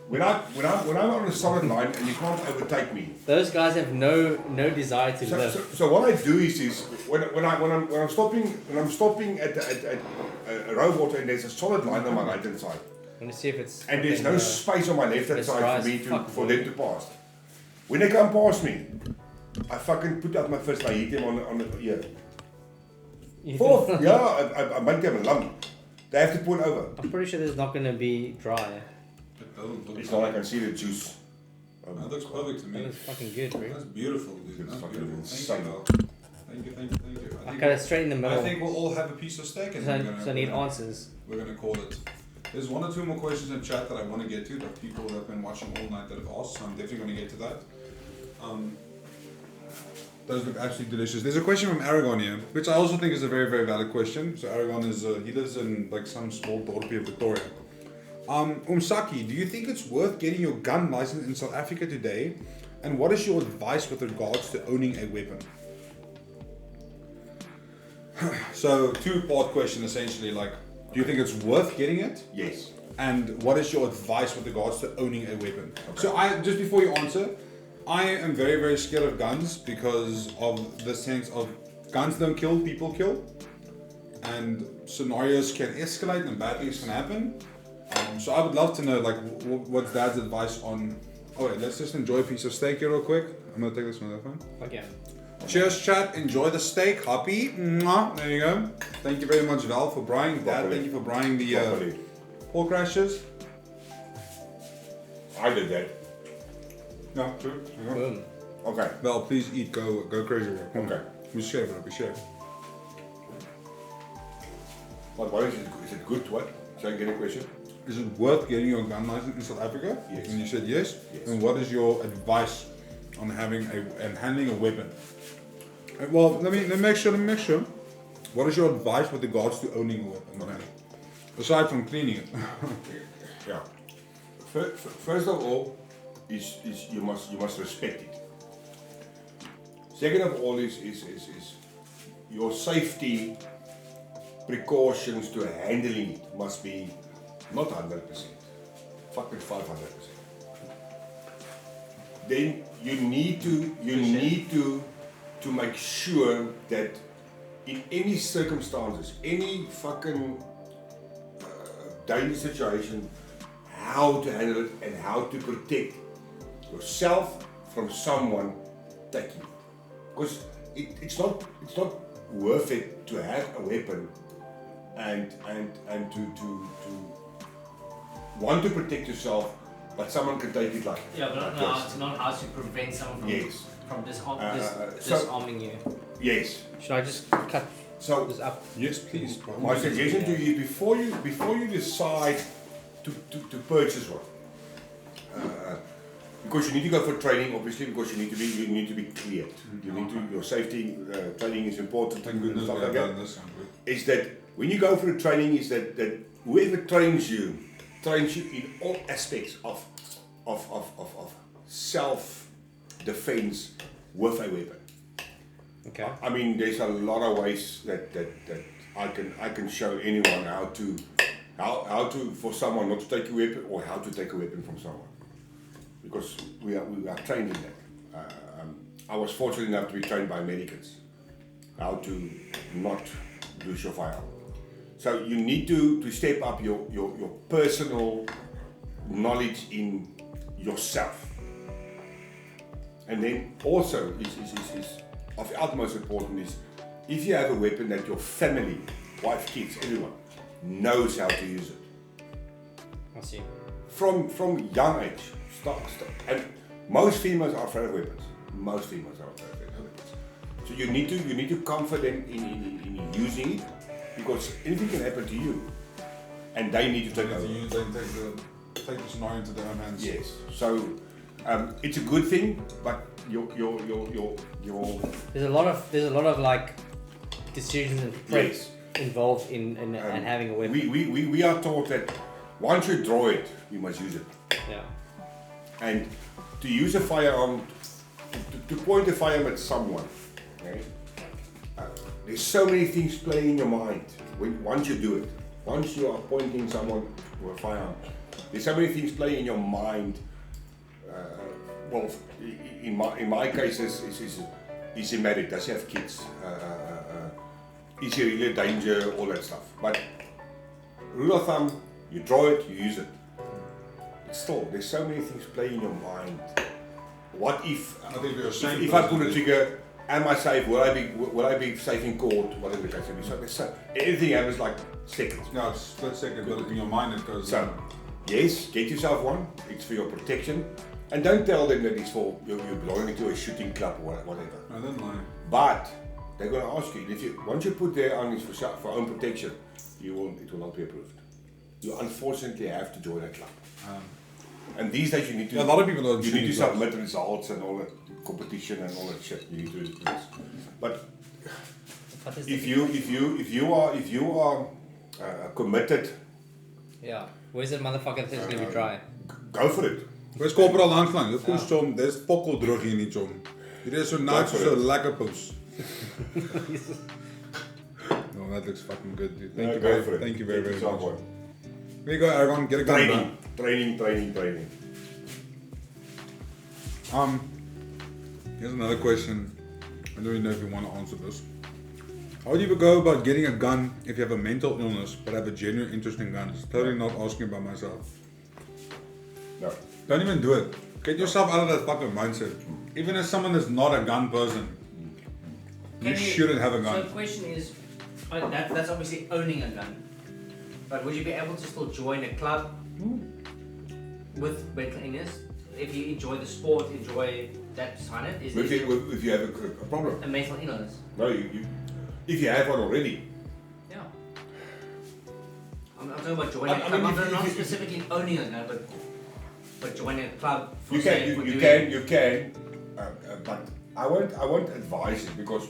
When I'm on a solid line and you can't overtake me. Those guys have no desire to live. So what I do is when I'm stopping at a robot and there's a solid line on my right hand side. I want to see if it's. And there's no space on my left hand it's side for them to pass. When they come past me, I fucking put out my fist, I hit them on the ear. Fourth, yeah, I make them a lump. They have to pull over. I'm pretty sure there's not going to be dry. It doesn't look It's not like I can see the juice. That looks perfect to That me. looks fucking good, bro. That's beautiful, dude. It's That's fucking beautiful. insane. Thank you. I cut it straight in the middle. I think we'll all have a piece of steak and So I need answers. we're gonna call it. There's one or two more questions in chat that I want to get to that people have been watching all night that have asked, so I'm definitely going to get to that. Those look absolutely delicious. There's a question from Aragon here, which I also think is a very, very valid question. So Aragon is, he lives in like some small dorpie of Victoria. Umsaki, do you think it's worth getting your gun license in South Africa today? And what is your advice with regards to owning a weapon? So, two-part question essentially, like, do you think it's worth getting it? Yes. And what is your advice with regards to owning a weapon? Okay. So just before you answer, I am very, very scared of guns because of the sense of guns don't kill, people kill. And scenarios can escalate and bad things can happen. So I would love to know, like, what's Dad's advice on... Oh wait, let's just enjoy a piece of steak here real quick. I'm gonna take this one, phone. Okay. Cheers, chat. Enjoy the steak. Happy. Mwah. There you go. Thank you very much, Val, for braaiing. Dad, thank you for braaiing the pork rashers. I did that. No, true. Boom. Okay. Val, please eat. Go crazy. Bro. Okay. We share, bro. We share. What is it? Is it good? What? Shall I get a question? Is it worth getting your gun license in South Africa? Yes. And you said yes. Yes. And what is your advice on having and handling a weapon? Well, let me make sure. What is your advice with regards to owning a weapon? Okay. Aside from cleaning it. Yeah. First of all, is you must respect it. Second of all is your safety precautions to handling it must be not 100%, fucking 500%. Then you need to make sure that in any circumstances, any fucking dangerous situation, how to handle it and how to protect yourself from someone taking it. Because it's not worth it to have a weapon and to want to protect yourself, but someone can take it like Yeah, but like it's not how to prevent someone from Yes. from So- disarming you. Yes. Should I just cut So this up? Yes, please. Bro. my suggestion to you before you decide to purchase one, because you need to go for training, obviously, because you need to be cleared. You need to your safety training is important. Thank goodness stuff we have like that. done this. Sound good. Is that when you go for the training, is that whoever trains you in all aspects of self-defense with a weapon. Okay. I mean, there's a lot of ways that I can show anyone how to for someone not to take a weapon or how to take a weapon from someone, because we are trained in that. I was fortunate enough to be trained by Americans how to not lose your firearm. So you need to step up your personal knowledge in yourself, and then also is of utmost importance is if you have a weapon that your family, wife, kids, everyone knows how to use it. I see. From young age, start. And most females are afraid of weapons. Most females are afraid of weapons. So you need to comfort them in using it, because anything can happen to you, and they need to take over. You take the scenario into their own hands. Yes. So it's a good thing, but your There's a lot of like decisions and prep Yes. involved in and having a weapon. we are taught that once you draw it, you must use it. Yeah. And to use a firearm, to point a firearm at someone, okay? There's so many things playing in your mind once you do it. Once you are pointing someone with a firearm, there's so many things playing in your mind. Well, in my case, is he married? Does he have kids? Is he really a danger? All that stuff. But rule of thumb, you draw it, you use it. Still, there's so many things playing in your mind. What if if I pull a trigger, am I safe? Will I be safe in court? Whatever the case may be. So anything happens like seconds. No, it's split second, but in your mind it goes. So, yes, get yourself one. It's for your protection. And don't tell them that it's for you're belonging to a shooting club or whatever. I don't lie. But they're going to ask you. If you once you put their on is for own protection, it will not be approved. You unfortunately have to join a club. And these days you need to. Yeah, a lot of people don't. You need to submit results and all that competition and all that shit. You need to do this. But if you are committed, yeah. Where's that motherfucker that's gonna be dry? go for it. Where's Corporal Langlang? Look who's Chom. There's fokol droog hier nie Chom. Hier is so nice, so lekker pos. No, that looks fucking good, dude. Thank you very much. Here you go, Aragon. Get a gun. Training. Here's another question. I don't even know if you want to answer this. How do you go about getting a gun if you have a mental illness but have a genuine interest in guns? Totally not asking about myself. No. Don't even do it. Get yourself out of that fucking mindset. Even as someone that's not a gun person, you shouldn't have a gun. So the question is, that's obviously owning a gun. But would you be able to still join a club with mental illness? If you enjoy the sport, enjoy that side of it? If you have a problem. A mental illness? No, if you have one already. Yeah. I'm talking about joining a club. I'm not specifically owning a gun, but joining a club. You can. But I won't advise it because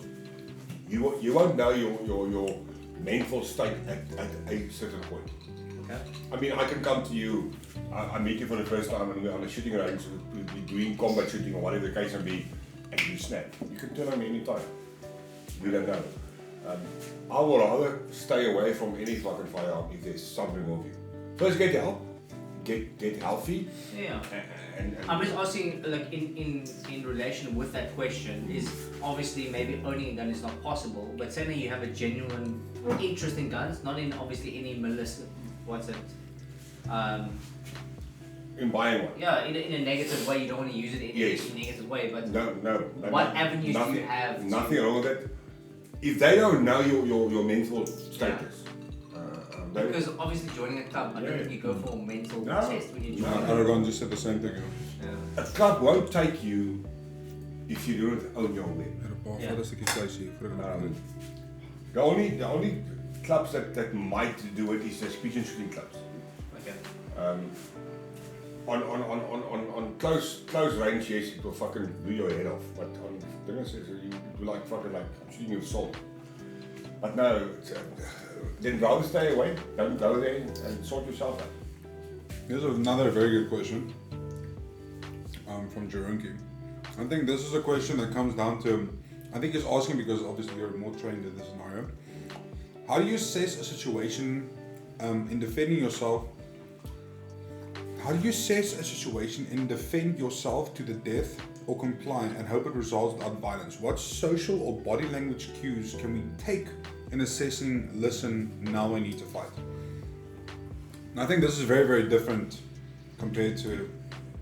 you won't know your mental state at a certain point. Okay. I mean, I can come to you, I meet you for the first time and we're on a shooting range, we're doing combat shooting or whatever the case may be, and you snap. You can turn on me anytime. You don't know. I will rather stay away from any fucking firearm if there's something wrong with you. First get help, get healthy. Yeah. And I'm just asking, like, in relation with that question, is obviously maybe owning a gun is not possible, but certainly you have a genuine interest in guns, not in obviously any malicious, in buying one. Yeah, in a negative way, you don't want to use it in a negative way, but No. what avenues do you have? Nothing wrong with that. If they don't know your mental status. Because obviously joining a club, I don't think you go for a mental test when you join. Aragon just said the same thing. A club won't take you if you don't own your way. The only clubs that might do it is the speech and shooting clubs. Okay. On close range, yes, it will fucking blow your head off. But on dinners, you do like fucking like shooting with salt. But no, then rather stay away. Don't go there and sort yourself out. Here's another very good question from Jerunki. I think this is a question that comes down to, I think he's asking because obviously you're more trained in this scenario. How do you assess a situation in defending yourself? How do you assess a situation and defend yourself to the death or comply and hope it resolves without violence? What social or body language cues can we take in assessing, listen, now I need to fight? And I think this is very, very different compared to...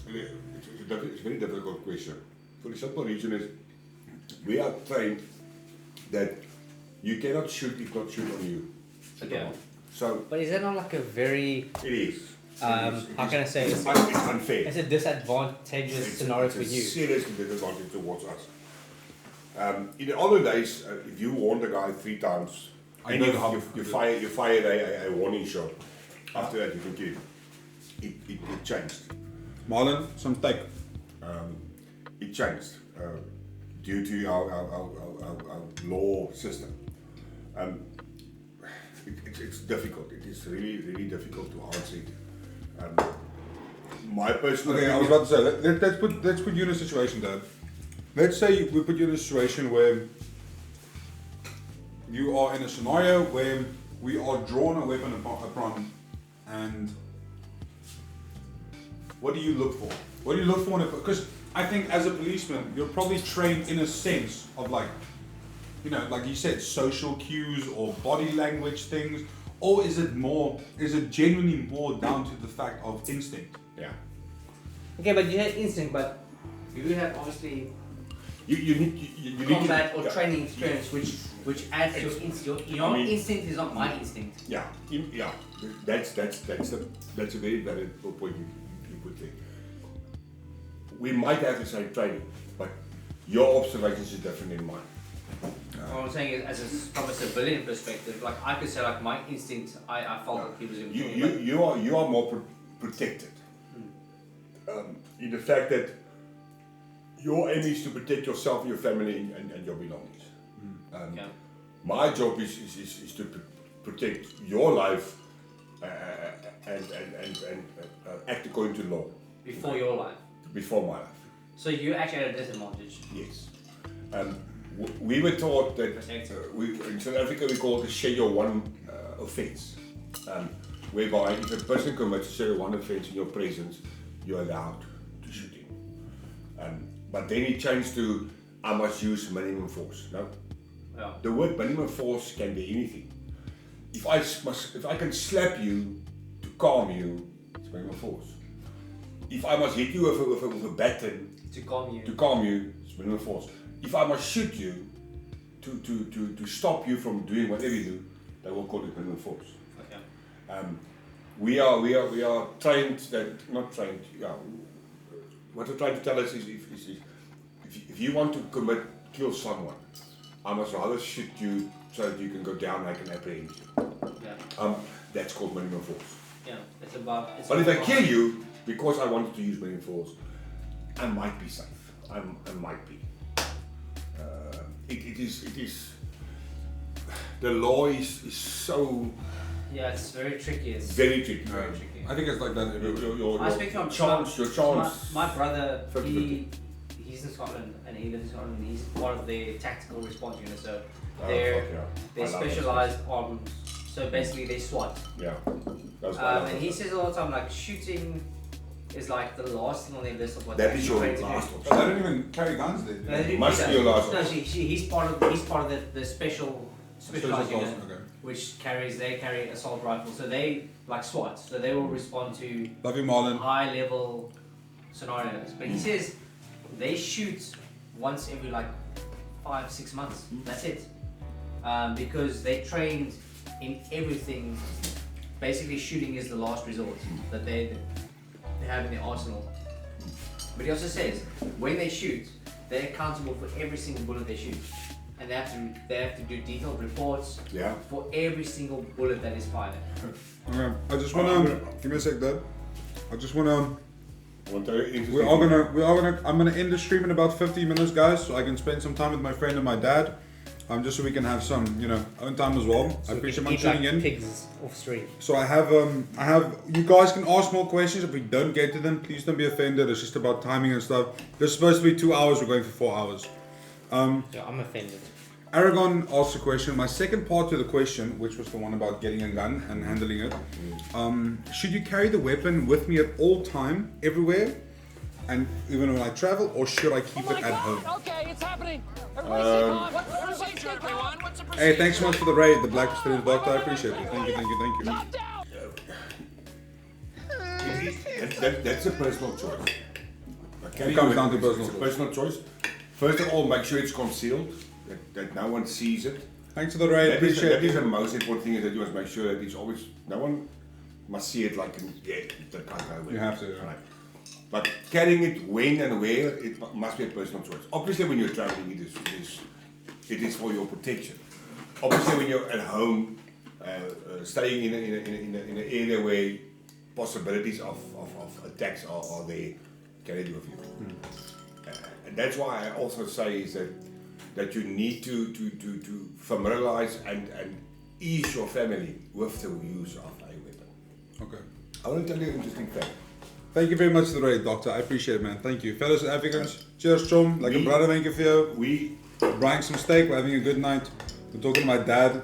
It's a very difficult question. For the simple reason is, we are trained that you cannot shoot if not shoot on you. Okay. So, but is that not like a very... It is. How can I say it's unfair. It's a disadvantageous scenario for you. It's a serious disadvantage towards us. In the older days, if you warned the guy 3 times, and you fired a warning shot, after that you can kill him. It changed. Marlon, some take. It changed due to our law system. It's difficult. It is really, really difficult to answer it. My personal Okay, I was about to say, let's put you in a situation, Dad. Let's say we put you in a situation where you are in a scenario where we are drawn a weapon upon, and what do you look for? What do you look for? Because I think as a policeman, you're probably trained in a sense of like, you know, like you said, social cues or body language things, or is it genuinely more down to the fact of instinct? Yeah. Okay, but you have instinct, but you have obviously You need combat to, or training experience, which adds to your instinct. Your instinct is not my instinct. Yeah, that's a very valid point you put there. We might have the same training, but your observations are different than mine. What I'm saying is, from a civilian perspective, like I could say, like my instinct, I felt like he was in. You are more protected. In the fact that your aim is to protect yourself, your family, and your belongings. My job is to protect your life and act according to law. Before your life. Before my life. So you actually had a disadvantage. Yes. We were taught that in South Africa we call it a Schedule 1 offence, whereby if a person commits a Schedule 1 offence in your presence, you're allowed to shoot him. But then it changed to I must use minimum force. No. Yeah. The word minimum force can be anything. If I can slap you to calm you, it's minimum force. If I must hit you with a baton to calm you, it's minimum force. If I must shoot you to stop you from doing whatever you do, they will call it minimum force. Okay. We are trained not trained. Yeah. What they're trying to tell us is if you want to kill someone, I must rather shoot you so that you can go down like an apprehend you. Yeah. That's called minimum force. Yeah. But if I kill you because I wanted to use minimum force, I might be safe. I might be. It is. The law is so. Yeah, it's very tricky. It's very tricky. Very tricky. I think it's like that. I speak to him. Your chance. My brother, he's in Scotland and he lives in Scotland. He's part of the tactical response unit, so they're specialized on. So basically, they SWAT. Yeah. And he says all the time, like shooting is like the last thing on their list of what that is your last option. But they don't even carry guns there. It must be your last option. option. No, he's part of the specialized unit, which they carry assault rifles. So they like SWAT. So they will respond to Love you, Marlon. high level scenarios. But he says they shoot once every like 5-6 months. That's it. Because they trained in everything. Basically, shooting is the last resort that they have in their arsenal. But he also says when they shoot, they're accountable for every single bullet they shoot, and they have to do detailed reports for every single bullet that is fired. Okay. I just wanna give me a sec, Dad. I just wanna. I'm gonna end the stream in about 15 minutes, guys, so I can spend some time with my friend and my dad. Just so we can have some, own time as well. So I appreciate you tuning in. Pigs off stream. So I have, you guys can ask more questions. If we don't get to them, please don't be offended. It's just about timing and stuff. This is supposed to be 2 hours. We're going for 4 hours. Yeah, I'm offended. Aragon asked a question. My second part to the question, which was the one about getting a gun and handling it. Should you carry the weapon with me at all time, everywhere, and even when I travel, or should I keep it at home? Okay, it's happening. Hey, thanks so much for the raid, the Black Student Doctor. I appreciate it. Thank you. That's a personal choice. It comes down to personal choice. First of all, make sure it's concealed, that no one sees it. Thanks for the raid. Appreciate it. That is the most important thing, is that you must make sure that it's always, no one must see it like, that can't go away. You have to. Right. But carrying it when and where, it must be a personal choice. Obviously, when you're traveling, it is for your protection. Obviously, when you're at home, staying in an area where possibilities of attacks are there, carry it with you. And that's why I also say is that you need to familiarize and ease your family with the use of a weapon. Okay. I want to tell you an interesting fact. Thank you very much for the raid, Doctor. I appreciate it, man. Thank you. Fellow South Africans, cheers, chum. Like a brother, thank you for you. We Buying some steak, we're having a good night. We're talking to my dad,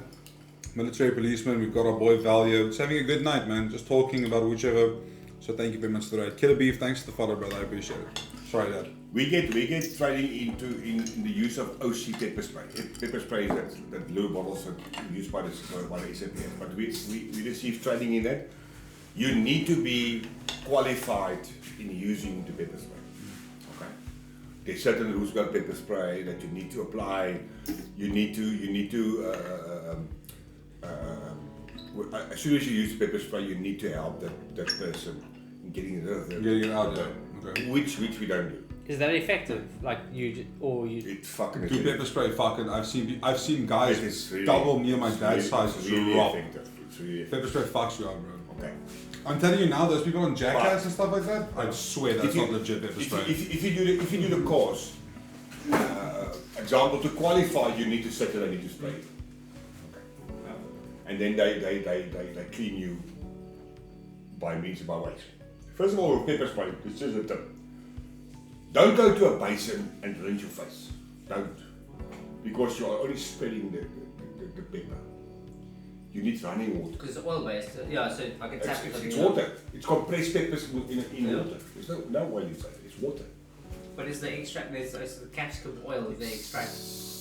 military policeman. We've got our boy Val here. Just having a good night, man. Just talking about whichever. So thank you very much for the raid. Killer Beef, thanks to the follow, brother. I appreciate it. Sorry, Dad. we get training in the use of OC pepper spray. Pepper spray is that blue bottles that are used by the SAPS. But we receive training in that. You need to be qualified in using the pepper spray. Okay. There's certain rules about pepper spray that you need to apply. You need to as soon as you use pepper spray, you need to help that person in getting rid of the Getting it out there. Okay. which we don't do. Is that effective? Like you It fucking Do pepper spray, fucking. I've seen guys It is really- double me and my it's dad's really- size. it's It's really rock. effective. It's really Pepper effective. spray fucks you up, bro. Okay. I'm telling you now, those people on Jackass and stuff like that, I swear that's If you- not legit pepper spray. If you do the course, example, to qualify, you need to set it and need to spray it. Okay. And then they clean you by means of by ways. First of all, with pepper spray, this is a tip. Don't go to a basin and rinse your face. Don't. Because you are only spreading the pepper. You need running water. because it's oil based. Yeah, so I can tap it. It's water. It's compressed peppers in Yeah. water. There's no oil inside. It's water. But is the extract? There's the capsicum oil that they extract.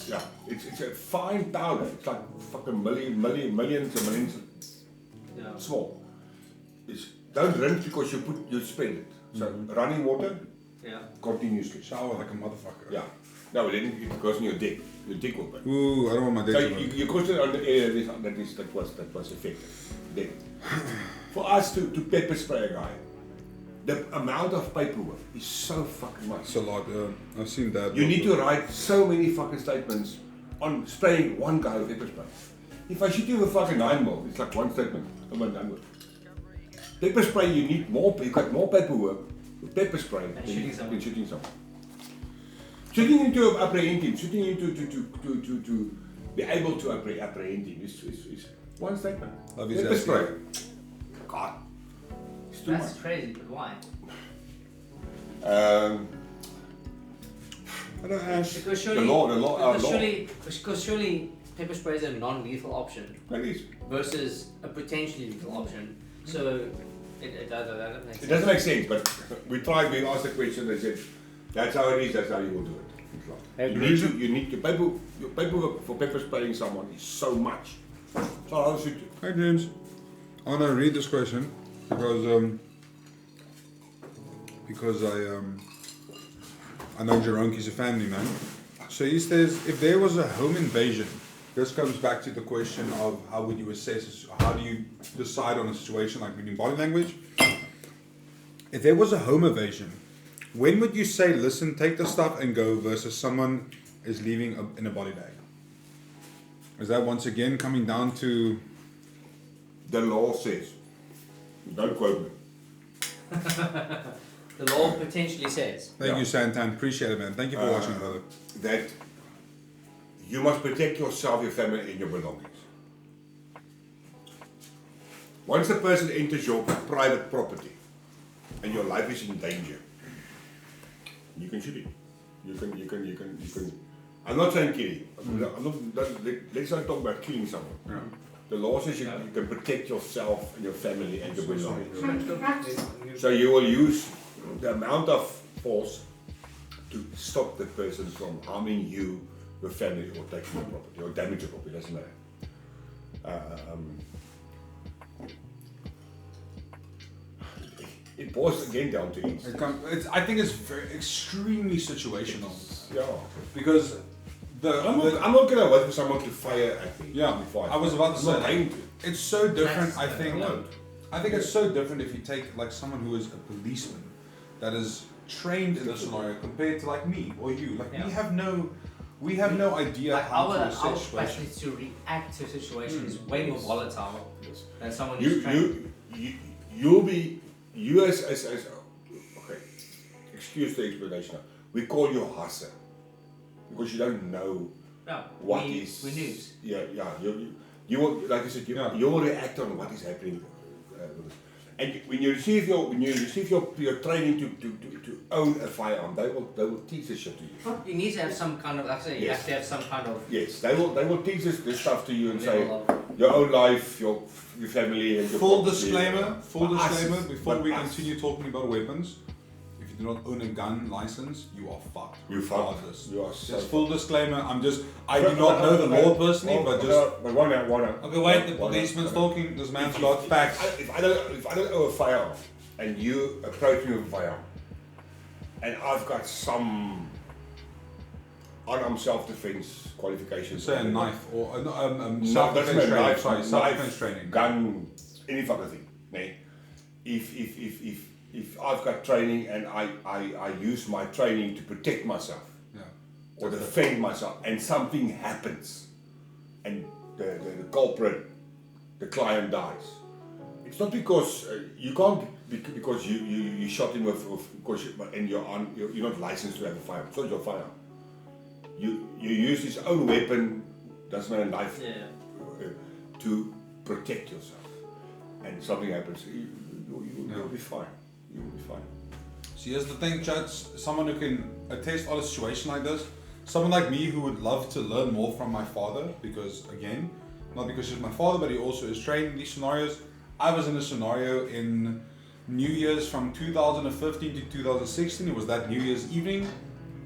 Yeah. It's a fine powder. It's like fucking millions and millions Yeah. small. Don't rinse because you spread it. So running water Yeah. continuously. Shower like a motherfucker. Yeah. No, then it goes in your dick. Your dick will burn. Ooh, I don't want my dick So to burn. you concentrate on the area that was effective. Then, for us to pepper spray a guy, the amount of paperwork is so fucking much. It's a lot, I've seen that. You need to write so many fucking statements on spraying one guy with pepper spray. If I shoot you with a fucking 9mm, it's like one statement. I'm done with. Pepper spray, you need more. You got more paperwork with pepper spray than shooting someone. Shooting into an apprehending, shooting into to be able to apprehend him is one statement. Love his Pepper ass, spray. God, it's too That's much. crazy, but why? I don't ask. Because The surely, law. because surely pepper spray is a non-lethal option That is. versus a potentially lethal option. So it doesn't make sense. It doesn't make sense, but we asked the question, they said, that's how it is, that's how you will do it. You need to your paperwork for pepper spraying someone is so much. So how should you? Hi James. I want to read this question because I know Jerome's a family man. So he says, if there was a home invasion, this comes back to the question of how would you assess, how do you decide on a situation like reading body language? If there was a home invasion, when would you say, listen, take the stuff and go, versus someone is leaving in a body bag? Is that once again coming down to... The law says, don't quote me. The law potentially says. Thank you, Santan. Appreciate it, man. Thank you for watching, brother. That you must protect yourself, your family, and your belongings. Once a person enters your private property and your life is in danger, you can shoot him. You can. I'm not saying killing. Let's not talk about killing someone. Yeah. The law says you can protect yourself and your family and your belongings. So you will use the amount of force to stop the person from harming you, your family, or taking your property, or damage your property, doesn't matter. It boils again down to instinct. I think it's extremely situational. Yeah. Because I'm not gonna wait for someone to fire at me. Yeah, I was about to I'm not say, going to. it's so different. That's I think. no. I think it's so different if you take like someone who is a policeman that is trained in this scenario compared to like me or you. Like Yeah. we have no idea Like how to our assess capacity situations. to react to a situation is way more volatile than someone You who's trained. you'll be you as okay. Excuse the explanation. We call you a husser because you don't know No, what we is. news. Yeah. You will, like I said, you will react on what is happening. And when you receive your training to own a firearm, they will teach this shit to you. You need to have some kind of, like I say, you Yes. have to have some kind of. Yes, they will teach this stuff to you and say level of- your own life, your family, and your Full property. disclaimer, before But we us. continue talking about weapons, if you do not own a gun license, you are fucked. You fucked. regardless. You are so Just full disclaimer, I do not know the law personally, but just... But one out. Okay, wait, the policeman's talking, this man's got facts. If I don't own a firearm, and you approach me with a firearm, and I've got some unarmed self-defense qualifications. Say a knife or No, self-defense that's training. knife, Sorry, self-defense training. gun, any fucking thing. Nee. If I've got training and I use my training to protect myself Yeah. or defend myself, and something happens, and the culprit, the client dies, it's not because you can't because you shot him with because you're not licensed to have a firearm. It's not your firearm. You use his own weapon, doesn't matter, knife, to protect yourself, and something happens, you'll be fine. You'll be fine. So here's the thing, Chuds, someone who can attest on a situation like this, someone like me who would love to learn more from my father, because again, not because he's my father, but he also is trained in these scenarios. I was in a scenario in New Year's from 2015 to 2016. It was that New Year's evening.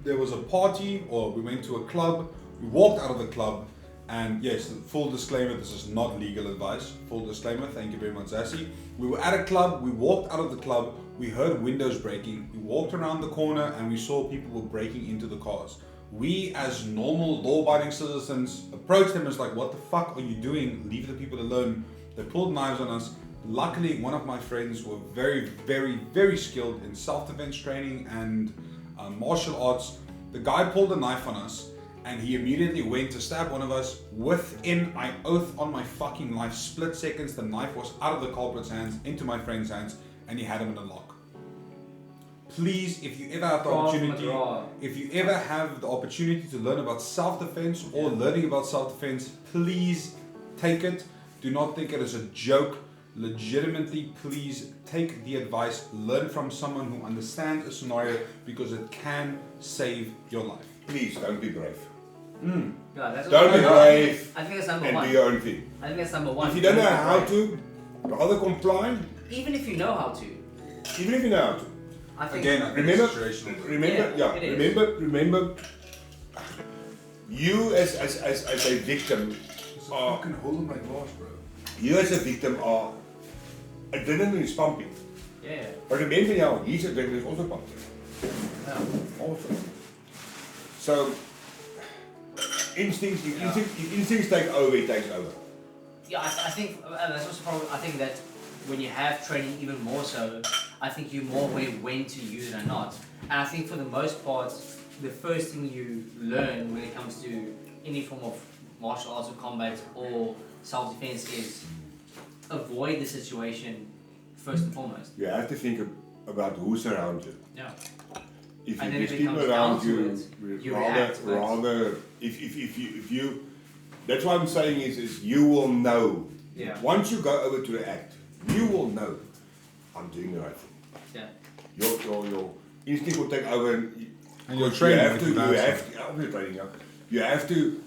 There was a party, or we went to a club. We walked out of the club, and yes, full disclaimer, this is not legal advice. Full disclaimer, thank you very much, Zassi. We were at a club, we walked out of the club, we heard windows breaking, we walked around the corner, and we saw people were breaking into the cars. We, as normal law-abiding citizens, approached them as like, what the fuck are you doing? Leave the people alone. They pulled knives on us. Luckily, one of my friends were very, very, very skilled in self-defense training and martial arts. The guy pulled a knife on us, and he immediately went to stab one of us. Within, I oath on my fucking life, split seconds, the knife was out of the culprit's hands, into my friend's hands, and he had him in a lock. Please, if you ever have the opportunity, to learn about self-defense or learning about self-defense, please take it. Do not think it is a joke. Legitimately, please take the advice, learn from someone who understands a scenario, because it can save your life. Please don't be brave. Yeah, that's Don't be brave I think that's number and one. do your own thing. I think that's number one. If you don't know how to, rather comply. Even if you know how to. Even if you know how to. I think Again, I think Remember, it's situational. remember. You as a victim There's a are. fucking hole in my glass, bro. You as a victim are. Adrenaline is pumping. Yeah. But remember now, his adrenaline is also pumping. Yeah. Also. So, instincts, if instincts take over, it takes over. Yeah, I think that's also probably. I think that when you have training, even more so, I think you're more aware when to use it or not. And I think for the most part, the first thing you learn when it comes to any form of martial arts or combat or self-defense is avoid the situation first and foremost. You have to think about who's around you. Yeah. If And then there's if it people comes around down to you, it, you react to it. rather, if you, that's what I'm saying is you will know. Yeah. Once you go over to the act, you will know. I'm doing the right thing. Yeah. Your instinct will take over, And your you training have to. will You advance have to. I'm not training now. You have to.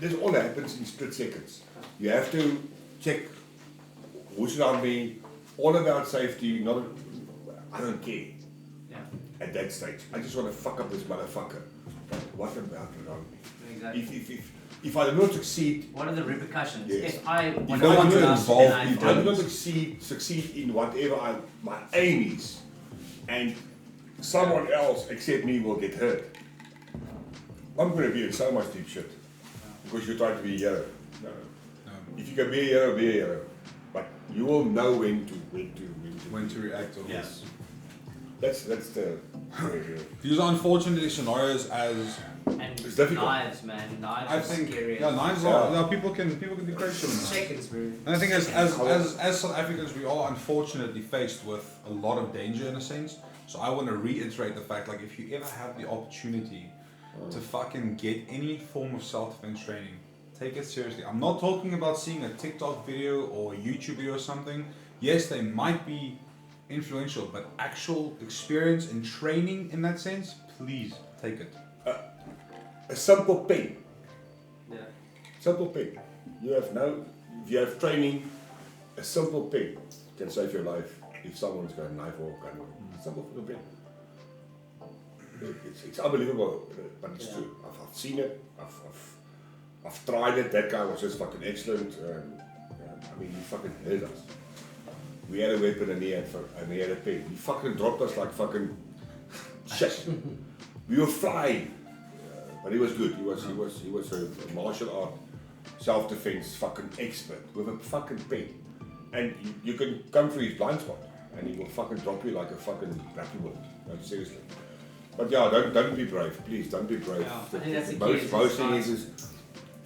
This all happens in split seconds. You have to check who's around me. All about safety. Not. I don't care. Yeah. At that stage, I just want to fuck up this motherfucker. But what about around me? Exactly. If I do not succeed, What are the repercussions? Yes. If I don't when want I to do that involve and people. I do not succeed in whatever my aim is, and someone else except me will get hurt, I'm going to be in so much deep shit because you're trying to be a hero. No. If you can be a hero, be a hero. But you will know when to react or Yes. That's the. These are unfortunately scenarios as And It's difficult. knives, man. Knives I are think scary. yeah, knives are people can do crazy shit with knives. Seconds, bro. And I think as South Africans, we are unfortunately faced with a lot of danger in a sense. So I want to reiterate the fact, like, if you ever have the opportunity to fucking get any form of self-defense training, take it seriously. I'm not talking about seeing a TikTok video or a YouTube video or something. yes, they might be influential, but actual experience and training in that sense, please take it. A simple pen. Yeah. Simple pen. If you have training, a simple pen can save your life if someone's got a knife or a gun. Simple pen. It's unbelievable, but it's true. I've seen it. I've tried it. That guy was just fucking excellent. I mean, he fucking hurt us. We had a weapon and he had a pen. He fucking dropped us like fucking shit. We were flying, but he was good. He was a martial art, self-defense fucking expert with a fucking pen. And you can come through his blind spot, and he will fucking drop you like a fucking rapping ball. No, seriously. But yeah, don't be brave, please. Don't be brave. Yeah, I think that's the key. Most thing is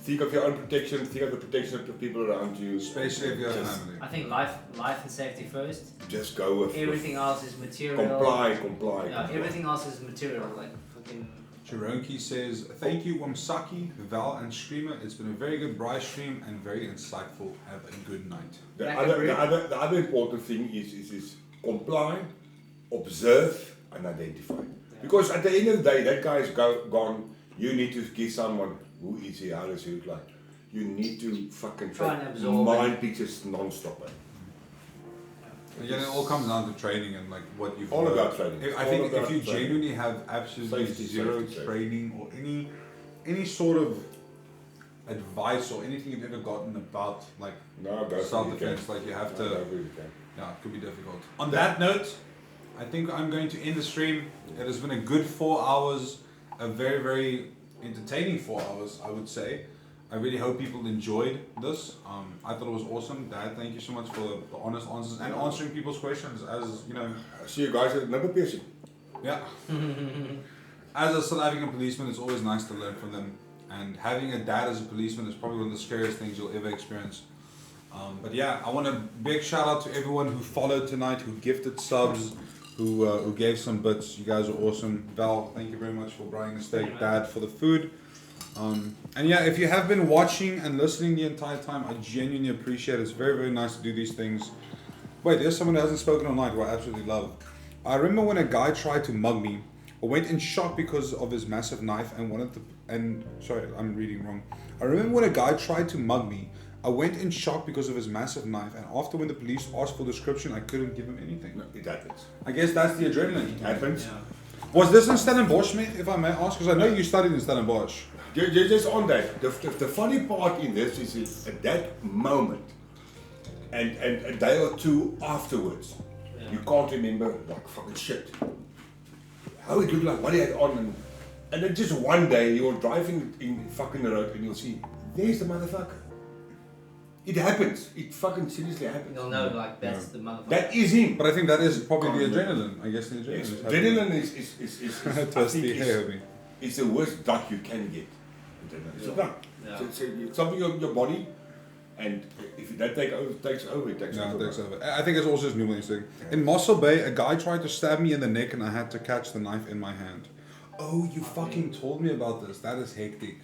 think of your own protection. Think of the protection of the people around you. Especially if you have a family. I think life and safety first. Just go with Everything else is material. Comply. Yeah, everything else is material. Like fucking. Chironki says, thank you Wamsaki, Val and Screamer. It's been a very good Braai stream and very insightful. Have a good night. The other important thing is comply, observe and identify. Yeah. Because at the end of the day, that guy is gone. You need to give someone who is he, how does he look like. You need to fucking try and absorb mind pictures non-stop. Again, it all comes down to training and like what you've all learned. About training. I think if you genuinely have absolutely zero training or any sort of advice or anything you've ever gotten about like self-defense, like you have to. Yeah, it could be difficult. On that note, I think I'm going to end the stream. It has been a good 4 hours, a very, very entertaining 4 hours, I would say. I really hope people enjoyed this. I thought it was awesome. Dad, thank you so much for the honest answers and answering people's questions. As you know, see you guys at number piercing. Yeah. As a South African policeman, it's always nice to learn from them. And having a dad as a policeman is probably one of the scariest things you'll ever experience. But yeah, I want a big shout out to everyone who followed tonight, who gifted subs, who gave some bits. You guys are awesome. Val, thank you very much for buying the steak. Dad, for the food. And yeah, if you have been watching and listening the entire time, I genuinely appreciate it. It's very, very nice to do these things. Wait, there's someone who hasn't spoken all night who I absolutely love. I remember when a guy tried to mug me. I went in shock because of his massive knife and wanted to. And sorry, I'm reading wrong. I remember when a guy tried to mug me. I went in shock because of his massive knife, and after when the police asked for description, I couldn't give him anything. No, it happens. I guess that's the adrenaline. It happens. Yeah. Was this in Stellenbosch, mate, if I may ask? Because I know you studied in Stellenbosch. Just on that, the funny part in this is at that moment, and a day or two afterwards, you can't remember, like fucking shit. How it looked like, what he had on, and then just one day you're driving in fucking the road and you'll see, there's the motherfucker. It happens. It fucking seriously happens. You'll know, like, that's the motherfucker. That is him. But I think that is probably the adrenaline. I guess the adrenaline. Yes, adrenaline is it's the worst drug you can get. It's a drug. Yeah. It's something of your body, and if that takes over. I think it's also his numerous thing. In Mossel Bay, a guy tried to stab me in the neck and I had to catch the knife in my hand. Oh, you fucking told me about this. That is hectic.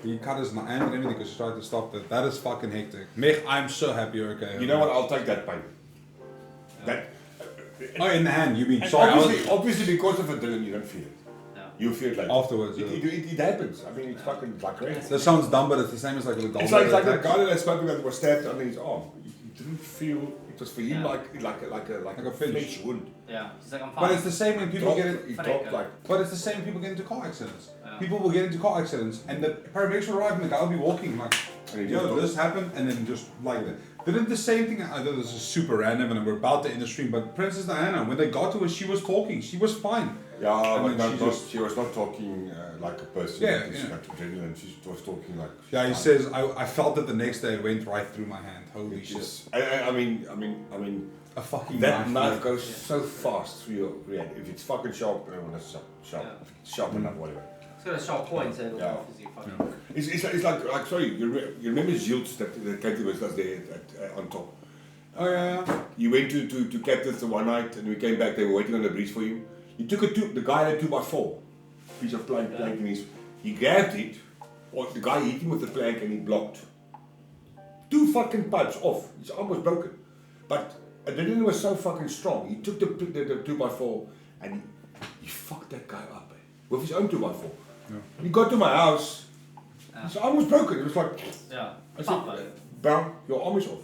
He cut his hand and everything because he tried to stop that. That is fucking hectic. Mech, I'm so happy you're okay. You know what? I'll take that pain. That. Oh, in the hand, you mean? Sorry. Obviously, because of adrenaline, you don't feel it. You feel it like afterwards. It happens. I mean, it's fucking like crazy. That sounds dumb, but it's the same as like with It's like the guy that I spoke about was stabbed under his arm. He didn't feel. It was for him like a flesh wound. Yeah, it's like I'm fine. But it's the same when people get it. But it's the same when people get into car accidents. People will get into car accidents, and the paramedics will arrive, and the guy will be walking like, "Yo, this happened," and then just like that. Didn't the same thing? I know this is super random, and we're about to end the stream, but Princess Diana, when they got to her, she was talking. She was fine. Yeah, but she was not talking like a person. Yeah, adrenaline. She was talking like. Yeah, he says I felt it the next day. It went right through my hand. Holy shit! I mean. A fucking that knife goes so fast through your head. If it's fucking sharp, it's sharp. Sharp enough, whatever. It's got a sharp point, so it'll obviously fucking. It's like sorry, you remember Gilles that came to us there on top. Oh yeah. You went to Captain's the one night, and we came back. They were waiting on the bridge for you. He took the guy had a 2x4 piece of plank in his. He grabbed it, or the guy hit him with the plank, and he blocked. 2 fucking pipes off. His arm was broken, but adrenaline was so fucking strong. He took the 2x4 and he fucked that guy up with his own 2x4. Yeah. He got to my house. His arm was broken. It was like, Yeah. I said, Bam, your arm is off.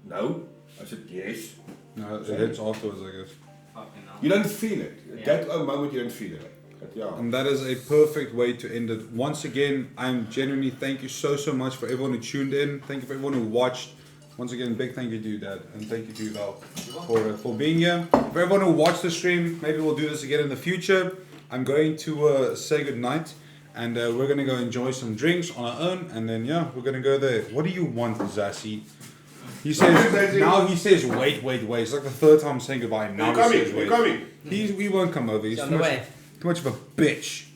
No. I said, yes. No, it hits afterwards, I guess. Fucking hell. You don't feel it. Yeah. That moment you don't feel it. But yeah. And that is a perfect way to end it. Once again, I'm genuinely thank you so much for everyone who tuned in. Thank you for everyone who watched. Once again, big thank you to you, Dad, and thank you to you, Val, for being here. For everyone who watched the stream, maybe we'll do this again in the future. I'm going to say goodnight, and we're going to go enjoy some drinks on our own, and then, yeah, we're going to go there. What do you want, Zassy? He says, now he says, wait. It's like the third time I'm saying goodbye. Now he says, wait. Coming. He won't come over. He's on too the much, way. too much of a bitch.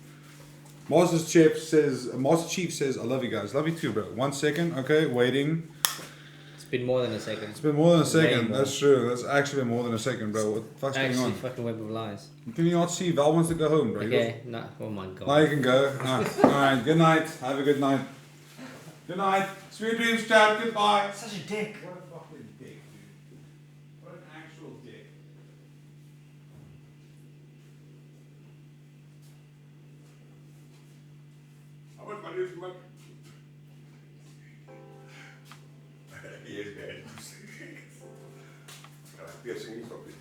Master Chief says, I love you guys. Love you too, bro. 1 second, okay, waiting. It's been more than a second. It's been more than a second. Way That's true. That's actually been more than a second, bro. What the fuck's going Actually, on? fucking web of lies. Can you not see? Val wants to go home, bro. Okay, no. Oh my god. Now you can go. Alright, good night. Have a good night. Good night. Sweet dreams, chat. Goodbye. Such a dick. What a fucking dick, dude. What an actual dick. How much money is your money? Yes, Dad. Piercing is op dit.